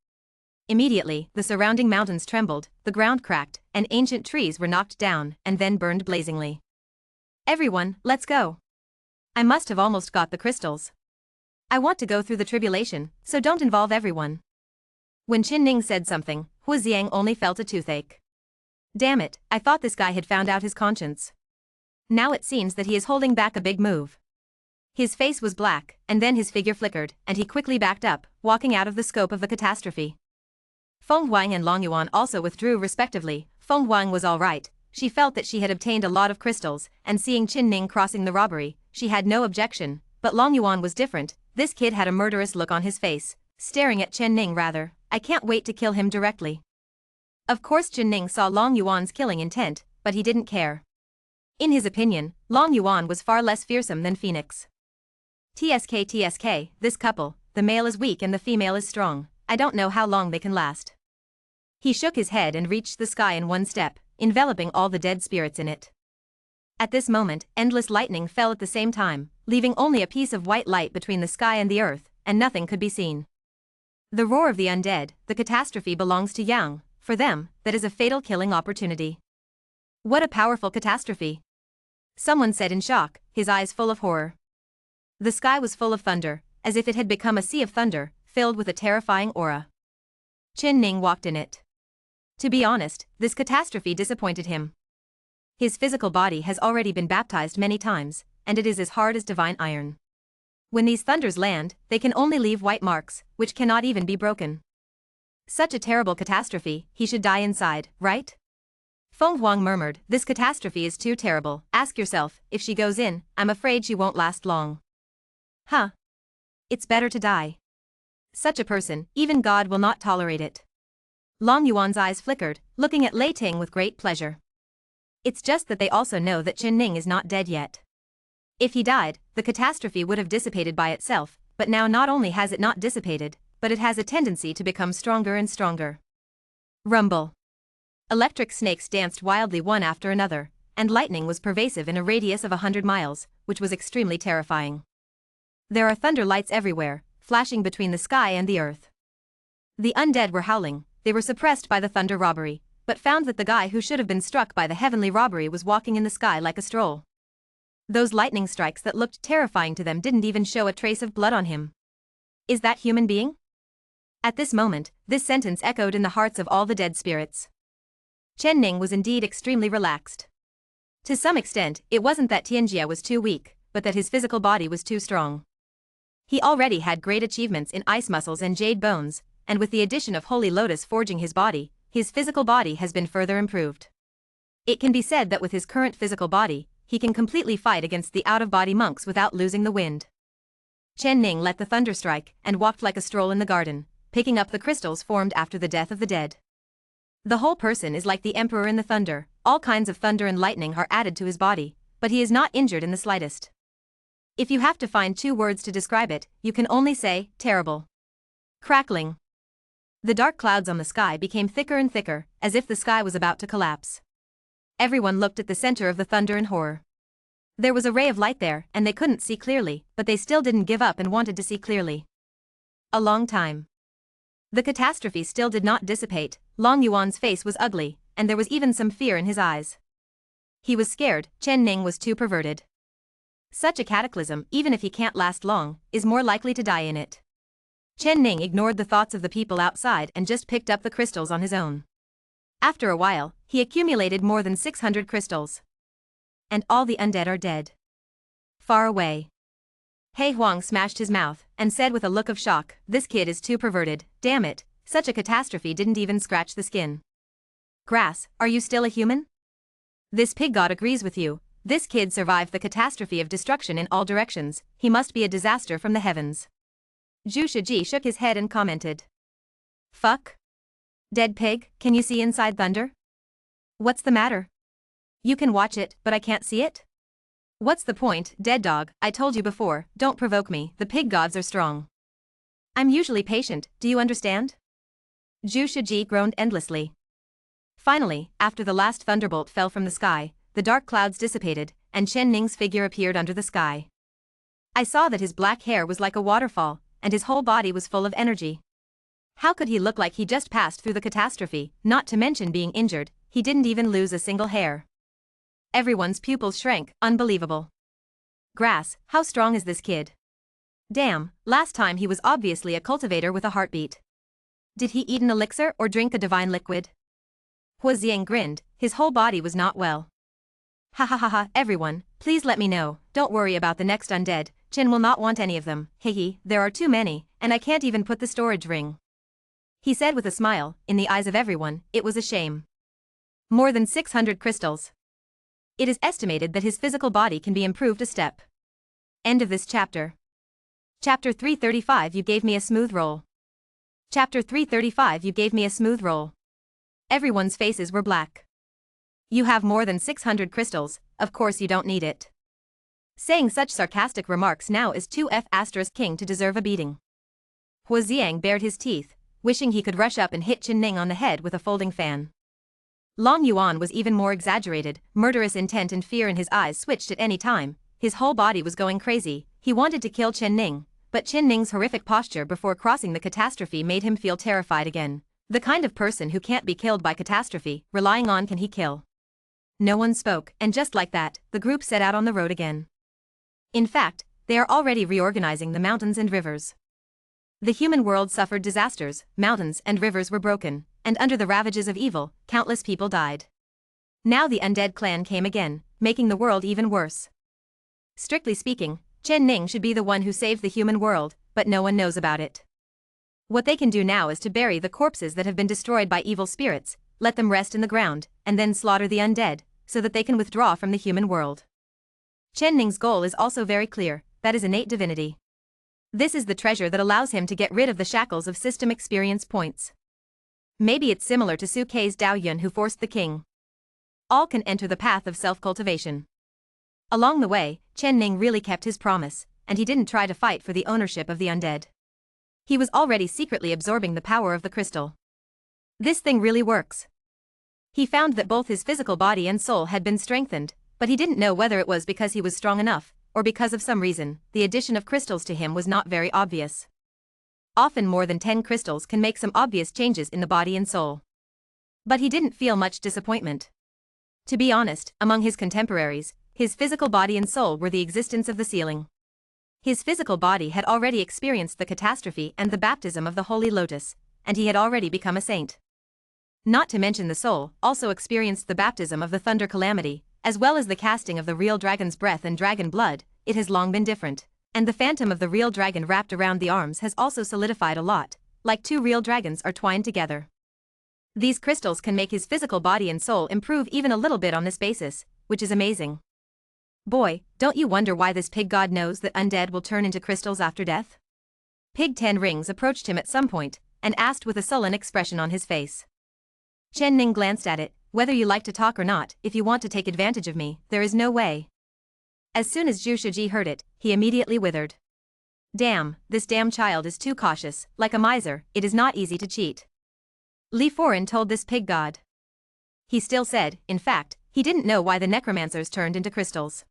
Immediately, the surrounding mountains trembled, the ground cracked, and ancient trees were knocked down and then burned blazingly. Everyone, let's go. I must have almost got the crystals. I want to go through the tribulation, so don't involve everyone. When Qin Ning said something, Hu Xiang only felt a toothache. Damn it, I thought this guy had found out his conscience. Now it seems that he is holding back a big move. His face was black, and then his figure flickered, and he quickly backed up, walking out of the scope of the catastrophe. Feng Huang and Long Yuan also withdrew respectively. Feng Huang was all right. She felt that she had obtained a lot of crystals, and seeing Qin Ning crossing the robbery, she had no objection, but Long Yuan was different. This kid had a murderous look on his face, staring at Qin Ning rather. I can't wait to kill him directly. Of course Qin Ning saw Long Yuan's killing intent, but he didn't care. In his opinion, Long Yuan was far less fearsome than Phoenix. TSK, this couple, the male is weak and the female is strong. I don't know how long they can last. He shook his head and reached the sky in one step, enveloping all the dead spirits in it. At this moment, endless lightning fell at the same time, leaving only a piece of white light between the sky and the earth, and nothing could be seen. The roar of the undead, the catastrophe belongs to Yang. For them, that is a fatal killing opportunity. What a powerful catastrophe! Someone said in shock, his eyes full of horror. The sky was full of thunder, as if it had become a sea of thunder, filled with a terrifying aura. Qin Ning walked in it. To be honest, this catastrophe disappointed him. His physical body has already been baptized many times, and it is as hard as divine iron. When these thunders land, they can only leave white marks, which cannot even be broken. Such a terrible catastrophe, he should die inside, right? Feng Huang murmured, this catastrophe is too terrible. Ask yourself, if she goes in, I'm afraid she won't last long. Huh. It's better to die. Such a person, even God will not tolerate it. Long Yuan's eyes flickered, looking at Lei Ting with great pleasure. It's just that they also know that Qin Ning is not dead yet. If he died, the catastrophe would have dissipated by itself, but now not only has it not dissipated, but it has a tendency to become stronger and stronger. Rumble. Electric snakes danced wildly one after another, and lightning was pervasive in a radius of 100 miles, which was extremely terrifying. There are thunder lights everywhere, flashing between the sky and the earth. The undead were howling. They were suppressed by the thunder robbery, but found that the guy who should have been struck by the heavenly robbery was walking in the sky like a stroll. Those lightning strikes that looked terrifying to them didn't even show a trace of blood on him. Is that human being? At this moment, this sentence echoed in the hearts of all the dead spirits. Qin Ning was indeed extremely relaxed. To some extent, it wasn't that Tianjia was too weak, but that his physical body was too strong. He already had great achievements in ice muscles and jade bones, and with the addition of Holy Lotus forging his body, his physical body has been further improved. It can be said that with his current physical body, he can completely fight against the out-of-body monks without losing the wind. Qin Ning let the thunder strike and walked like a stroll in the garden, picking up the crystals formed after the death of the dead. The whole person is like the emperor in the thunder. All kinds of thunder and lightning are added to his body, but he is not injured in the slightest. If you have to find 2 words to describe it, you can only say, terrible. Crackling. The dark clouds on the sky became thicker and thicker, as if the sky was about to collapse. Everyone looked at the center of the thunder in horror. There was a ray of light there, and they couldn't see clearly, but they still didn't give up and wanted to see clearly. A long time. The catastrophe still did not dissipate. Long Yuan's face was ugly, and there was even some fear in his eyes. He was scared. Qin Ning was too perverted. Such a cataclysm, even if he can't last long, is more likely to die in it. Qin Ning ignored the thoughts of the people outside and just picked up the crystals on his own. After a while, he accumulated more than 600 crystals. And all the undead are dead. Far away. He Huang smashed his mouth and said with a look of shock, this kid is too perverted, damn it, such a catastrophe didn't even scratch the skin. Grass, are you still a human? This pig god agrees with you. This kid survived the catastrophe of destruction in all directions. He must be a disaster from the heavens. Zhu Shiji shook his head and commented. Fuck? Dead pig, can you see inside thunder? What's the matter? You can watch it, but I can't see it? What's the point, dead dog? I told you before, don't provoke me, the pig gods are strong. I'm usually patient, do you understand? Zhu Shiji groaned endlessly. Finally, after the last thunderbolt fell from the sky, the dark clouds dissipated, and Qin Ning's figure appeared under the sky. I saw that his black hair was like a waterfall, and his whole body was full of energy. How could he look like he just passed through the catastrophe? Not to mention being injured, he didn't even lose a single hair. Everyone's pupils shrank. Unbelievable. Grass, how strong is this kid? Damn, last time he was obviously a cultivator with a heartbeat. Did he eat an elixir or drink a divine liquid? Hua Xiang grinned, his whole body was not well. Ha ha ha ha, everyone, please let me know, don't worry about the next undead, Qin will not want any of them, hehe, there are too many, and I can't even put the storage ring. He said with a smile, in the eyes of everyone, it was a shame. More than 600 crystals. It is estimated that his physical body can be improved a step. End of this chapter. Chapter 335 You gave me a smooth roll. Chapter 335 You gave me a smooth roll. Everyone's faces were black. You have more than 600 crystals, of course you don't need it. Saying such sarcastic remarks now is too king to deserve a beating. Hua Xiang bared his teeth, wishing he could rush up and hit Qin Ning on the head with a folding fan. Long Yuan was even more exaggerated, murderous intent and fear in his eyes switched at any time, his whole body was going crazy, he wanted to kill Qin Ning, but Qin Ning's horrific posture before crossing the catastrophe made him feel terrified again. The kind of person who can't be killed by catastrophe, relying on can he kill. No one spoke, and just like that, the group set out on the road again. In fact, they are already reorganizing the mountains and rivers. The human world suffered disasters, mountains and rivers were broken, and under the ravages of evil, countless people died. Now the undead clan came again, making the world even worse. Strictly speaking, Qin Ning should be the one who saved the human world, but no one knows about it. What they can do now is to bury the corpses that have been destroyed by evil spirits, let them rest in the ground, and then slaughter the undead, so that they can withdraw from the human world. Qin Ning's goal is also very clear, that is innate divinity. This is the treasure that allows him to get rid of the shackles of system experience points. Maybe it's similar to Su Kei's Dao Yun who forced the king. All can enter the path of self-cultivation. Along the way, Qin Ning really kept his promise, and he didn't try to fight for the ownership of the undead. He was already secretly absorbing the power of the crystal. This thing really works. He found that both his physical body and soul had been strengthened, but he didn't know whether it was because he was strong enough, or because of some reason, the addition of crystals to him was not very obvious. Often more than 10 crystals can make some obvious changes in the body and soul. But he didn't feel much disappointment. To be honest, among his contemporaries, his physical body and soul were the existence of the ceiling. His physical body had already experienced the catastrophe and the baptism of the Holy Lotus, and he had already become a saint. Not to mention the soul also experienced the baptism of the thunder calamity, as well as the casting of the real dragon's breath and dragon blood. It has long been different, and the phantom of the real dragon wrapped around the arms has also solidified a lot, like two real dragons are twined together. These crystals can make his physical body and soul improve even a little bit on this basis, which is amazing. Boy, don't you wonder why this pig god knows that undead will turn into crystals after death? Pig 10 Rings approached him at some point, and asked with a sullen expression on his face. Qin Ning glanced at it, whether you like to talk or not, if you want to take advantage of me, there is no way. As soon as Zhu Shiji heard it, he immediately withered. Damn, this damn child is too cautious, like a miser, it is not easy to cheat. Li Foran told this pig god. He still said, in fact, he didn't know why the necromancers turned into crystals.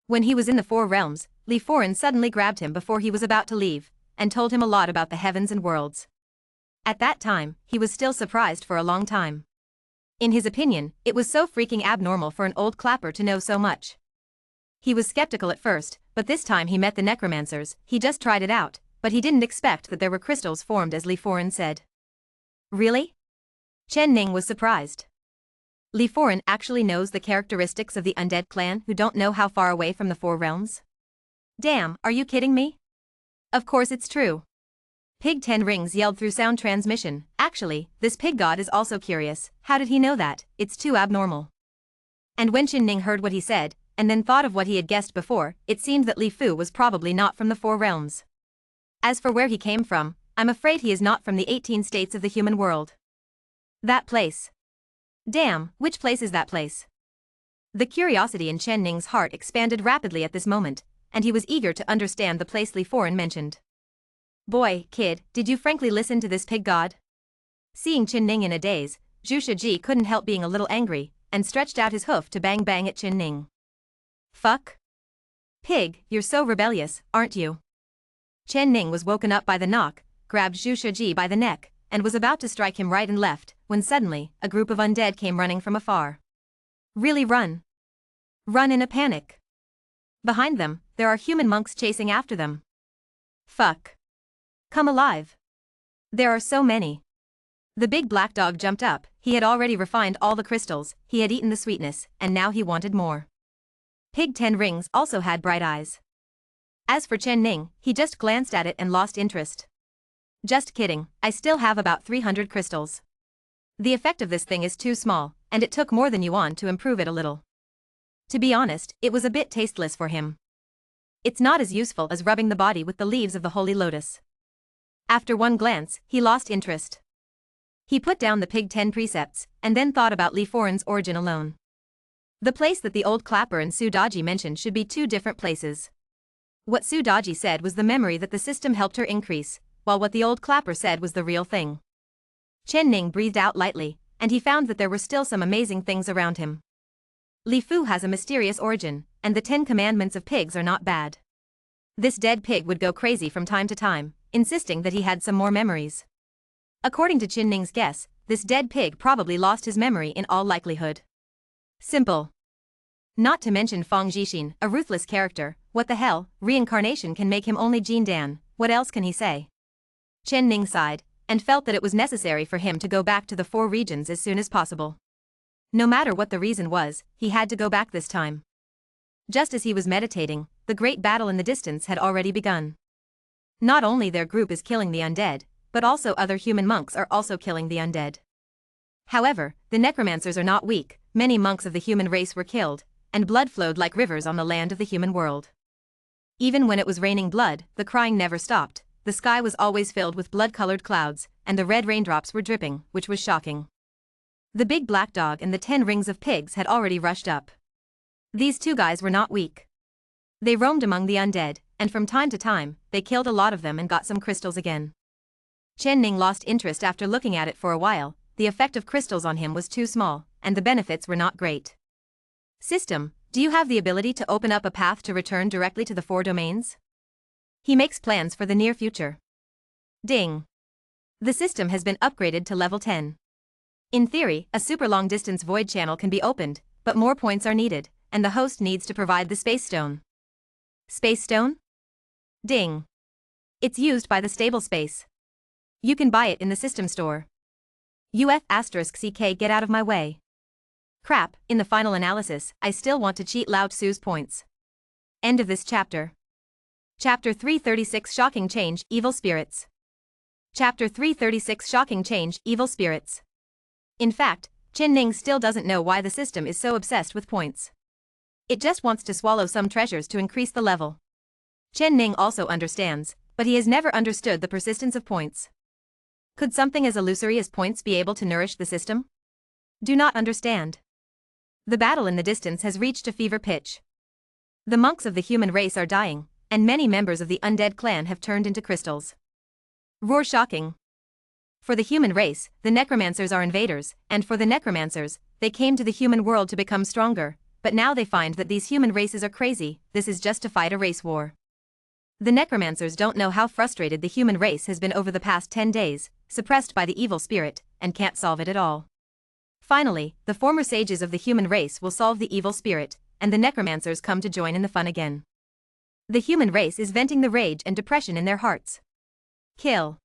When he was in the Four Realms, Li Foran suddenly grabbed him before he was about to leave, and told him a lot about the heavens and worlds. At that time, he was still surprised for a long time. In his opinion, it was so freaking abnormal for an old clapper to know so much. He was skeptical at first, but this time he met the necromancers, he just tried it out, but he didn't expect that there were crystals formed as Li Foran said. Really? Qin Ning was surprised. Li Foran actually knows the characteristics of the undead clan who don't know how far away from the Four Realms? Damn, are you kidding me? Of course it's true. Pig 10 Rings yelled through sound transmission, actually, this pig god is also curious, how did he know that, it's too abnormal. And when Qin Ning heard what he said, and then thought of what he had guessed before, it seemed that Li Fu was probably not from the Four Realms. As for where he came from, I'm afraid he is not from the 18 states of the human world. That place. Damn, which place is that place? The curiosity in Qin Ning's heart expanded rapidly at this moment, and he was eager to understand the place Li Foran mentioned. Boy, kid, did you frankly listen to this pig god? Seeing Qin Ning in a daze, Zhu Shiji couldn't help being a little angry, and stretched out his hoof to bang bang at Qin Ning. Fuck. Pig, you're so rebellious, aren't you? Qin Ning was woken up by the knock, grabbed Zhu Shiji by the neck, and was about to strike him right and left, when suddenly, a group of undead came running from afar. Really run. Run in a panic. Behind them, there are human monks chasing after them. Fuck. Come alive. There are so many. The big black dog jumped up. He had already refined all the crystals, he had eaten the sweetness, and now he wanted more. Pig 10 Rings also had bright eyes. As for Chen Ning, he just glanced at it and lost interest. Just kidding, I still have about 300 crystals. The effect of this thing is too small, and it took more than yuan to improve it a little. To be honest, it was a bit tasteless for him. It's not as useful as rubbing the body with the leaves of the holy lotus. After one glance, he lost interest. He put down the Pig 10 precepts, and then thought about Li Foran's origin alone. The place that the old Clapper and Su Daji mentioned should be two different places. What Su Daji said was the memory that the system helped her increase, while what the old Clapper said was the real thing. Chen Ning breathed out lightly, and he found that there were still some amazing things around him. Li Fu has a mysterious origin, and the 10 commandments of pigs are not bad. This dead pig would go crazy from time to time, insisting that he had some more memories. According to Chen Ning's guess, this dead pig probably lost his memory in all likelihood. Simple. Not to mention Fang Jixin, a ruthless character. What the hell, reincarnation can make him only Jin Dan, what else can he say? Chen Ning sighed, and felt that it was necessary for him to go back to the 4 regions as soon as possible. No matter what the reason was, he had to go back this time. Just as he was meditating, the great battle in the distance had already begun. Not only their group is killing the undead, but also other human monks are also killing the undead. However, the necromancers are not weak, many monks of the human race were killed, and blood flowed like rivers on the land of the human world. Even when it was raining blood, the crying never stopped, the sky was always filled with blood-colored clouds, and the red raindrops were dripping, which was shocking. The big black dog and the 10 rings of pigs had already rushed up. These 2 guys were not weak. They roamed among the undead, and from time to time, they killed a lot of them and got some crystals again. Chen Ning lost interest after looking at it for a while. The effect of crystals on him was too small, and the benefits were not great. System, do you have the ability to open up a path to return directly to the 4 domains? He makes plans for the near future. Ding. The system has been upgraded to level 10. In theory, a super long-distance void channel can be opened, but more points are needed, and the host needs to provide the space stone. Space stone? Ding. It's used by the stable space. You can buy it in the system store. UF*CK, get out of my way. Crap, in the final analysis, I still want to cheat Lao Tzu's points. End of this chapter. Chapter 336, Shocking Change, Evil Spirits. Chapter 336, Shocking Change, Evil Spirits. In fact, Chen Ning still doesn't know why the system is so obsessed with points. It just wants to swallow some treasures to increase the level. Chen Ning also understands, but he has never understood the persistence of points. Could something as illusory as points be able to nourish the system? Do not understand. The battle in the distance has reached a fever pitch. The monks of the human race are dying, and many members of the undead clan have turned into crystals. Roar shocking. For the human race, the necromancers are invaders, and for the necromancers, they came to the human world to become stronger, but now they find that these human races are crazy. This is just to fight a race war. The necromancers don't know how frustrated the human race has been over the past 10 days, suppressed by the evil spirit, and can't solve it at all. Finally, the former sages of the human race will solve the evil spirit, and the necromancers come to join in the fun again. The human race is venting the rage and depression in their hearts. Kill.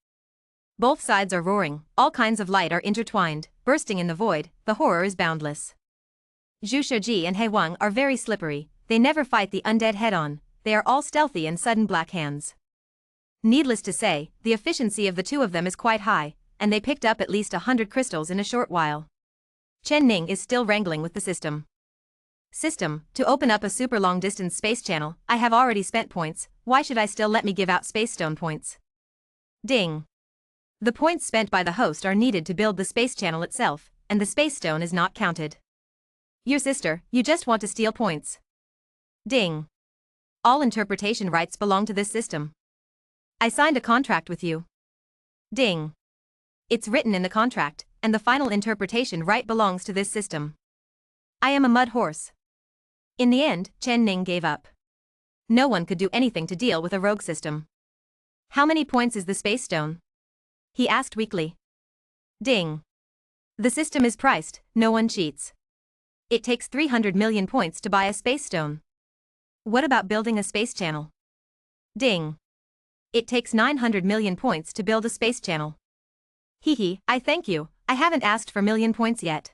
Both sides are roaring, all kinds of light are intertwined, bursting in the void, the horror is boundless. Zhu Shiji and He Wang are very slippery, they never fight the undead head-on, they are all stealthy and sudden black hands. Needless to say, the efficiency of the 2 of them is quite high, and they picked up at least 100 crystals in a short while. Chen Ning is still wrangling with the system. System, to open up a super long-distance space channel, I have already spent points, why should I still let me give out space stone points? Ding. The points spent by the host are needed to build the space channel itself, and the space stone is not counted. Your sister, you just want to steal points. Ding. All interpretation rights belong to this system. I signed a contract with you. Ding. It's written in the contract, and the final interpretation right belongs to this system. I am a mud horse. In the end, Chen Ning gave up. No one could do anything to deal with a rogue system. How many points is the space stone? He asked weakly. Ding. The system is priced, no one cheats. It takes 300 million points to buy a space stone. What about building a space channel? Ding. It takes 900 million points to build a space channel. Hehe, I thank you, I haven't asked for million points yet.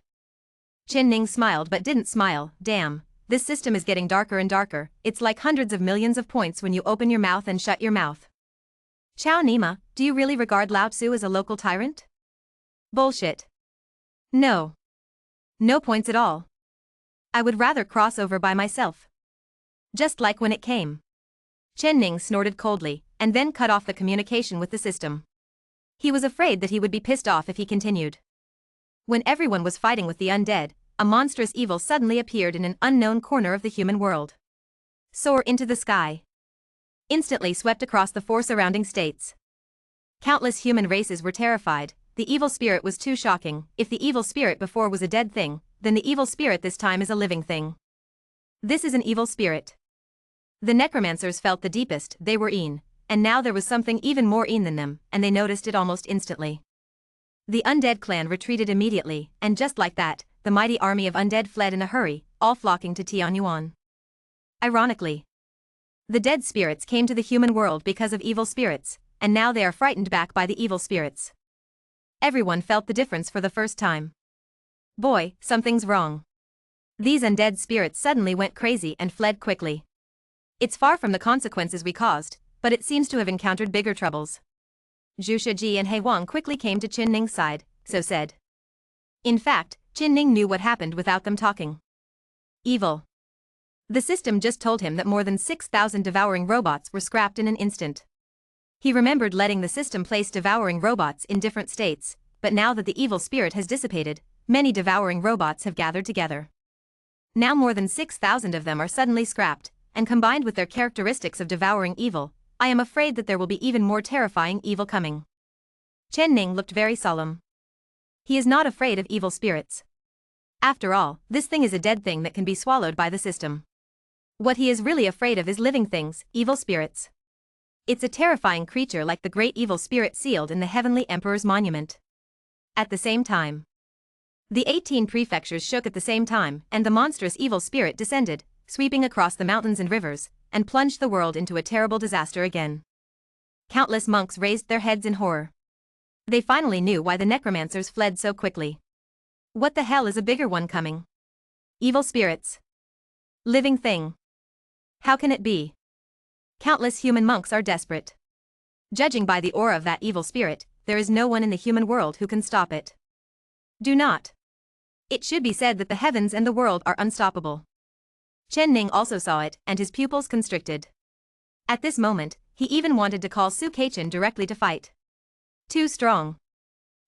Qin Ning smiled but didn't smile. Damn, this system is getting darker and darker, it's like hundreds of millions of points when you open your mouth and shut your mouth. Chao Nima, do you really regard Lao Tzu as a local tyrant? Bullshit. No. No points at all. I would rather cross over by myself. Just like when it came. Chen Ning snorted coldly, and then cut off the communication with the system. He was afraid that he would be pissed off if he continued. When everyone was fighting with the undead, a monstrous evil suddenly appeared in an unknown corner of the human world. Soar into the sky. Instantly swept across the 4 surrounding states. Countless human races were terrified. The evil spirit was too shocking. If the evil spirit before was a dead thing, then the evil spirit this time is a living thing. This is an evil spirit. The necromancers felt the deepest they were in, and now there was something even more in than them, and they noticed it almost instantly. The undead clan retreated immediately, and just like that, the mighty army of undead fled in a hurry, all flocking to Tianyuan. Ironically, the dead spirits came to the human world because of evil spirits, and now they are frightened back by the evil spirits. Everyone felt the difference for the first time. Boy, something's wrong. These undead spirits suddenly went crazy and fled quickly. It's far from the consequences we caused, but it seems to have encountered bigger troubles. Zhu Shiji and He Wang quickly came to Qin Ning's side, so said. In fact, Qin Ning knew what happened without them talking. Evil. The system just told him that more than 6,000 devouring robots were scrapped in an instant. He remembered letting the system place devouring robots in different states, but now that the evil spirit has dissipated, many devouring robots have gathered together. Now more than 6,000 of them are suddenly scrapped, and combined with their characteristics of devouring evil, I am afraid that there will be even more terrifying evil coming. Chen Ning looked very solemn. He is not afraid of evil spirits. After all, this thing is a dead thing that can be swallowed by the system. What he is really afraid of is living things, evil spirits. It's a terrifying creature like the great evil spirit sealed in the Heavenly Emperor's monument. At the same time, the 18 prefectures shook at the same time, and the monstrous evil spirit descended, sweeping across the mountains and rivers, and plunged the world into a terrible disaster again. Countless monks raised their heads in horror. They finally knew why the necromancers fled so quickly. What the hell is a bigger one coming? Evil spirits. Living thing. How can it be? Countless human monks are desperate. Judging by the aura of that evil spirit, there is no one in the human world who can stop it. Do not. It should be said that the heavens and the world are unstoppable. Chen Ning also saw it, and his pupils constricted. At this moment, he even wanted to call Su Kaichen directly to fight. Too strong.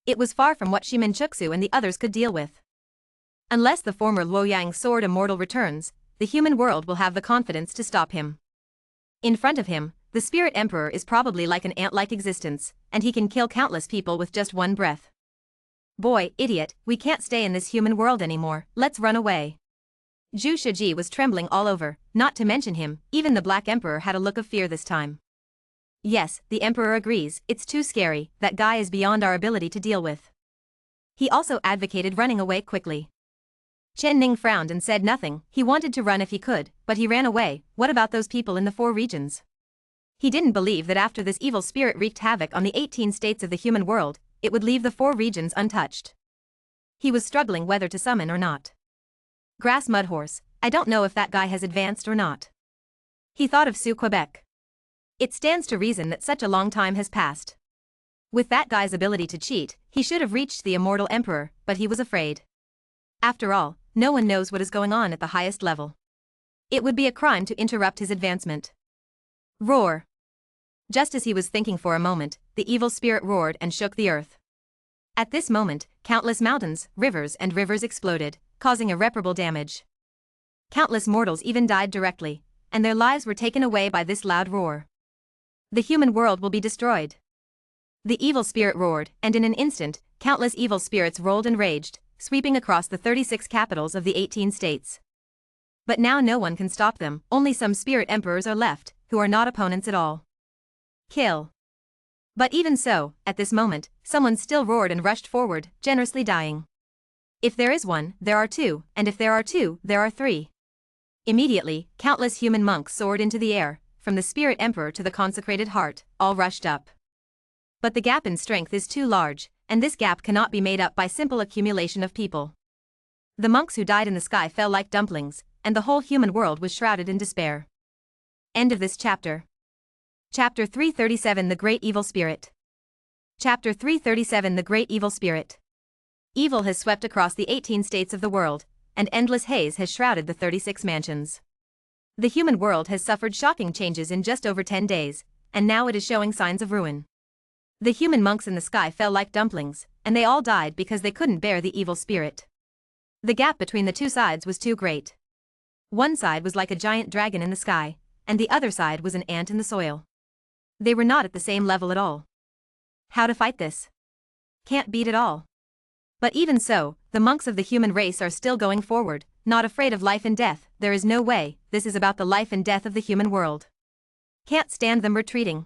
It was far from what Shimin Chuksu and the others could deal with. Unless the former Luoyang sword immortal returns, the human world will have the confidence to stop him. In front of him, the spirit emperor is probably like an ant-like existence, and he can kill countless people with just one breath. Boy, idiot, we can't stay in this human world anymore, let's run away. Zhu Shiji was trembling all over, not to mention him, even the Black Emperor had a look of fear this time. Yes, the Emperor agrees, it's too scary, that guy is beyond our ability to deal with. He also advocated running away quickly. Chen Ning frowned and said nothing. He wanted to run if he could, but he ran away. What about those people in the 4 regions? He didn't believe that after this evil spirit wreaked havoc on the 18 states of the human world, it would leave the 4 regions untouched. He was struggling whether to summon or not. Grass Mudhorse, I don't know if that guy has advanced or not. He thought of Sioux Quebec. It stands to reason that such a long time has passed. With that guy's ability to cheat, he should have reached the immortal emperor, but he was afraid. After all, no one knows what is going on at the highest level. It would be a crime to interrupt his advancement. Roar. Just as he was thinking for a moment, the evil spirit roared and shook the earth. At this moment, countless mountains, rivers and rivers exploded, causing irreparable damage. Countless mortals even died directly, and their lives were taken away by this loud roar. The human world will be destroyed. The evil spirit roared, and in an instant, countless evil spirits rolled and raged, sweeping across the 36 capitals of the 18 states. But now no one can stop them, only some spirit emperors are left, who are not opponents at all. Kill. But even so, at this moment, someone still roared and rushed forward, generously dying. If there is one, there are two, and if there are two, there are three. Immediately, countless human monks soared into the air, from the spirit emperor to the consecrated heart, all rushed up. But the gap in strength is too large, and this gap cannot be made up by simple accumulation of people. The monks who died in the sky fell like dumplings, and the whole human world was shrouded in despair. End of this chapter. Chapter 337 The Great Evil Spirit. Chapter 337 The Great Evil Spirit. Evil has swept across the 18 states of the world, and endless haze has shrouded the 36 mansions. The human world has suffered shocking changes in just over 10 days, and now it is showing signs of ruin. The human monks in the sky fell like dumplings, and they all died because they couldn't bear the evil spirit. The gap between the two sides was too great. One side was like a giant dragon in the sky, and the other side was an ant in the soil. They were not at the same level at all. How to fight this? Can't beat it all. But even so, the monks of the human race are still going forward, not afraid of life and death. There is no way, this is about the life and death of the human world. Can't stand them retreating.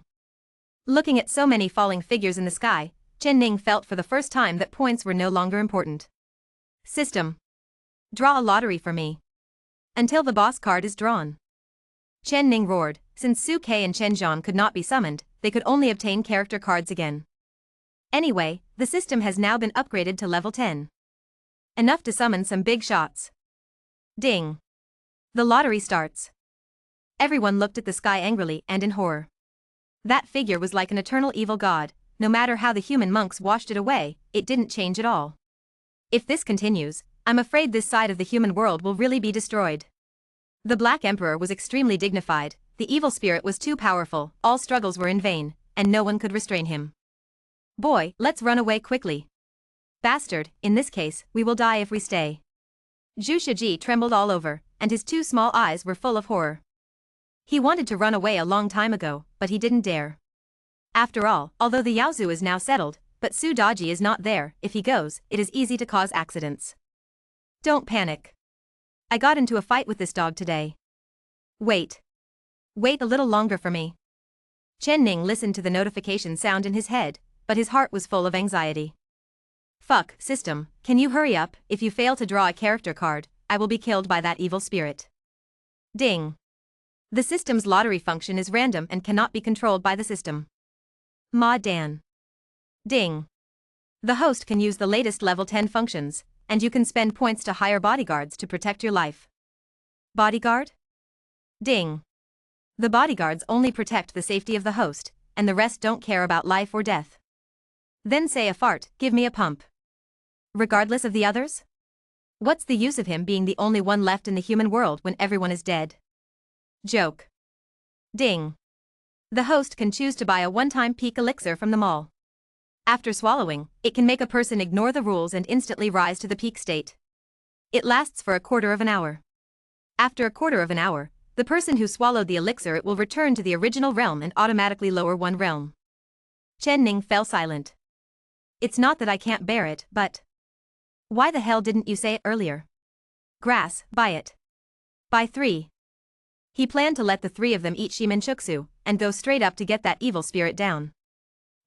Looking at so many falling figures in the sky, Chen Ning felt for the first time that points were no longer important. System. Draw a lottery for me. Until the boss card is drawn. Chen Ning roared. Since Su Ke and Chen Zhan could not be summoned, they could only obtain character cards again. Anyway, the system has now been upgraded to level 10. Enough to summon some big shots. Ding. The lottery starts. Everyone looked at the sky angrily and in horror. That figure was like an eternal evil god. No matter how the human monks washed it away, it didn't change at all. If this continues, I'm afraid this side of the human world will really be destroyed. The Black Emperor was extremely dignified. The evil spirit was too powerful, all struggles were in vain, and no one could restrain him. Boy, let's run away quickly. Bastard, in this case, we will die if we stay. Zhu Shiji trembled all over, and his two small eyes were full of horror. He wanted to run away a long time ago, but he didn't dare. After all, although the Yaozu is now settled, but Su Daji is not there. If he goes, it is easy to cause accidents. Don't panic. I got into a fight with this dog today. Wait. Wait a little longer for me. Chen Ning listened to the notification sound in his head, but his heart was full of anxiety. Fuck, system, can you hurry up? If you fail to draw a character card, I will be killed by that evil spirit. Ding. The system's lottery function is random and cannot be controlled by the system. Ma Dan. Ding. The host can use the latest level 10 functions, and you can spend points to hire bodyguards to protect your life. Bodyguard? Ding. The bodyguards only protect the safety of the host, and the rest don't care about life or death. Then say a fart, give me a pump. Regardless of the others? What's the use of him being the only one left in the human world when everyone is dead? Joke. Ding. The host can choose to buy a one-time peak elixir from the mall. After swallowing, it can make a person ignore the rules and instantly rise to the peak state. It lasts for a quarter of an hour. After a quarter of an hour, the person who swallowed the elixir it will return to the original realm and automatically lower one realm. Chen Ning fell silent. It's not that I can't bear it, but... Why the hell didn't you say it earlier? Grass, buy it. Buy 3. He planned to let the 3 of them eat shimenchuksu, and go straight up to get that evil spirit down.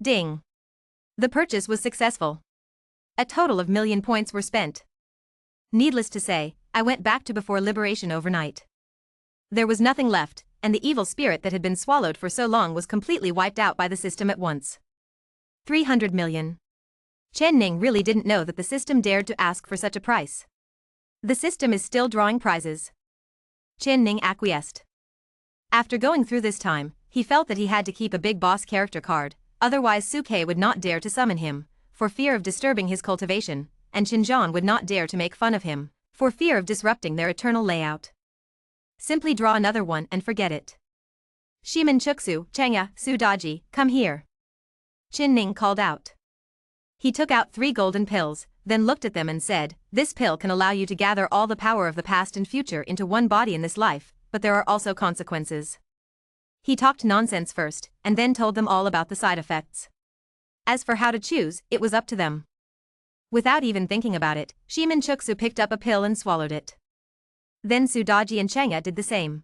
Ding. The purchase was successful. A total of 1,000,000 points were spent. Needless to say, I went back to before liberation overnight. There was nothing left, and the evil spirit that had been swallowed for so long was completely wiped out by the system at once. 300 million. Chen Ning really didn't know that the system dared to ask for such a price. The system is still drawing prizes. Chen Ning acquiesced. After going through this time, he felt that he had to keep a big boss character card, otherwise Su Ke would not dare to summon him, for fear of disturbing his cultivation, and Xinjiang would not dare to make fun of him, for fear of disrupting their eternal layout. Simply draw another one and forget it. Shimenchuksu, Changya, Su Daji, come here. Chen Ning called out. He took out 3 golden pills, then looked at them and said, this pill can allow you to gather all the power of the past and future into one body in this life, but there are also consequences. He talked nonsense first, and then told them all about the side effects. As for how to choose, it was up to them. Without even thinking about it, Shimenchuksu picked up a pill and swallowed it. Then Su Daji and Changya did the same.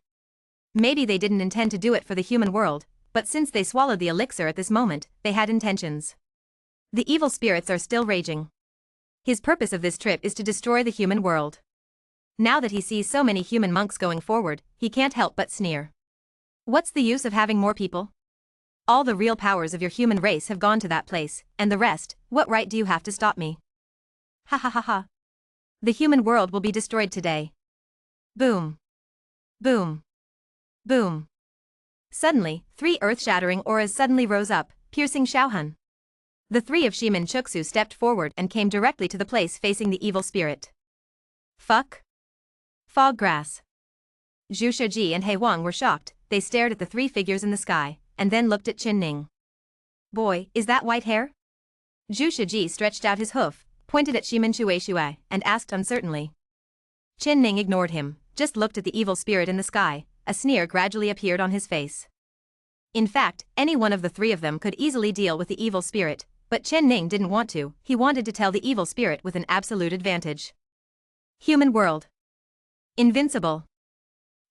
Maybe they didn't intend to do it for the human world, but since they swallowed the elixir at this moment, they had intentions. The evil spirits are still raging. His purpose of this trip is to destroy the human world. Now that he sees so many human monks going forward, he can't help but sneer. What's the use of having more people? All the real powers of your human race have gone to that place, and the rest, what right do you have to stop me? Ha ha ha ha. The human world will be destroyed today. Boom. Boom. Boom. Suddenly, 3 earth-shattering auras suddenly rose up, piercing Xiaohun. The 3 of Shimin Chuxu stepped forward and came directly to the place facing the evil spirit. Fuck. Fog grass. Zhu Shiji and He Wang were shocked. They stared at the 3 figures in the sky, and then looked at Qin Ning. Boy, is that white hair? Zhu Shiji stretched out his hoof, pointed at Shimin Shui, and asked uncertainly. Qin Ning ignored him, just looked at the evil spirit in the sky. A sneer gradually appeared on his face. In fact, any one of the 3 of them could easily deal with the evil spirit, but Qin Ning didn't want to. He wanted to tell the evil spirit with an absolute advantage. Human world. Invincible.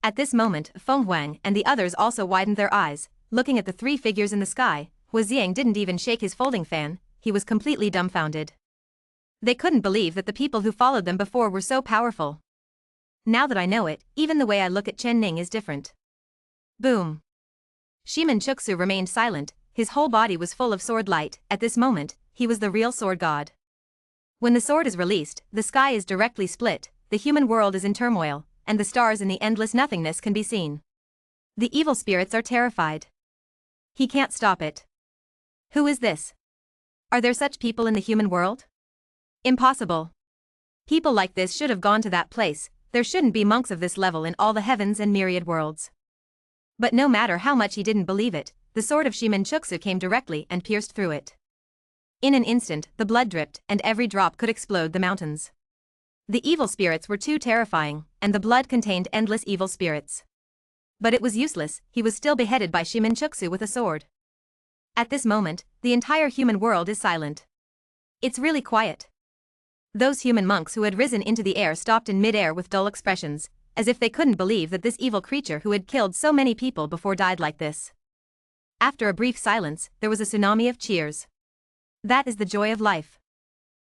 At this moment, Feng Huang and the others also widened their eyes, looking at the 3 figures in the sky. Hua Xiang didn't even shake his folding fan, he was completely dumbfounded. They couldn't believe that the people who followed them before were so powerful. Now that I know it, even the way I look at Qin Ning is different. Boom. Shimin Chuxu remained silent, his whole body was full of sword light. At this moment, he was the real sword god. When the sword is released, the sky is directly split, the human world is in turmoil, and the stars in the endless nothingness can be seen. The evil spirits are terrified. He can't stop it. Who is this? Are there such people in the human world? Impossible. People like this should have gone to that place. There shouldn't be monks of this level in all the heavens and myriad worlds. But no matter how much he didn't believe it, the sword of Shimin Chuxu came directly and pierced through it. In an instant, the blood dripped, and every drop could explode the mountains. The evil spirits were too terrifying, and the blood contained endless evil spirits. But it was useless, he was still beheaded by Shimin Chuxu with a sword. At this moment, the entire human world is silent. It's really quiet. Those human monks who had risen into the air stopped in mid-air with dull expressions, as if they couldn't believe that this evil creature who had killed so many people before died like this. After a brief silence, there was a tsunami of cheers. That is the joy of life.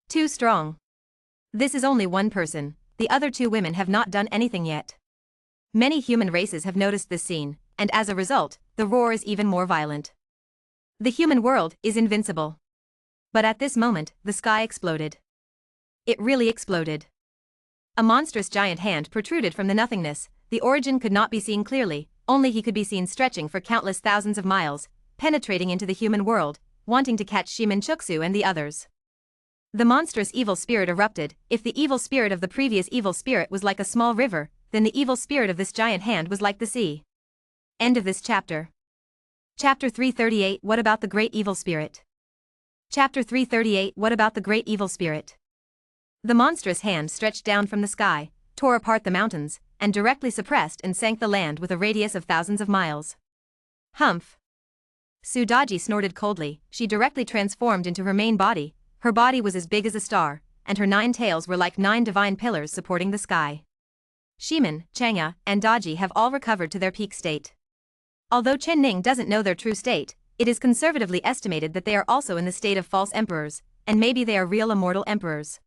Too strong. This is only one person, the other 2 women have not done anything yet. Many human races have noticed this scene, and as a result, the roar is even more violent. The human world is invincible. But at this moment, the sky exploded. It really exploded. A monstrous giant hand protruded from the nothingness. The origin could not be seen clearly, only he could be seen stretching for countless thousands of miles, penetrating into the human world, wanting to catch Shimin Chuxu and the others. The monstrous evil spirit erupted. If the evil spirit of the previous evil spirit was like a small river, then the evil spirit of this giant hand was like the sea. End of this chapter. Chapter 338. What about the great evil spirit? Chapter 338. What about the great evil spirit? The monstrous hand stretched down from the sky, tore apart the mountains, and directly suppressed and sank the land with a radius of thousands of miles. Humph. Su Daji snorted coldly. She directly transformed into her main body. Her body was as big as a star, and her 9 tails were like 9 divine pillars supporting the sky. Shimin, Chang'e, and Daji have all recovered to their peak state. Although Qin Ning doesn't know their true state, it is conservatively estimated that they are also in the state of false emperors, and maybe they are real immortal emperors.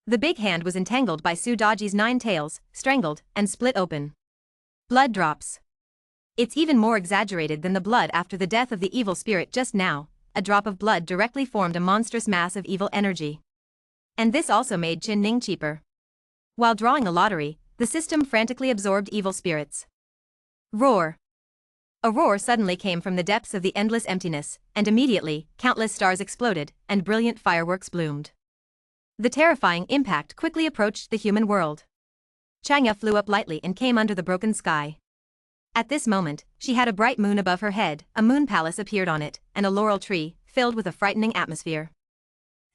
The big hand was entangled by Su Daji's 9 tails, strangled, and split open. Blood drops. It's even more exaggerated than the blood after the death of the evil spirit just now. A drop of blood directly formed a monstrous mass of evil energy. And this also made Qin Ning cheaper. While drawing a lottery, the system frantically absorbed evil spirits. Roar. A roar suddenly came from the depths of the endless emptiness, and immediately, countless stars exploded, and brilliant fireworks bloomed. The terrifying impact quickly approached the human world. Chang'e flew up lightly and came under the broken sky. At this moment, she had a bright moon above her head, a moon palace appeared on it, and a laurel tree, filled with a frightening atmosphere.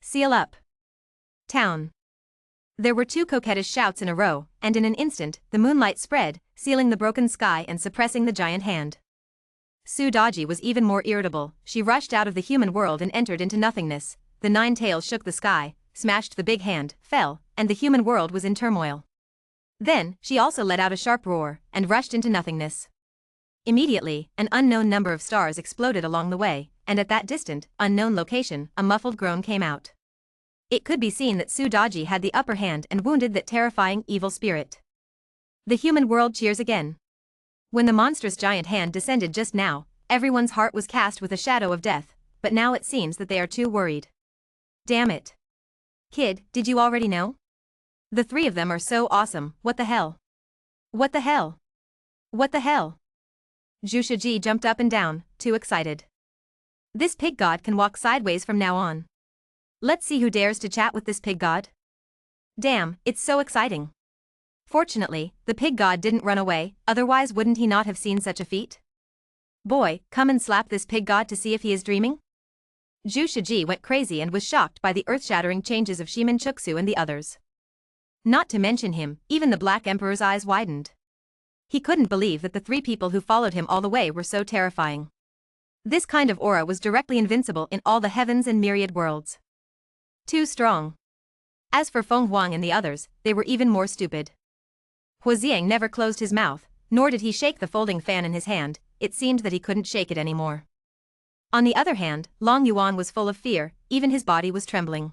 Seal up. Town. There were 2 coquettish shouts in a row, and in an instant, the moonlight spread, sealing the broken sky and suppressing the giant hand. Su Daji was even more irritable. She rushed out of the human world and entered into nothingness. The 9 tails shook the sky, smashed the big hand, fell, and the human world was in turmoil. Then, she also let out a sharp roar, and rushed into nothingness. Immediately, an unknown number of stars exploded along the way, and at that distant, unknown location, a muffled groan came out. It could be seen that Sudaji had the upper hand and wounded that terrifying evil spirit. The human world cheers again. When the monstrous giant hand descended just now, everyone's heart was cast with a shadow of death, but now it seems that they are too worried. Damn it. Kid, did you already know? The three of them are so awesome, what the hell? What the hell? What the hell? Jushaji jumped up and down, too excited. This pig god can walk sideways from now on. Let's see who dares to chat with this pig god. Damn, it's so exciting. Fortunately, the pig god didn't run away, otherwise wouldn't he not have seen such a feat? Boy, come and slap this pig god to see if he is dreaming? Jushaji went crazy and was shocked by the earth-shattering changes of Shimin Chuksu and the others. Not to mention him, even the Black Emperor's eyes widened. He couldn't believe that the three people who followed him all the way were so terrifying. This kind of aura was directly invincible in all the heavens and myriad worlds. Too strong. As for Feng Huang and the others, they were even more stupid. Huaxiang never closed his mouth, nor did he shake the folding fan in his hand, it seemed that he couldn't shake it anymore. On the other hand, Long Yuan was full of fear, even his body was trembling.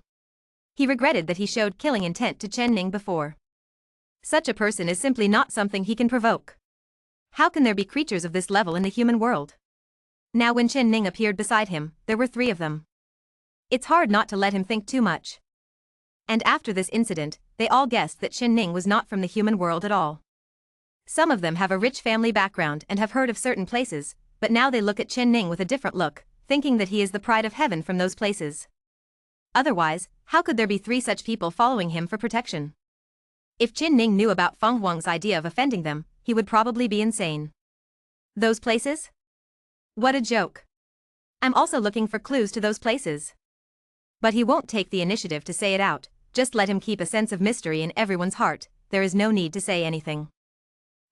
He regretted that he showed killing intent to Chen Ning before. Such a person is simply not something he can provoke. How can there be creatures of this level in the human world? Now when Chen Ning appeared beside him, there were three of them. It's hard not to let him think too much. And after this incident, they all guessed that Chen Ning was not from the human world at all. Some of them have a rich family background and have heard of certain places, but now they look at Chen Ning with a different look, thinking that he is the pride of heaven from those places. Otherwise, how could there be three such people following him for protection? If Chen Ning knew about Feng Huang's idea of offending them, he would probably be insane. Those places? What a joke. I'm also looking for clues to those places. But he won't take the initiative to say it out, just let him keep a sense of mystery in everyone's heart, there is no need to say anything.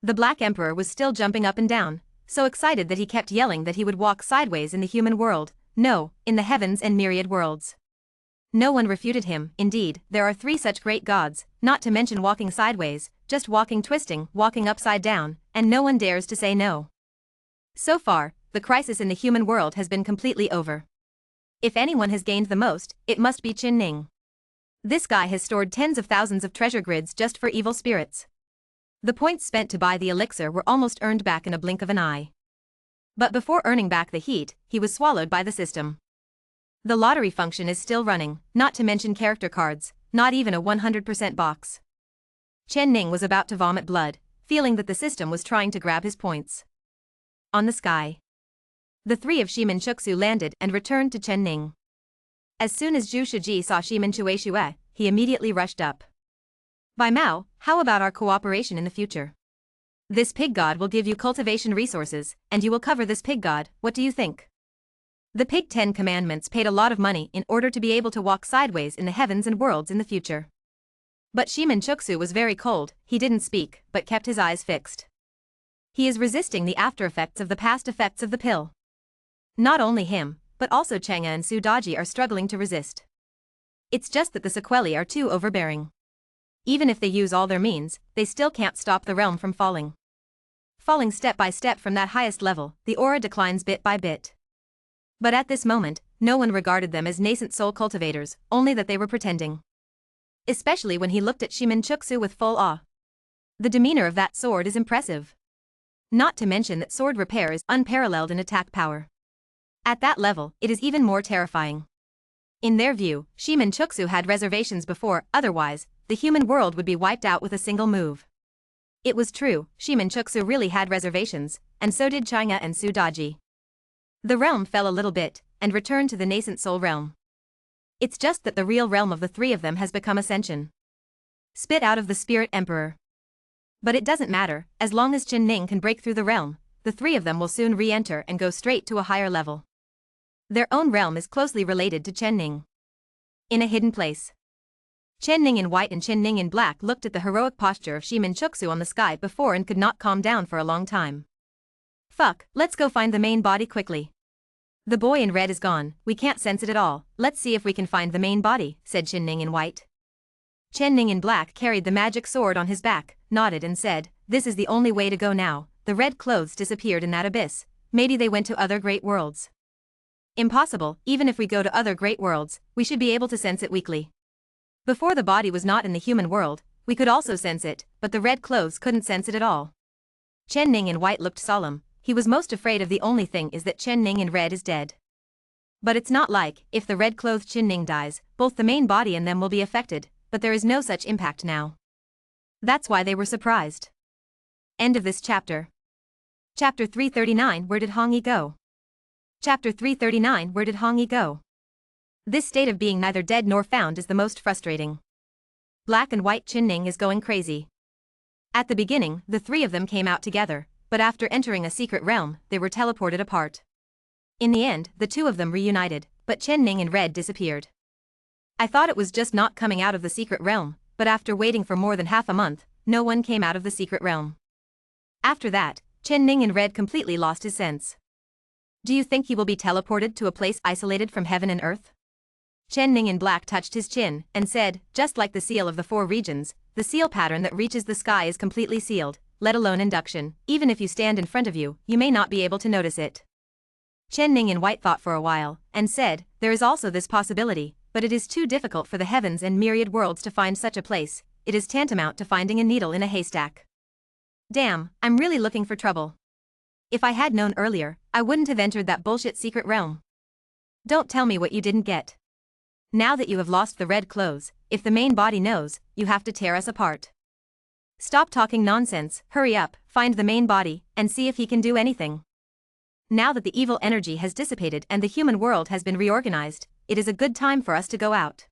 The Black Emperor was still jumping up and down, so excited that he kept yelling that he would walk sideways in the human world, no, in the heavens and myriad worlds. No one refuted him, indeed, there are three such great gods, not to mention walking sideways, just walking twisting, walking upside down, and no one dares to say no. So far, the crisis in the human world has been completely over. If anyone has gained the most, it must be Chen Ning. This guy has stored tens of thousands of treasure grids just for evil spirits. The points spent to buy the elixir were almost earned back in a blink of an eye. But before earning back the heat, he was swallowed by the system. The lottery function is still running, not to mention character cards, not even a 100% box. Chen Ning was about to vomit blood, feeling that the system was trying to grab his points. On the sky. The three of Shimin Chuksu landed and returned to Chen Ning. As soon as Zhu Shiji saw Shimin Chueshue, he immediately rushed up. Bai Mao, how about our cooperation in the future? This pig god will give you cultivation resources, and you will cover this pig god, what do you think? The Pig 10 Commandments paid a lot of money in order to be able to walk sideways in the heavens and worlds in the future. But Shimin Chuksu was very cold, he didn't speak, but kept his eyes fixed. He is resisting the after effects of the past effects of the pill. Not only him, but also Chang'e and Sudaji are struggling to resist. It's just that the sequelae are too overbearing. Even if they use all their means, they still can't stop the realm from falling. Falling step by step from that highest level, the aura declines bit by bit. But at this moment, no one regarded them as nascent soul cultivators, only that they were pretending. Especially when he looked at Shimin Chuksu with full awe. The demeanor of that sword is impressive. Not to mention that sword repair is unparalleled in attack power. At that level, it is even more terrifying. In their view, Shimin Chuksu had reservations before, otherwise, the human world would be wiped out with a single move. It was true, Shimin Chuksu really had reservations, and so did Chang'e and Sudaji. The realm fell a little bit, and returned to the nascent soul realm. It's just that the real realm of the three of them has become ascension. Spit out of the spirit emperor. But it doesn't matter, as long as Chen Ning can break through the realm, the three of them will soon re-enter and go straight to a higher level. Their own realm is closely related to Chen Ning. In a hidden place. Chen Ning in white and Chen Ning in black looked at the heroic posture of Shimin Chuksu on the sky before and could not calm down for a long time. Fuck, let's go find the main body quickly. The boy in red is gone, we can't sense it at all, let's see if we can find the main body, said Chen Ning in white. Chen Ning in black carried the magic sword on his back, nodded and said, this is the only way to go now, the red clothes disappeared in that abyss, maybe they went to other great worlds. Impossible, even if we go to other great worlds, we should be able to sense it weakly. Before the body was not in the human world, we could also sense it, but the red clothes couldn't sense it at all. Chen Ning in white looked solemn. He was most afraid of the only thing is that Chen Ning in red is dead. But it's not like, if the red-clothed Chen Ning dies, both the main body and them will be affected, but there is no such impact now. That's why they were surprised. End of this chapter. Chapter 339 Where did Hong Yi go? Chapter 339 Where did Hong Yi go? This state of being neither dead nor found is the most frustrating. Black and white Chen Ning is going crazy. At the beginning, the three of them came out together, but after entering a secret realm, they were teleported apart. In the end, the two of them reunited, but Chen Ning in red disappeared. I thought it was just not coming out of the secret realm, but after waiting for more than half a month, no one came out of the secret realm. After that, Chen Ning in red completely lost his sense. Do you think he will be teleported to a place isolated from heaven and earth? Chen Ning in black touched his chin and said, just like the seal of the four regions, the seal pattern that reaches the sky is completely sealed, let alone induction. Even if you stand in front of you, you may not be able to notice it. Chen Ning in white thought for a while, and said, there is also this possibility, but it is too difficult for the heavens and myriad worlds to find such a place. It is tantamount to finding a needle in a haystack. Damn, I'm really looking for trouble. If I had known earlier, I wouldn't have entered that bullshit secret realm. Don't tell me what you didn't get. Now that you have lost the red clothes, if the main body knows, you have to tear us apart. Stop talking nonsense, hurry up, find the main body, and see if he can do anything. Now that the evil energy has dissipated and the human world has been reorganized, it is a good time for us to go out.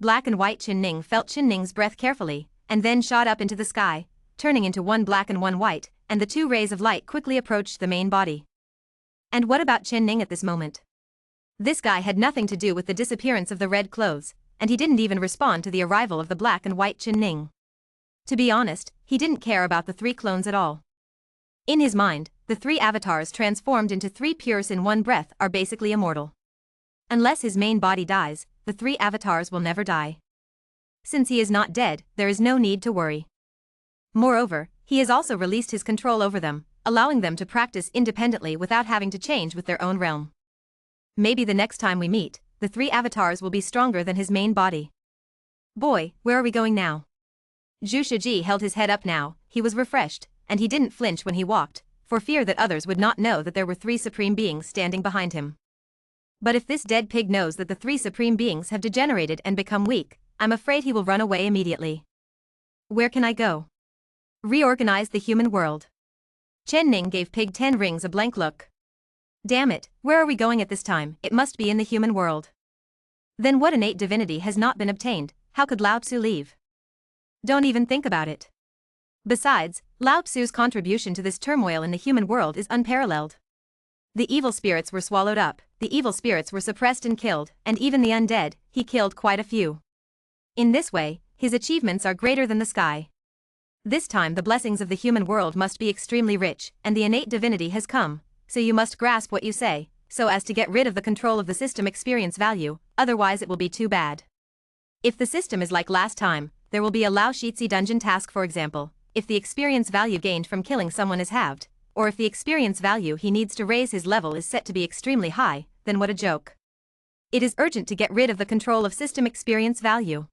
Black and white Chen Ning felt Chen Ning's breath carefully, and then shot up into the sky, turning into one black and one white, and the two rays of light quickly approached the main body. And what about Chen Ning at this moment? This guy had nothing to do with the disappearance of the red clothes, and he didn't even respond to the arrival of the black and white Chen Ning. To be honest, he didn't care about the three clones at all. In his mind, the three avatars transformed into three pures in one breath are basically immortal. Unless his main body dies, the three avatars will never die. Since he is not dead, there is no need to worry. Moreover, he has also released his control over them, allowing them to practice independently without having to change with their own realm. Maybe the next time we meet, the three avatars will be stronger than his main body. Boy, where are we going now? Zhu Shiji held his head up now. He was refreshed, and he didn't flinch when he walked, for fear that others would not know that there were three supreme beings standing behind him. But if this dead pig knows that the three supreme beings have degenerated and become weak, I'm afraid he will run away immediately. Where can I go? Reorganize the human world. Chen Ning gave Pig 10 Rings a blank look. Damn it, where are we going at this time? It must be in the human world. Then what innate divinity has not been obtained? How could Lao Tzu leave? Don't even think about it. Besides, Lao Tzu's contribution to this turmoil in the human world is unparalleled. The evil spirits were swallowed up, the evil spirits were suppressed and killed, and even the undead, he killed quite a few. In this way, his achievements are greater than the sky. This time the blessings of the human world must be extremely rich, and the innate divinity has come, so you must grasp what you say, so as to get rid of the control of the system experience value, otherwise it will be too bad. If the system is like last time, there will be a Lao Shitzi dungeon task for example, if the experience value gained from killing someone is halved, or if the experience value he needs to raise his level is set to be extremely high, then what a joke. It is urgent to get rid of the control of system experience value.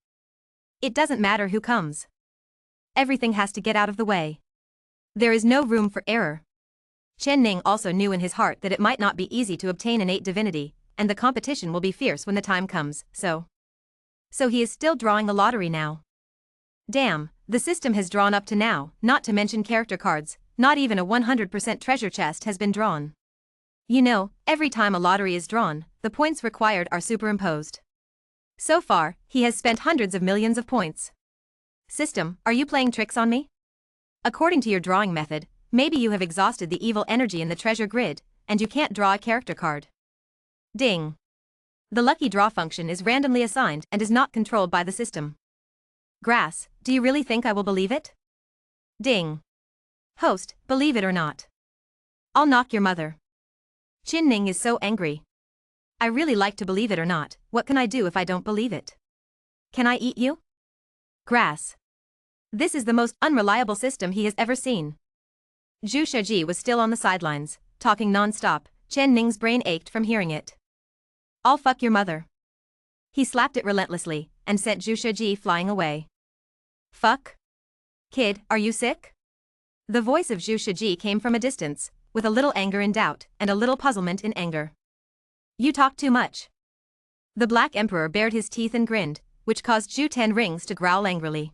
It doesn't matter who comes. Everything has to get out of the way. There is no room for error. Chen Ning also knew in his heart that it might not be easy to obtain innate divinity, and the competition will be fierce when the time comes, so he is still drawing the lottery now. Damn, the system has drawn up to now, not to mention character cards, not even a 100% treasure chest has been drawn. You know, every time a lottery is drawn, the points required are superimposed. So far, he has spent hundreds of millions of points. System, are you playing tricks on me? According to your drawing method, maybe you have exhausted the evil energy in the treasure grid, and you can't draw a character card. Ding. The lucky draw function is randomly assigned and is not controlled by the system. Grass, do you really think I will believe it? Ding. Host, believe it or not. I'll knock your mother. Chen Ning is so angry. I really like to believe it or not, what can I do if I don't believe it? Can I eat you? Grass. This is the most unreliable system he has ever seen. Zhu Shiji was still on the sidelines, talking non-stop. Chen Ning's brain ached from hearing it. I'll fuck your mother. He slapped it relentlessly, and sent Zhu Shiji flying away. Fuck? Kid, are you sick? The voice of Zhu Shiji came from a distance, with a little anger in doubt, and a little puzzlement in anger. You talk too much. The Black Emperor bared his teeth and grinned, which caused Zhu Tenrings to growl angrily.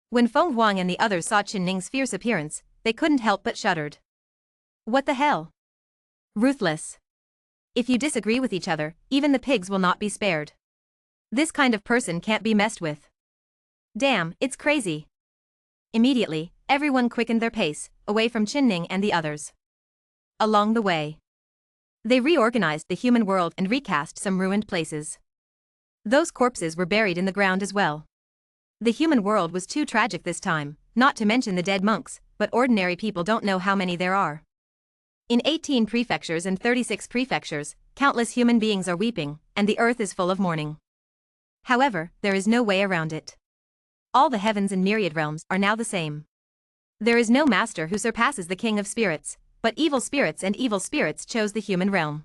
When Feng Huang and the others saw Qin Ning's fierce appearance, they couldn't help but shuddered. What the hell? Ruthless. If you disagree with each other, even the pigs will not be spared. This kind of person can't be messed with. Damn, it's crazy. Immediately, everyone quickened their pace, away from Qin Ning and the others. Along the way, they reorganized the human world and recast some ruined places. Those corpses were buried in the ground as well. The human world was too tragic this time, not to mention the dead monks, but ordinary people don't know how many there are. In 18 prefectures and 36 prefectures, countless human beings are weeping, and the earth is full of mourning. However, there is no way around it. All the heavens and myriad realms are now the same. There is no master who surpasses the king of spirits, but evil spirits chose the human realm.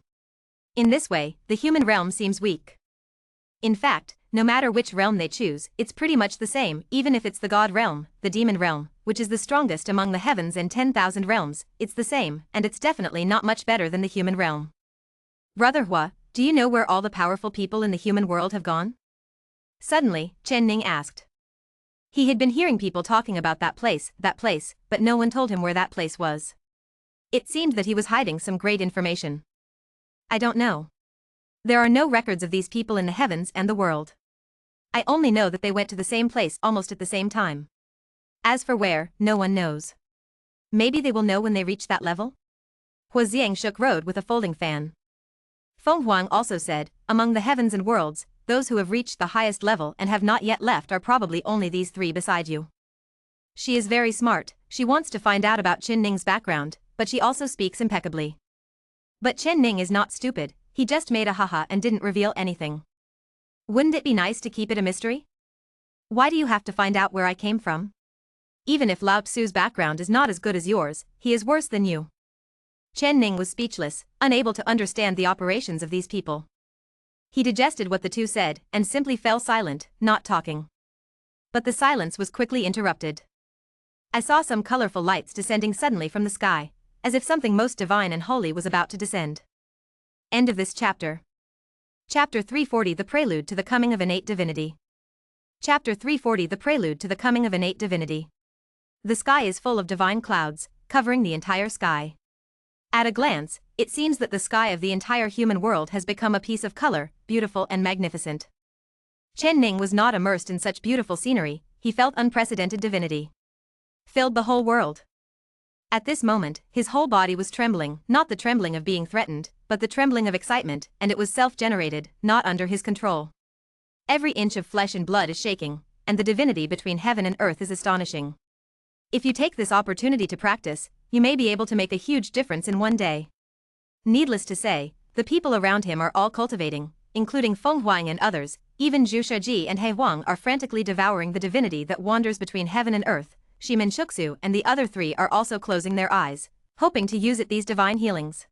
In this way, the human realm seems weak. In fact, no matter which realm they choose, it's pretty much the same, even if it's the god realm, the demon realm, which is the strongest among the heavens and 10,000 realms, it's the same, and it's definitely not much better than the human realm. Brother Hua, do you know where all the powerful people in the human world have gone? Suddenly, Chen Ning asked. He had been hearing people talking about that place, but no one told him where that place was. It seemed that he was hiding some great information. I don't know. There are no records of these people in the heavens and the world. I only know that they went to the same place almost at the same time. As for where, no one knows. Maybe they will know when they reach that level? Hua Xiang shook road with a folding fan. Feng Huang also said, among the heavens and worlds, those who have reached the highest level and have not yet left are probably only these three beside you. She is very smart, she wants to find out about Qin Ning's background, but she also speaks impeccably. But Qin Ning is not stupid, he just made a haha and didn't reveal anything. Wouldn't it be nice to keep it a mystery? Why do you have to find out where I came from? Even if Lao Tzu's background is not as good as yours, he is worse than you. Chen Ning was speechless, unable to understand the operations of these people. He digested what the two said and simply fell silent, not talking. But the silence was quickly interrupted. I saw some colorful lights descending suddenly from the sky, as if something most divine and holy was about to descend. End of this chapter. Chapter 340 The Prelude to the Coming of Innate Divinity. Chapter 340 The Prelude to the Coming of Innate Divinity. The sky is full of divine clouds, covering the entire sky. At a glance, it seems that the sky of the entire human world has become a piece of color, beautiful and magnificent. Chen Ning was not immersed in such beautiful scenery, he felt unprecedented divinity. Filled the whole world. At this moment, his whole body was trembling, not the trembling of being threatened, but the trembling of excitement, and it was self-generated, not under his control. Every inch of flesh and blood is shaking, and the divinity between heaven and earth is astonishing. If you take this opportunity to practice, you may be able to make a huge difference in one day. Needless to say, the people around him are all cultivating, including Feng Huang and others, even Zhu Shiji and He Huang are frantically devouring the divinity that wanders between heaven and earth. Shimen Shuksu and the other three are also closing their eyes, hoping to use these divine healings.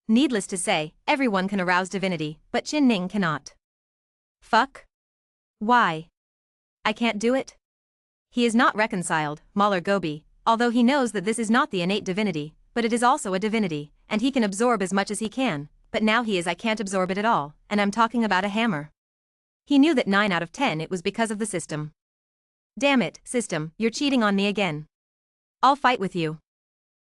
Needless to say, everyone can arouse divinity, but Qin Ning cannot. Fuck? Why? I can't do it? He is not reconciled, Mahler Gobi, although he knows that this is not the innate divinity, but it is also a divinity, and he can absorb as much as he can, but now I can't absorb it at all, and I'm talking about a hammer. He knew that 9 out of 10 it was because of the system. Damn it, system, you're cheating on me again. I'll fight with you.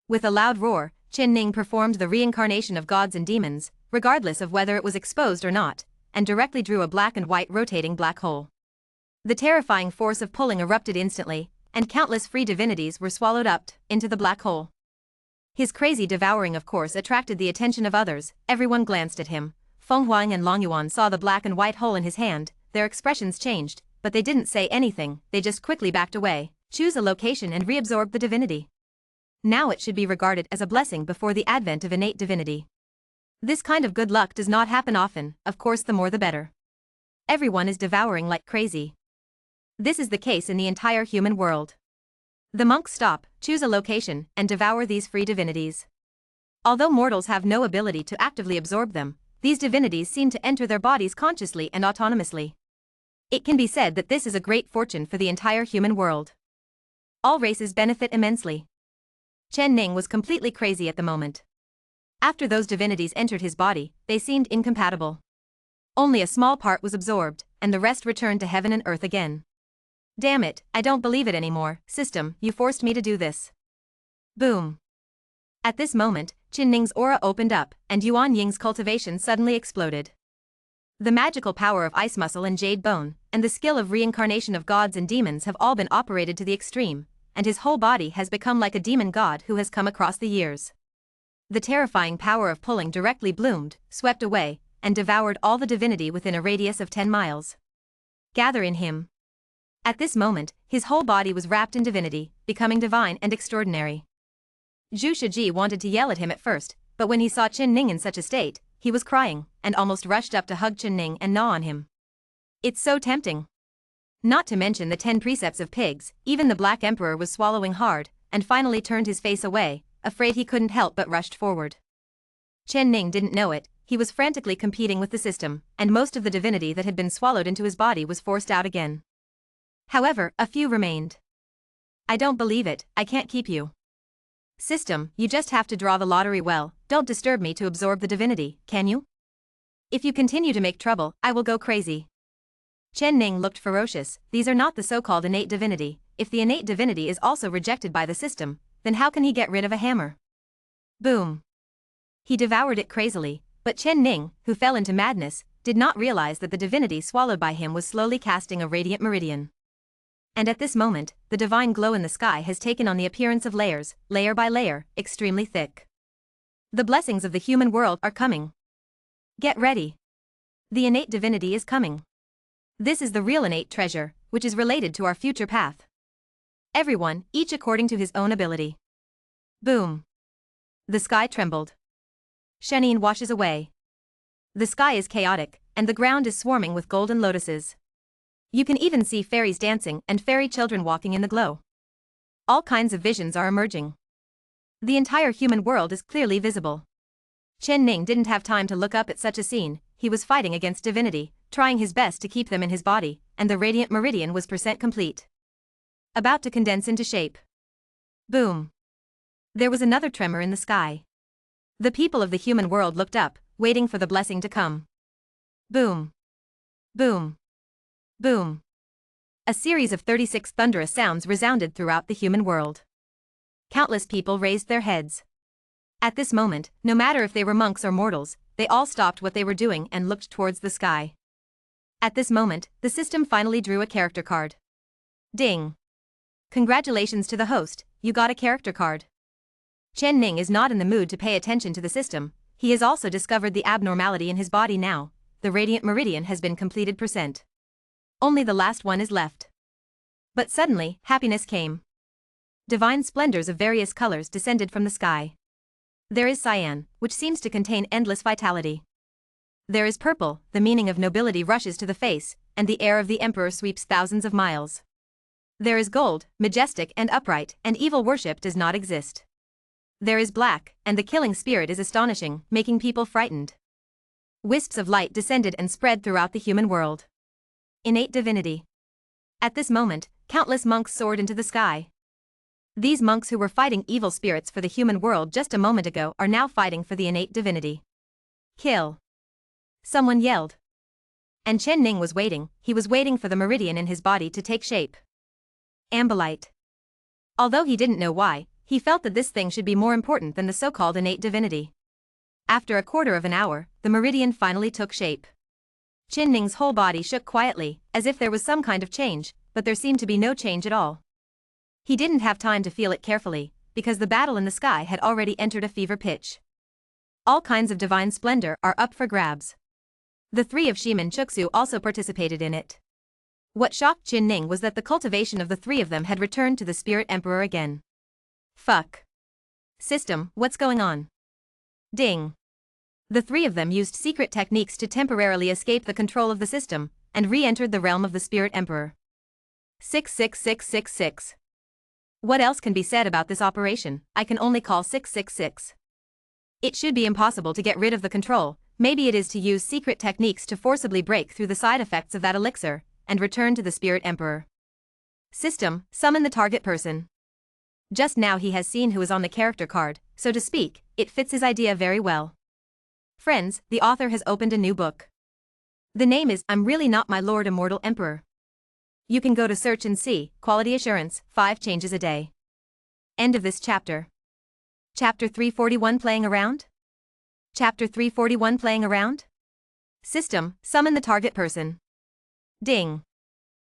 With a loud roar, Qin Ning performed the reincarnation of gods and demons, regardless of whether it was exposed or not, and directly drew a black and white rotating black hole. The terrifying force of pulling erupted instantly, and countless free divinities were swallowed up into the black hole. His crazy devouring of course attracted the attention of others, everyone glanced at him. Feng Huang and Long Yuan saw the black and white hole in his hand, their expressions changed, but they didn't say anything, they just quickly backed away, choose a location and reabsorb the divinity. Now it should be regarded as a blessing before the advent of innate divinity. This kind of good luck does not happen often, of course the more the better. Everyone is devouring like crazy. This is the case in the entire human world. The monks stop, choose a location, and devour these free divinities. Although mortals have no ability to actively absorb them, these divinities seem to enter their bodies consciously and autonomously. It can be said that this is a great fortune for the entire human world. All races benefit immensely. Chen Ning was completely crazy at the moment. After those divinities entered his body, they seemed incompatible. Only a small part was absorbed, and the rest returned to heaven and earth again. Damn it, I don't believe it anymore, system, you forced me to do this. Boom. At this moment, Chen Ning's aura opened up, and Yuan Ying's cultivation suddenly exploded. The magical power of ice muscle and jade bone, and the skill of reincarnation of gods and demons have all been operated to the extreme, and his whole body has become like a demon god who has come across the years. The terrifying power of pulling directly bloomed, swept away, and devoured all the divinity within a radius of 10 miles. Gather in him. At this moment, his whole body was wrapped in divinity, becoming divine and extraordinary. Zhu Shiji wanted to yell at him at first, but when he saw Chen Ning in such a state, he was crying, and almost rushed up to hug Chen Ning and gnaw on him. It's so tempting. Not to mention the 10 precepts of pigs, even the Black Emperor was swallowing hard, and finally turned his face away, afraid he couldn't help but rushed forward. Chen Ning didn't know it, he was frantically competing with the system, and most of the divinity that had been swallowed into his body was forced out again. However, a few remained. I don't believe it, I can't keep you. System, you just have to draw the lottery well, don't disturb me to absorb the divinity, can you? If you continue to make trouble, I will go crazy. Chen Ning looked ferocious, these are not the so-called innate divinity, if the innate divinity is also rejected by the system, then how can he get rid of a hammer? Boom. He devoured it crazily, but Chen Ning, who fell into madness, did not realize that the divinity swallowed by him was slowly casting a radiant meridian. And at this moment, the divine glow in the sky has taken on the appearance of layers, layer by layer, extremely thick. The blessings of the human world are coming. Get ready. The innate divinity is coming. This is the real innate treasure, which is related to our future path. Everyone, each according to his own ability. Boom. The sky trembled. Shenin washes away. The sky is chaotic, and the ground is swarming with golden lotuses. You can even see fairies dancing and fairy children walking in the glow. All kinds of visions are emerging. The entire human world is clearly visible. Chen Ning didn't have time to look up at such a scene, he was fighting against divinity, trying his best to keep them in his body, and the radiant meridian was complete. About to condense into shape. Boom. There was another tremor in the sky. The people of the human world looked up, waiting for the blessing to come. Boom. Boom. Boom. A series of 36 thunderous sounds resounded throughout the human world. Countless people raised their heads. At this moment, no matter if they were monks or mortals, they all stopped what they were doing and looked towards the sky. At this moment, the system finally drew a character card. Ding. Congratulations to the host, you got a character card. Chen Ning is not in the mood to pay attention to the system, he has also discovered the abnormality in his body now, the radiant meridian has been completed %. Only the last one is left. But suddenly, happiness came. Divine splendors of various colors descended from the sky. There is cyan, which seems to contain endless vitality. There is purple, the meaning of nobility rushes to the face, and the air of the emperor sweeps thousands of miles. There is gold, majestic and upright, and evil worship does not exist. There is black, and the killing spirit is astonishing, making people frightened. Wisps of light descended and spread throughout the human world. Innate divinity. At this moment, countless monks soared into the sky. These monks who were fighting evil spirits for the human world just a moment ago are now fighting for the innate divinity. Kill. Someone yelled. And Chen Ning was waiting, he was waiting for the meridian in his body to take shape. Ambilight. Although he didn't know why, he felt that this thing should be more important than the so-called innate divinity. After a quarter of an hour, the meridian finally took shape. Chen Ning's whole body shook quietly, as if there was some kind of change, but there seemed to be no change at all. He didn't have time to feel it carefully, because the battle in the sky had already entered a fever pitch. All kinds of divine splendor are up for grabs. The three of Shiman Chuksu also participated in it. What shocked Chen Ning was that the cultivation of the three of them had returned to the Spirit Emperor again. Fuck. System, what's going on? Ding. The three of them used secret techniques to temporarily escape the control of the system, and re-entered the realm of the Spirit Emperor. 66666. What else can be said about this operation? I can only call 666. It should be impossible to get rid of the control, maybe it is to use secret techniques to forcibly break through the side effects of that elixir, and return to the Spirit Emperor. System, summon the target person. Just now he has seen who is on the character card, so to speak, it fits his idea very well. Friends, the author has opened a new book. The name is I'm Really Not My Lord Immortal Emperor. You can go to search and see, quality assurance, 5 changes a day. End of this chapter. Chapter 341 Playing Around? Chapter 341 Playing Around? System, summon the target person. Ding.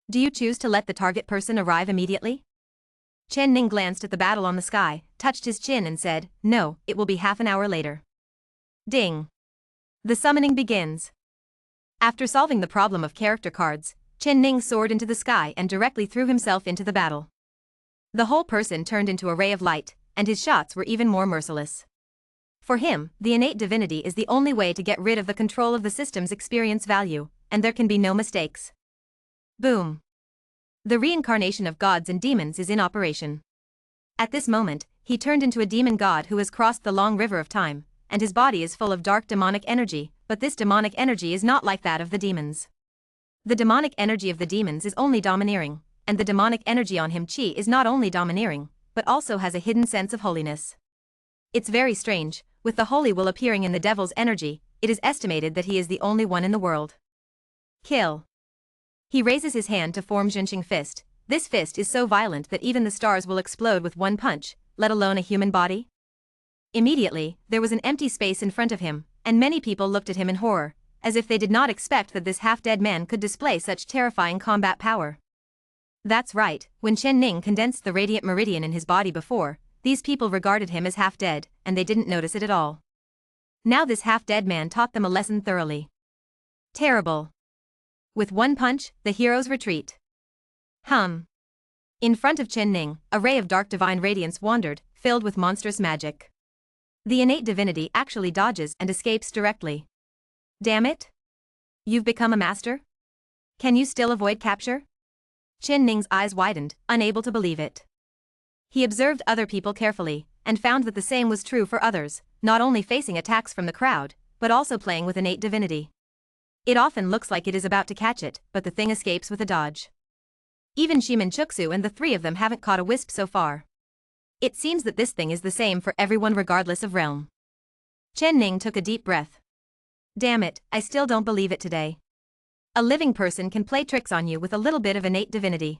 Do you choose to let the target person arrive immediately? Chen Ning glanced at the battle on the sky, touched his chin and said, no, it will be half an hour later. Ding. The summoning begins. After solving the problem of character cards, Chen Ning soared into the sky and directly threw himself into the battle. The whole person turned into a ray of light, and his shots were even more merciless. For him, the innate divinity is the only way to get rid of the control of the system's experience value, and there can be no mistakes. Boom. The reincarnation of gods and demons is in operation. At this moment, he turned into a demon god who has crossed the long river of time, and his body is full of dark demonic energy, but this demonic energy is not like that of the demons. The demonic energy of the demons is only domineering, and the demonic energy on him Qi is not only domineering, but also has a hidden sense of holiness. It's very strange, with the holy will appearing in the devil's energy, it is estimated that he is the only one in the world. Kill. He raises his hand to form Zhenqing fist. This fist is so violent that even the stars will explode with one punch, let alone a human body. Immediately, there was an empty space in front of him, and many people looked at him in horror, as if they did not expect that this half-dead man could display such terrifying combat power. That's right, when Chen Ning condensed the radiant meridian in his body before, these people regarded him as half-dead, and they didn't notice it at all. Now this half-dead man taught them a lesson thoroughly. Terrible. With one punch, the heroes retreat. In front of Chen Ning, a ray of dark divine radiance wandered, filled with monstrous magic. The innate divinity actually dodges and escapes directly. Damn it! You've become a master? Can you still avoid capture? Chen Ning's eyes widened, unable to believe it. He observed other people carefully, and found that the same was true for others, not only facing attacks from the crowd, but also playing with innate divinity. It often looks like it is about to catch it, but the thing escapes with a dodge. Even Shiman Chuksu and the 3 of them haven't caught a wisp so far. It seems that this thing is the same for everyone regardless of realm. Chen Ning took a deep breath. Damn it, I still don't believe it today. A living person can play tricks on you with a little bit of innate divinity.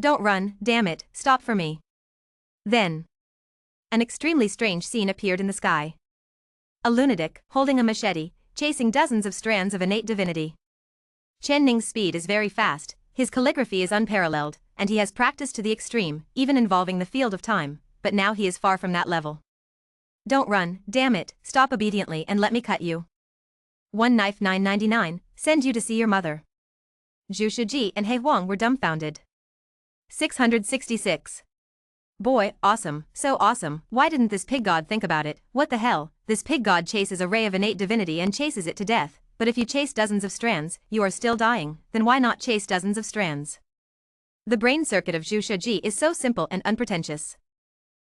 Don't run, damn it, stop for me. Then. An extremely strange scene appeared in the sky. A lunatic, holding a machete, chasing dozens of strands of innate divinity. Chen Ning's speed is very fast, his calligraphy is unparalleled, and he has practiced to the extreme, even involving the field of time, but now he is far from that level. Don't run, damn it, stop obediently and let me cut you. One knife $9.99, send you to see your mother. Zhu Shiji and He Huang were dumbfounded. 666. Boy, awesome, so awesome, why didn't this pig god think about it, what the hell, this pig god chases a ray of innate divinity and chases it to death, but if you chase dozens of strands, you are still dying, then why not chase dozens of strands? The brain circuit of Zhu Shiji is so simple and unpretentious.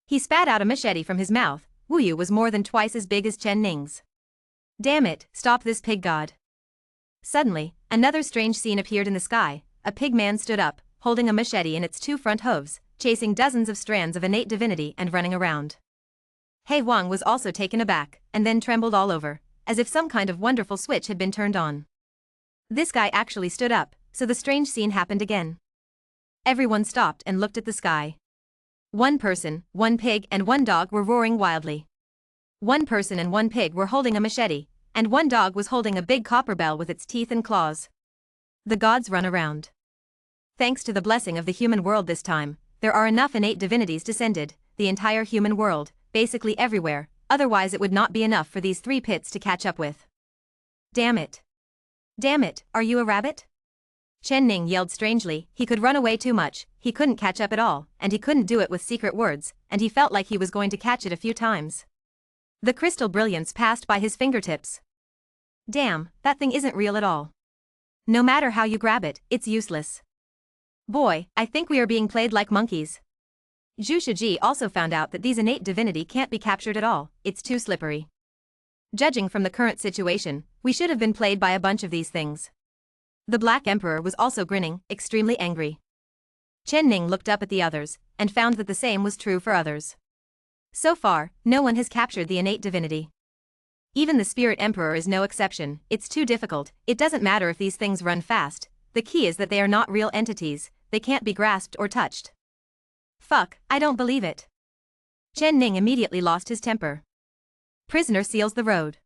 He spat out a machete from his mouth, Wu Yu was more than twice as big as Chen Ning's. Damn it, stop this pig god. Suddenly, another strange scene appeared in the sky, a pig man stood up, holding a machete in its 2 front hooves, chasing dozens of strands of innate divinity and running around. He Huang was also taken aback, and then trembled all over, as if some kind of wonderful switch had been turned on. This guy actually stood up, so the strange scene happened again. Everyone stopped and looked at the sky. One person, 1 pig and 1 dog were roaring wildly. 1 person and 1 pig were holding a machete, and 1 dog was holding a big copper bell with its teeth and claws. The gods run around. Thanks to the blessing of the human world this time, there are enough innate divinities descended, the entire human world, basically everywhere, otherwise it would not be enough for these 3 pits to catch up with. Damn it. Damn it, are you a rabbit? Chen Ning yelled strangely, he could run away too much, he couldn't catch up at all, and he couldn't do it with secret words, and he felt like he was going to catch it a few times. The crystal brilliance passed by his fingertips. Damn, that thing isn't real at all. No matter how you grab it, it's useless. Boy, I think we are being played like monkeys. Zhu Shiji also found out that these innate divinity can't be captured at all, it's too slippery. Judging from the current situation, we should have been played by a bunch of these things. The Black Emperor was also grinning, extremely angry. Chen Ning looked up at the others, and found that the same was true for others. So far, no one has captured the innate divinity. Even the Spirit Emperor is no exception. It's too difficult. It doesn't matter if these things run fast, the key is that they are not real entities, they can't be grasped or touched. Fuck, I don't believe it. Chen Ning immediately lost his temper. Prisoner seals the road.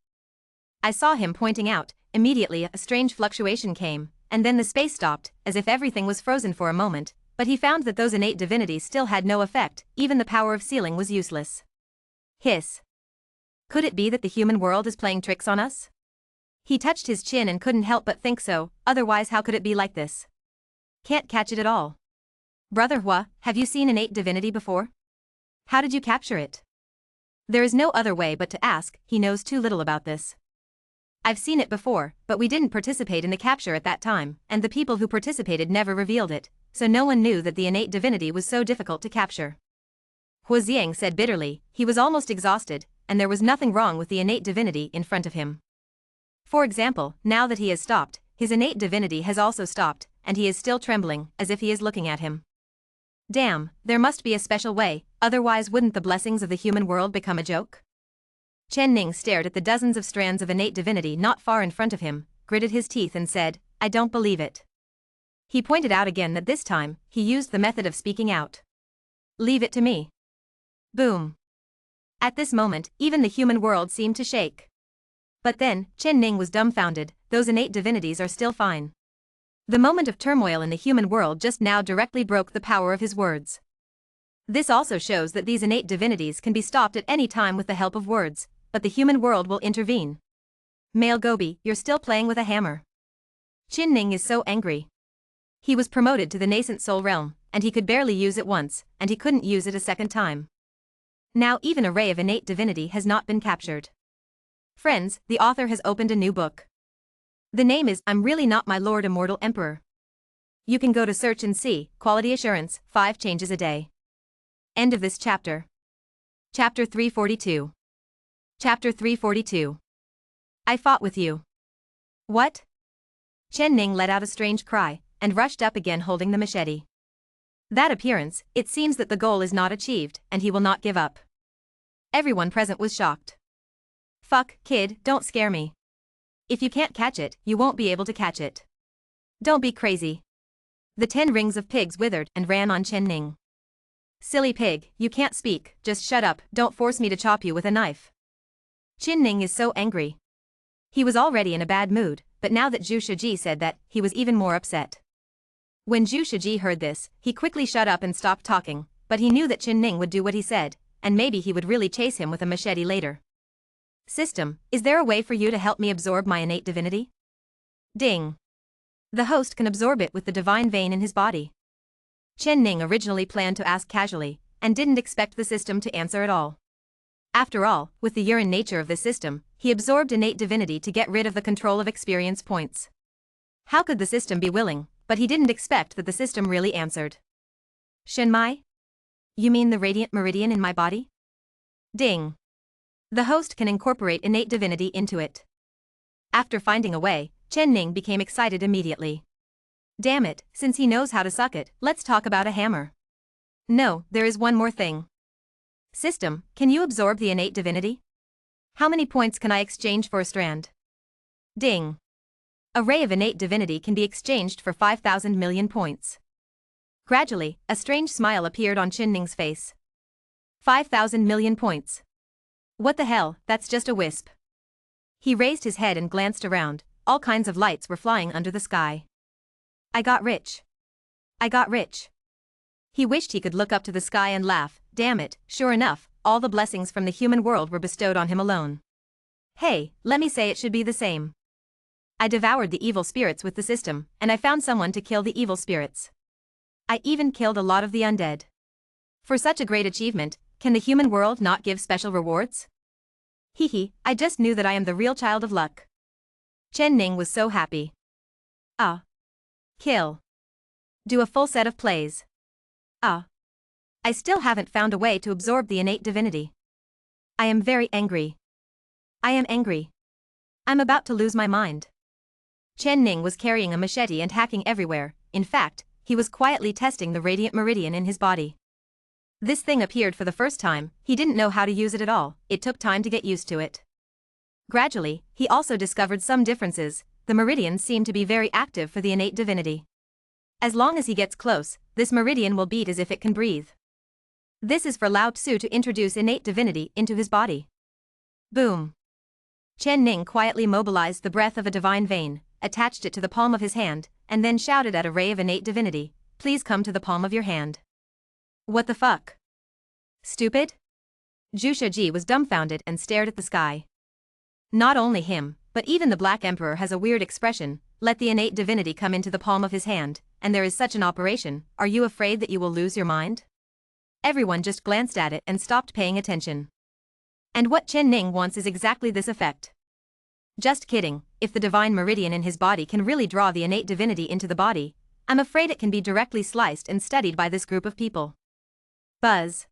I saw him pointing out. Immediately a strange fluctuation came, and then the space stopped, as if everything was frozen for a moment, but he found that those innate divinities still had no effect, even the power of sealing was useless. Hiss. Could it be that the human world is playing tricks on us? He touched his chin and couldn't help but think so, otherwise how could it be like this? Can't catch it at all. Brother Hua, have you seen innate divinity before? How did you capture it? There is no other way but to ask, he knows too little about this. I've seen it before, but we didn't participate in the capture at that time, and the people who participated never revealed it, so no one knew that the innate divinity was so difficult to capture. Hua Xiang said bitterly. He was almost exhausted, and there was nothing wrong with the innate divinity in front of him. For example, now that he has stopped, his innate divinity has also stopped, and he is still trembling, as if he is looking at him. Damn, there must be a special way, otherwise wouldn't the blessings of the human world become a joke? Chen Ning stared at the dozens of strands of innate divinity not far in front of him, gritted his teeth and said, I don't believe it. He pointed out again that this time, he used the method of speaking out. Leave it to me. Boom. At this moment, even the human world seemed to shake. But then, Chen Ning was dumbfounded. Those innate divinities are still fine. The moment of turmoil in the human world just now directly broke the power of his words. This also shows that these innate divinities can be stopped at any time with the help of words, but the human world will intervene. Male Gobi, you're still playing with a hammer. Chen Ning is so angry. He was promoted to the nascent soul realm, and he could barely use it once, and he couldn't use it a second time. Now even a ray of innate divinity has not been captured. Friends, the author has opened a new book. The name is I'm Really Not My Lord Immortal Emperor. You can go to search and see, quality assurance, 5 changes a day. End of this chapter. Chapter 342. Chapter 342. I fought with you. What? Chen Ning let out a strange cry, and rushed up again holding the machete. That appearance, it seems that the goal is not achieved, and he will not give up. Everyone present was shocked. Fuck, kid, don't scare me. If you can't catch it, you won't be able to catch it. Don't be crazy. The 10 rings of pigs withered and ran on Chen Ning. Silly pig, you can't speak, just shut up, don't force me to chop you with a knife. Chen Ning is so angry. He was already in a bad mood, but now that Zhu Shiji said that, he was even more upset. When Zhu Shiji heard this, he quickly shut up and stopped talking, but he knew that Chen Ning would do what he said, and maybe he would really chase him with a machete later. System, is there a way for you to help me absorb my innate divinity? Ding. The host can absorb it with the divine vein in his body. Chen Ning originally planned to ask casually, and didn't expect the system to answer at all. After all, with the urine nature of the system, he absorbed innate divinity to get rid of the control of experience points. How could the system be willing? But he didn't expect that the system really answered. Shenmai? You mean the radiant meridian in my body? Ding. The host can incorporate innate divinity into it. After finding a way, Chen Ning became excited immediately. Damn it, since he knows how to suck it, let's talk about a hammer. No, there is one more thing. System, can you absorb the innate divinity? How many points can I exchange for a strand? Ding. A ray of innate divinity can be exchanged for 5,000 million points. Gradually, a strange smile appeared on Chen Ning's face. 5,000 million points. What the hell, that's just a wisp. He raised his head and glanced around, all kinds of lights were flying under the sky. I got rich. I got rich. He wished he could look up to the sky and laugh. Damn it, sure enough, all the blessings from the human world were bestowed on him alone. Hey, let me say it should be the same. I devoured the evil spirits with the system, and I found someone to kill the evil spirits. I even killed a lot of the undead. For such a great achievement, can the human world not give special rewards? Hee, I just knew that I am the real child of luck. Chen Ning was so happy. Ah. Kill. Do a full set of plays. Ah. I still haven't found a way to absorb the innate divinity. I am very angry. I am angry. I'm about to lose my mind. Chen Ning was carrying a machete and hacking everywhere. In fact, he was quietly testing the radiant meridian in his body. This thing appeared for the first time, he didn't know how to use it at all, it took time to get used to it. Gradually, he also discovered some differences. The meridians seem to be very active for the innate divinity. As long as he gets close, this meridian will beat as if it can breathe. This is for Lao Tzu to introduce innate divinity into his body. Boom. Chen Ning quietly mobilized the breath of a divine vein, attached it to the palm of his hand, and then shouted at a ray of innate divinity, "Please come to the palm of your hand." What the fuck? Stupid? Zhu Shiji was dumbfounded and stared at the sky. Not only him, but even the Black Emperor has a weird expression. Let the innate divinity come into the palm of his hand, and there is such an operation. Are you afraid that you will lose your mind? Everyone just glanced at it and stopped paying attention. And what Chen Ning wants is exactly this effect. Just kidding, if the divine meridian in his body can really draw the innate divinity into the body, I'm afraid it can be directly sliced and studied by this group of people. Buzz.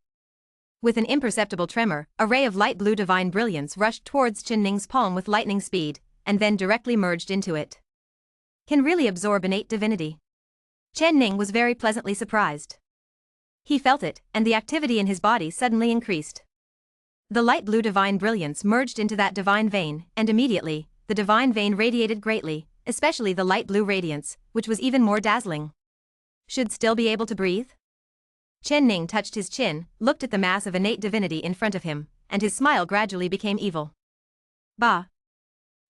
With an imperceptible tremor, a ray of light blue divine brilliance rushed towards Chen Ning's palm with lightning speed, and then directly merged into it. Can really absorb innate divinity. Chen Ning was very pleasantly surprised. He felt it, and the activity in his body suddenly increased. The light blue divine brilliance merged into that divine vein, and immediately, the divine vein radiated greatly, especially the light blue radiance, which was even more dazzling. Should still be able to breathe? Chen Ning touched his chin, looked at the mass of innate divinity in front of him, and his smile gradually became evil. Bah!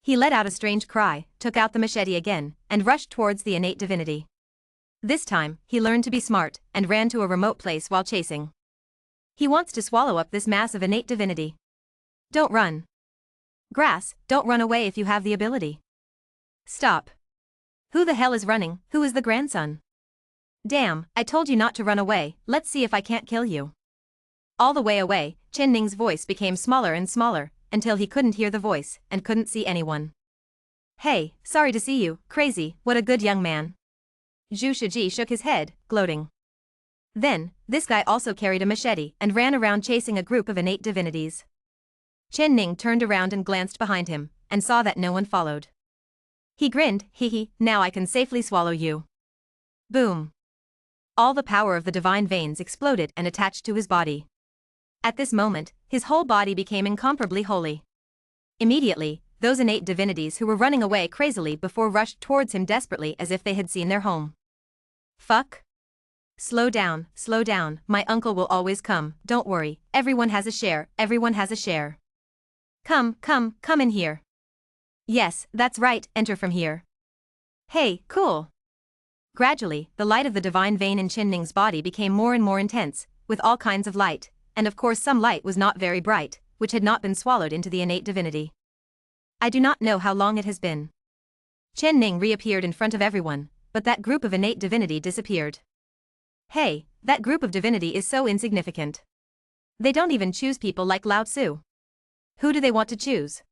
He let out a strange cry, took out the machete again, and rushed towards the innate divinity. This time, he learned to be smart, and ran to a remote place while chasing. He wants to swallow up this mass of innate divinity. Don't run. Grass, don't run away if you have the ability. Stop. Who the hell is running? Who is the grandson? Damn, I told you not to run away, let's see if I can't kill you. All the way away, Chen Ning's voice became smaller and smaller, until he couldn't hear the voice, and couldn't see anyone. Hey, sorry to see you, crazy, what a good young man. Zhu Shiji shook his head, gloating. Then, this guy also carried a machete and ran around chasing a group of innate divinities. Chen Ning turned around and glanced behind him, and saw that no one followed. He grinned, hee, now I can safely swallow you. Boom. All the power of the divine veins exploded and attached to his body. At this moment, his whole body became incomparably holy. Immediately, those innate divinities who were running away crazily before rushed towards him desperately as if they had seen their home. Fuck. Slow down, my uncle will always come, don't worry, everyone has a share, everyone has a share. Come in here. Yes, that's right, enter from here. Hey, cool. Gradually, the light of the divine vein in Chen Ning's body became more and more intense, with all kinds of light, and of course some light was not very bright, which had not been swallowed into the innate divinity. I do not know how long it has been. Chen Ning reappeared in front of everyone, but that group of innate divinity disappeared. Hey, that group of divinity is so insignificant. They don't even choose people like Lao Tzu. Who do they want to choose?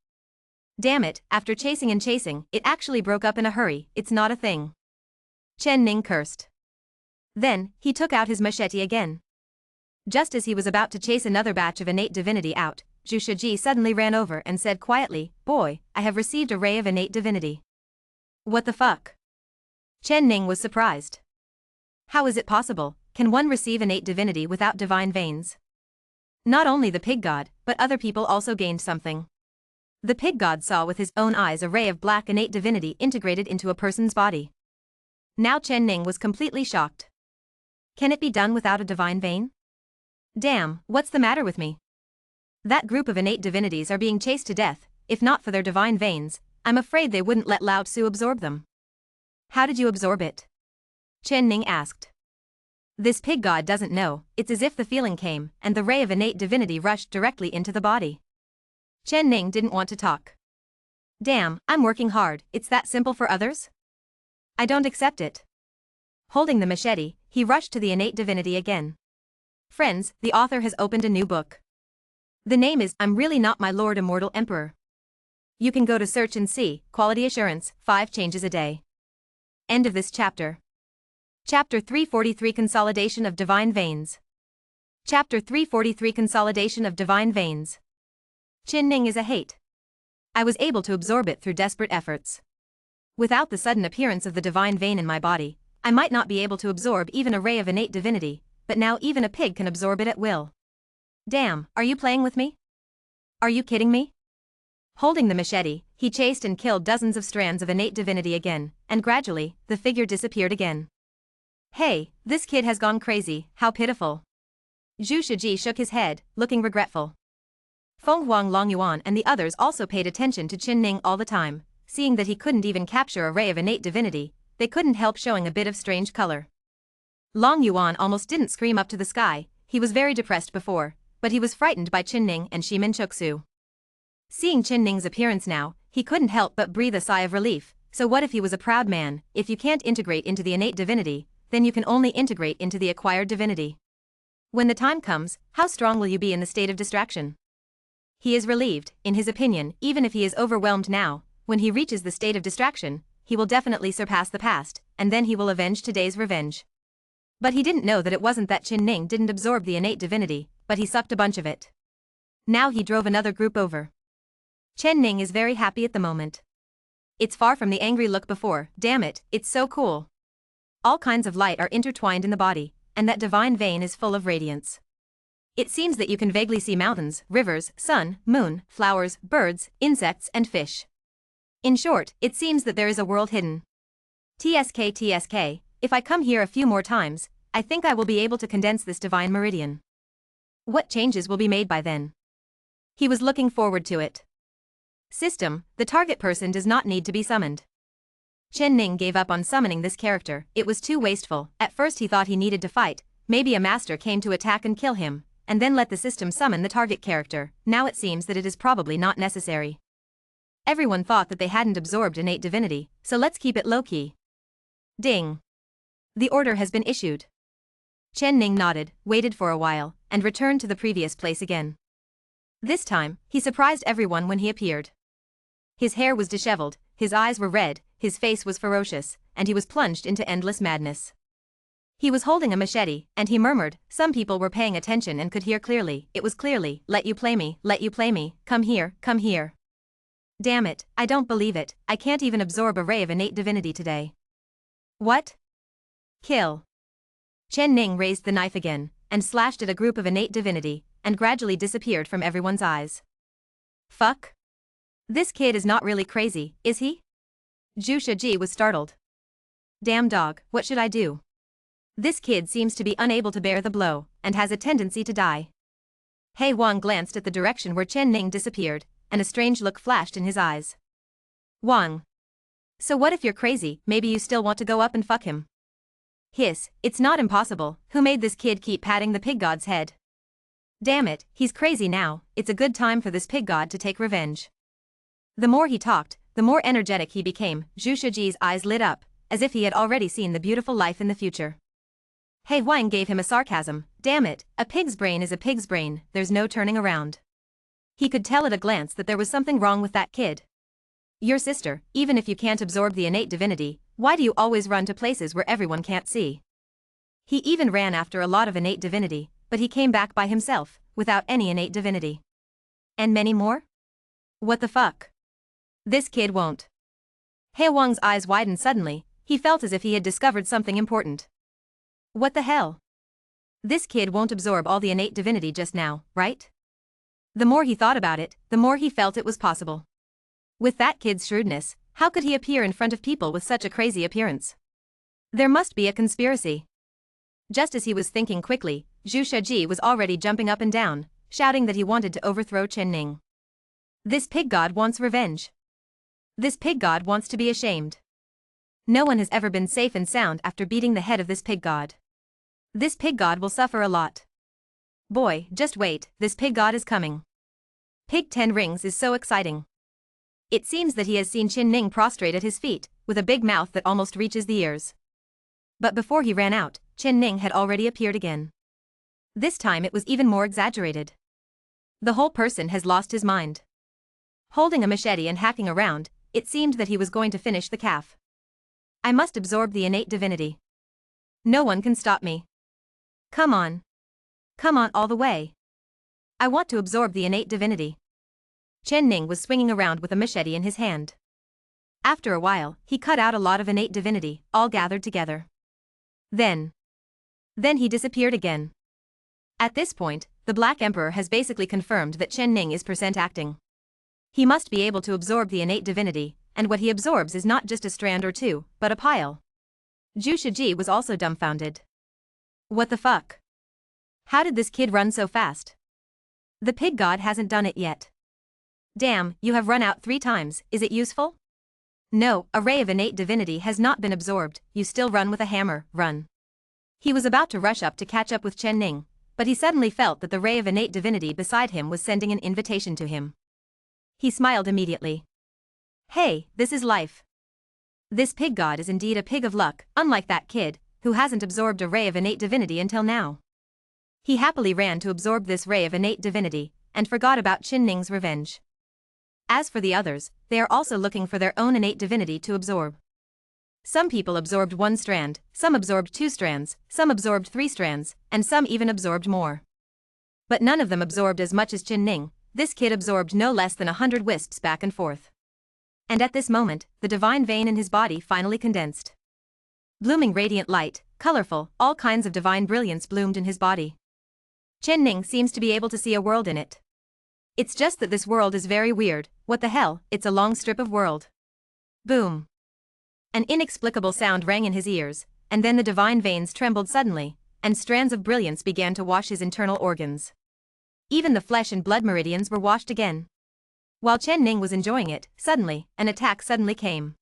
Damn it, after chasing and chasing, it actually broke up in a hurry, it's not a thing. Chen Ning cursed. Then, he took out his machete again. Just as he was about to chase another batch of innate divinity out, Zhu Shiji suddenly ran over and said quietly, "Boy, I have received a ray of innate divinity." What the fuck? Chen Ning was surprised. How is it possible? Can one receive innate divinity without divine veins? Not only the pig god, but other people also gained something. The pig god saw with his own eyes a ray of black innate divinity integrated into a person's body. Now Chen Ning was completely shocked. Can it be done without a divine vein? Damn, what's the matter with me? That group of innate divinities are being chased to death. If not for their divine veins, I'm afraid they wouldn't let Lao Tzu absorb them. How did you absorb it? Chen Ning asked. This pig god doesn't know, it's as if the feeling came, and the ray of innate divinity rushed directly into the body. Chen Ning didn't want to talk. Damn, I'm working hard, it's that simple for others? I don't accept it. Holding the machete, he rushed to the innate divinity again. Friends, the author has opened a new book. The name is I'm Really Not My Lord Immortal Emperor. You can go to search and see, quality assurance, 5 changes a day. End of this chapter. Chapter 343 Consolidation of Divine Veins. Chapter 343 Consolidation of Divine Veins. Chen Ning is a hate. I was able to absorb it through desperate efforts. Without the sudden appearance of the divine vein in my body, I might not be able to absorb even a ray of innate divinity, but now even a pig can absorb it at will. Damn, are you playing with me? Are you kidding me? Holding the machete, he chased and killed dozens of strands of innate divinity again, and gradually, the figure disappeared again. Hey, this kid has gone crazy, how pitiful. Zhu Shiji shook his head, looking regretful. Feng Huang Longyuan and the others also paid attention to Qin Ning all the time, seeing that he couldn't even capture a ray of innate divinity, they couldn't help showing a bit of strange color. Longyuan almost didn't scream up to the sky, he was very depressed before, but he was frightened by Qin Ning and Shimin Choksu. Seeing Qin Ning's appearance now, he couldn't help but breathe a sigh of relief, so what if he was a proud man? If you can't integrate into the innate divinity, then you can only integrate into the acquired divinity. When the time comes, how strong will you be in the state of distraction? He is relieved, in his opinion, even if he is overwhelmed now, when he reaches the state of distraction, he will definitely surpass the past, and then he will avenge today's revenge. But he didn't know that it wasn't that Qin Ning didn't absorb the innate divinity, but he sucked a bunch of it. Now he drove another group over. Qin Ning is very happy at the moment. It's far from the angry look before, damn it, it's so cool. All kinds of light are intertwined in the body, and that divine vein is full of radiance. It seems that you can vaguely see mountains, rivers, sun, moon, flowers, birds, insects, and fish. In short, it seems that there is a world hidden. TSK, if I come here a few more times, I think I will be able to condense this divine meridian. What changes will be made by then? He was looking forward to it. System, the target person does not need to be summoned. Qin Ning gave up on summoning this character, it was too wasteful. At first he thought he needed to fight, maybe a master came to attack and kill him, and then let the system summon the target character. Now it seems that it is probably not necessary. Everyone thought that they hadn't absorbed innate divinity, so let's keep it low-key. Ding. The order has been issued. Qin Ning nodded, waited for a while, and returned to the previous place again. This time, he surprised everyone when he appeared. His hair was disheveled, his eyes were red, his face was ferocious, and he was plunged into endless madness. He was holding a machete, and he murmured, some people were paying attention and could hear clearly, it was clearly, let you play me, come here, come here. Damn it, I don't believe it, I can't even absorb a ray of innate divinity today. What? Kill. Qin Ning raised the knife again, and slashed at a group of innate divinity, and gradually disappeared from everyone's eyes. Fuck? This kid is not really crazy, is he? Zhu Shiji was startled. Damn dog, what should I do? This kid seems to be unable to bear the blow, and has a tendency to die. He Wang glanced at the direction where Qin Ning disappeared, and a strange look flashed in his eyes. Wang. So what if you're crazy, maybe you still want to go up and fuck him? Hiss, it's not impossible, who made this kid keep patting the pig god's head? Damn it, he's crazy now, it's a good time for this pig god to take revenge. The more he talked, the more energetic he became. Zhu Shiji's eyes lit up, as if he had already seen the beautiful life in the future. He Wang gave him a sarcasm, damn it, a pig's brain is a pig's brain, there's no turning around. He could tell at a glance that there was something wrong with that kid. Your sister, even if you can't absorb the innate divinity, why do you always run to places where everyone can't see? He even ran after a lot of innate divinity, but he came back by himself, without any innate divinity. And many more? What the fuck? This kid won't. He Wang's eyes widened suddenly, he felt as if he had discovered something important. What the hell? This kid won't absorb all the innate divinity just now, right? The more he thought about it, the more he felt it was possible. With that kid's shrewdness, how could he appear in front of people with such a crazy appearance? There must be a conspiracy. Just as he was thinking quickly, Zhu Shiji was already jumping up and down, shouting that he wanted to overthrow Qin Ning. This pig god wants revenge. This pig god wants to be ashamed. No one has ever been safe and sound after beating the head of this pig god. This pig god will suffer a lot. Boy, just wait, this pig god is coming. Pig 10 Rings is so exciting. It seems that he has seen Qin Ning prostrate at his feet, with a big mouth that almost reaches the ears. But before he ran out, Qin Ning had already appeared again. This time it was even more exaggerated. The whole person has lost his mind. Holding a machete and hacking around, it seemed that he was going to finish the calf. I must absorb the innate divinity. No one can stop me. Come on. Come on all the way. I want to absorb the innate divinity. Chen Ning was swinging around with a machete in his hand. After a while, he cut out a lot of innate divinity, all gathered together. Then he disappeared again. At this point, the Black Emperor has basically confirmed that Chen Ning is percent acting. He must be able to absorb the innate divinity, and what he absorbs is not just a strand or two, but a pile. Zhu Shiji was also dumbfounded. What the fuck? How did this kid run so fast? The pig god hasn't done it yet. Damn, you have run out 3 times, is it useful? No, a ray of innate divinity has not been absorbed, you still run with a hammer, run. He was about to rush up to catch up with Chen Ning, but he suddenly felt that the ray of innate divinity beside him was sending an invitation to him. He smiled immediately. Hey, this is life. This pig god is indeed a pig of luck, unlike that kid, who hasn't absorbed a ray of innate divinity until now. He happily ran to absorb this ray of innate divinity, and forgot about Chen Ning's revenge. As for the others, they are also looking for their own innate divinity to absorb. Some people absorbed 1 strand, some absorbed 2 strands, some absorbed 3 strands, and some even absorbed more. But none of them absorbed as much as Chen Ning. This kid absorbed no less than 100 wisps back and forth. And at this moment, the divine vein in his body finally condensed. Blooming radiant light, colorful, all kinds of divine brilliance bloomed in his body. Chen Ning seems to be able to see a world in it. It's just that this world is very weird. What the hell, it's a long strip of world. Boom. An inexplicable sound rang in his ears, and then the divine veins trembled suddenly, and strands of brilliance began to wash his internal organs. Even the flesh and blood meridians were washed again. While Chen Ning was enjoying it, suddenly, an attack suddenly came.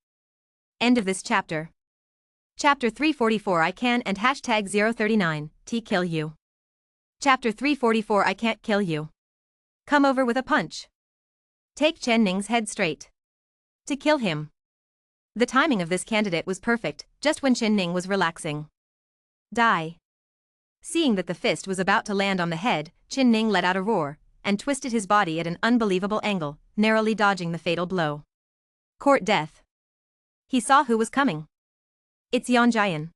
End of this chapter. Chapter 344 I can and hashtag 039, T kill you. Chapter 344 I can't kill you. Come over with a punch. Take Chen Ning's head straight. To kill him. The timing of this candidate was perfect, just when Chen Ning was relaxing. Die. Seeing that the fist was about to land on the head, Chen Ning let out a roar, and twisted his body at an unbelievable angle, narrowly dodging the fatal blow. Court death. He saw who was coming. It's Yan Jian.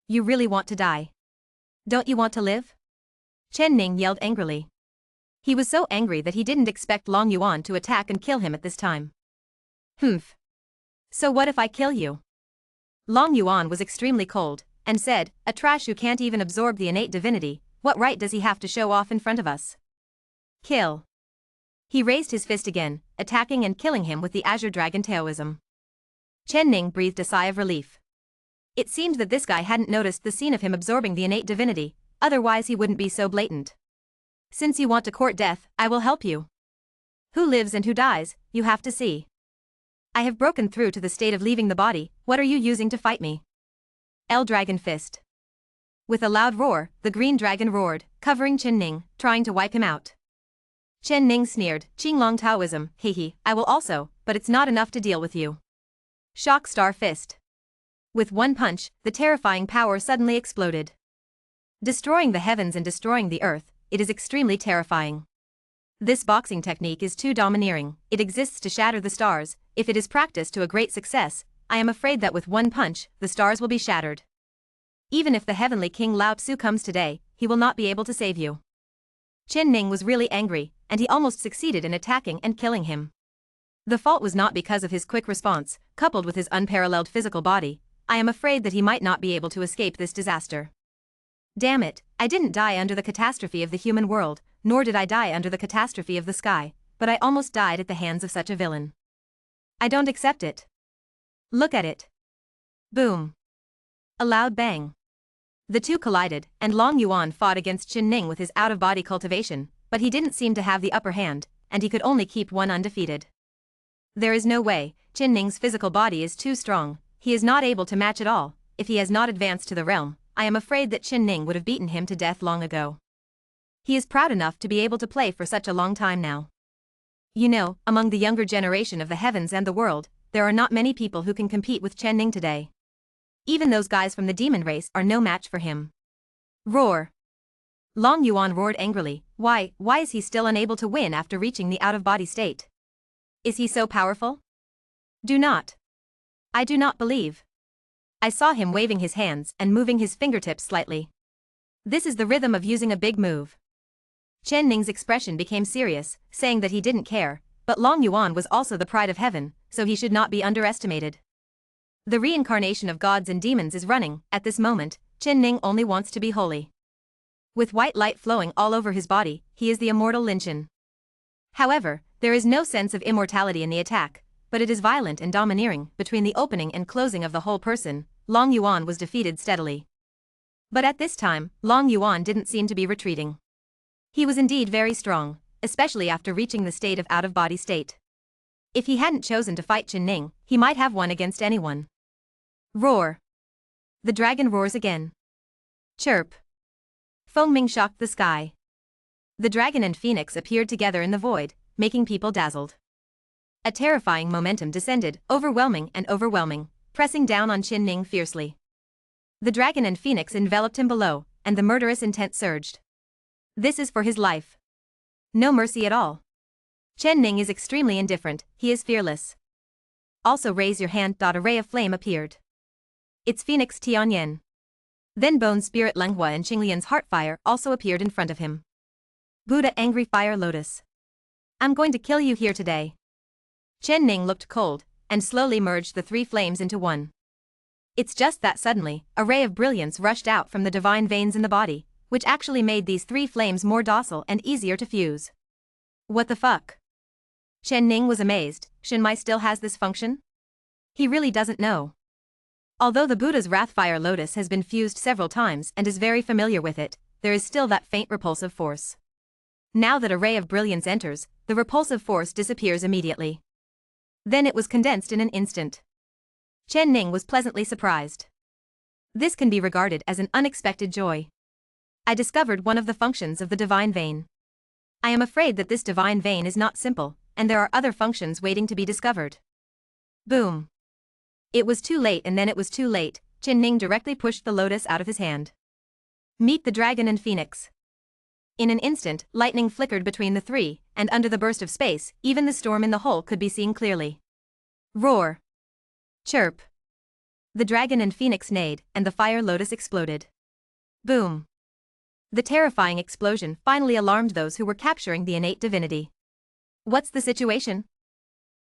You really want to die? Don't you want to live? Chen Ning yelled angrily. He was so angry that he didn't expect Long Yuan to attack and kill him at this time. Humph. So what if I kill you? Long Yuan was extremely cold, and said, a trash who can't even absorb the innate divinity, what right does he have to show off in front of us? Kill. He raised his fist again, attacking and killing him with the Azure Dragon Taoism. Chen Ning breathed a sigh of relief. It seemed that this guy hadn't noticed the scene of him absorbing the innate divinity, otherwise he wouldn't be so blatant. Since you want to court death, I will help you. Who lives and who dies, you have to see. I have broken through to the state of leaving the body, what are you using to fight me? L Dragon Fist. With a loud roar, the green dragon roared, covering Chen Ning, trying to wipe him out. Chen Ning sneered, Qinglong Taoism, hehe, I will also, but it's not enough to deal with you. Shock Star Fist. With one punch, the terrifying power suddenly exploded. Destroying the heavens and destroying the earth, it is extremely terrifying. This boxing technique is too domineering, it exists to shatter the stars, if it is practiced to a great success, I am afraid that with one punch, the stars will be shattered. Even if the heavenly King Lao Tzu comes today, he will not be able to save you. Chen Ning was really angry, and he almost succeeded in attacking and killing him. The fault was not because of his quick response, coupled with his unparalleled physical body, I am afraid that he might not be able to escape this disaster. Damn it, I didn't die under the catastrophe of the human world, nor did I die under the catastrophe of the sky, but I almost died at the hands of such a villain. I don't accept it. Look at it. Boom. A loud bang. The two collided, and Long Yuan fought against Chen Ning with his out-of-body cultivation, but he didn't seem to have the upper hand, and he could only keep one undefeated. There is no way, Chen Ning's physical body is too strong, he is not able to match it all, if he has not advanced to the realm, I am afraid that Chen Ning would have beaten him to death long ago. He is proud enough to be able to play for such a long time now. You know, among the younger generation of the heavens and the world, there are not many people who can compete with Chen Ning today. Even those guys from the demon race are no match for him. Roar. Long Yuan roared angrily, why is he still unable to win after reaching the out-of-body state? Is he so powerful? I do not believe. I saw him waving his hands and moving his fingertips slightly. This is the rhythm of using a big move. Chen Ning's expression became serious, saying that he didn't care, But Long Yuan was also the pride of heaven, so he should not be underestimated. The reincarnation of gods and demons is running. At this moment, Chen Ning only wants to be holy. With white light flowing all over his body, he is the immortal Lin Chen. However, there is no sense of immortality in the attack, but it is violent and domineering. Between the opening and closing of the whole person, Long Yuan was defeated steadily. But at this time, Long Yuan didn't seem to be retreating. He was indeed very strong, especially after reaching the state of out-of-body state. If he hadn't chosen to fight Chen Ning, he might have won against anyone. Roar. The dragon roars again. Chirp. Foaming shocked the sky. The dragon and phoenix appeared together in the void, making people dazzled. A terrifying momentum descended, overwhelming, pressing down on Chen Ning fiercely. The dragon and phoenix enveloped him below, and the murderous intent surged. This is for his life. No mercy at all. Chen Ning is extremely indifferent, he is fearless. Also raise your hand. A ray of flame appeared. It's Phoenix Tianyan. Then Bone Spirit Lenghua and Qinglian's Heartfire also appeared in front of him. Buddha Angry Fire Lotus. I'm going to kill you here today. Chen Ning looked cold, and slowly merged the three flames into one. It's just that suddenly, a ray of brilliance rushed out from the divine veins in the body, which actually made these three flames more docile and easier to fuse. What the fuck? Chen Ning was amazed. Shen Mai still has this function? He really doesn't know. Although the Buddha's Wrathfire Lotus has been fused several times and is very familiar with it, there is still that faint repulsive force. Now that a ray of brilliance enters, the repulsive force disappears immediately. Then it was condensed in an instant. Chen Ning was pleasantly surprised. This can be regarded as an unexpected joy. I discovered one of the functions of the divine vein. I am afraid that this divine vein is not simple, and there are other functions waiting to be discovered. Boom. It was too late, and then it was too late. Chen Ning directly pushed the lotus out of his hand. Meet the dragon and phoenix. In an instant, lightning flickered between the three, and under the burst of space, even the storm in the hole could be seen clearly. Roar. Chirp. The dragon and phoenix neighed, and the fire lotus exploded. Boom. The terrifying explosion finally alarmed those who were capturing the innate divinity. What's the situation?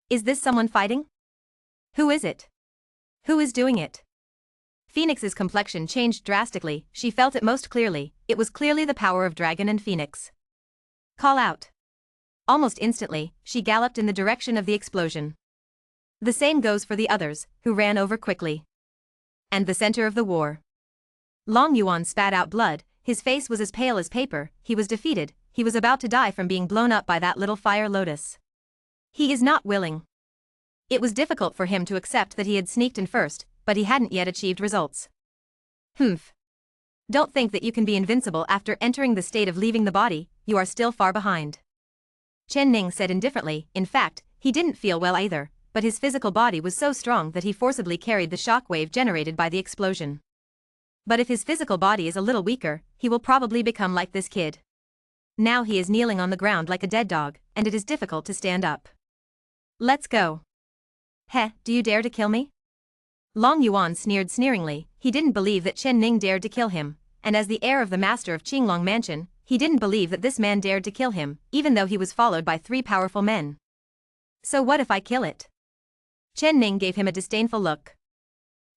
Is this someone fighting? Who is it? Who is doing it? Phoenix's complexion changed drastically, she felt it most clearly, it was clearly the power of dragon and phoenix. Call out. Almost instantly, she galloped in the direction of the explosion. The same goes for the others, who ran over quickly. And the center of the war. Long Yuan spat out blood, his face was as pale as paper, he was defeated, he was about to die from being blown up by that little fire lotus. He is not willing. It was difficult for him to accept that he had sneaked in first, but he hadn't yet achieved results. Humph. Don't think that you can be invincible after entering the state of leaving the body, you are still far behind. Chen Ning said indifferently. In fact, he didn't feel well either, but his physical body was so strong that he forcibly carried the shock wave generated by the explosion. But if his physical body is a little weaker, he will probably become like this kid. Now he is kneeling on the ground like a dead dog, and it is difficult to stand up. Let's go. Heh, do you dare to kill me? Long Yuan sneered sneeringly, he didn't believe that Chen Ning dared to kill him, and as the heir of the master of Qinglong Mansion, he didn't believe that this man dared to kill him, even though he was followed by three powerful men. So what if I kill it? Chen Ning gave him a disdainful look.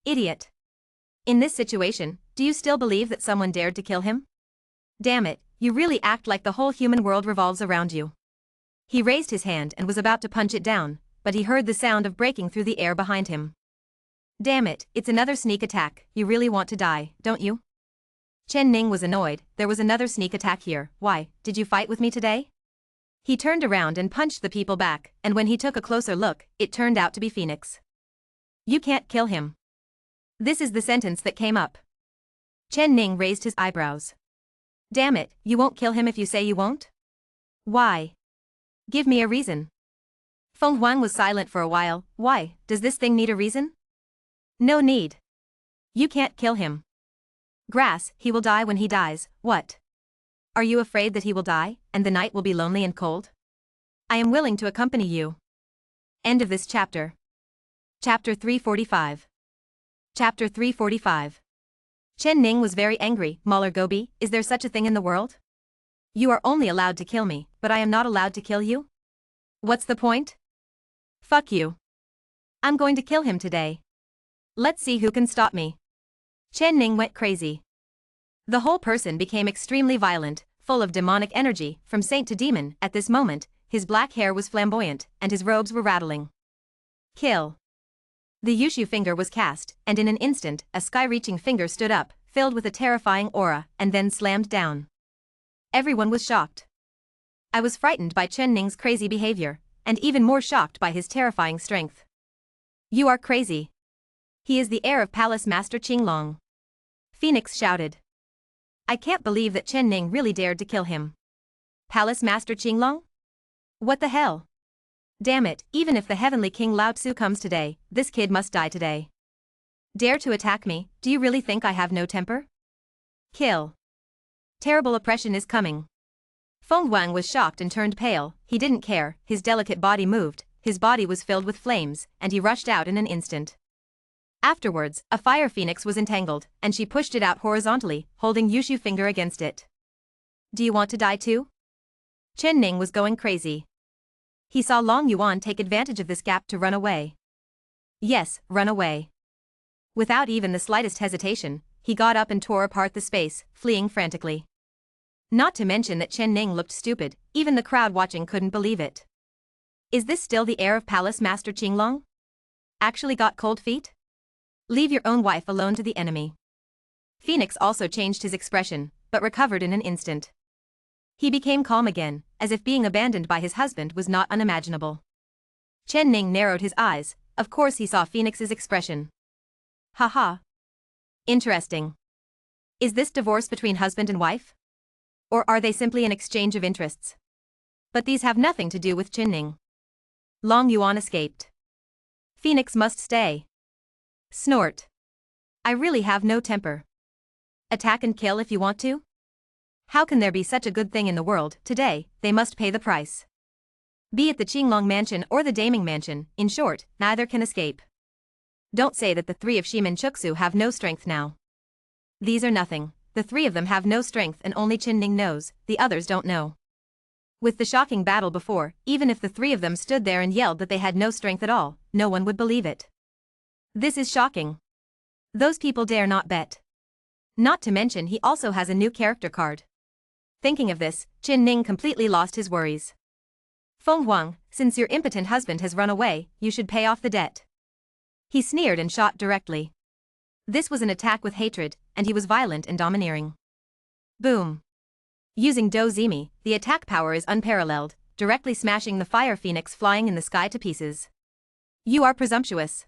Idiot. In this situation, do you still believe that someone dared to kill him? Damn it, you really act like the whole human world revolves around you. He raised his hand and was about to punch it down, but he heard the sound of breaking through the air behind him. Damn it, it's another sneak attack, you really want to die, don't you? Chen Ning was annoyed, there was another sneak attack here, why, did you fight with me today? He turned around and punched the people back, and when he took a closer look, it turned out to be Phoenix. You can't kill him. This is the sentence that came up. Chen Ning raised his eyebrows. Damn it, you won't kill him if you say you won't? Why? Give me a reason. Feng Huang was silent for a while. Why, does this thing need a reason? No need. You can't kill him. Grass, he will die when he dies, what? Are you afraid that he will die, and the night will be lonely and cold? I am willing to accompany you. End of this chapter. Chapter 345. Chapter 345. Chen Ning was very angry. Mauler Gobi, is there such a thing in the world? You are only allowed to kill me, but I am not allowed to kill you? What's the point? Fuck you. I'm going to kill him today. Let's see who can stop me. Chen Ning went crazy. The whole person became extremely violent, full of demonic energy, from saint to demon. At this moment, his black hair was flamboyant, and his robes were rattling. Kill. The Yushu finger was cast, and in an instant, a sky-reaching finger stood up, filled with a terrifying aura, and then slammed down. Everyone was shocked. I was frightened by Chen Ning's crazy behavior, and even more shocked by his terrifying strength. You are crazy. He is the heir of Palace Master Qinglong. Phoenix shouted. I can't believe that Chen Ning really dared to kill him. Palace Master Qinglong? What the hell? Damn it, even if the Heavenly King Lao Tzu comes today, this kid must die today. Dare to attack me, do you really think I have no temper? Kill. Terrible oppression is coming. Feng Wang was shocked and turned pale. He didn't care, his delicate body moved, his body was filled with flames, and he rushed out in an instant. Afterwards, a fire phoenix was entangled, and she pushed it out horizontally, holding Yushu finger against it. Do you want to die too? Chen Ning was going crazy. He saw Long Yuan take advantage of this gap to run away. Yes, run away. Without even the slightest hesitation, he got up and tore apart the space, fleeing frantically. Not to mention that Chen Ning looked stupid, even the crowd watching couldn't believe it. Is this still the heir of Palace Master Qinglong? Actually got cold feet? Leave your own wife alone to the enemy. Phoenix also changed his expression, but recovered in an instant. He became calm again, as if being abandoned by his husband was not unimaginable. Chen Ning narrowed his eyes, of course he saw Phoenix's expression. Haha. Interesting. Is this divorce between husband and wife? Or are they simply an exchange of interests? But these have nothing to do with Chen Ning. Long Yuan escaped. Phoenix must stay. Snort. I really have no temper. Attack and kill if you want to? How can there be such a good thing in the world? Today, they must pay the price. Be it the Qinglong mansion or the Daming mansion, in short, neither can escape. Don't say that the three of Shimen Chuksu have no strength now. These are nothing, the three of them have no strength and only Chen Ning knows, the others don't know. With the shocking battle before, even if the three of them stood there and yelled that they had no strength at all, no one would believe it. This is shocking. Those people dare not bet. Not to mention he also has a new character card. Thinking of this, Chen Ning completely lost his worries. Feng Huang, since your impotent husband has run away, you should pay off the debt. He sneered and shot directly. This was an attack with hatred, and he was violent and domineering. Boom. Using Do Zimi, the attack power is unparalleled, directly smashing the fire phoenix flying in the sky to pieces. You are presumptuous.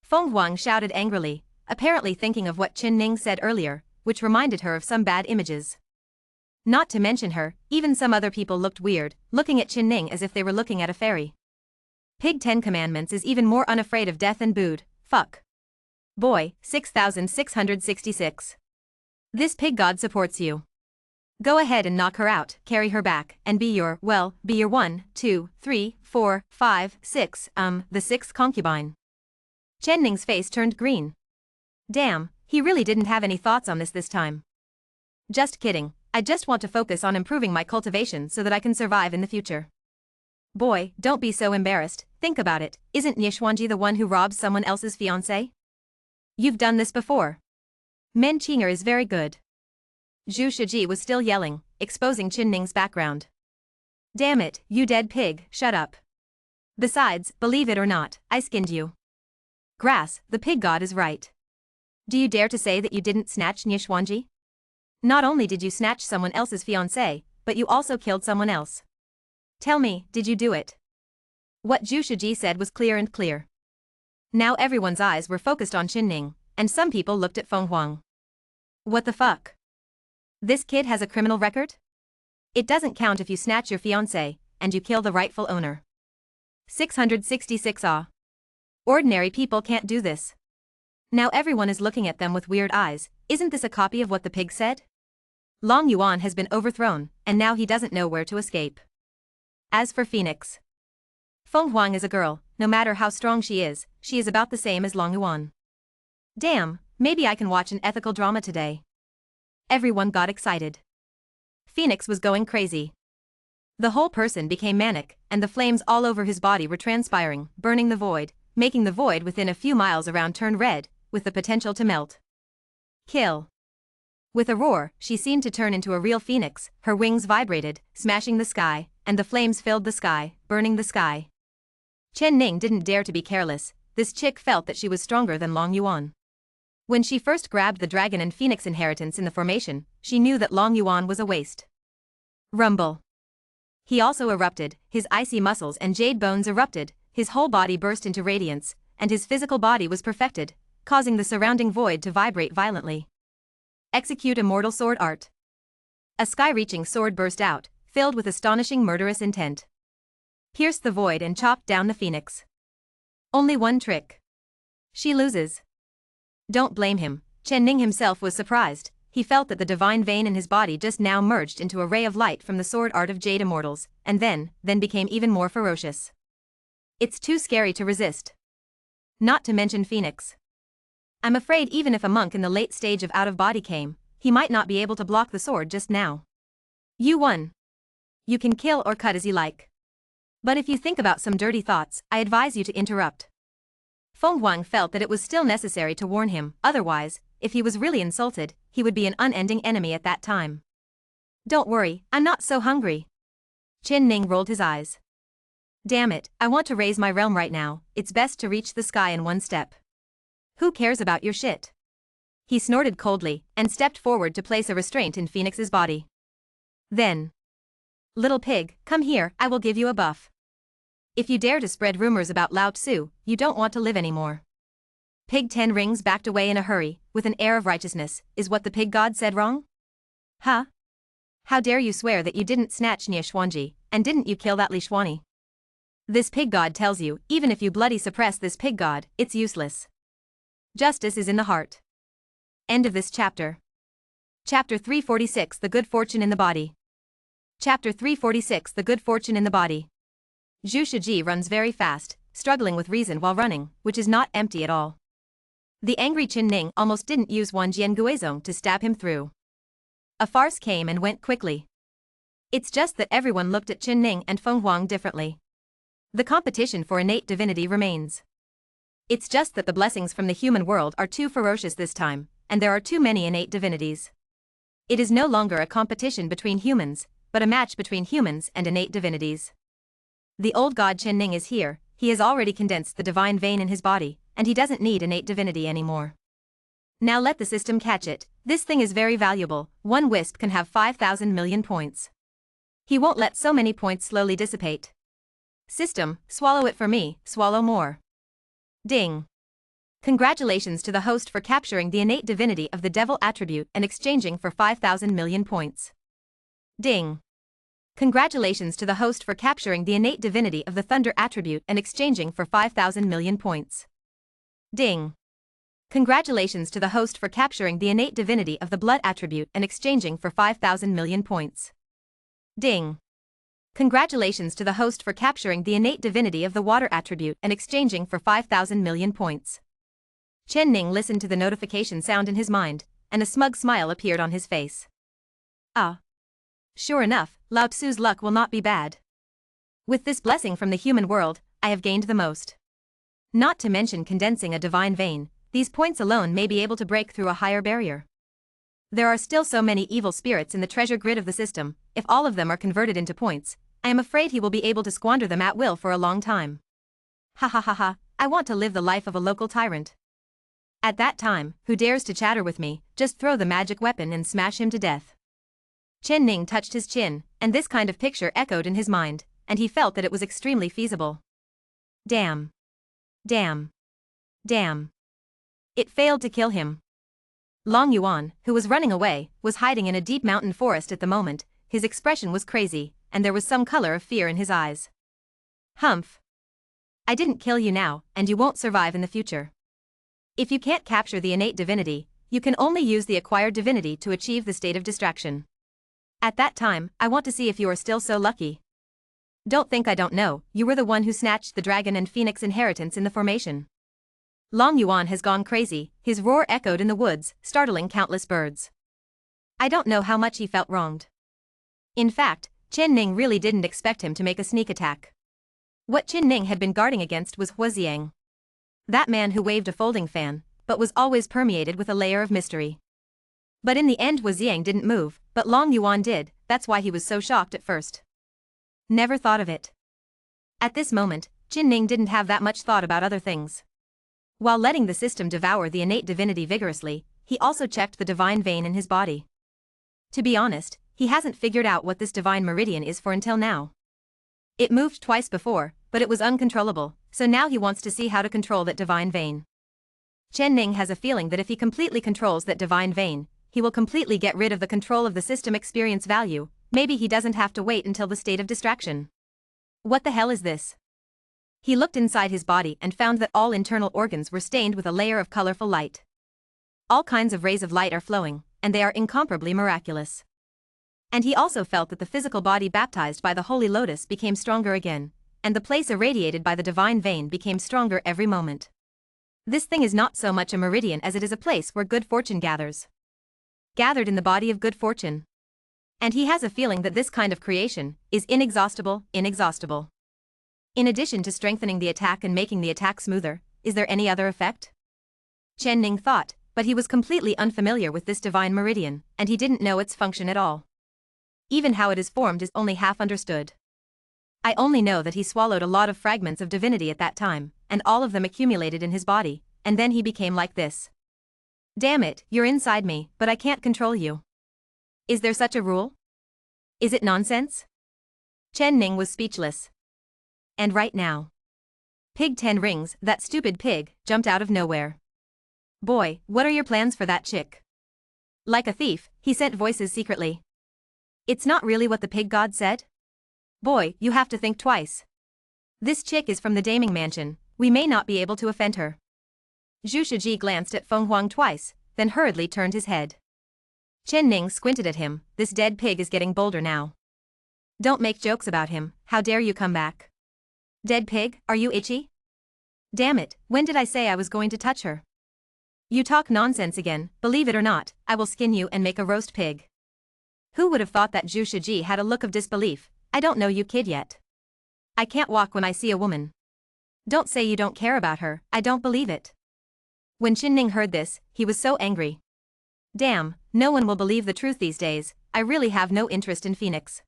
Feng Huang shouted angrily, apparently thinking of what Chen Ning said earlier, which reminded her of some bad images. Not to mention her, even some other people looked weird, looking at Chen Ning as if they were looking at a fairy. Pig 10 Commandments is even more unafraid of death and booed, fuck. Boy, 6666. This pig god supports you. Go ahead and knock her out, carry her back, and be your 1, 2, 3, 4, 5, 6, the sixth concubine. Chen Ning's face turned green. Damn, he really didn't have any thoughts on this time. Just kidding, I just want to focus on improving my cultivation so that I can survive in the future. Boy, don't be so embarrassed, think about it, isn't Nishwanji the one who robbed someone else's fiancé? You've done this before. Men Qinger is very good. Zhu Shiji was still yelling, exposing Chen Ning's background. Damn it, you dead pig, shut up. Besides, believe it or not, I skinned you. Grass, the pig god is right. Do you dare to say that you didn't snatch Nishwanji? Not only did you snatch someone else's fiancé, but you also killed someone else. Tell me, did you do it? What Zhu Shiji said was clear and clear. Now everyone's eyes were focused on Chen Ning, and some people looked at Feng Huang. What the fuck? This kid has a criminal record? It doesn't count if you snatch your fiancé, and you kill the rightful owner. 666 Ordinary people can't do this. Now everyone is looking at them with weird eyes, isn't this a copy of what the pig said? Long Yuan has been overthrown, and now he doesn't know where to escape. As for Phoenix. Feng Huang is a girl, no matter how strong she is about the same as Long Yuan. Damn, maybe I can watch an ethical drama today. Everyone got excited. Phoenix was going crazy. The whole person became manic, and the flames all over his body were transpiring, burning the void, making the void within a few miles around turn red, with the potential to melt. Kill. With a roar, she seemed to turn into a real phoenix, her wings vibrated, smashing the sky, and the flames filled the sky, burning the sky. Chen Ning didn't dare to be careless. This chick felt that she was stronger than Long Yuan. When she first grabbed the dragon and phoenix inheritance in the formation, she knew that Long Yuan was a waste. Rumble. He also erupted, his icy muscles and jade bones erupted, his whole body burst into radiance, and his physical body was perfected, causing the surrounding void to vibrate violently. Execute immortal sword art. A sky-reaching sword burst out, filled with astonishing murderous intent. Pierced the void and chopped down the phoenix. Only one trick. She loses. Don't blame him. Chen Ning himself was surprised. He felt that the divine vein in his body just now merged into a ray of light from the sword art of Jade Immortals, and then became even more ferocious. It's too scary to resist. Not to mention Phoenix. I'm afraid even if a monk in the late stage of out-of-body came, he might not be able to block the sword just now. You won. You can kill or cut as you like. But if you think about some dirty thoughts, I advise you to interrupt. Feng Huang felt that it was still necessary to warn him, otherwise, if he was really insulted, he would be an unending enemy at that time. Don't worry, I'm not so hungry. Chen Ning rolled his eyes. Damn it, I want to raise my realm right now. It's best to reach the sky in one step. Who cares about your shit? He snorted coldly, and stepped forward to place a restraint in Phoenix's body. Then. Little pig, come here, I will give you a buff. If you dare to spread rumors about Lao Tzu, you don't want to live anymore. Pig 10 Rings backed away in a hurry, with an air of righteousness. Is what the pig god said wrong? Huh? How dare you swear that you didn't snatch Nie Xuanji, and didn't you kill that Li Xuani? This pig god tells you, even if you bloody suppress this pig god, it's useless. Justice is in the heart. End of this chapter. Chapter 346 The Good Fortune in the Body. Chapter 346 The Good Fortune in the Body. Zhu Shiji runs very fast, struggling with reason while running, which is not empty at all. The angry Chen Ning almost didn't use Wanjian Guizong to stab him through. A farce came and went quickly. It's just that everyone looked at Chen Ning and Feng Huang differently. The competition for innate divinity remains. It's just that the blessings from the human world are too ferocious this time, and there are too many innate divinities. It is no longer a competition between humans, but a match between humans and innate divinities. The old god Chen Ning is here. He has already condensed the divine vein in his body, and he doesn't need innate divinity anymore. Now let the system catch it. This thing is very valuable. One wisp can have 5,000 million points. He won't let so many points slowly dissipate. System, swallow it for me, swallow more. Ding. Congratulations to the host for capturing the innate divinity of the devil attribute and exchanging for 5,000 million points. Ding. Congratulations to the host for capturing the innate divinity of the thunder attribute and exchanging for 5,000 million points. Ding. Congratulations to the host for capturing the innate divinity of the blood attribute and exchanging for 5,000 million points. Ding. Congratulations to the host for capturing the innate divinity of the water attribute and exchanging for 5,000 million points. Chen Ning listened to the notification sound in his mind, and a smug smile appeared on his face. Ah. Sure enough, Lao Tzu's luck will not be bad. With this blessing from the human world, I have gained the most. Not to mention condensing a divine vein, these points alone may be able to break through a higher barrier. There are still so many evil spirits in the treasure grid of the system. If all of them are converted into points, I am afraid he will be able to squander them at will for a long time. Ha ha ha ha, I want to live the life of a local tyrant. At that time, who dares to chatter with me, just throw the magic weapon and smash him to death. Chen Ning touched his chin, and this kind of picture echoed in his mind, and he felt that it was extremely feasible. Damn. Damn. Damn. It failed to kill him. Long Yuan, who was running away, was hiding in a deep mountain forest at the moment. His expression was crazy, and there was some color of fear in his eyes. Humph. I didn't kill you now, and you won't survive in the future. If you can't capture the innate divinity, you can only use the acquired divinity to achieve the state of distraction. At that time, I want to see if you are still so lucky. Don't think I don't know, you were the one who snatched the dragon and phoenix inheritance in the formation. Long Yuan has gone crazy, his roar echoed in the woods, startling countless birds. I don't know how much he felt wronged. In fact, Chen Ning really didn't expect him to make a sneak attack. What Chen Ning had been guarding against was Hua Xiang. That man who waved a folding fan, but was always permeated with a layer of mystery. But in the end Hua Xiang didn't move, but Long Yuan did, that's why he was so shocked at first. Never thought of it. At this moment, Chen Ning didn't have that much thought about other things. While letting the system devour the innate divinity vigorously, he also checked the divine vein in his body. To be honest, he hasn't figured out what this divine meridian is for until now. It moved twice before, but it was uncontrollable, so now he wants to see how to control that divine vein. Chen Ning has a feeling that if he completely controls that divine vein, he will completely get rid of the control of the system experience value. Maybe he doesn't have to wait until the state of distraction. What the hell is this? He looked inside his body and found that all internal organs were stained with a layer of colorful light. All kinds of rays of light are flowing, and they are incomparably miraculous. And he also felt that the physical body baptized by the holy lotus became stronger again, and the place irradiated by the divine vein became stronger every moment. This thing is not so much a meridian as it is a place where good fortune gathers. Gathered in the body of good fortune. And he has a feeling that this kind of creation is inexhaustible. In addition to strengthening the attack and making the attack smoother, is there any other effect? Chen Ning thought, but he was completely unfamiliar with this divine meridian, and he didn't know its function at all. Even how it is formed is only half understood. I only know that he swallowed a lot of fragments of divinity at that time, and all of them accumulated in his body, and then he became like this. Damn it, you're inside me, but I can't control you. Is there such a rule? Is it nonsense? Chen Ning was speechless. And right now. Pig 10 rings, that stupid pig, jumped out of nowhere. Boy, what are your plans for that chick? Like a thief, he sent voices secretly. It's not really what the pig god said? Boy, you have to think twice. This chick is from the Daming Mansion, we may not be able to offend her. Zhu Shiji glanced at Feng Huang twice, then hurriedly turned his head. Chen Ning squinted at him, this dead pig is getting bolder now. Don't make jokes about him, how dare you come back? Dead pig, are you itchy? Damn it, when did I say I was going to touch her? You talk nonsense again, believe it or not, I will skin you and make a roast pig. Who would have thought that Zhu Shiji had a look of disbelief? I don't know you kid yet. I can't walk when I see a woman. Don't say you don't care about her, I don't believe it. When Chen Ning heard this, he was so angry. Damn, no one will believe the truth these days, I really have no interest in Phoenix.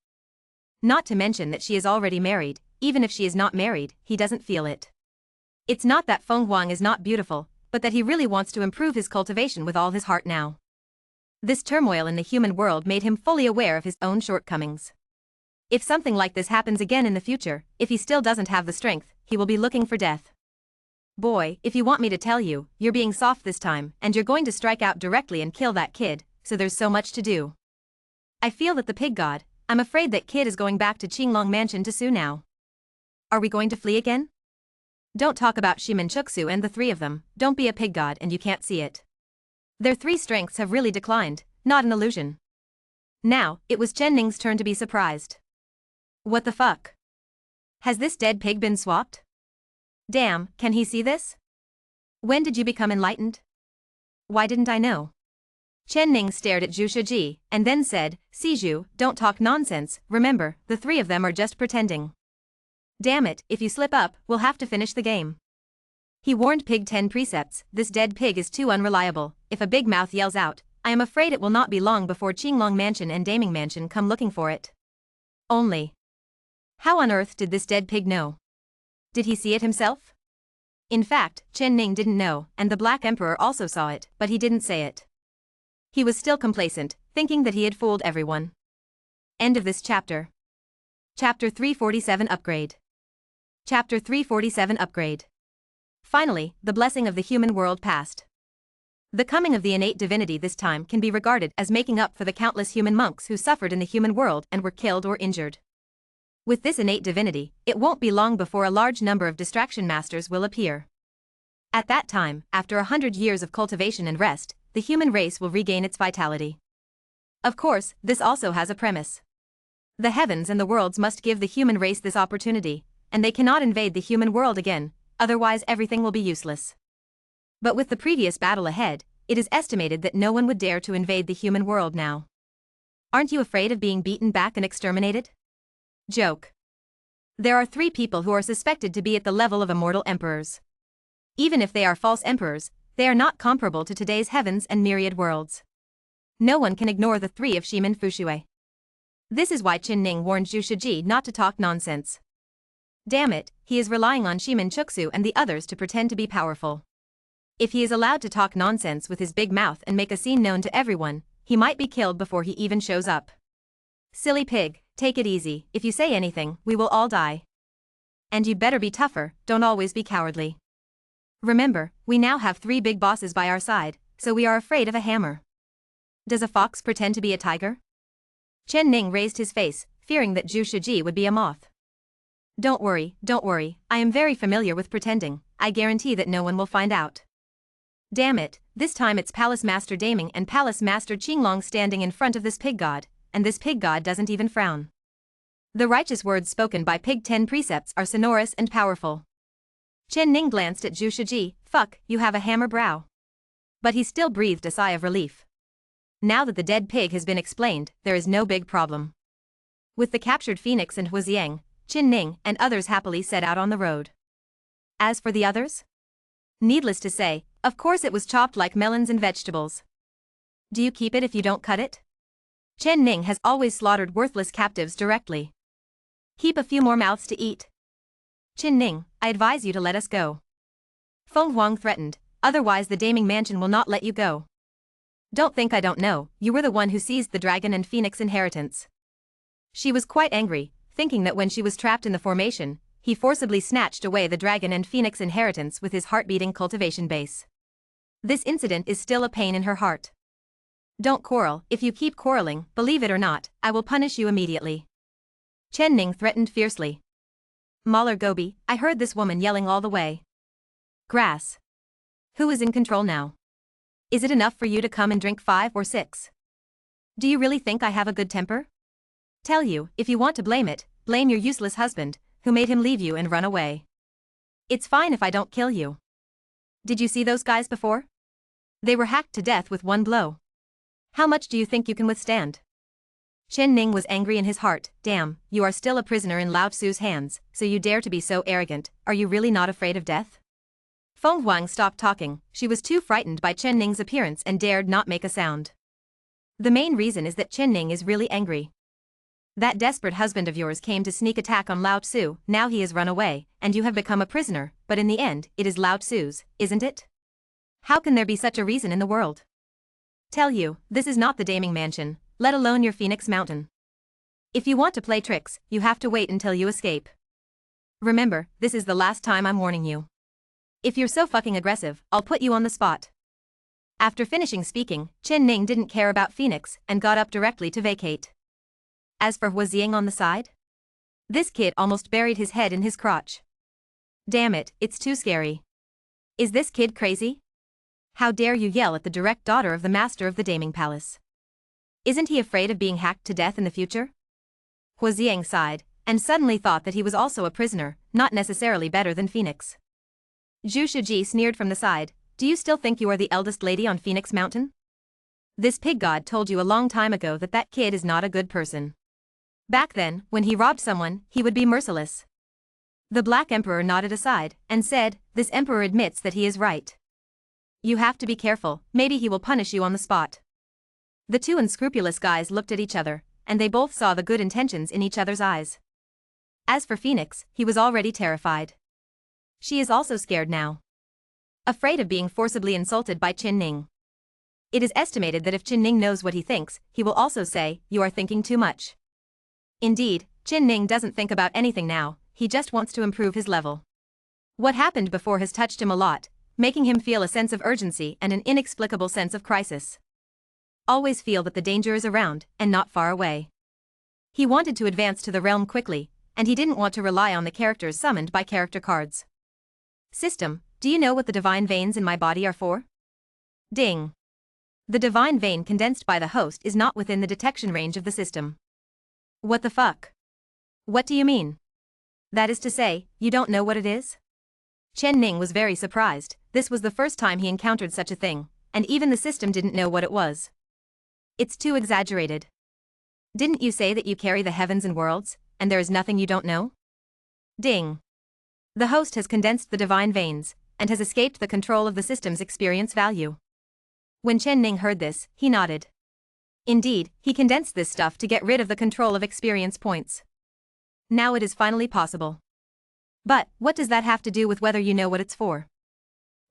Not to mention that she is already married, even if she is not married, he doesn't feel it. It's not that Feng Huang is not beautiful, but that he really wants to improve his cultivation with all his heart now. This turmoil in the human world made him fully aware of his own shortcomings. If something like this happens again in the future, if he still doesn't have the strength, he will be looking for death. Boy, if you want me to tell you, you're being soft this time, and you're going to strike out directly and kill that kid, so there's so much to do. I feel that the pig god, I'm afraid that kid is going back to Qinglong Mansion to sue now. Are we going to flee again? Don't talk about Shimen Chuksu and the three of them, don't be a pig god and you can't see it. Their 3 strengths have really declined, not an illusion. Now, it was Chen Ning's turn to be surprised. What the fuck? Has this dead pig been swapped? Damn, can he see this? When did you become enlightened? Why didn't I know? Chen Ning stared at Zhu Shiji, and then said, "See Zhu, don't talk nonsense, remember, the 3 of them are just pretending. Damn it, if you slip up, we'll have to finish the game." He warned Pig 10 precepts, this dead pig is too unreliable, if a big mouth yells out, I am afraid it will not be long before Qinglong Mansion and Daming Mansion come looking for it. Only. How on earth did this dead pig know? Did he see it himself? In fact, Chen Ning didn't know, and the Black Emperor also saw it, but he didn't say it. He was still complacent, thinking that he had fooled everyone. End of this chapter. Chapter 347 Upgrade. Chapter 347 Upgrade. Finally, the blessing of the human world passed. The coming of the innate divinity this time can be regarded as making up for the countless human monks who suffered in the human world and were killed or injured. With this innate divinity, it won't be long before a large number of distraction masters will appear. At that time, after 100 years of cultivation and rest, the human race will regain its vitality. Of course, this also has a premise. The heavens and the worlds must give the human race this opportunity, and they cannot invade the human world again, otherwise everything will be useless. But with the previous battle ahead, it is estimated that no one would dare to invade the human world now. Aren't you afraid of being beaten back and exterminated? Joke. There are 3 people who are suspected to be at the level of immortal emperors. Even if they are false emperors, they are not comparable to today's heavens and myriad worlds. No one can ignore the 3 of Shimin Fushui. This is why Qin Ning warned Zhu Shiji not to talk nonsense. Damn it, he is relying on Shimin Chuksu and the others to pretend to be powerful. If he is allowed to talk nonsense with his big mouth and make a scene known to everyone, he might be killed before he even shows up. Silly pig, take it easy, if you say anything, we will all die. And you'd better be tougher, don't always be cowardly. Remember, we now have 3 big bosses by our side, so we are afraid of a hammer. Does a fox pretend to be a tiger? Chen Ning raised his face, fearing that Zhu Shiji would be a moth. Don't worry, I am very familiar with pretending, I guarantee that no one will find out. Damn it, this time it's Palace Master Daming and Palace Master Qinglong standing in front of this pig god, and this pig god doesn't even frown. The righteous words spoken by Pig 10 precepts are sonorous and powerful. Chen Ning glanced at Zhu Shiji, fuck, you have a hammer brow. But he still breathed a sigh of relief. Now that the dead pig has been explained, there is no big problem. With the captured phoenix and Huaxiang, Qin Ning and others happily set out on the road. As for the others? Needless to say, of course it was chopped like melons and vegetables. Do you keep it if you don't cut it? Chen Ning has always slaughtered worthless captives directly. Keep a few more mouths to eat. Qin Ning, I advise you to let us go. Feng Huang threatened, otherwise the Daming Mansion will not let you go. Don't think I don't know, you were the one who seized the dragon and phoenix inheritance. She was quite angry, thinking that when she was trapped in the formation, he forcibly snatched away the dragon and phoenix inheritance with his heart-beating cultivation base. This incident is still a pain in her heart. Don't quarrel, if you keep quarreling, believe it or not, I will punish you immediately. Chen Ning threatened fiercely. Mahler Gobi, I heard this woman yelling all the way. Grass. Who is in control now? Is it enough for you to come and drink 5 or 6? Do you really think I have a good temper? Tell you, if you want to blame it, blame your useless husband, who made him leave you and run away. It's fine if I don't kill you. Did you see those guys before? They were hacked to death with one blow. How much do you think you can withstand? Chen Ning was angry in his heart, damn, you are still a prisoner in Lao Tzu's hands, so you dare to be so arrogant, are you really not afraid of death? Feng Huang stopped talking, she was too frightened by Chen Ning's appearance and dared not make a sound. The main reason is that Chen Ning is really angry. That desperate husband of yours came to sneak attack on Lao Tzu, now he has run away, and you have become a prisoner, but in the end, it is Lao Tzu's, isn't it? How can there be such a reason in the world? Tell you, this is not the Daming Mansion, let alone your Phoenix Mountain. If you want to play tricks, you have to wait until you escape. Remember, this is the last time I'm warning you. If you're so fucking aggressive, I'll put you on the spot. After finishing speaking, Chen Ning didn't care about Phoenix and got up directly to vacate. As for Huaxiang on the side? This kid almost buried his head in his crotch. Damn it, it's too scary. Is this kid crazy? How dare you yell at the direct daughter of the master of the Daming Palace? Isn't he afraid of being hacked to death in the future? Huaxiang sighed, and suddenly thought that he was also a prisoner, not necessarily better than Phoenix. Zhu Shiji sneered from the side, do you still think you are the eldest lady on Phoenix Mountain? This pig god told you a long time ago that that kid is not a good person. Back then, when he robbed someone, he would be merciless. The Black Emperor nodded aside, and said, this emperor admits that he is right. You have to be careful, maybe he will punish you on the spot. The 2 unscrupulous guys looked at each other, and they both saw the good intentions in each other's eyes. As for Phoenix, he was already terrified. She is also scared now. Afraid of being forcibly insulted by Qin Ning. It is estimated that if Qin Ning knows what he thinks, he will also say, you are thinking too much. Indeed, Qin Ning doesn't think about anything now, he just wants to improve his level. What happened before has touched him a lot, making him feel a sense of urgency and an inexplicable sense of crisis. Always feel that the danger is around, and not far away. He wanted to advance to the realm quickly, and he didn't want to rely on the characters summoned by character cards. System, do you know what the divine veins in my body are for? Ding. The divine vein condensed by the host is not within the detection range of the system. What the fuck? What do you mean? That is to say, you don't know what it is? Chen Ning was very surprised, this was the first time he encountered such a thing, and even the system didn't know what it was. It's too exaggerated. Didn't you say that you carry the heavens and worlds, and there is nothing you don't know? Ding. The host has condensed the divine veins, and has escaped the control of the system's experience value. When Chen Ning heard this, he nodded. Indeed, he condensed this stuff to get rid of the control of experience points. Now it is finally possible. But, what does that have to do with whether you know what it's for?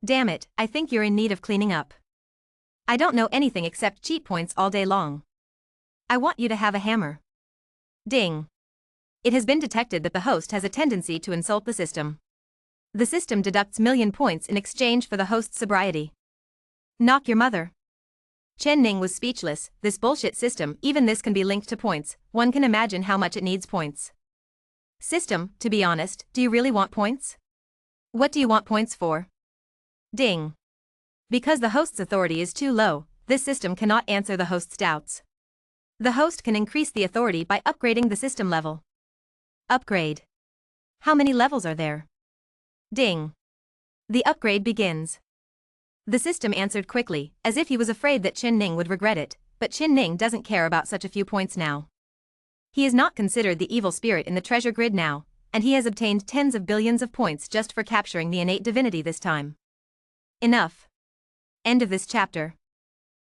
Damn it, I think you're in need of cleaning up. I don't know anything except cheat points all day long. I want you to have a hammer. Ding. It has been detected that the host has a tendency to insult the system. The system deducts million points in exchange for the host's sobriety. Knock your mother. Chen Ning was speechless. This bullshit system, even this can be linked to points. One can imagine how much it needs points. System, to be honest, do you really want points? What do you want points for? Ding. Because the host's authority is too low, this system cannot answer the host's doubts. The host can increase the authority by upgrading the system level. Upgrade. How many levels are there? Ding. The upgrade begins. The system answered quickly, as if he was afraid that Chen Ning would regret it, but Chen Ning doesn't care about such a few points now. He is not considered the evil spirit in the treasure grid now, and he has obtained tens of billions of points just for capturing the innate divinity this time. Enough. End of this chapter.